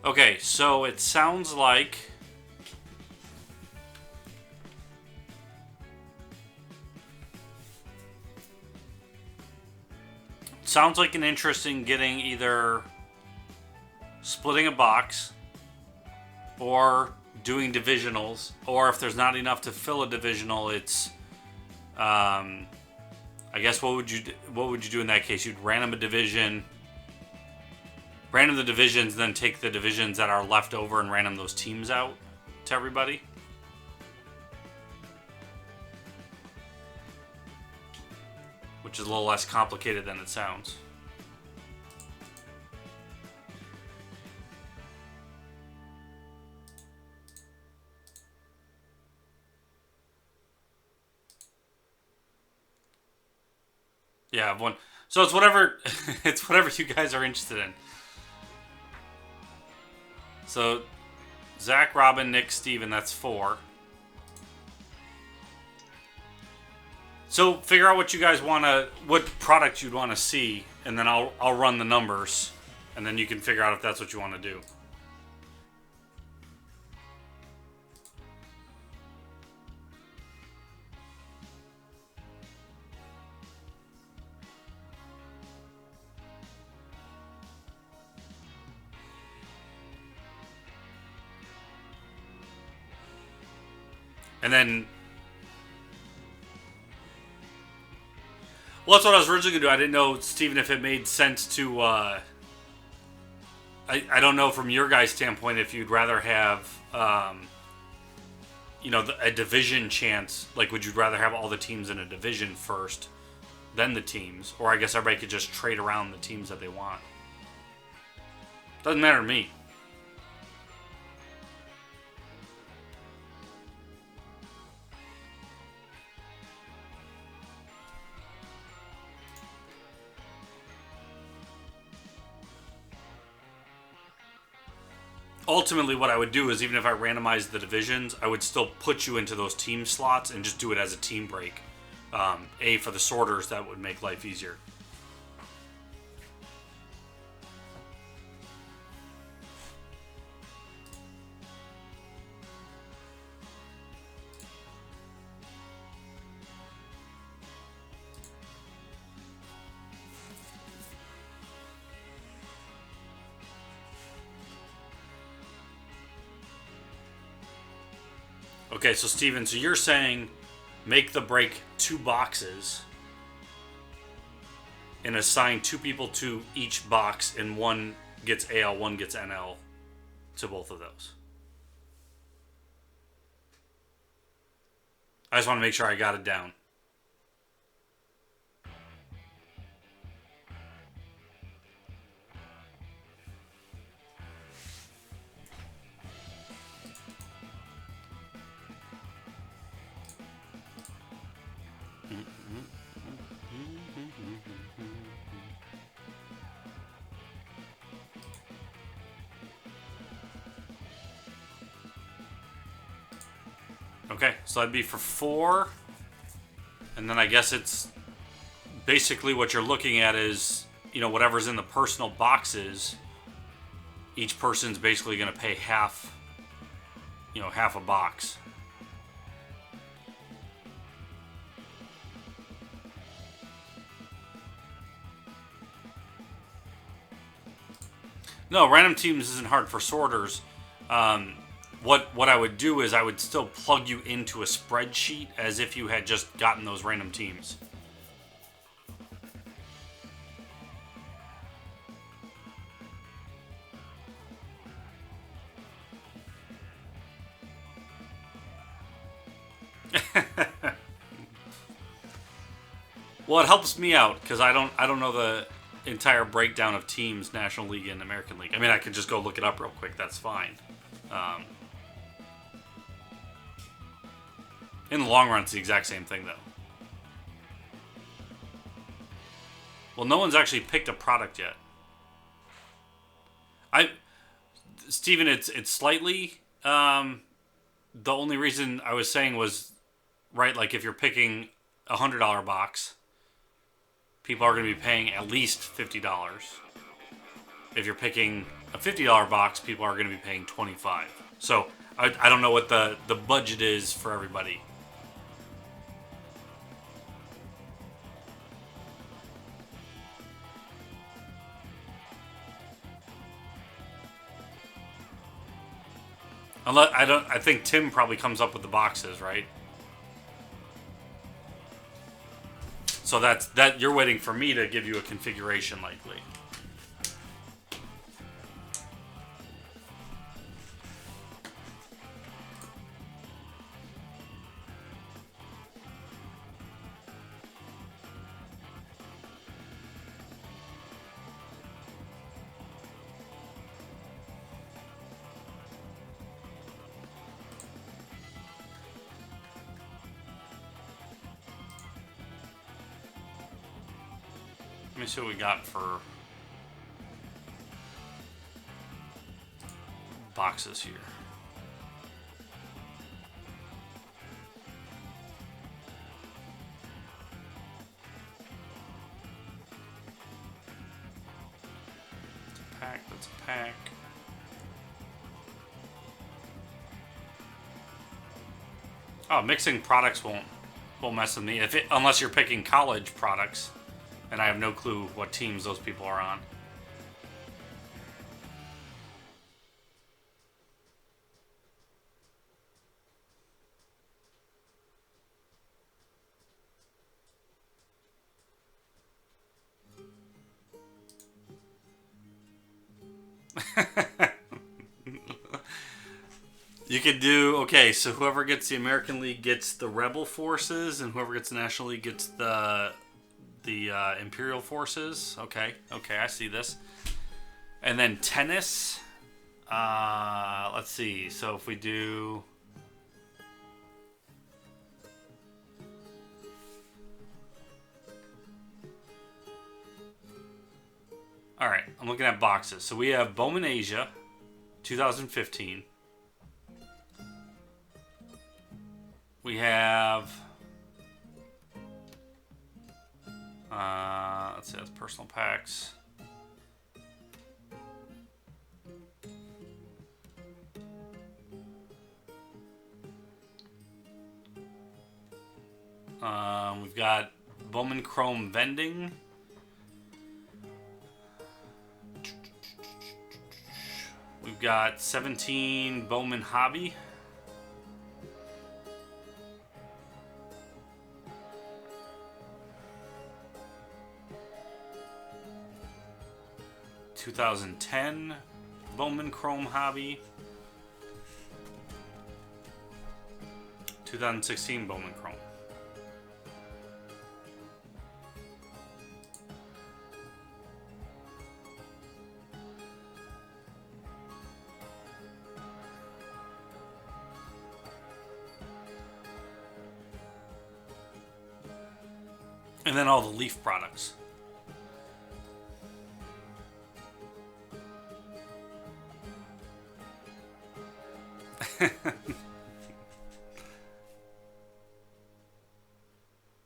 Speaker 1: Okay, so it sounds like an interest in getting either splitting a box or doing divisionals, or if there's not enough to fill a divisional, it's I guess what would you do in that case? You'd random the divisions, then take the divisions that are left over and random those teams out to everybody. Which is a little less complicated than it sounds. Yeah, I've won. So it's whatever it's whatever you guys are interested in. So Zach, Robin, Nick, Steven, that's 4. So figure out what you guys what product you'd want to see, and then I'll run the numbers, and then you can figure out if that's what you want to do. And then, well, that's what I was originally going to do. I didn't know, Steven, if it made sense to, I don't know from your guys' standpoint if you'd rather have, a division chance. Like, would you rather have all the teams in a division first, then the teams? Or I guess everybody could just trade around the teams that they want. Doesn't matter to me. Ultimately, what I would do is, even if I randomized the divisions, I would still put you into those team slots and just do it as a team break. For the sorters, that would make life easier. Okay, so Steven, so you're saying make the break 2 boxes and assign 2 people to each box, and one gets AL, one gets NL to both of those. I just want to make sure I got it down. Okay, so that'd be for 4. And then I guess it's basically what you're looking at is you know, whatever's in the personal boxes, each person's basically going to pay half, you know, half a box. No, random teams isn't hard for sorters. What I would do is I would still plug you into a spreadsheet as if you had just gotten those random teams. Well, it helps me out because I don't know the entire breakdown of teams, National League and American League. I mean, I could just go look it up real quick. That's fine. In the long run, it's the exact same thing, though. Well, no one's actually picked a product yet. Steven, it's slightly. The only reason I was saying was, right, like if you're picking a $100 box, people are going to be paying at least $50. If you're picking a $50 box, people are going to be paying $25. So I don't know what the budget is for everybody. I think Tim probably comes up with the boxes, right? So that you're waiting for me to give you a configuration, likely. Let me see what we got for boxes here. That's a pack. Oh, mixing products won't mess with me unless you're picking college products. And I have no clue what teams those people are on. You could do, okay, so whoever gets the American League gets the Rebel Forces, and whoever gets the National League gets the Imperial Forces. Okay, I see this. And then tennis. Let's see. So if we do... Alright, I'm looking at boxes. So we have Bowman Asia, 2015. We have... let's see, that's personal packs. We've got Bowman Chrome Vending. We've got 17 Bowman Hobby. (2010) Bowman Chrome Hobby. 2016 Bowman Chrome. And then all the Leaf products.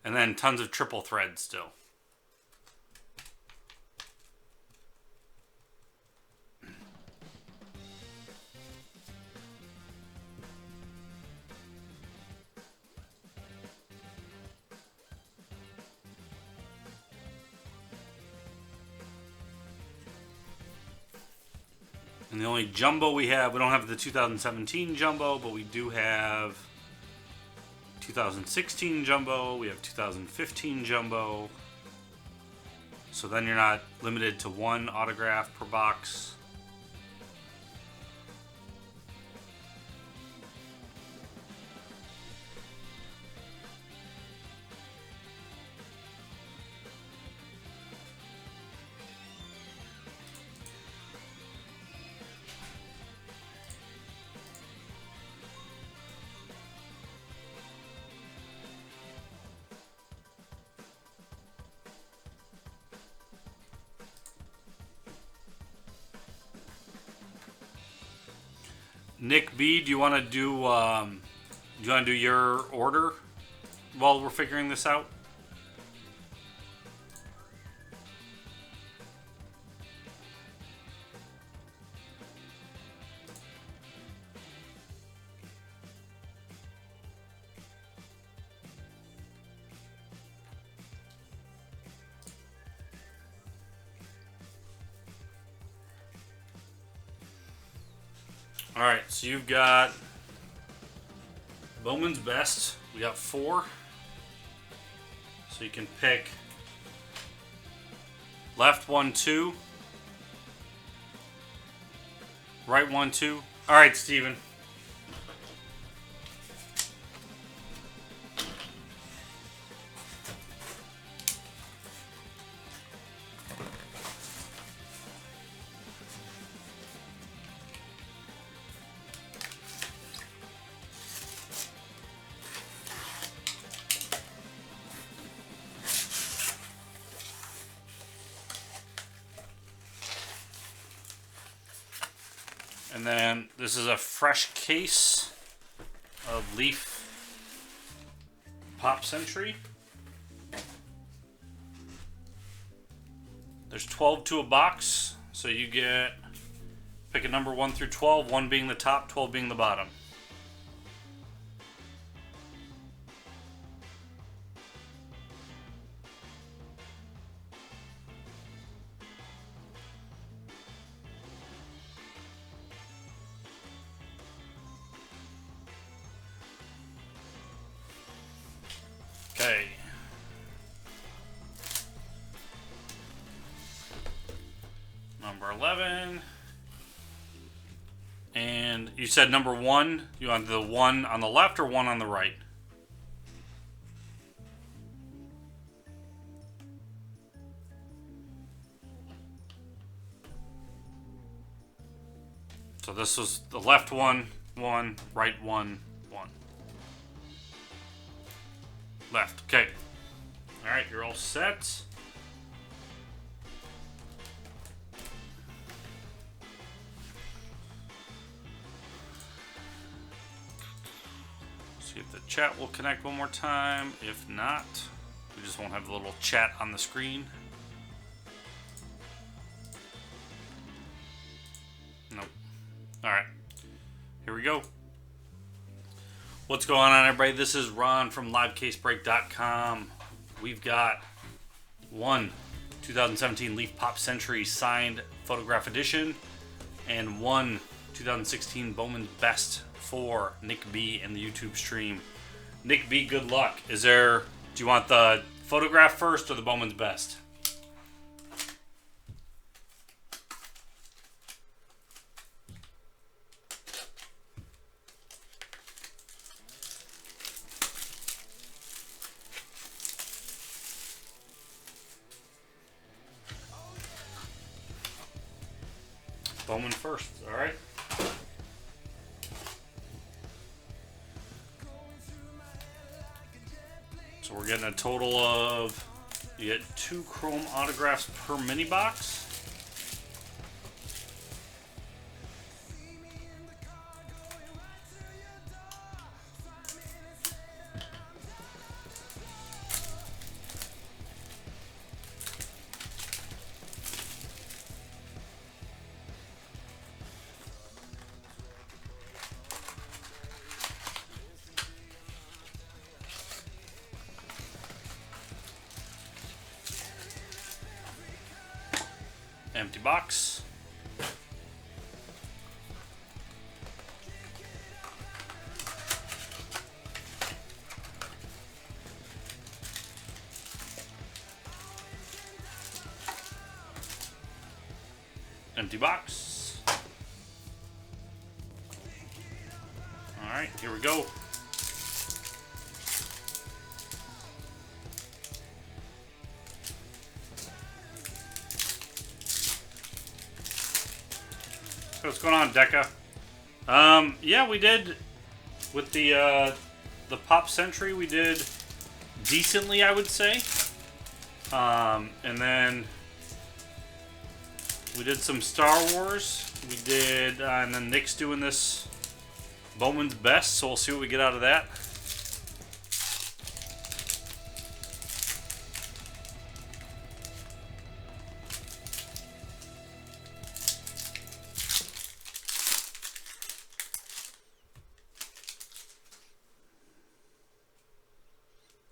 Speaker 1: And then tons of triple thread still. And the only jumbo we don't have the 2017 jumbo, but we do have 2016 jumbo. We have 2015 jumbo. So then you're not limited to one autograph per box. Nick B, do you want to do your order while we're figuring this out? All right, so you've got Bowman's Best. We got 4. So you can pick left 1, 2, right 1, 2. All right, Steven. And then this is a fresh case of Leaf Pop Century. There's 12 to a box, so you get pick a number 1 through 12, 1 being the top, 12 being the bottom. Okay. Number 11. And you said number 1. You want the 1 on the left or 1 on the right? So this was the left 1, 1, right 1, 1. Left. Okay. All right, you're all set. See if the chat will connect one more time. If not, we just won't have the little chat on the screen. Nope. All right. Here we go. What's going on, everybody? This is Ron from LiveCaseBreak.com. We've got 1 2017 Leaf Pop Century signed photograph edition and 1 2016 Bowman's Best for Nick B in the YouTube stream. Nick B, good luck. Do you want the photograph first or the Bowman's Best? Bowman first, all right. So we're getting a total of, you get 2 chrome autographs per mini box. Empty box. Empty box. Alright, here we go. So what's going on, Deca? Yeah, we did with the Pop Century, we did decently, I would say. And then we did some Star Wars. We did, and then Nick's doing this Bowman's Best, so we'll see what we get out of that.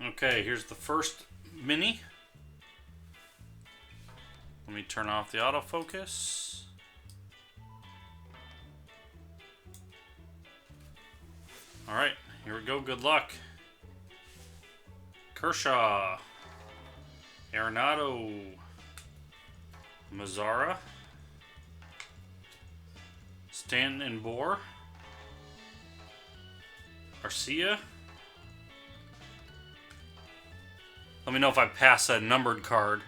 Speaker 1: Okay, here's the first mini. Let me turn off the autofocus. Alright, here we go. Good luck. Kershaw. Arenado. Mazzara. Stanton and Bohr. Arcia. Let me know if I pass a numbered card.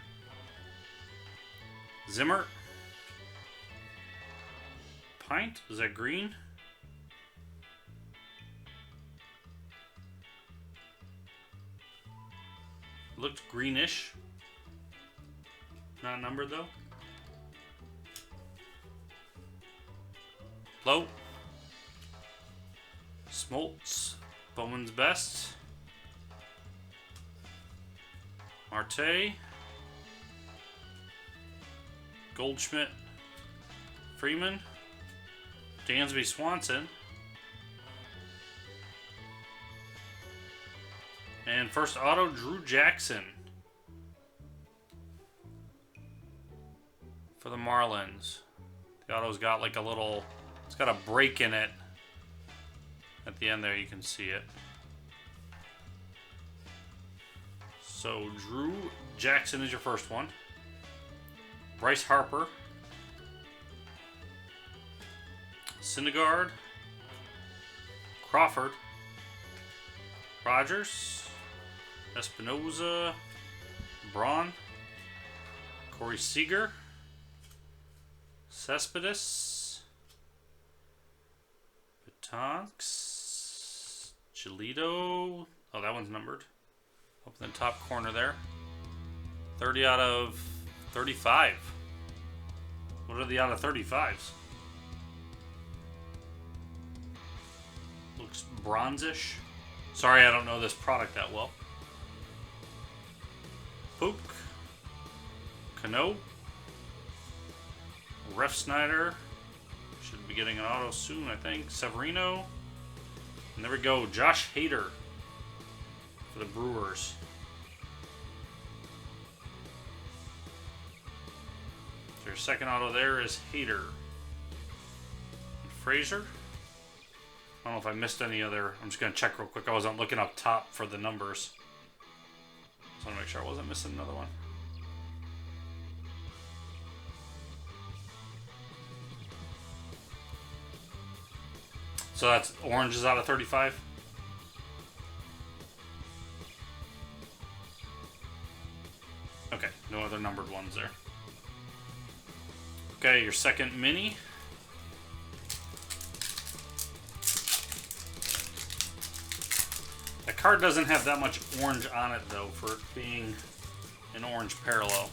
Speaker 1: Zimmer. Pint. Is that green? Looked greenish. Not numbered though. Low. Smoltz. Bowman's Best. Marte. Goldschmidt. Freeman. Dansby Swanson. And first auto, Drew Jackson. For the Marlins. The auto's got like a little, it's got a break in it. At the end there you can see it. So Drew Jackson is your first one. Bryce Harper. Syndergaard. Crawford. Rogers. Espinoza. Braun. Corey Seager. Cespedes. Betonks. Giolito. Oh, that one's numbered. Up in the top corner there. 30 out of 35. What are the out of 35s? Looks bronzish. Sorry, I don't know this product that well. Pook. Cano. Ref Snyder. Should be getting an auto soon, I think. Severino. And there we go. Josh Hader. For the Brewers. So your second auto there is Hader. And Fraser. I don't know if I missed any other. I'm just going to check real quick. I wasn't looking up top for the numbers. So I want to make sure I wasn't missing another one. So that's oranges out of 35. Okay, no other numbered ones there. Okay, your second mini. That card doesn't have that much orange on it though for it being an orange parallel.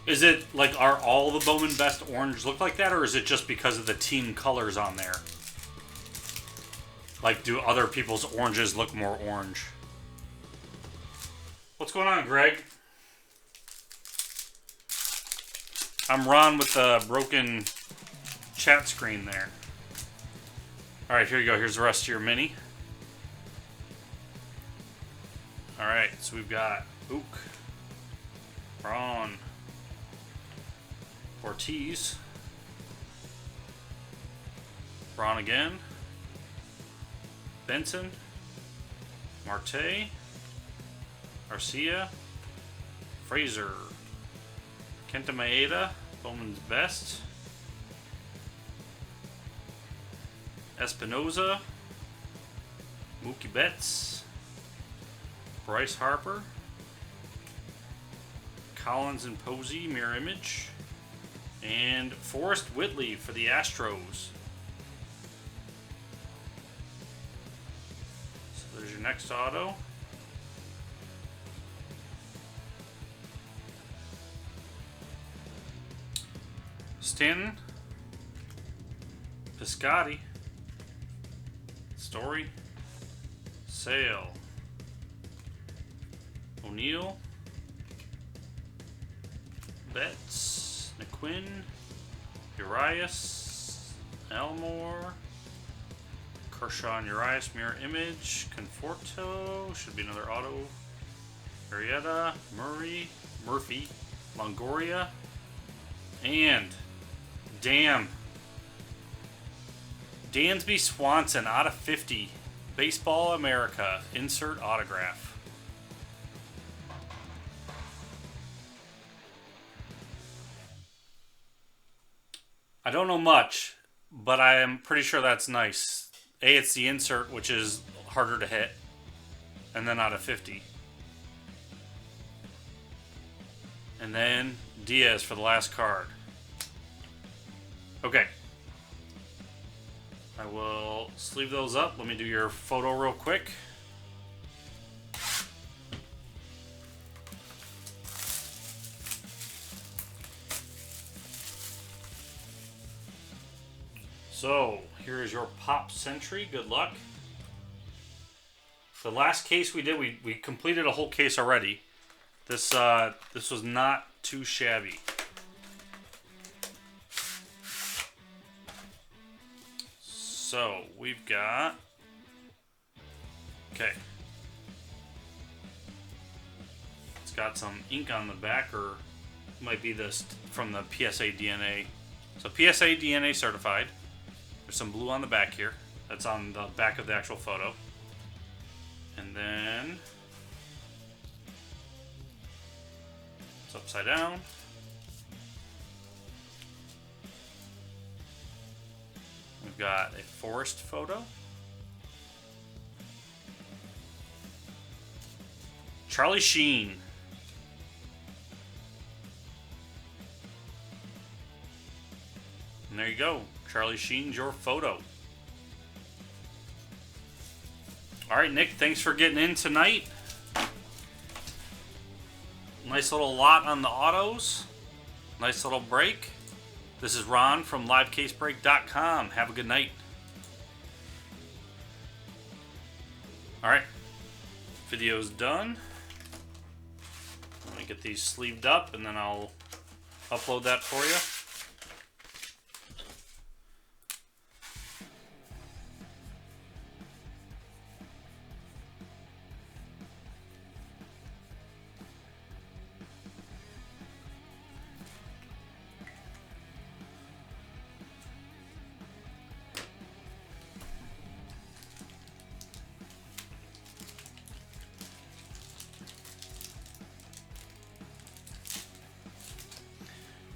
Speaker 1: Is it like, are all the Bowman Best orange look like that, or is it just because of the team colors on there? Like, do other people's oranges look more orange? What's going on, Greg? I'm Ron with the broken chat screen there. Alright, here you go. Here's the rest of your mini. Alright, so we've got Ook, Braun, Ortiz, Braun again, Benson, Marte, Garcia, Fraser, Kenta Maeda, Bowman's Best, Espinoza, Mookie Betts, Bryce Harper, Collins and Posey, mirror image, and Forrest Whitley for the Astros. So there's your next auto. Stanton, Piscotty, Story, Sale, O'Neill, Betts, McQuinn, Urias, Elmore, Kershaw and Urias, mirror image, Conforto, should be another auto, Arrieta, Murphy, Longoria, and Dansby Swanson out of 50. Baseball America. Insert autograph. I don't know much, but I am pretty sure that's nice. A, it's the insert, which is harder to hit. And then out of 50. And then Diaz for the last card. Okay. I will sleeve those up. Let me do your photo real quick. So, here is your Pop Century. Good luck. The last case we did, we completed a whole case already. This was not too shabby. So, we've got... Okay. It's got some ink on the back, or might be this from the PSA DNA. So, PSA DNA certified. There's some blue on the back here. That's on the back of the actual photo. And then... it's upside down. We've got a forest photo. Charlie Sheen. And there you go. Charlie Sheen's your photo. Alright, Nick, thanks for getting in tonight. Nice little lot on the autos. Nice little break. This is Ron from LiveCaseBreak.com. Have a good night. Alright. Video's done. Let me get these sleeved up and then I'll upload that for you.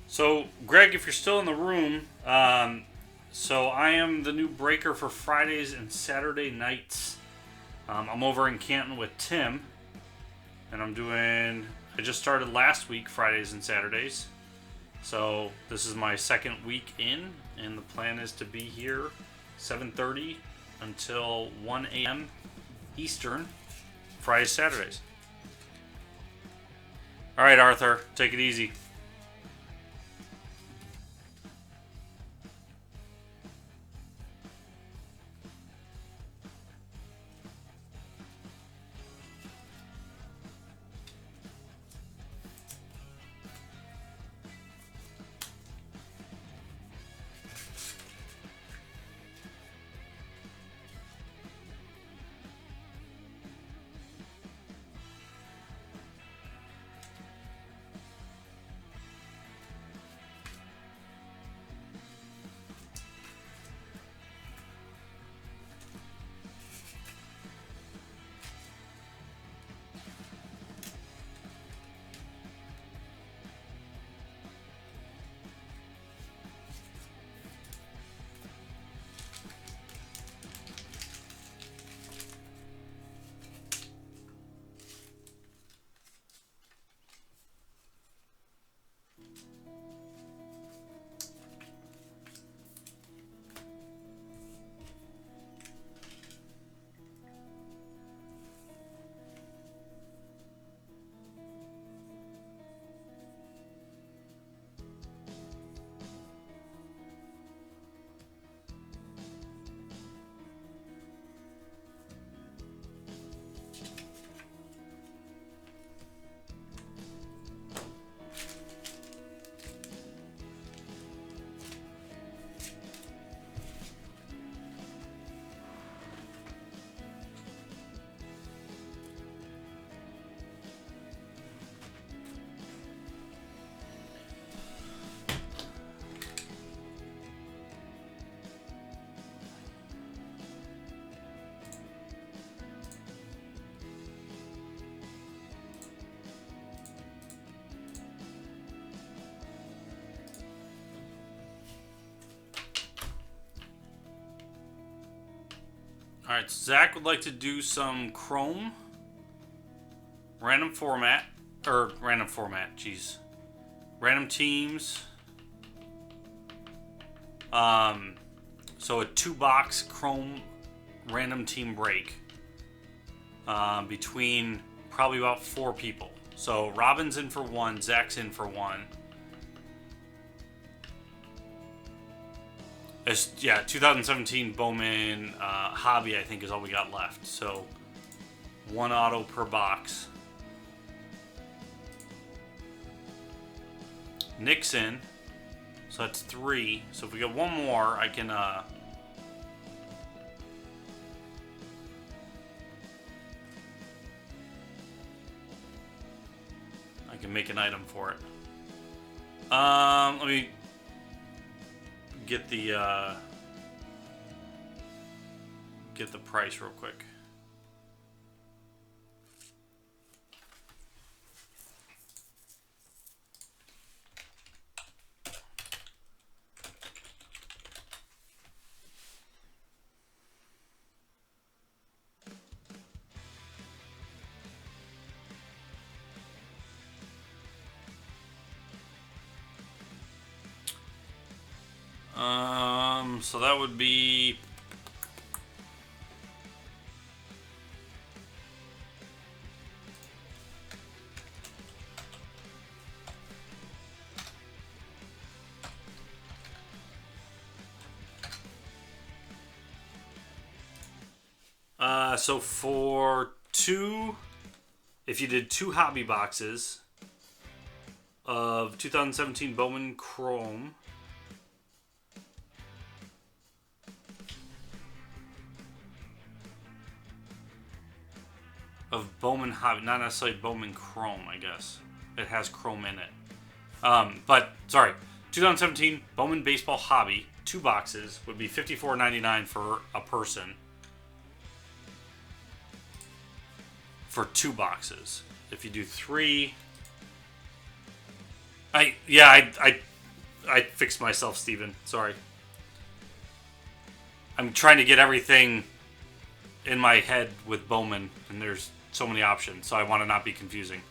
Speaker 1: So, Greg, if you're still in the room, so I am the new breaker for Fridays and Saturday nights. I'm over in Canton with Tim, and I just started last week, Fridays and Saturdays. So, this is my second week in, and the plan is to be here 7:30 until 1 a.m. Eastern, Fridays, Saturdays. All right, Arthur, take it easy. Alright, Zach would like to do some Chrome. Random format. Jeez. Random teams. So a 2-box Chrome random team break. Between probably about 4 people. So Robin's in for 1, Zach's in for 1. Yeah, 2017 Bowman Hobby, I think, is all we got left. So 1 auto per box. Nick's in. So that's 3. So if we get 1 more, I can make an item for it. Let me get the price real quick. So that would be so for 2, if you did 2 hobby boxes of 2017 Bowman Chrome, of Bowman Hobby, not necessarily Bowman Chrome, I guess. It has Chrome in it. But, sorry, 2017 Bowman Baseball Hobby, 2 boxes, would be $54.99 for a person. For 2 boxes. If you do 3... I fixed myself, Steven. Sorry. I'm trying to get everything in my head with Bowman, and there's so many options, so I want to not be confusing.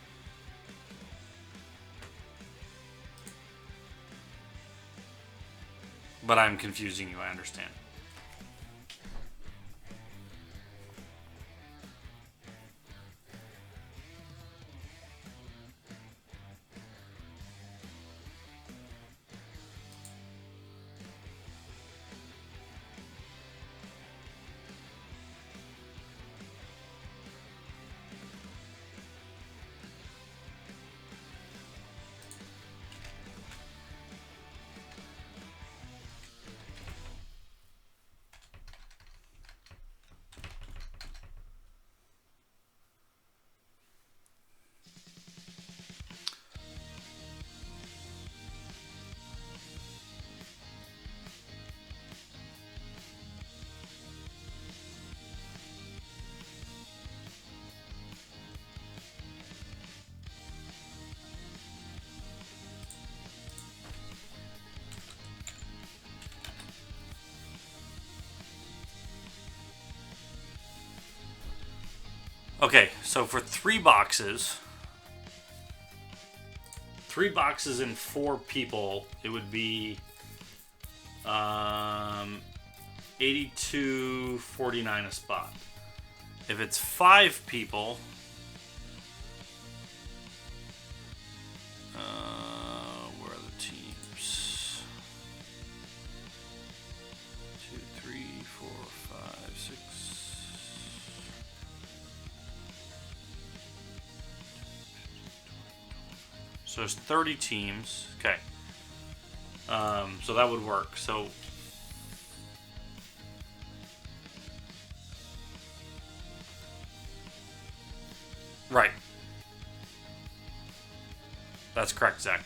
Speaker 1: But I'm confusing you, I understand. Okay, so for 3 boxes and 4 people, it would be $82.49 a spot. If it's 5 people, where are the teams? 2, 3, 4, 5, 6. So there's 30 teams. Okay. So that would work. So right. That's correct, Zach.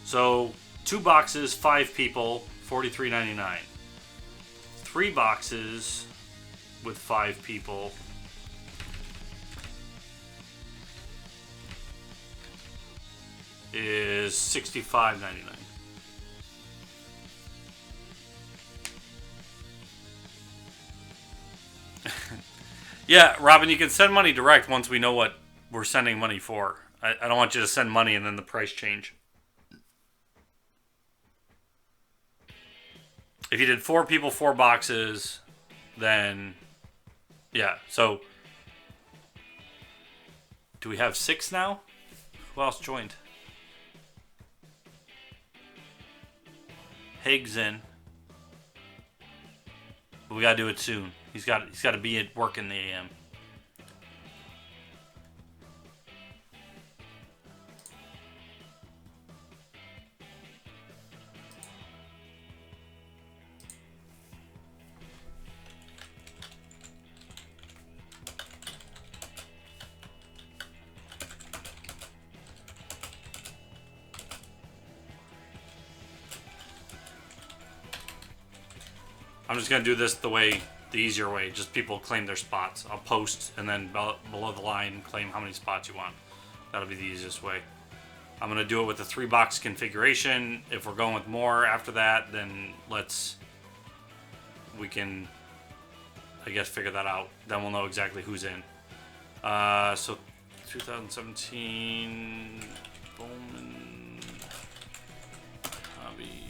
Speaker 1: So 2 boxes, 5 people, $43.99. 3 boxes with 5 people, is $65.99. Yeah, Robin, you can send money direct once we know what we're sending money for. I don't want you to send money and then the price change. If you did 4 people, 4 boxes, then yeah. So do we have 6 now? Who else joined? Haig's in. But we gotta do it soon. He's got to be at work in the AM. I'm just gonna do this the easier way. Just people claim their spots. I'll post and then below the line claim how many spots you want. That'll be the easiest way. I'm gonna do it with the 3-box configuration. If we're going with more after that, then we can, I guess, figure that out. Then we'll know exactly who's in. So 2017 Bowman Hobby.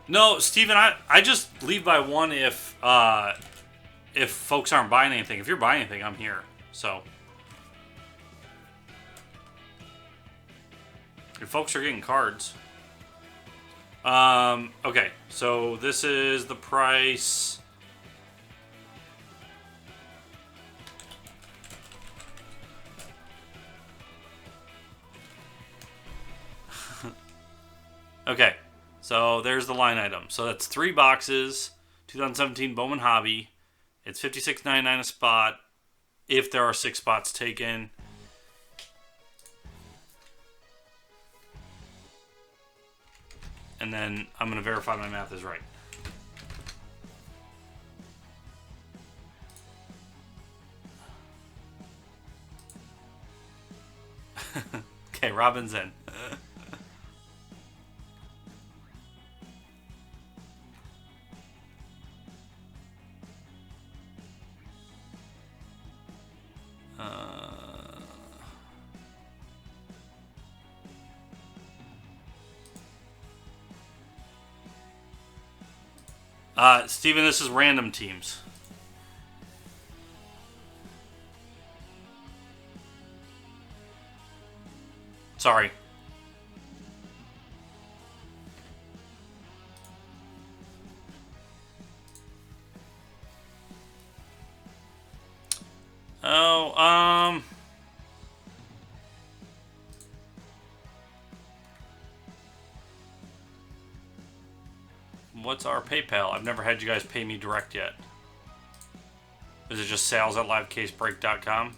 Speaker 1: No, Steven, I just leave by 1 if folks aren't buying anything. If you're buying anything, I'm here. So if folks are getting cards. Okay, so this is the price. Okay. So there's the line item. So that's 3 boxes, 2017 Bowman Hobby. It's $56.99 a spot if there are 6 spots taken. And then I'm going to verify my math is right. Okay, Robin's in. Steven, this is random teams. Sorry. Oh, what's our PayPal? I've never had you guys pay me direct yet. Is it just sales@livecasebreak.com?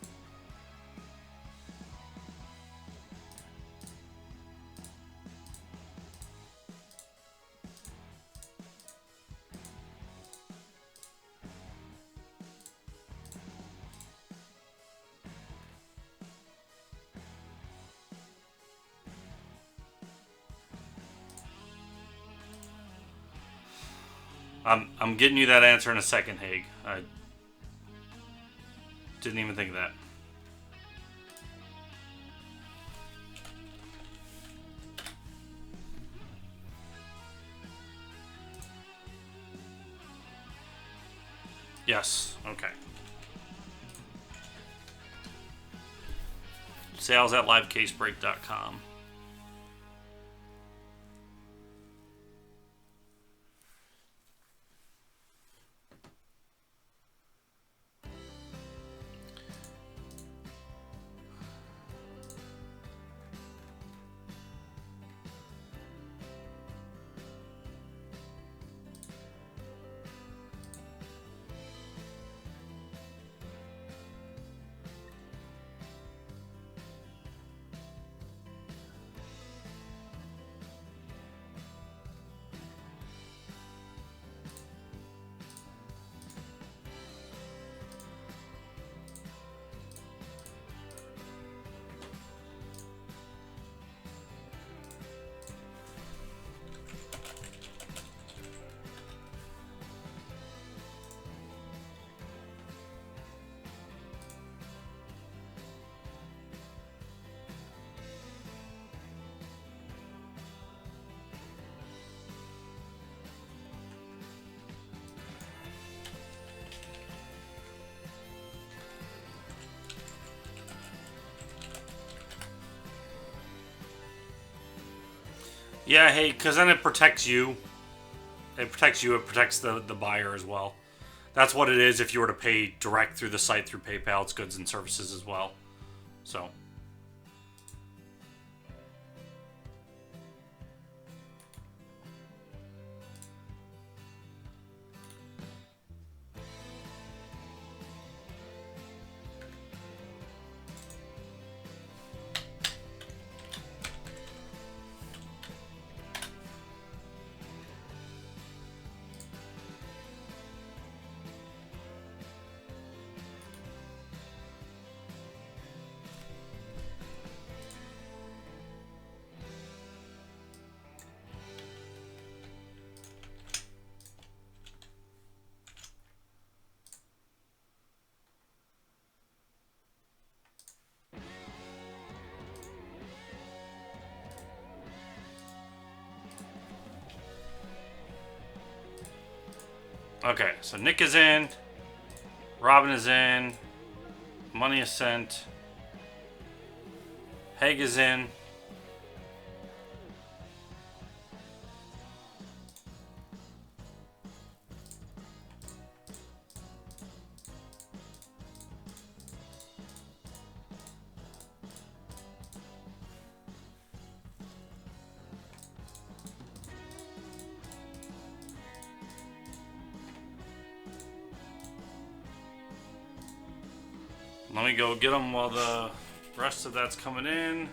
Speaker 1: I'm getting you that answer in a second, Haig. I didn't even think of that. Yes. Okay. Sales@livecasebreak.com. Yeah, hey, because then it protects you. It protects you. It protects the buyer as well. That's what it is if you were to pay direct through the site through PayPal. It's goods and services as well. So. Okay, so Nick is in. Robin is in. Money is sent. Haig is in. Let me go get them while the rest of that's coming in.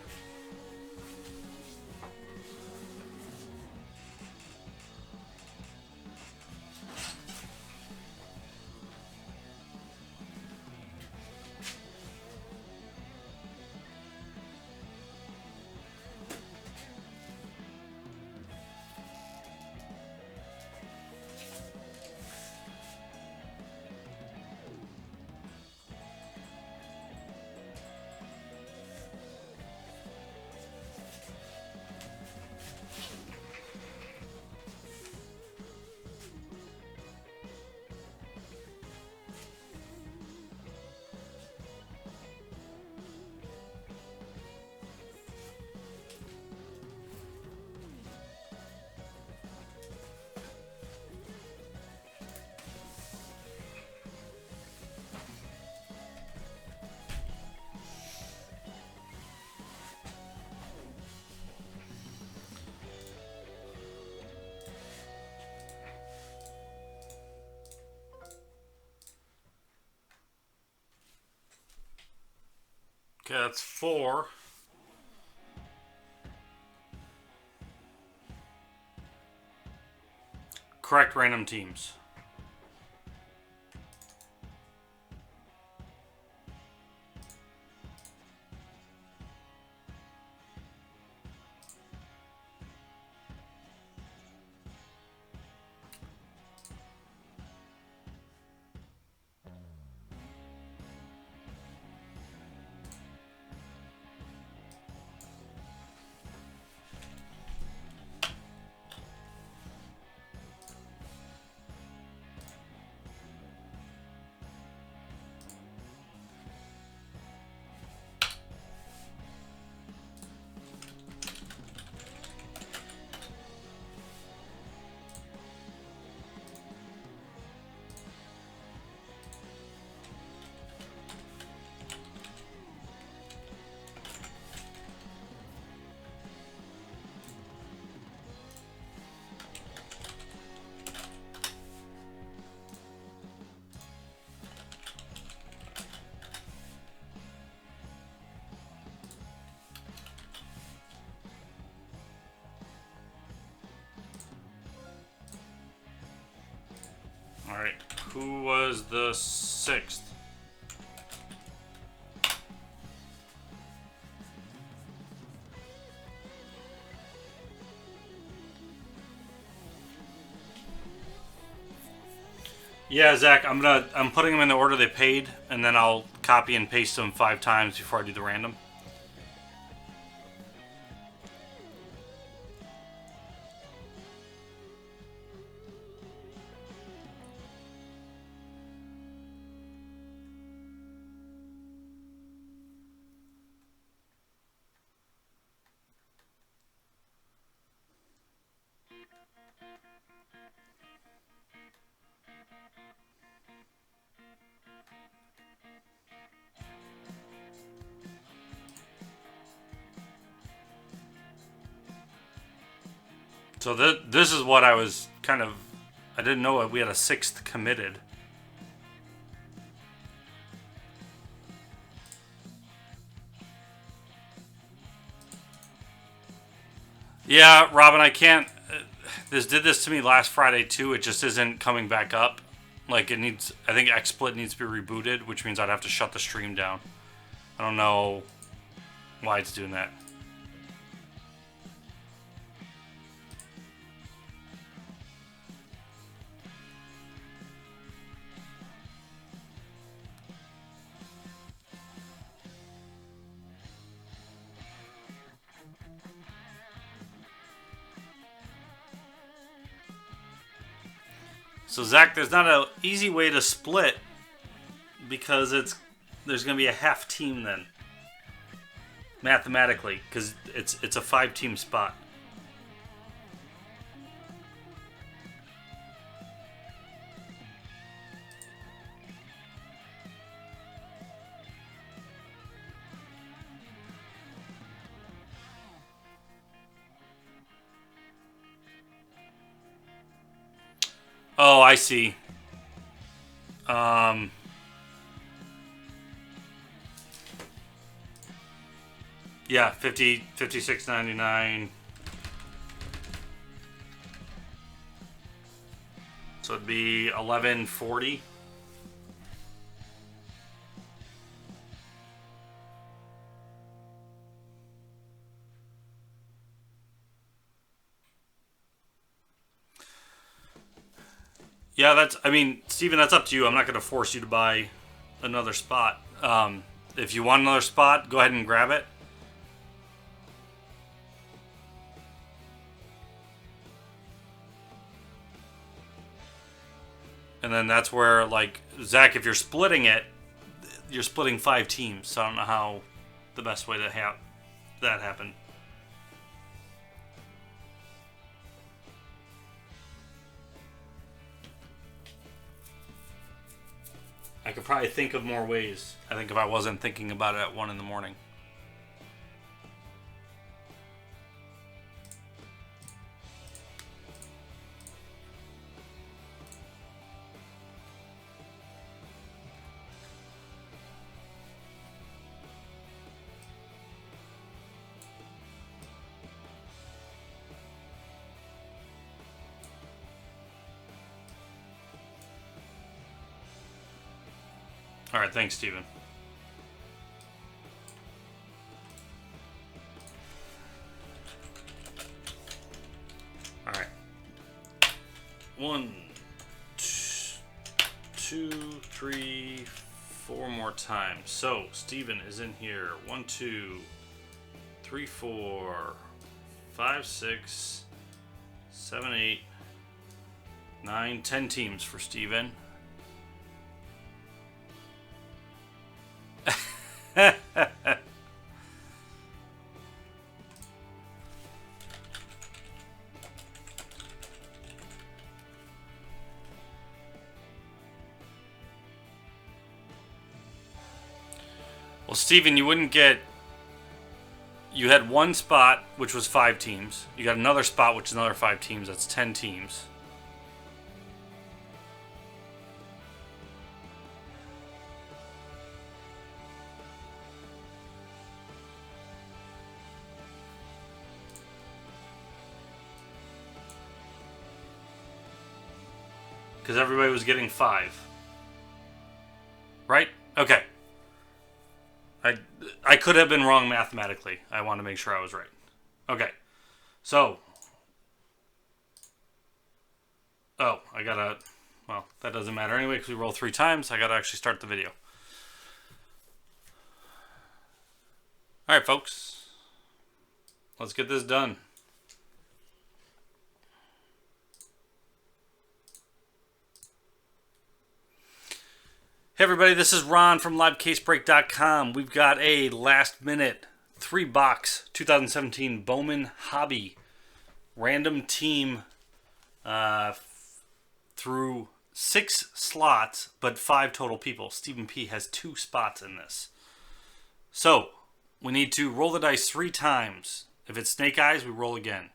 Speaker 1: Okay, that's 4. Correct random teams. Alright, who was the 6th? Yeah, Zach, I'm putting them in the order they paid, and then I'll copy and paste them 5 times before I do the random. So this is what I was kind of... I didn't know we had a 6th committed. Yeah, Robin, I can't... This did this to me last Friday, too. It just isn't coming back up. Like, it needs... I think XSplit needs to be rebooted, which means I'd have to shut the stream down. I don't know why it's doing that. So Zach, there's not an easy way to split because there's going to be a half team then, mathematically, because it's a 5-team spot. Oh, I see. Yeah, 56.99. So it'd be 11.40. Yeah, Steven, that's up to you. I'm not going to force you to buy another spot. If you want another spot, go ahead and grab it. And then that's where, like, Zach, if you're splitting it, you're splitting 5 teams. So I don't know how the best way to have that happen. I could probably think of more ways. I think if I wasn't thinking about it at 1 in the morning. All right, thanks, Steven. All right. 1, 2, 3, 4 more times. So, Steven is in here. 1, 2, 3, 4, 5, 6, 7, 8, 9, 10 teams for Steven. Well, Steven, you wouldn't get... You had one spot, which was 5 teams. You got another spot, which is another 5 teams. That's 10 teams. Because everybody was getting 5. Right? Okay. I could have been wrong mathematically. I want to make sure I was right. Okay. So. Oh, I gotta... Well, that doesn't matter anyway because we roll 3 times. I gotta actually start the video. Alright, folks. Let's get this done. Hey everybody, this is Ron from LiveCaseBreak.com. We've got a last-minute 3-box 2017 Bowman Hobby random team through 6 slots, but 5 total people. Stephen P. has 2 spots in this. So, we need to roll the dice 3 times. If it's snake eyes, we roll again.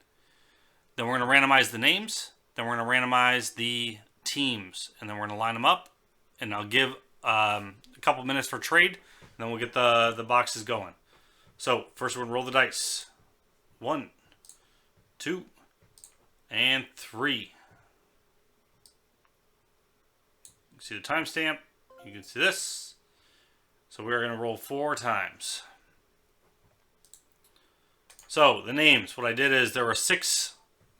Speaker 1: Then we're going to randomize the names. Then we're going to randomize the teams. And then we're going to line them up. And I'll give a couple minutes for trade. And then we'll get the boxes going. So first we're going to roll the dice. 1, 2, and 3. You can see the timestamp. You can see this. So we're going to roll 4 times. So the names, what I did is there were 6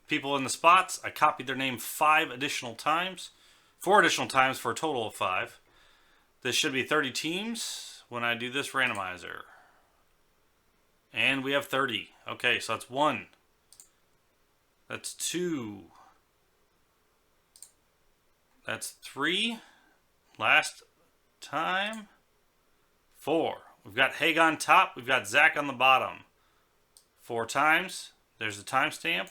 Speaker 1: people in the spots. I copied their name 5 additional times. 4 additional times for a total of 5. This should be 30 teams when I do this randomizer. And we have 30. Okay, so that's 1. That's 2. That's 3. Last time. 4. We've got Haig on top. We've got Zach on the bottom. 4 times. There's the timestamp.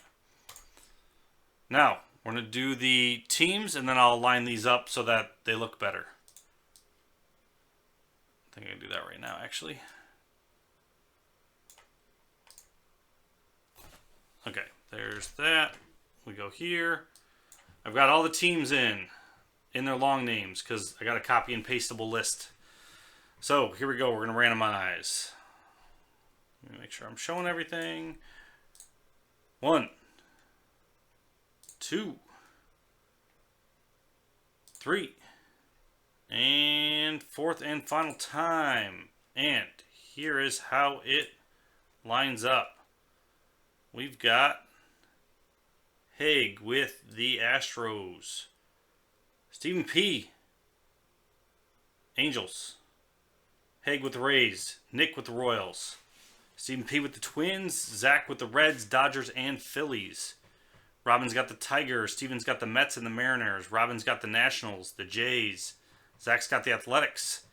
Speaker 1: Now, we're going to do the teams, and then I'll line these up so that they look better. I think I can do that right now, actually. Okay, there's that. We go here. I've got all the teams in their long names because I got a copy and pastable list. So here we go. We're going to randomize. Let me make sure I'm showing everything. 1, 2, 3, and 4th and final time. And here is how it lines up. We've got Haig with the Astros. Stephen P. Angels. Haig with the Rays. Nick with the Royals. Stephen P. with the Twins. Zach with the Reds, Dodgers, and Phillies. Robin's got the Tigers. Steven's got the Mets and the Mariners. Robin's got the Nationals, the Jays. Zach's got the Athletics.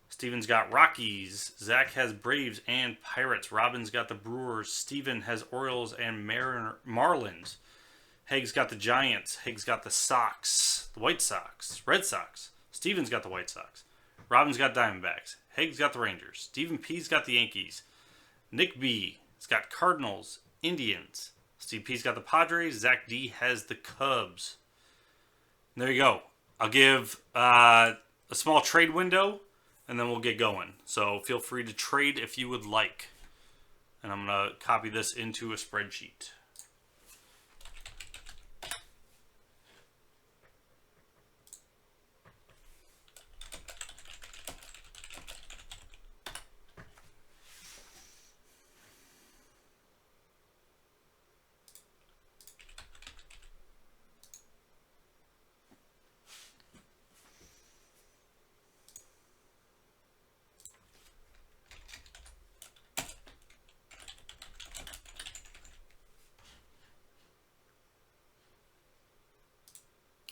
Speaker 1: Steven's got Rockies. Zach has Braves and Pirates. Robin's got the Brewers. Steven has Orioles and Marlins. Haig's got the Giants. Haig's got the Sox. The White Sox. Red Sox. Steven's got the White Sox. Robin's got Diamondbacks. Haig's got the Rangers. Stephen P's got the Yankees. Nick B. has got Cardinals. Indians. Steve P's got the Padres. Zach D. has the Cubs. And there you go. I'll give a small trade window, and then we'll get going. So feel free to trade if you would like. And I'm going to copy this into a spreadsheet.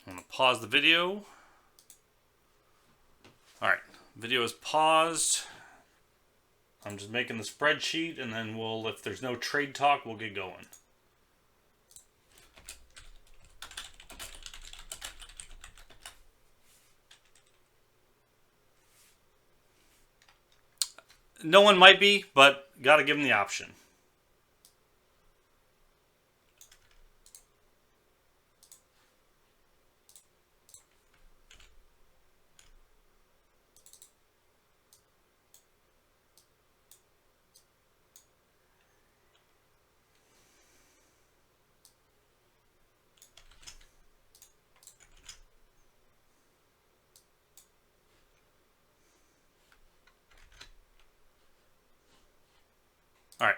Speaker 1: I'm going to pause the video. Alright, video is paused. I'm just making the spreadsheet, and then if there's no trade talk, we'll get going. No one might be, but got to give them the option. Alright.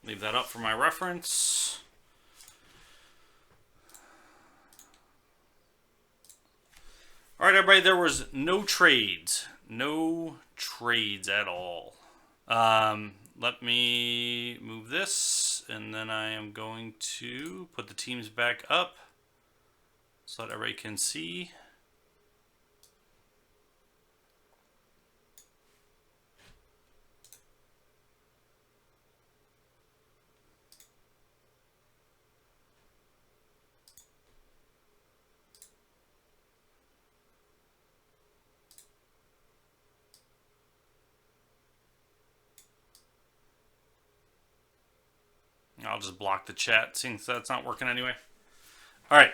Speaker 1: Leave that up for my reference. Alright, everybody, there was no trades. No trades at all. Let me move this, and then I am going to put the teams back up so that everybody can see. I'll just block the chat since that's not working anyway. All right.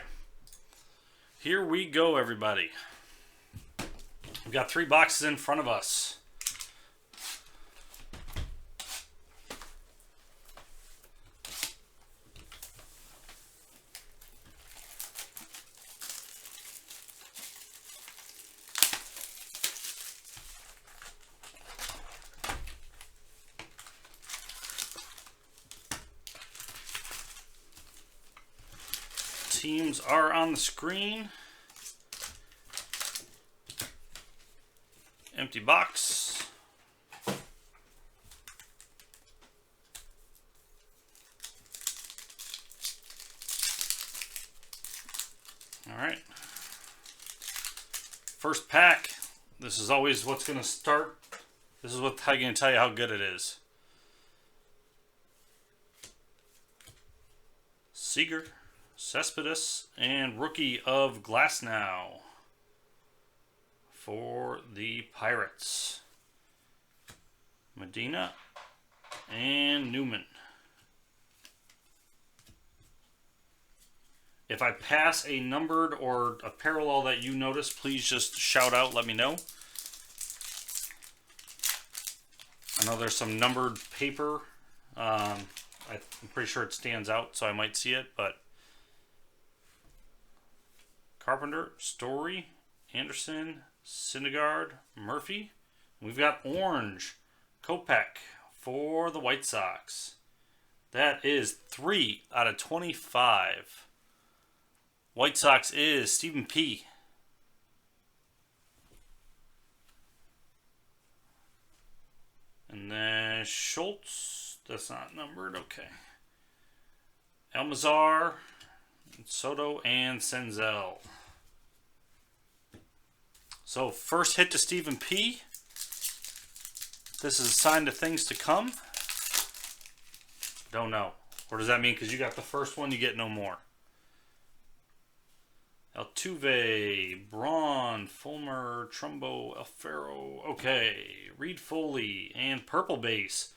Speaker 1: Here we go, everybody. We've got 3 boxes in front of us. Teams are on the screen. Empty box. All right. First pack. This is always what's going to start. This is what I'm going to tell you how good it is. Seager, Cespedes, and Rookie of Glasnow for the Pirates. Medina and Newman. If I pass a numbered or a parallel that you notice, please just shout out, let me know. I know there's some numbered paper. I'm pretty sure it stands out, so I might see it, but Carpenter, Story, Anderson, Syndergaard, Murphy. We've got orange, Kopech for the White Sox. That is 3 out of 25. White Sox is Stephen P. And then Schultz, that's not numbered, okay. Almazar, Soto, and Senzel. So first hit to Stephen P. This is a sign to things to come. Don't know. Or does that mean because you got the first one, you get no more? Altuve, Braun, Fulmer, Trumbo, Alfaro. Okay. Reed Foley and purple base.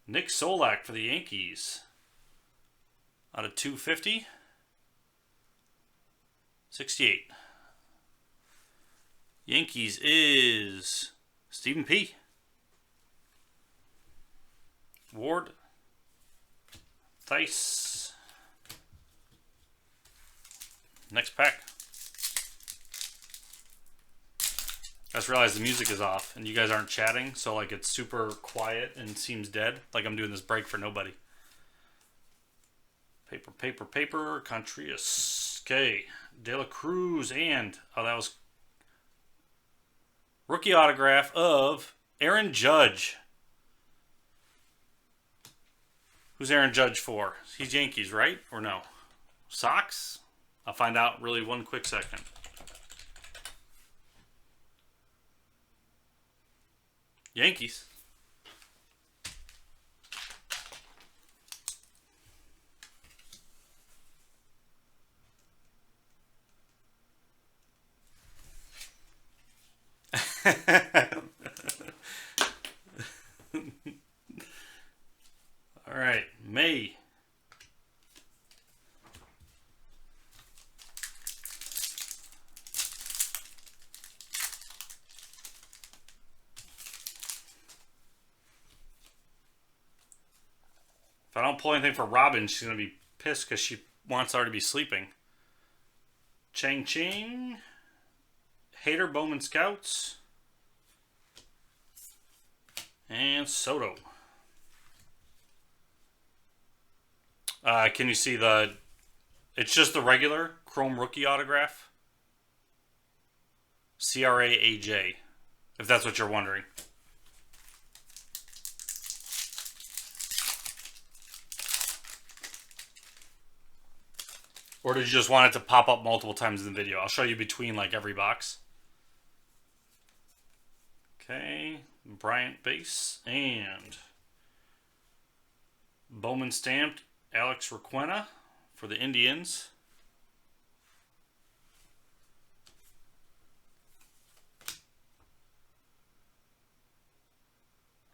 Speaker 1: Nick Solak for the Yankees. Out of 250. 68. Yankees is Stephen P. Ward. Theis. Next pack. I just realized the music is off and you guys aren't chatting, so like it's super quiet and seems dead. Like I'm doing this break for nobody. Paper. Contreras. Okay. De La Cruz and, oh, that was rookie autograph of Aaron Judge. Who's Aaron Judge for? He's Yankees, right? Or no? Sox? I'll find out really one quick second. Yankees. All right, May. If I don't pull anything for Robin, she's going to be pissed because she wants her to be sleeping. Ching. Hader, Bowman Scouts. And Soto. Can you see the... It's just the regular Chrome Rookie autograph. CRA-AJ. If that's what you're wondering. Or did you just want it to pop up multiple times in the video? I'll show you between like every box. Okay. Bryant base. And Bowman stamped Alex Requena for the Indians.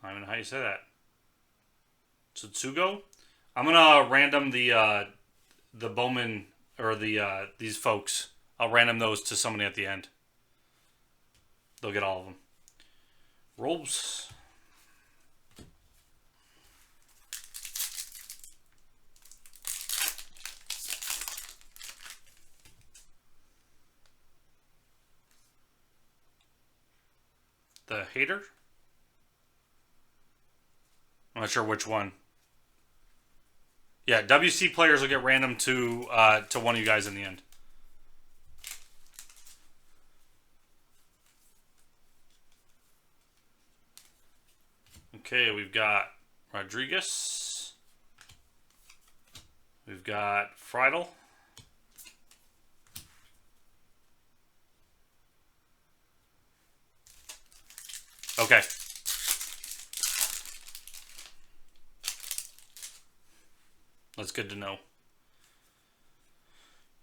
Speaker 1: I don't know how you say that. Tsutsugo. I'm gonna random the Bowman or these folks. I'll random those to somebody at the end. They'll get all of them. Rolls. The hater. I'm not sure which one. Yeah, WC players will get random to one of you guys in the end. Okay, we've got Rodriguez. We've got Friedel. Okay. That's good to know.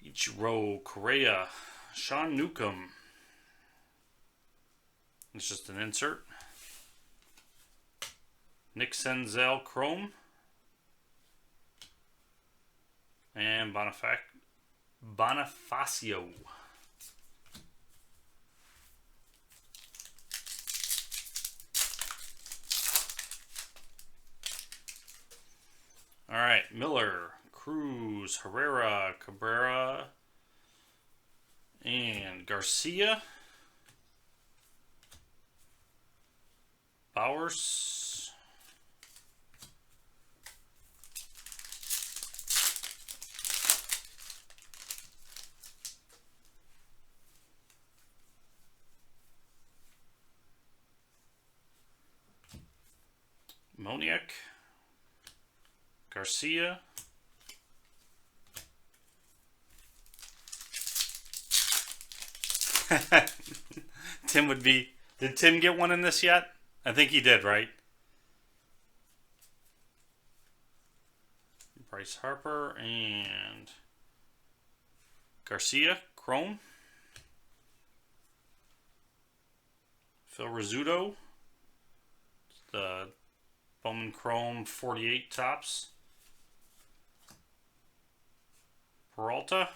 Speaker 1: Ichiro, Correa, Sean Newcomb. It's just an insert. Nick Senzel, Chrome. And Bonifacio. All right, Miller, Cruz, Herrera, Cabrera, and Garcia. Bowers. Moniak. Garcia. Tim would be... Did Tim get one in this yet? I think he did, right? Bryce Harper and Garcia, Chrome. Phil Rizzuto. The Bowman Chrome 48 tops. Peralta.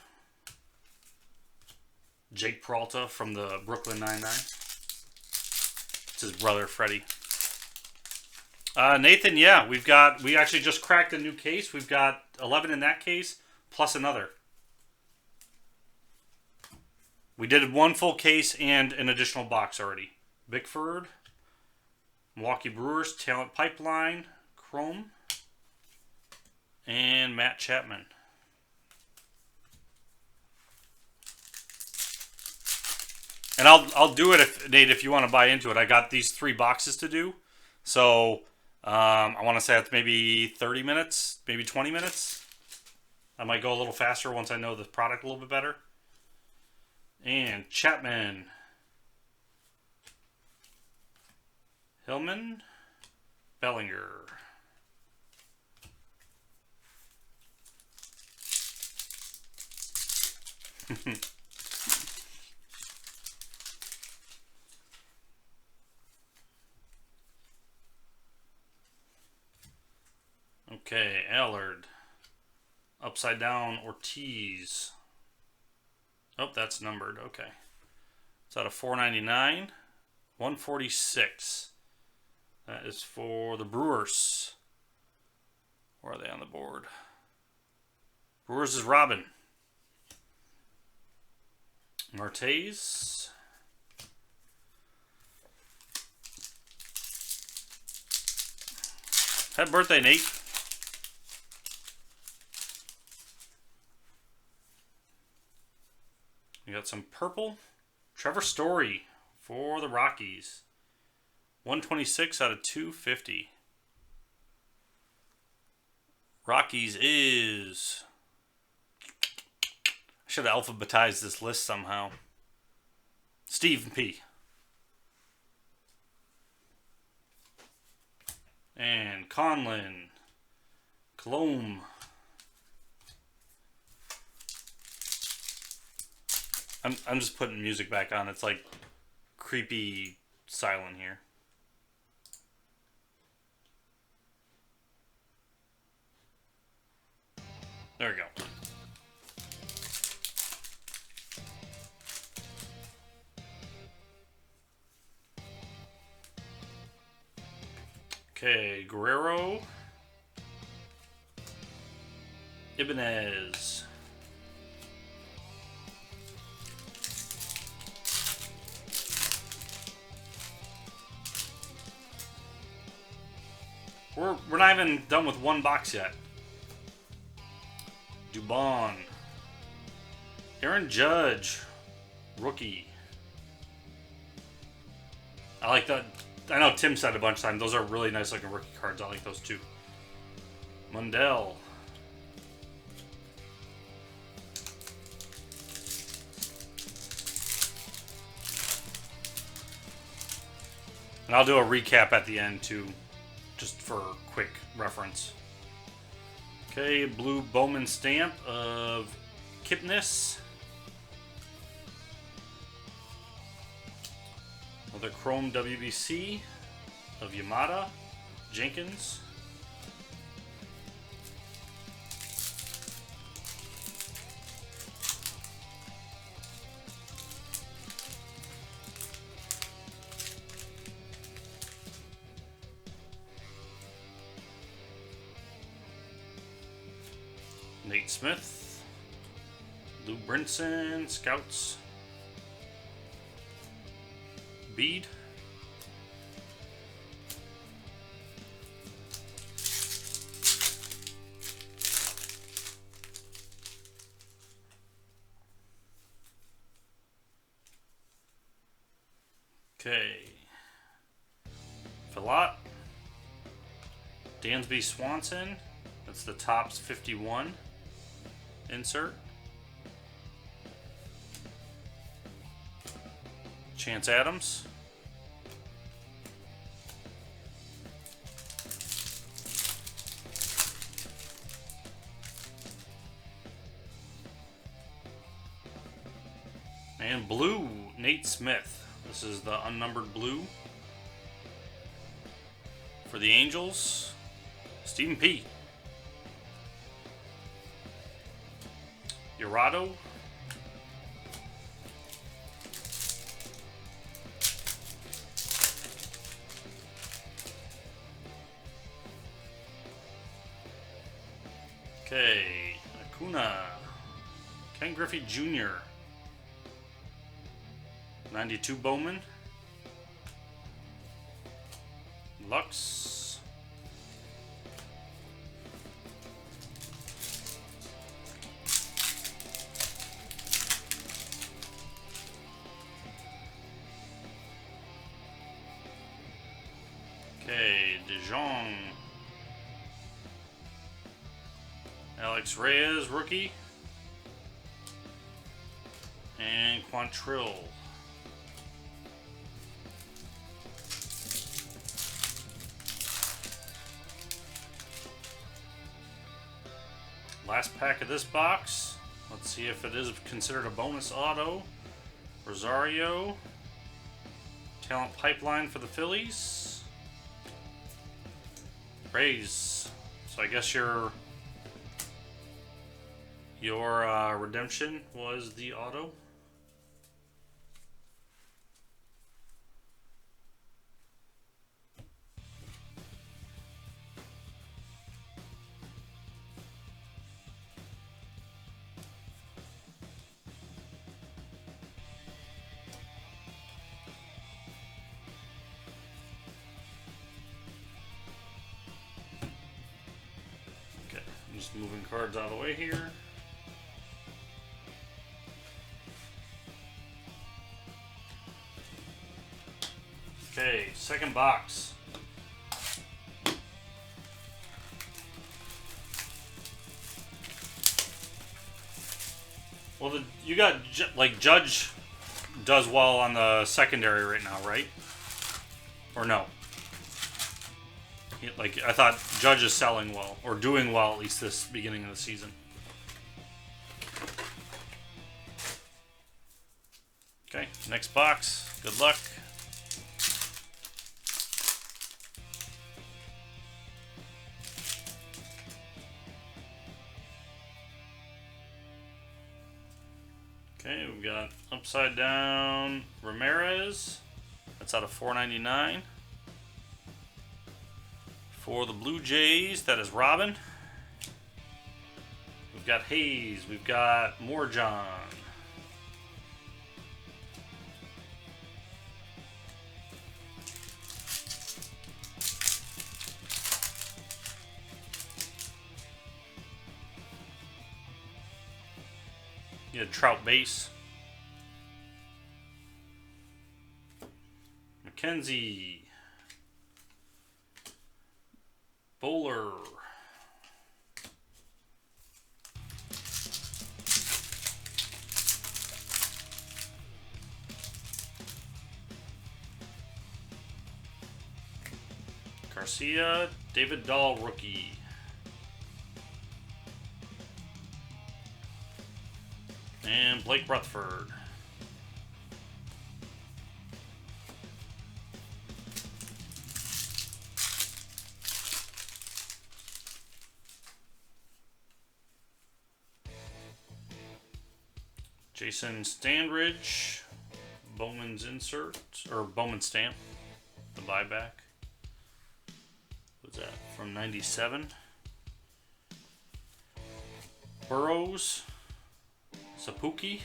Speaker 1: Jake Peralta from the Brooklyn 99. It's his brother, Freddie. Nathan, yeah, we actually just cracked a new case. We've got 11 in that case, plus another. We did one full case and an additional box already. Bickford, Milwaukee Brewers, Talent Pipeline, Chrome, and Matt Chapman. And I'll do it if Nate, if you want to buy into it. I got these 3 boxes to do, so I want to say it's maybe 30 minutes, maybe 20 minutes. I might go a little faster once I know the product a little bit better. And Chapman, Hillman, Bellinger. Okay, Allard. Upside down Ortiz. Oh, that's numbered. Okay. It's out of 499. 146. That is for the Brewers. Where are they on the board? Brewers is Robin. Martez. Happy birthday, Nate. We got some purple. Trevor Story for the Rockies. 126 out of 250. Rockies is... I should have alphabetized this list somehow. Steve P. And Conlon. Colomb. I'm just putting music back on. It's like creepy silent here. There we go. Okay, Guerrero. Ibanez. We're not even done with one box yet. Dubon. Aaron Judge. Rookie. I like that. I know Tim said a bunch of times, those are really nice looking rookie cards. I like those too. Mundell. And I'll do a recap at the end too, just for quick reference. Okay, blue Bowman stamp of Kipnis. Another chrome WBC of Yamada, Jenkins. Nate Smith, Lou Brinson, Scouts, Bead, okay, Filat, Dansby Swanson, that's the Topps 51 insert. Chance Adams. And blue, Nate Smith. This is the unnumbered blue. For the Angels, Stephen P. Urado. Okay, Acuna. Ken Griffey Jr. 92 Bowman. Lux. Okay, Dijon. Alex Reyes, rookie. And Quantrill. Last pack of this box. Let's see if it is considered a bonus auto. Rosario. Talent pipeline for the Phillies. Rays. So I guess your redemption was the auto. Okay, I'm just moving cards out of the way here. Okay, second box. Well, you got like Judge does well on the secondary right now, right? Or no? Like I thought Judge is selling well or doing well at least this beginning of the season. Okay, next box. Good luck. we've got upside down Ramirez. That's out of 499. For the Blue Jays, that is Robin. We've got Hayes. We've got Morjon. You had Trout base. McKenzie. Bowler. Garcia, David Dahl rookie. And Blake Rutherford. Jason Standridge, Bowman's insert, or Bowman stamp, the buyback. What's that, from 97? Burrows, Sapuki.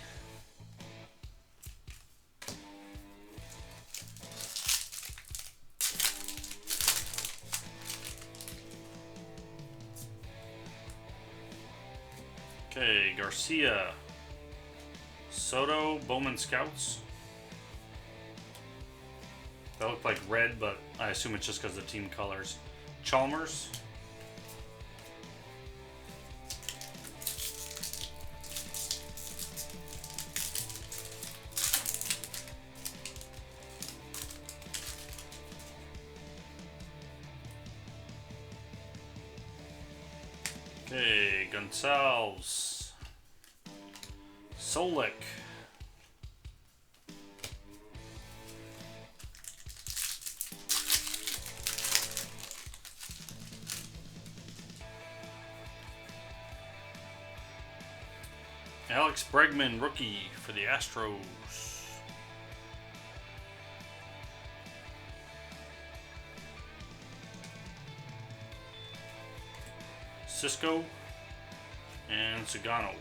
Speaker 1: Okay, Garcia. Soto, Bowman Scouts. That looked like red, but I assume it's just because of the team colors. Chalmers. Okay, Gonçalves. Solik. Alex Bregman, rookie for the Astros. Cisco and Sagano.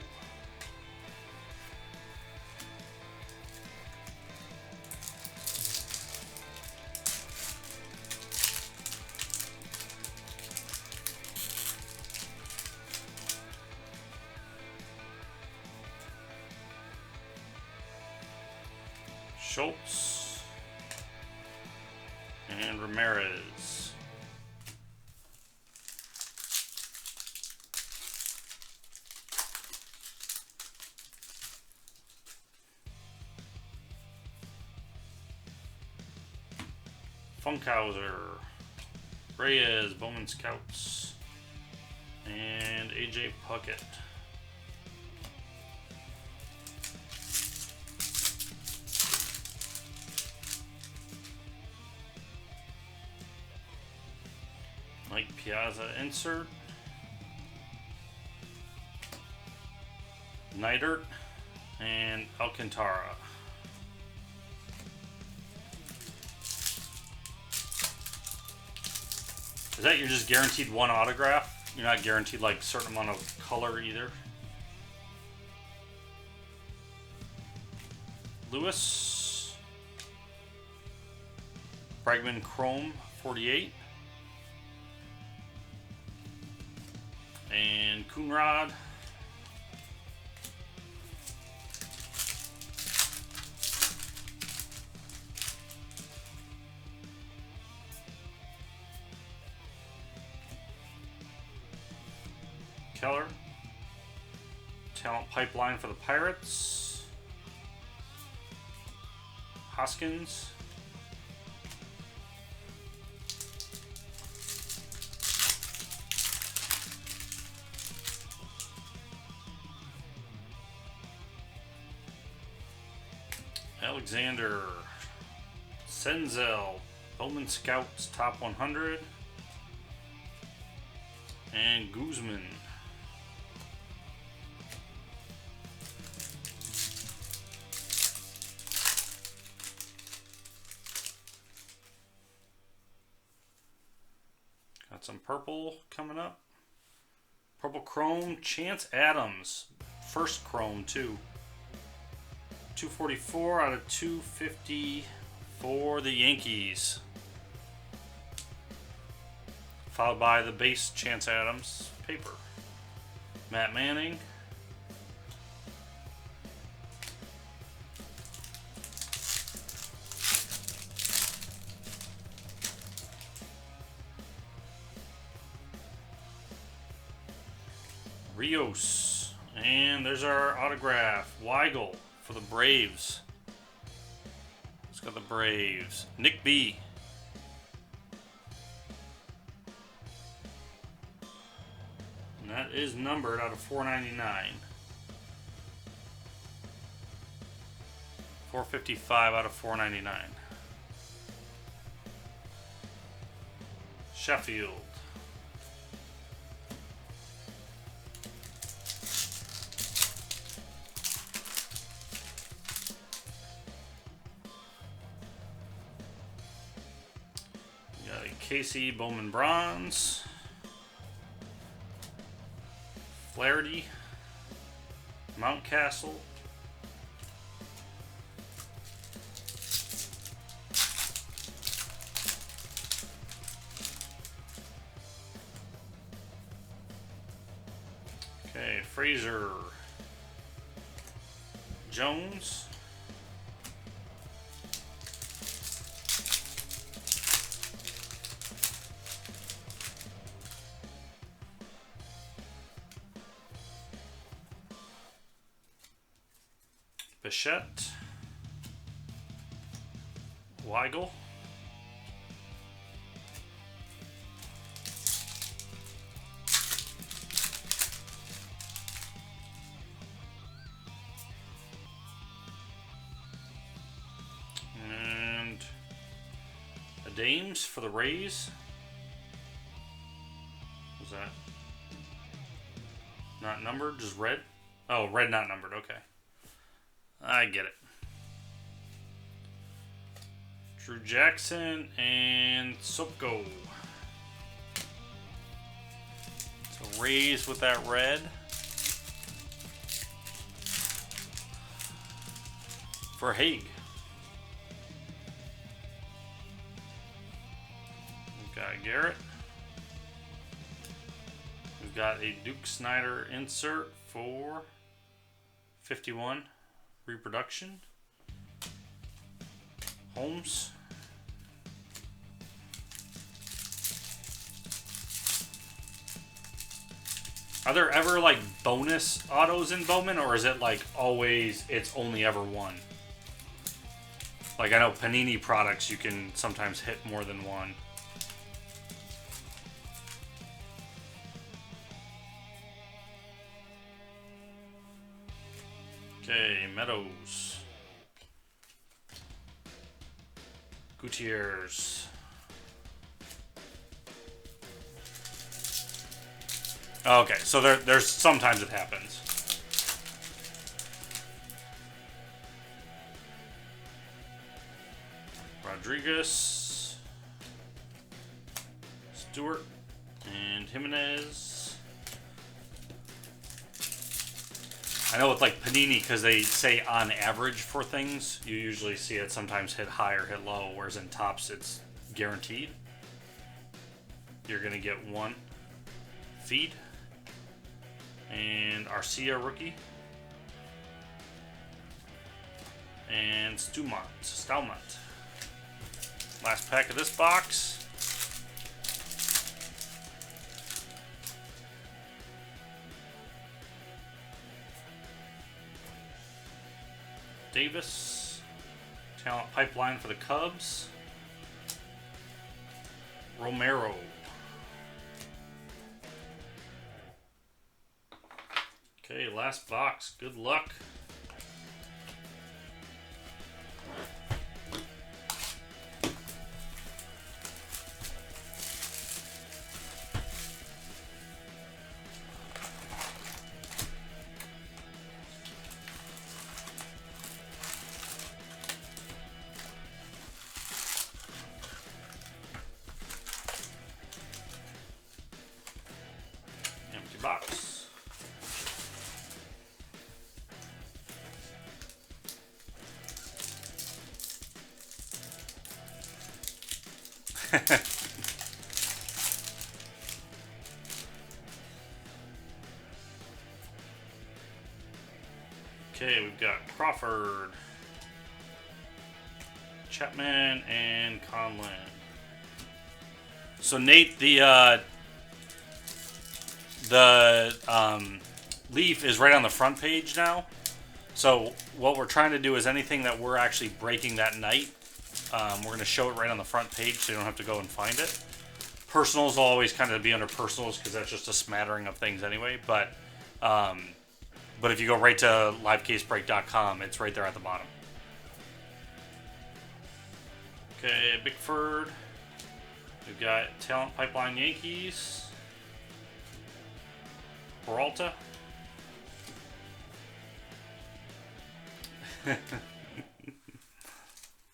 Speaker 1: Schultz and Ramirez. Funkhauser, Reyes, Bowman Scouts, and AJ Puckett. Mike Piazza insert. Neidert and Alcantara. Is that you're just guaranteed one autograph? You're not guaranteed like a certain amount of color either? Lewis. Bregman Chrome 48. And Coonrod. Keller. Talent pipeline for the Pirates. Hoskins. Alexander. Senzel. Bowman Scouts top 100. And Guzman. Got some purple coming up. Purple chrome, Chance Adams. First chrome, too. 244 out of 250 for the Yankees. Followed by the base Chance Adams paper. Matt Manning. Rios. And there's our autograph. Weigel for the Braves. Let's go the Braves. Nick B. And that is numbered out of 499. 455 out of 499. Sheffield. Casey Bowman Bronze. Flaherty. Mountcastle. Okay, Fraser. Jones. Bichette. Weigel. And a Dames for the Rays. Was that not numbered? Just red? Oh, red not numbered. Okay. I get it. Drew Jackson and Sopko. So Rays with that red. For Haig. We've got Garrett. We've got a Duke Snyder insert for 51. Reproduction. Holmes. Are there ever like bonus autos in Bowman, or is it like always it's only ever one? Like I know Panini products you can sometimes hit more than one. Okay, Meadows. Gutierrez. Okay, so there's sometimes it happens. Rodriguez. Stewart. And Jimenez. I know it's like Panini because they say on average for things. You usually see it sometimes hit high or hit low, whereas in Topps it's guaranteed. You're going to get one feed. And Arcia rookie. And Staumont. Last pack of this box. Davis, talent pipeline for the Cubs. Romero. Okay, last box. Good luck. Okay, we've got Crawford, Chapman, and Conlon. So Nate, the Leaf is right on the front page now. So what we're trying to do is anything that we're actually breaking that night, we're going to show it right on the front page so you don't have to go and find it. Personals will always kind of be under personals because that's just a smattering of things anyway. But if you go right to LiveCaseBreak.com, it's right there at the bottom. Okay, Bickford. We've got Talent Pipeline Yankees. Peralta.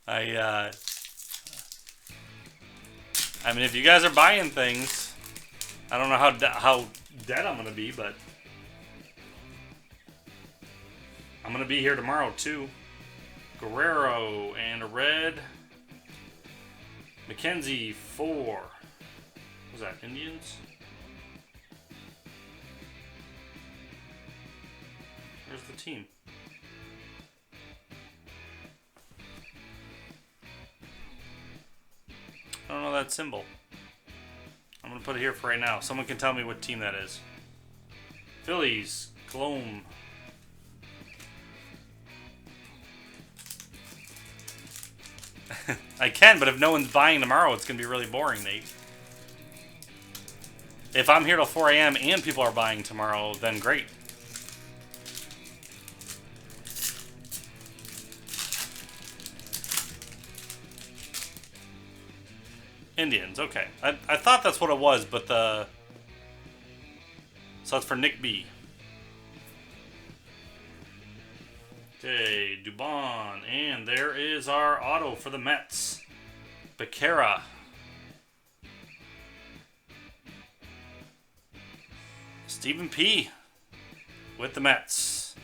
Speaker 1: I mean, if you guys are buying things, I don't know how dead I'm gonna be, but I'm gonna be here tomorrow too. Guerrero and a red. McKenzie 4. Was that Indians? Where's the team? I don't know that symbol. I'm going to put it here for right now. Someone can tell me what team that is. Phillies, Cologne. I can, but if no one's buying tomorrow, it's going to be really boring, Nate. If I'm here till 4 a.m. and people are buying tomorrow, then great. Indians, okay. I thought that's what it was, but the... So that's for Nick B. Okay, Dubon. And there is our auto for the Mets. Becerra. Stephen P. with the Mets.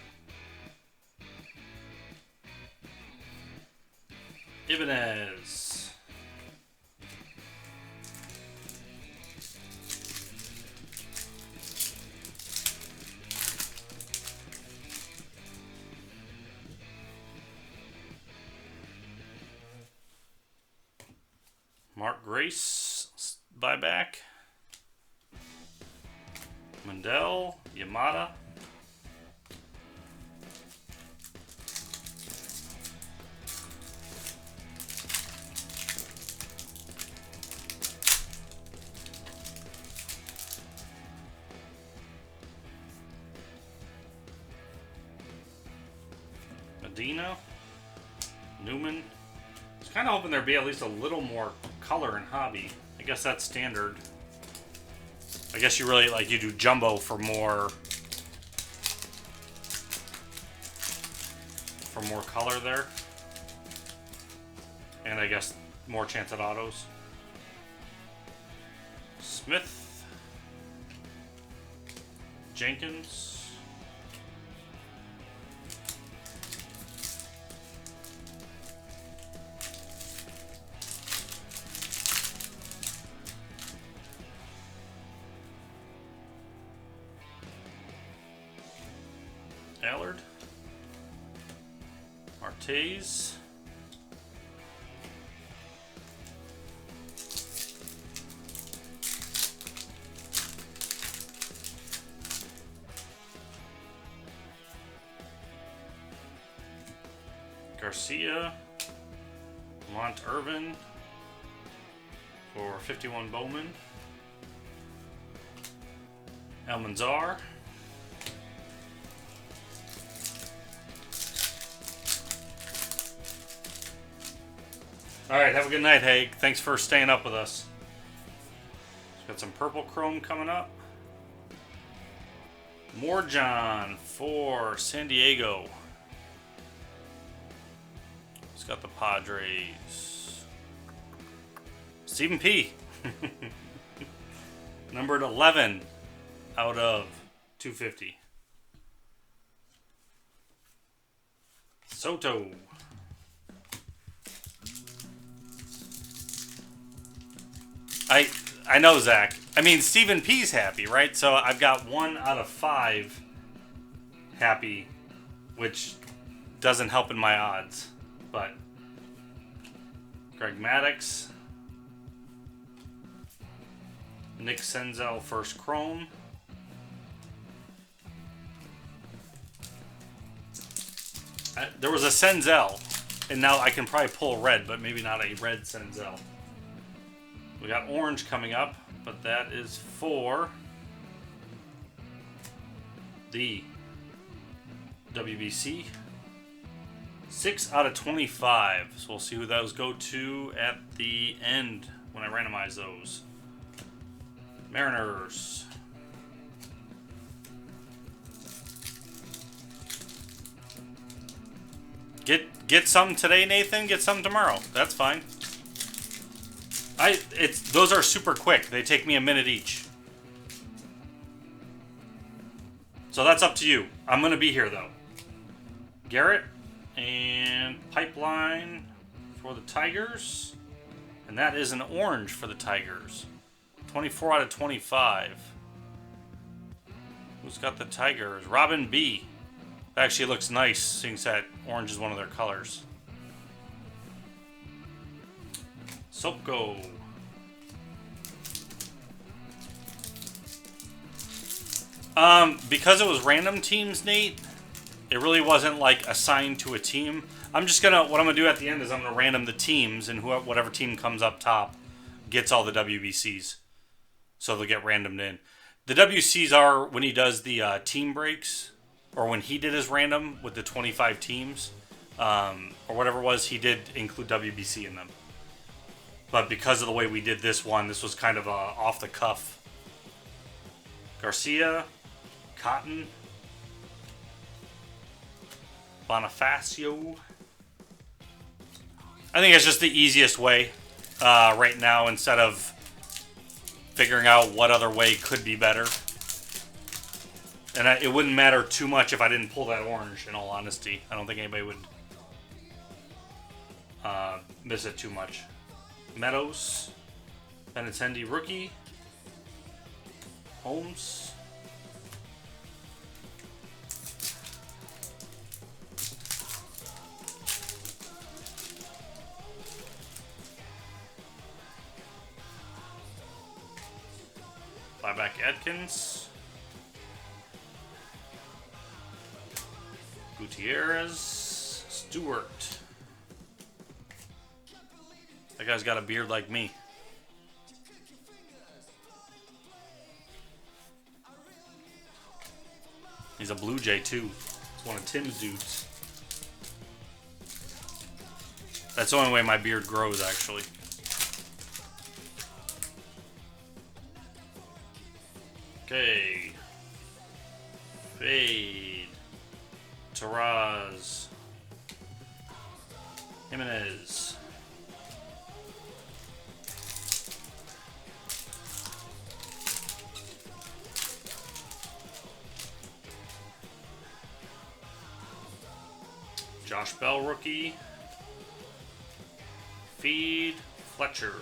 Speaker 1: Ibanez. Mark Grace, buyback. Mendel, Yamada. Medina, Newman. I was kind of hoping there'd be at least a little more color in hobby. I guess that's standard. I guess you really you do jumbo for more color there. And I guess more chance at autos. Smith. Jenkins. Allard, Martez, Garcia, Mont Irvin for 51 Bowman, Almanzar. Alright, have a good night, Haig. Thanks for staying up with us. Got some purple chrome coming up. Morjon for San Diego. He's got the Padres. Stephen P. Numbered 11 out of 250. Soto. I know, Zach. I mean, Stephen P's happy, right? So I've got 1 out of 5 happy, which doesn't help in my odds. But Greg Maddux, Nick Senzel first chrome. There was a Senzel, and now I can probably pull red, but maybe not a red Senzel. We got orange coming up, but that is for the WBC. 6 out of 25. So we'll see who those go to at the end when I randomize those. Mariners. Get some today, Nathan. Get some tomorrow. That's fine. Those are super quick. They take me a minute each. So that's up to you. I'm gonna be here though. Garrett and Pipeline for the Tigers. And that is an orange for the Tigers. 24 out of 25. Who's got the Tigers? Robin B. That actually looks nice, seeing that orange is one of their colors. Sopko. Because it was random teams, Nate, it really wasn't like assigned to a team. What I'm gonna do at the end is I'm gonna random the teams, and whatever team comes up top gets all the WBCs. So they'll get randomed in. The WCs are when he does the team breaks, or when he did his random with the 25 teams, or whatever it was, he did include WBC in them. But because of the way we did this one, this was kind of off the cuff. Garcia, Cotton, Bonifacio. I think it's just the easiest way right now, instead of figuring out what other way could be better. And it wouldn't matter too much if I didn't pull that orange, in all honesty. I don't think anybody would miss it too much. Meadows, Benintendi rookie, Holmes, Buyback Atkins, Gutierrez, Stewart. That guy's got a beard like me. He's a Blue Jay too. It's one of Tim's dudes. That's the only way my beard grows, actually. Okay. Fade. Taraz. Jimenez. Josh Bell rookie. Feed. Fletcher.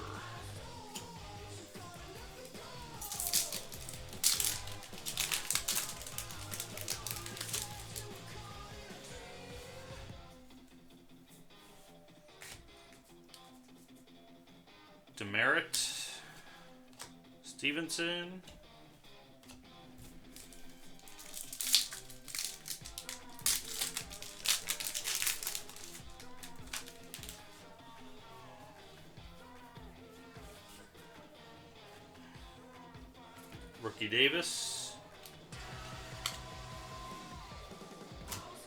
Speaker 1: Demerit. Stevenson. Rookie Davis.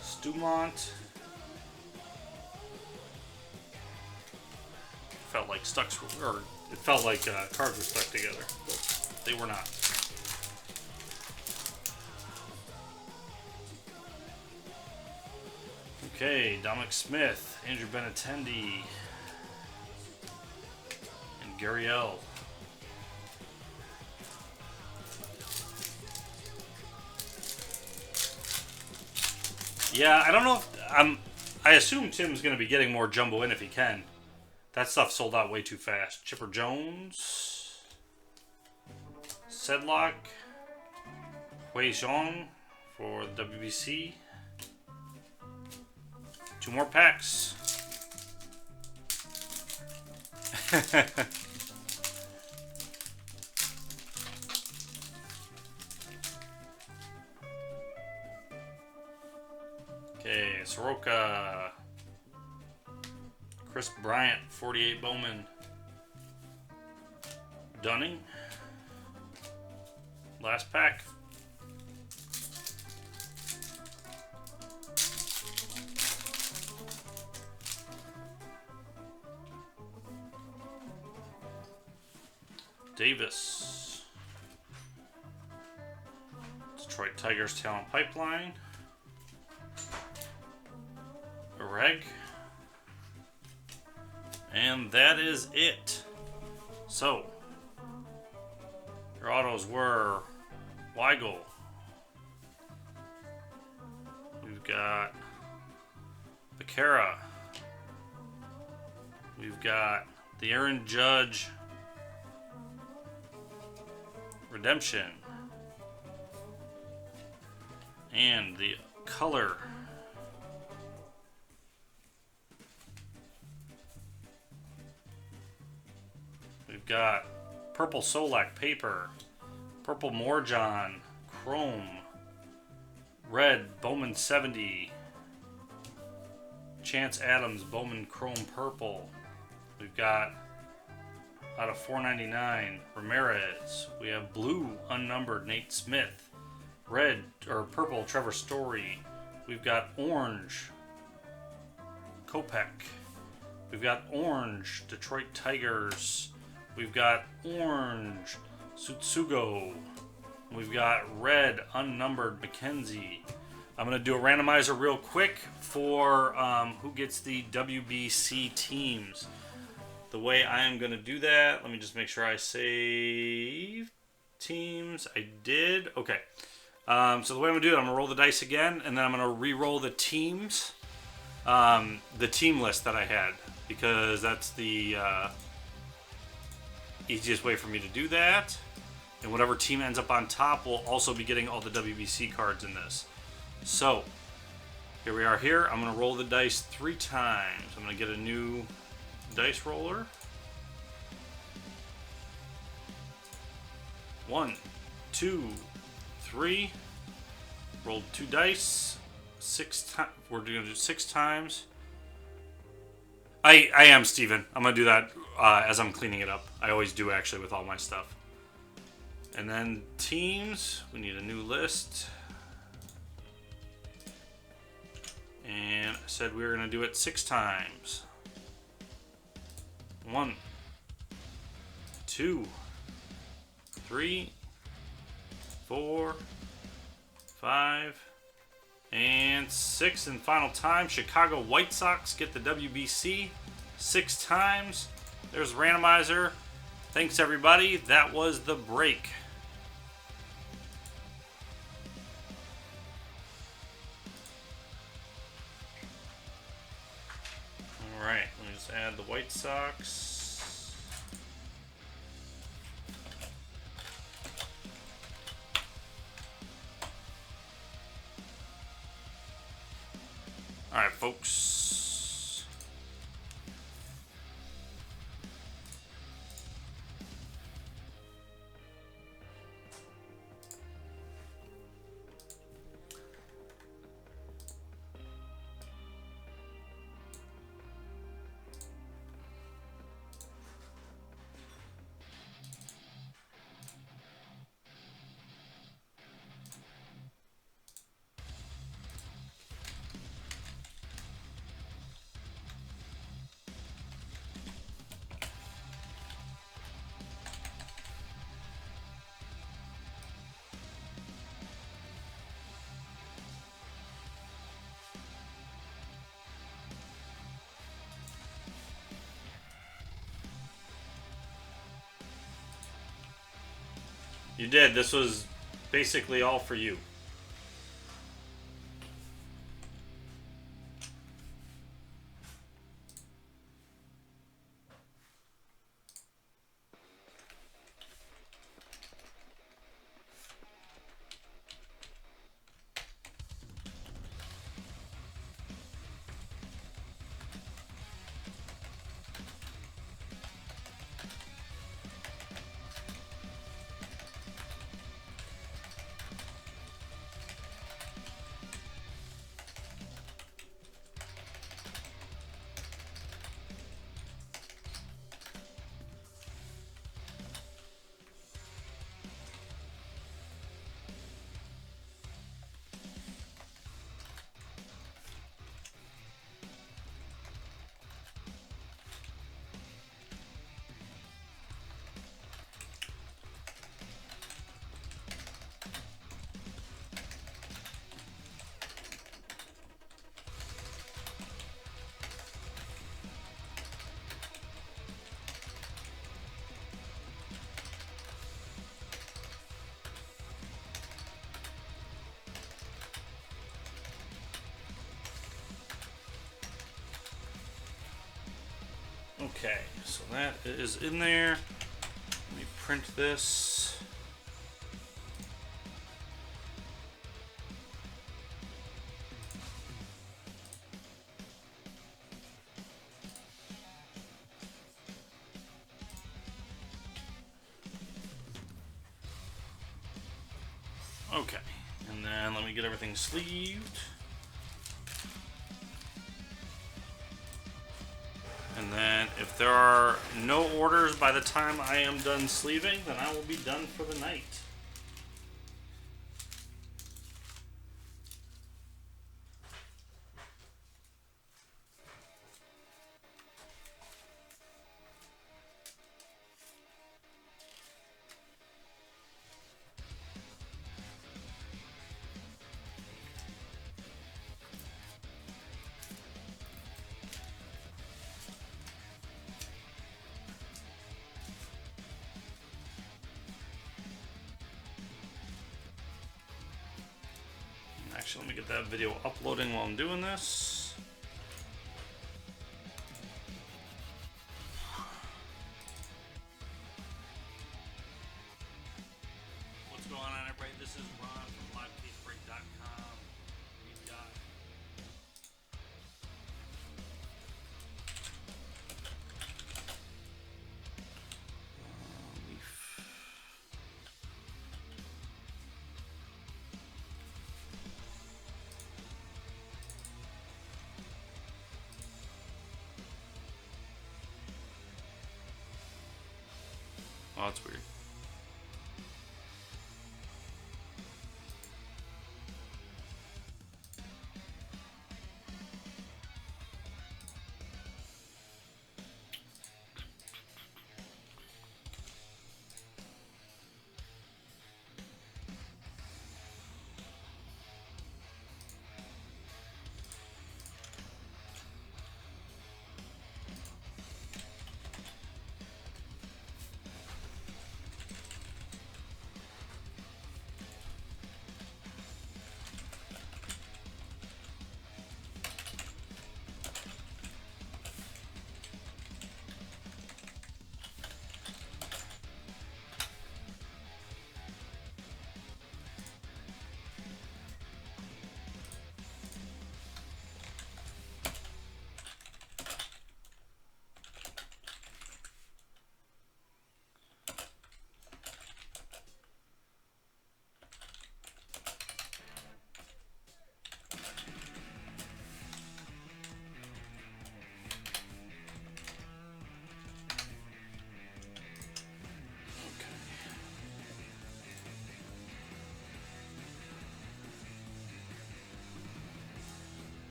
Speaker 1: Stumont. Felt like it felt like cards were stuck together, but they were not. Okay, Dominic Smith, Andrew Benintendi, and Gurriel. Yeah, I don't know if I assume Tim's going to be getting more jumbo in if he can. That stuff sold out way too fast. Chipper Jones. Sedlock, Hui Zhong for the WBC. 2 more packs. Okay, Soroka. Chris Bryant, 48 Bowman. Dunning. Last pack. Davis. Detroit Tigers Talent Pipeline. Reg. And that is it. So, your autos were Weigel. We've got Becerra. We've got the Aaron Judge Redemption. And the color. We've got purple Solak paper, purple Morjon chrome, red Bowman 70, Chance Adams Bowman chrome purple. We've got out of 499 Ramirez. We have blue unnumbered Nate Smith, red or purple Trevor Story. We've got orange Kopech. We've got orange Detroit Tigers. We've got orange Sutsugo. We've got red unnumbered McKenzie. I'm going to do a randomizer real quick for who gets the WBC teams. The way I am going to do that, let me just make sure I save teams. I did. Okay. So the way I'm going to do it, I'm going to roll the dice again, and then I'm going to re-roll the teams, the team list that I had, because that's the easiest way for me to do that. And whatever team ends up on top will also be getting all the WBC cards in this. So, here we are here. I'm going to roll the dice 3 times. I'm going to get a new dice roller. 1, 2, 3. Rolled 2 dice. 6 times. We're going to do 6 times. I am Steven. I'm going to do that as I'm cleaning it up. I always do, actually, with all my stuff. And then teams. We need a new list. And I said we were going to do it 6 times. 1, 2, 3, 4, 5, and 6. And final time, Chicago White Sox get the WBC 6 times. There's randomizer. Thanks, everybody. That was the break. All right, let me just add the White Sox. All right, folks. You did. This was basically all for you. Okay, so that is in there. Let me print this. Okay, and then let me get everything sleeved. And then if there are no orders by the time I am done sleeving, then I will be done for the night. Actually, let me get that video uploading while I'm doing this. What's going on, everybody? This is Ron from LiveCaseBreak.com. We've got oh, that's weird.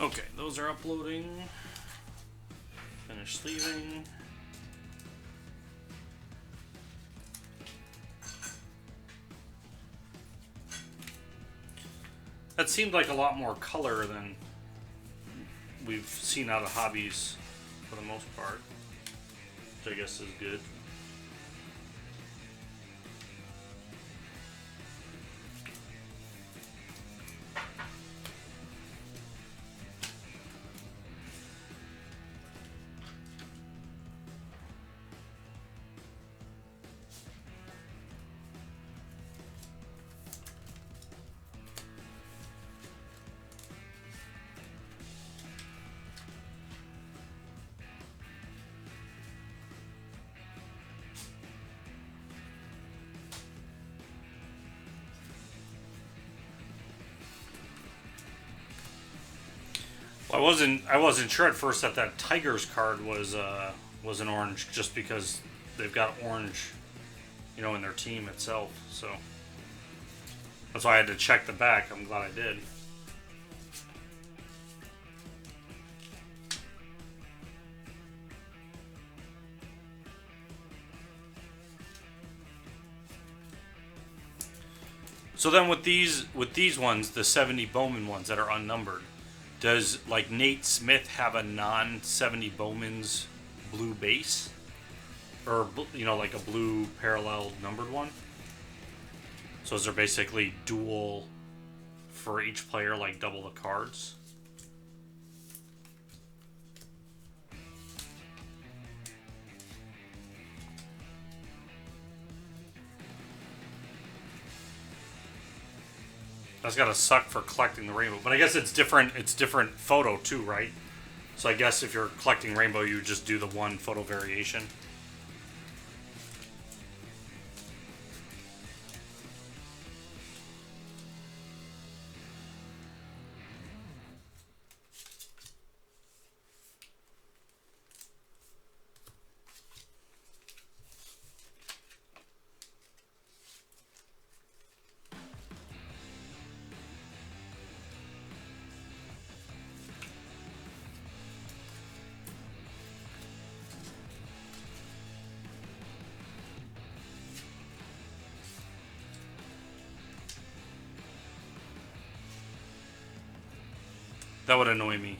Speaker 1: Okay, those are uploading. Finish sleeving. That seemed like a lot more color than we've seen out of hobbies for the most part, which I guess is good. I wasn't sure at first that Tigers card was an orange, just because they've got orange, in their team itself. So that's why I had to check the back. I'm glad I did. So then with these ones, the 70 Bowman ones that are unnumbered, does like Nate Smith have a non-70 Bowman's blue base, or like a blue parallel numbered one? So is there basically dual for each player, like double the cards? That's gotta suck for collecting the rainbow, but I guess it's different. It's different photo too, right? So I guess if you're collecting rainbow, you just do the one photo variation. That would annoy me.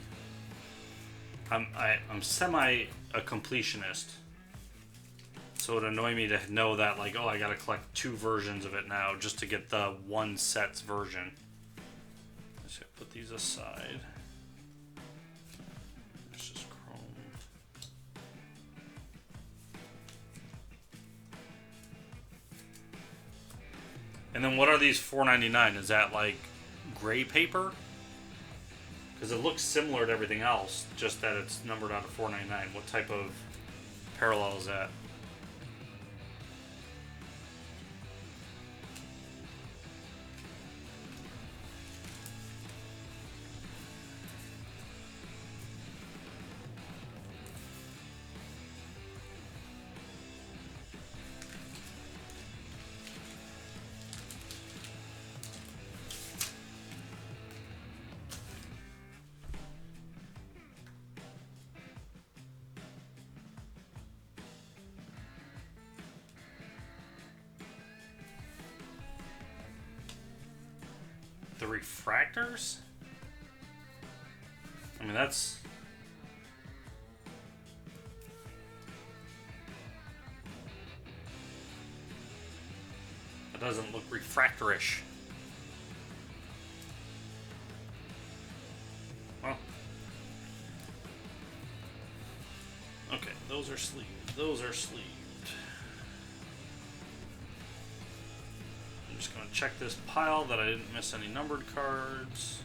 Speaker 1: I'm semi a completionist, so it would annoy me to know that, like, oh, I gotta collect 2 versions of it now just to get the one set's version. Let's put these aside. Let's just chrome. And then what are these $4.99? Is that like gray paper? Because it looks similar to everything else, just that it's numbered out of $4.99. What type of parallel is that? The refractors? I mean, that's... That doesn't look refractorish. Well. Okay, those are sleeved. Those are sleeved. I'm just going to check this pile that I didn't miss any numbered cards.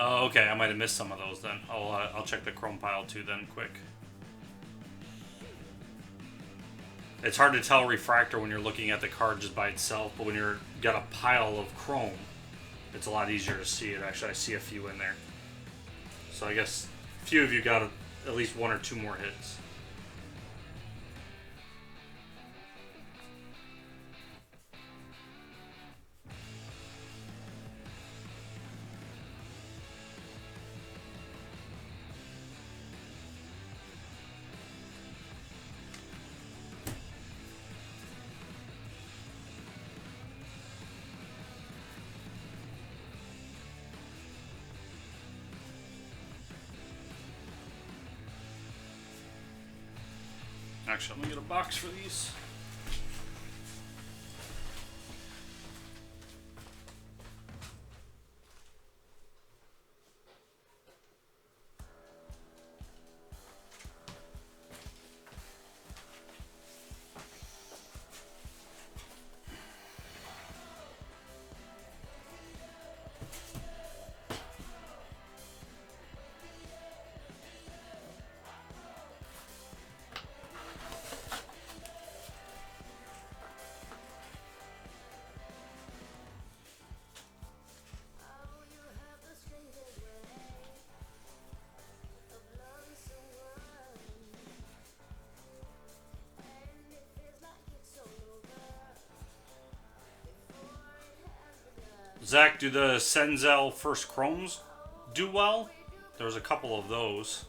Speaker 1: Oh, okay. I might have missed some of those then. I'll check the chrome pile too then, quick. It's hard to tell refractor when you're looking at the card just by itself, but when you're got a pile of chrome, it's a lot easier to see it. Actually, I see a few in there. So I guess a few of you got at least 1 or 2 more hits. Actually, let me get a box for these. Zach, do the Senzel First Chromes do well? There's a couple of those.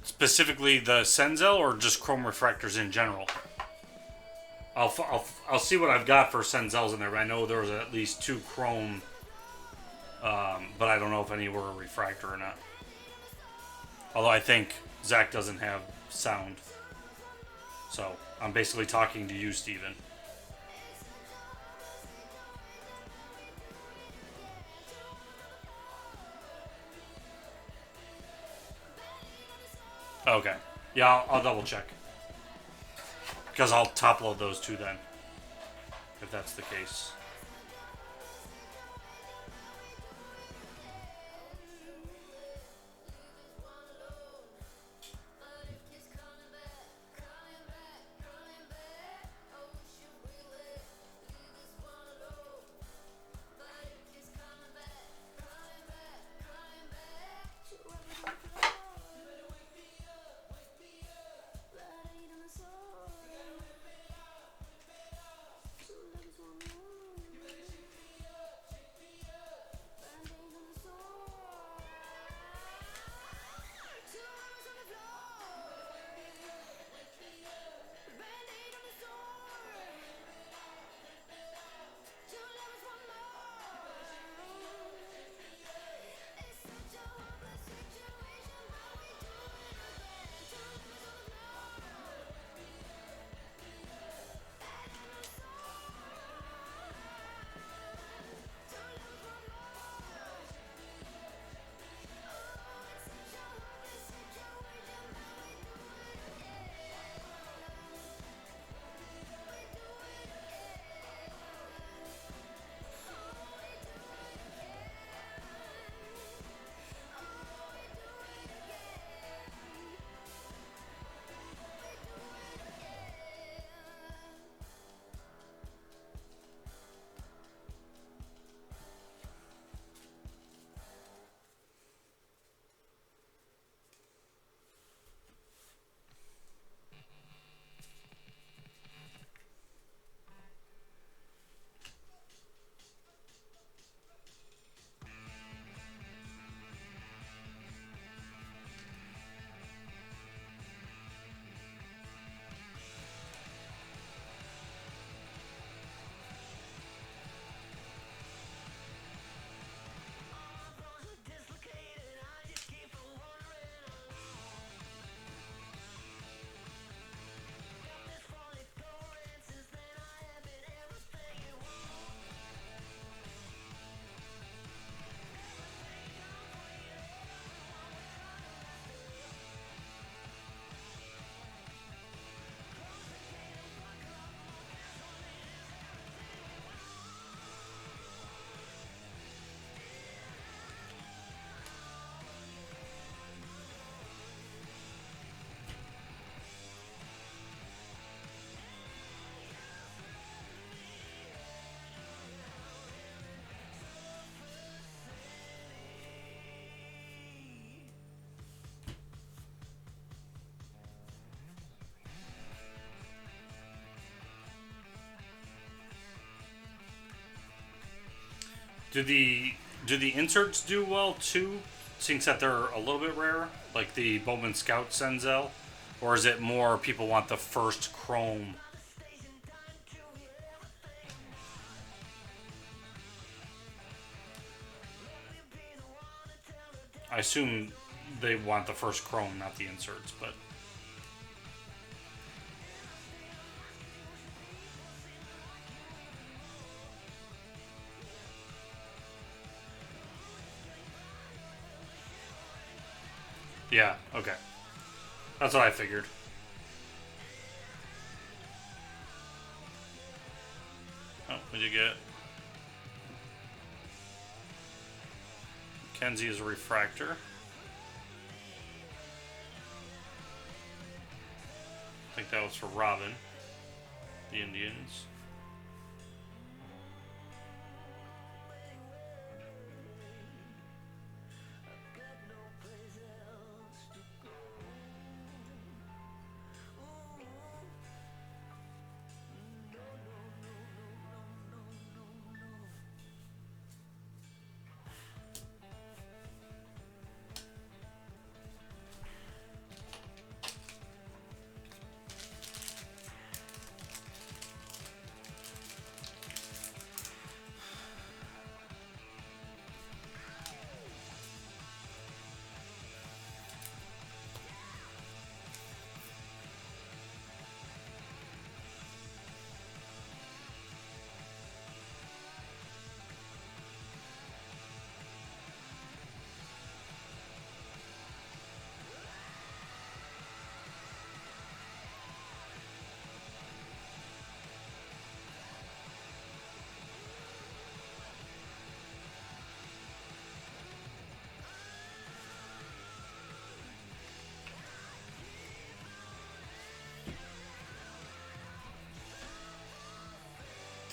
Speaker 1: Specifically the Senzel or just chrome refractors in general? I'll see what I've got for Senzels in there. But I know there was at least 2 chrome, but I don't know if any were a refractor or not. Although I think Zach doesn't have sound, so I'm basically talking to you, Steven. Okay. Yeah, I'll double check. Because I'll top load those 2 then. If that's the case. Do the inserts do well too, since that they're a little bit rare, like the Bowman Scout Senzel, or is it more people want the first chrome? I assume they want the first chrome, not the inserts, but yeah, okay. That's what I figured. Oh, what did you get? Kenzie is a refractor. I think that was for Robin, the Indians.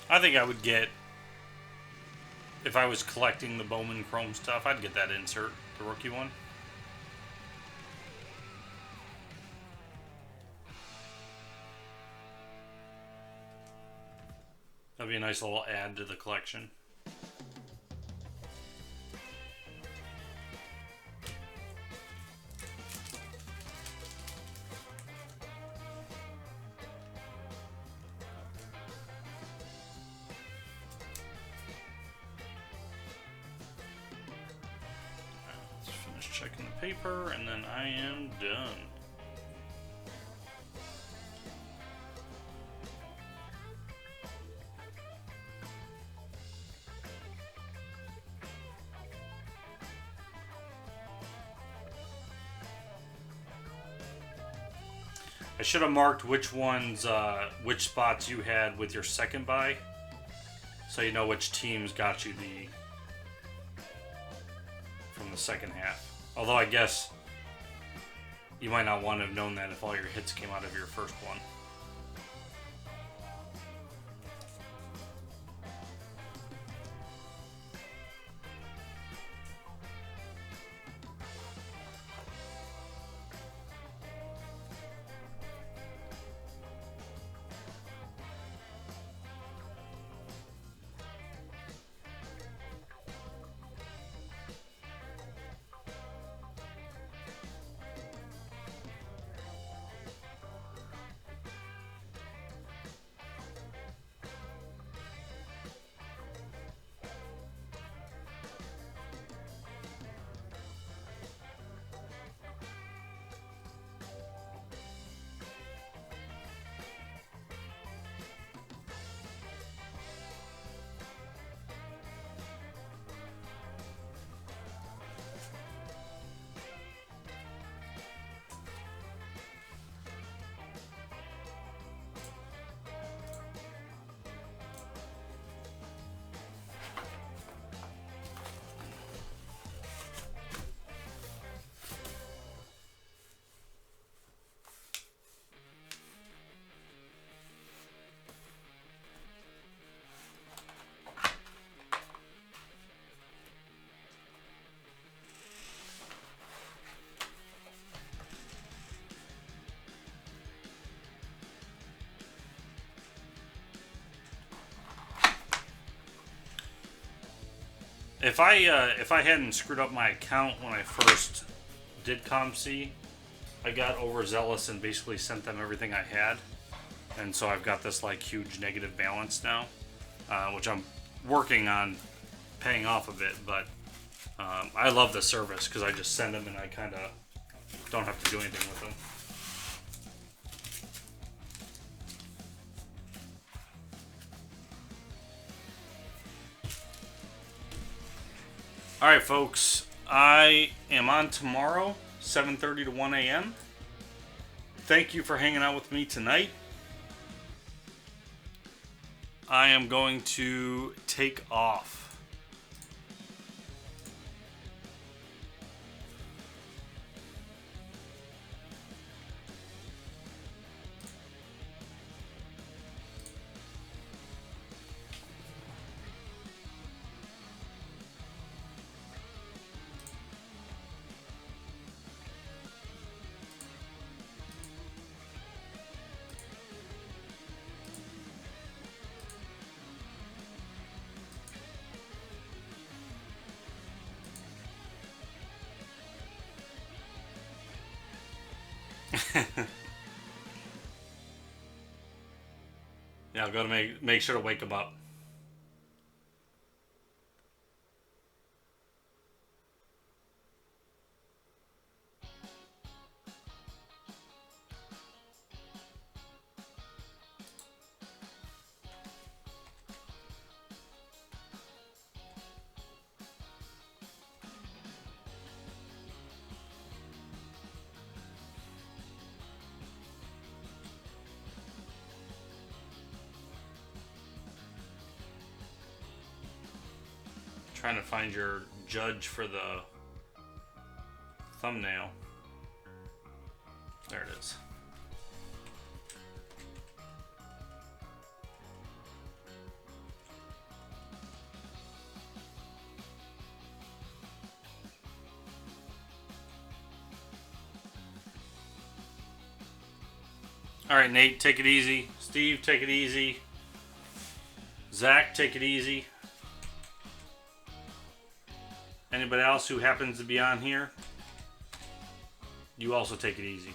Speaker 1: I think I would get, if I was collecting the Bowman Chrome stuff, I'd get that insert, the rookie one. That'd be a nice little add to the collection. Checking the paper, and then I am done. I should have marked which ones, which spots you had with your second buy, so you know which teams got you the from the second half. Although I guess you might not want to have known that if all your hits came out of your first one. If I hadn't screwed up my account when I first did ComC, I got overzealous and basically sent them everything I had, and so I've got this like huge negative balance now, which I'm working on paying off a bit. But I love the service because I just send them and I kind of don't have to do anything with them. Alright folks, I am on tomorrow, 7:30 to 1 a.m. Thank you for hanging out with me tonight. I am going to take off. Yeah, I've got to make sure to wake him up. Trying to find your judge for the thumbnail. There it is. All right, Nate, take it easy. Steve, take it easy. Zach, take it easy. Anybody else who happens to be on here, you also take it easy.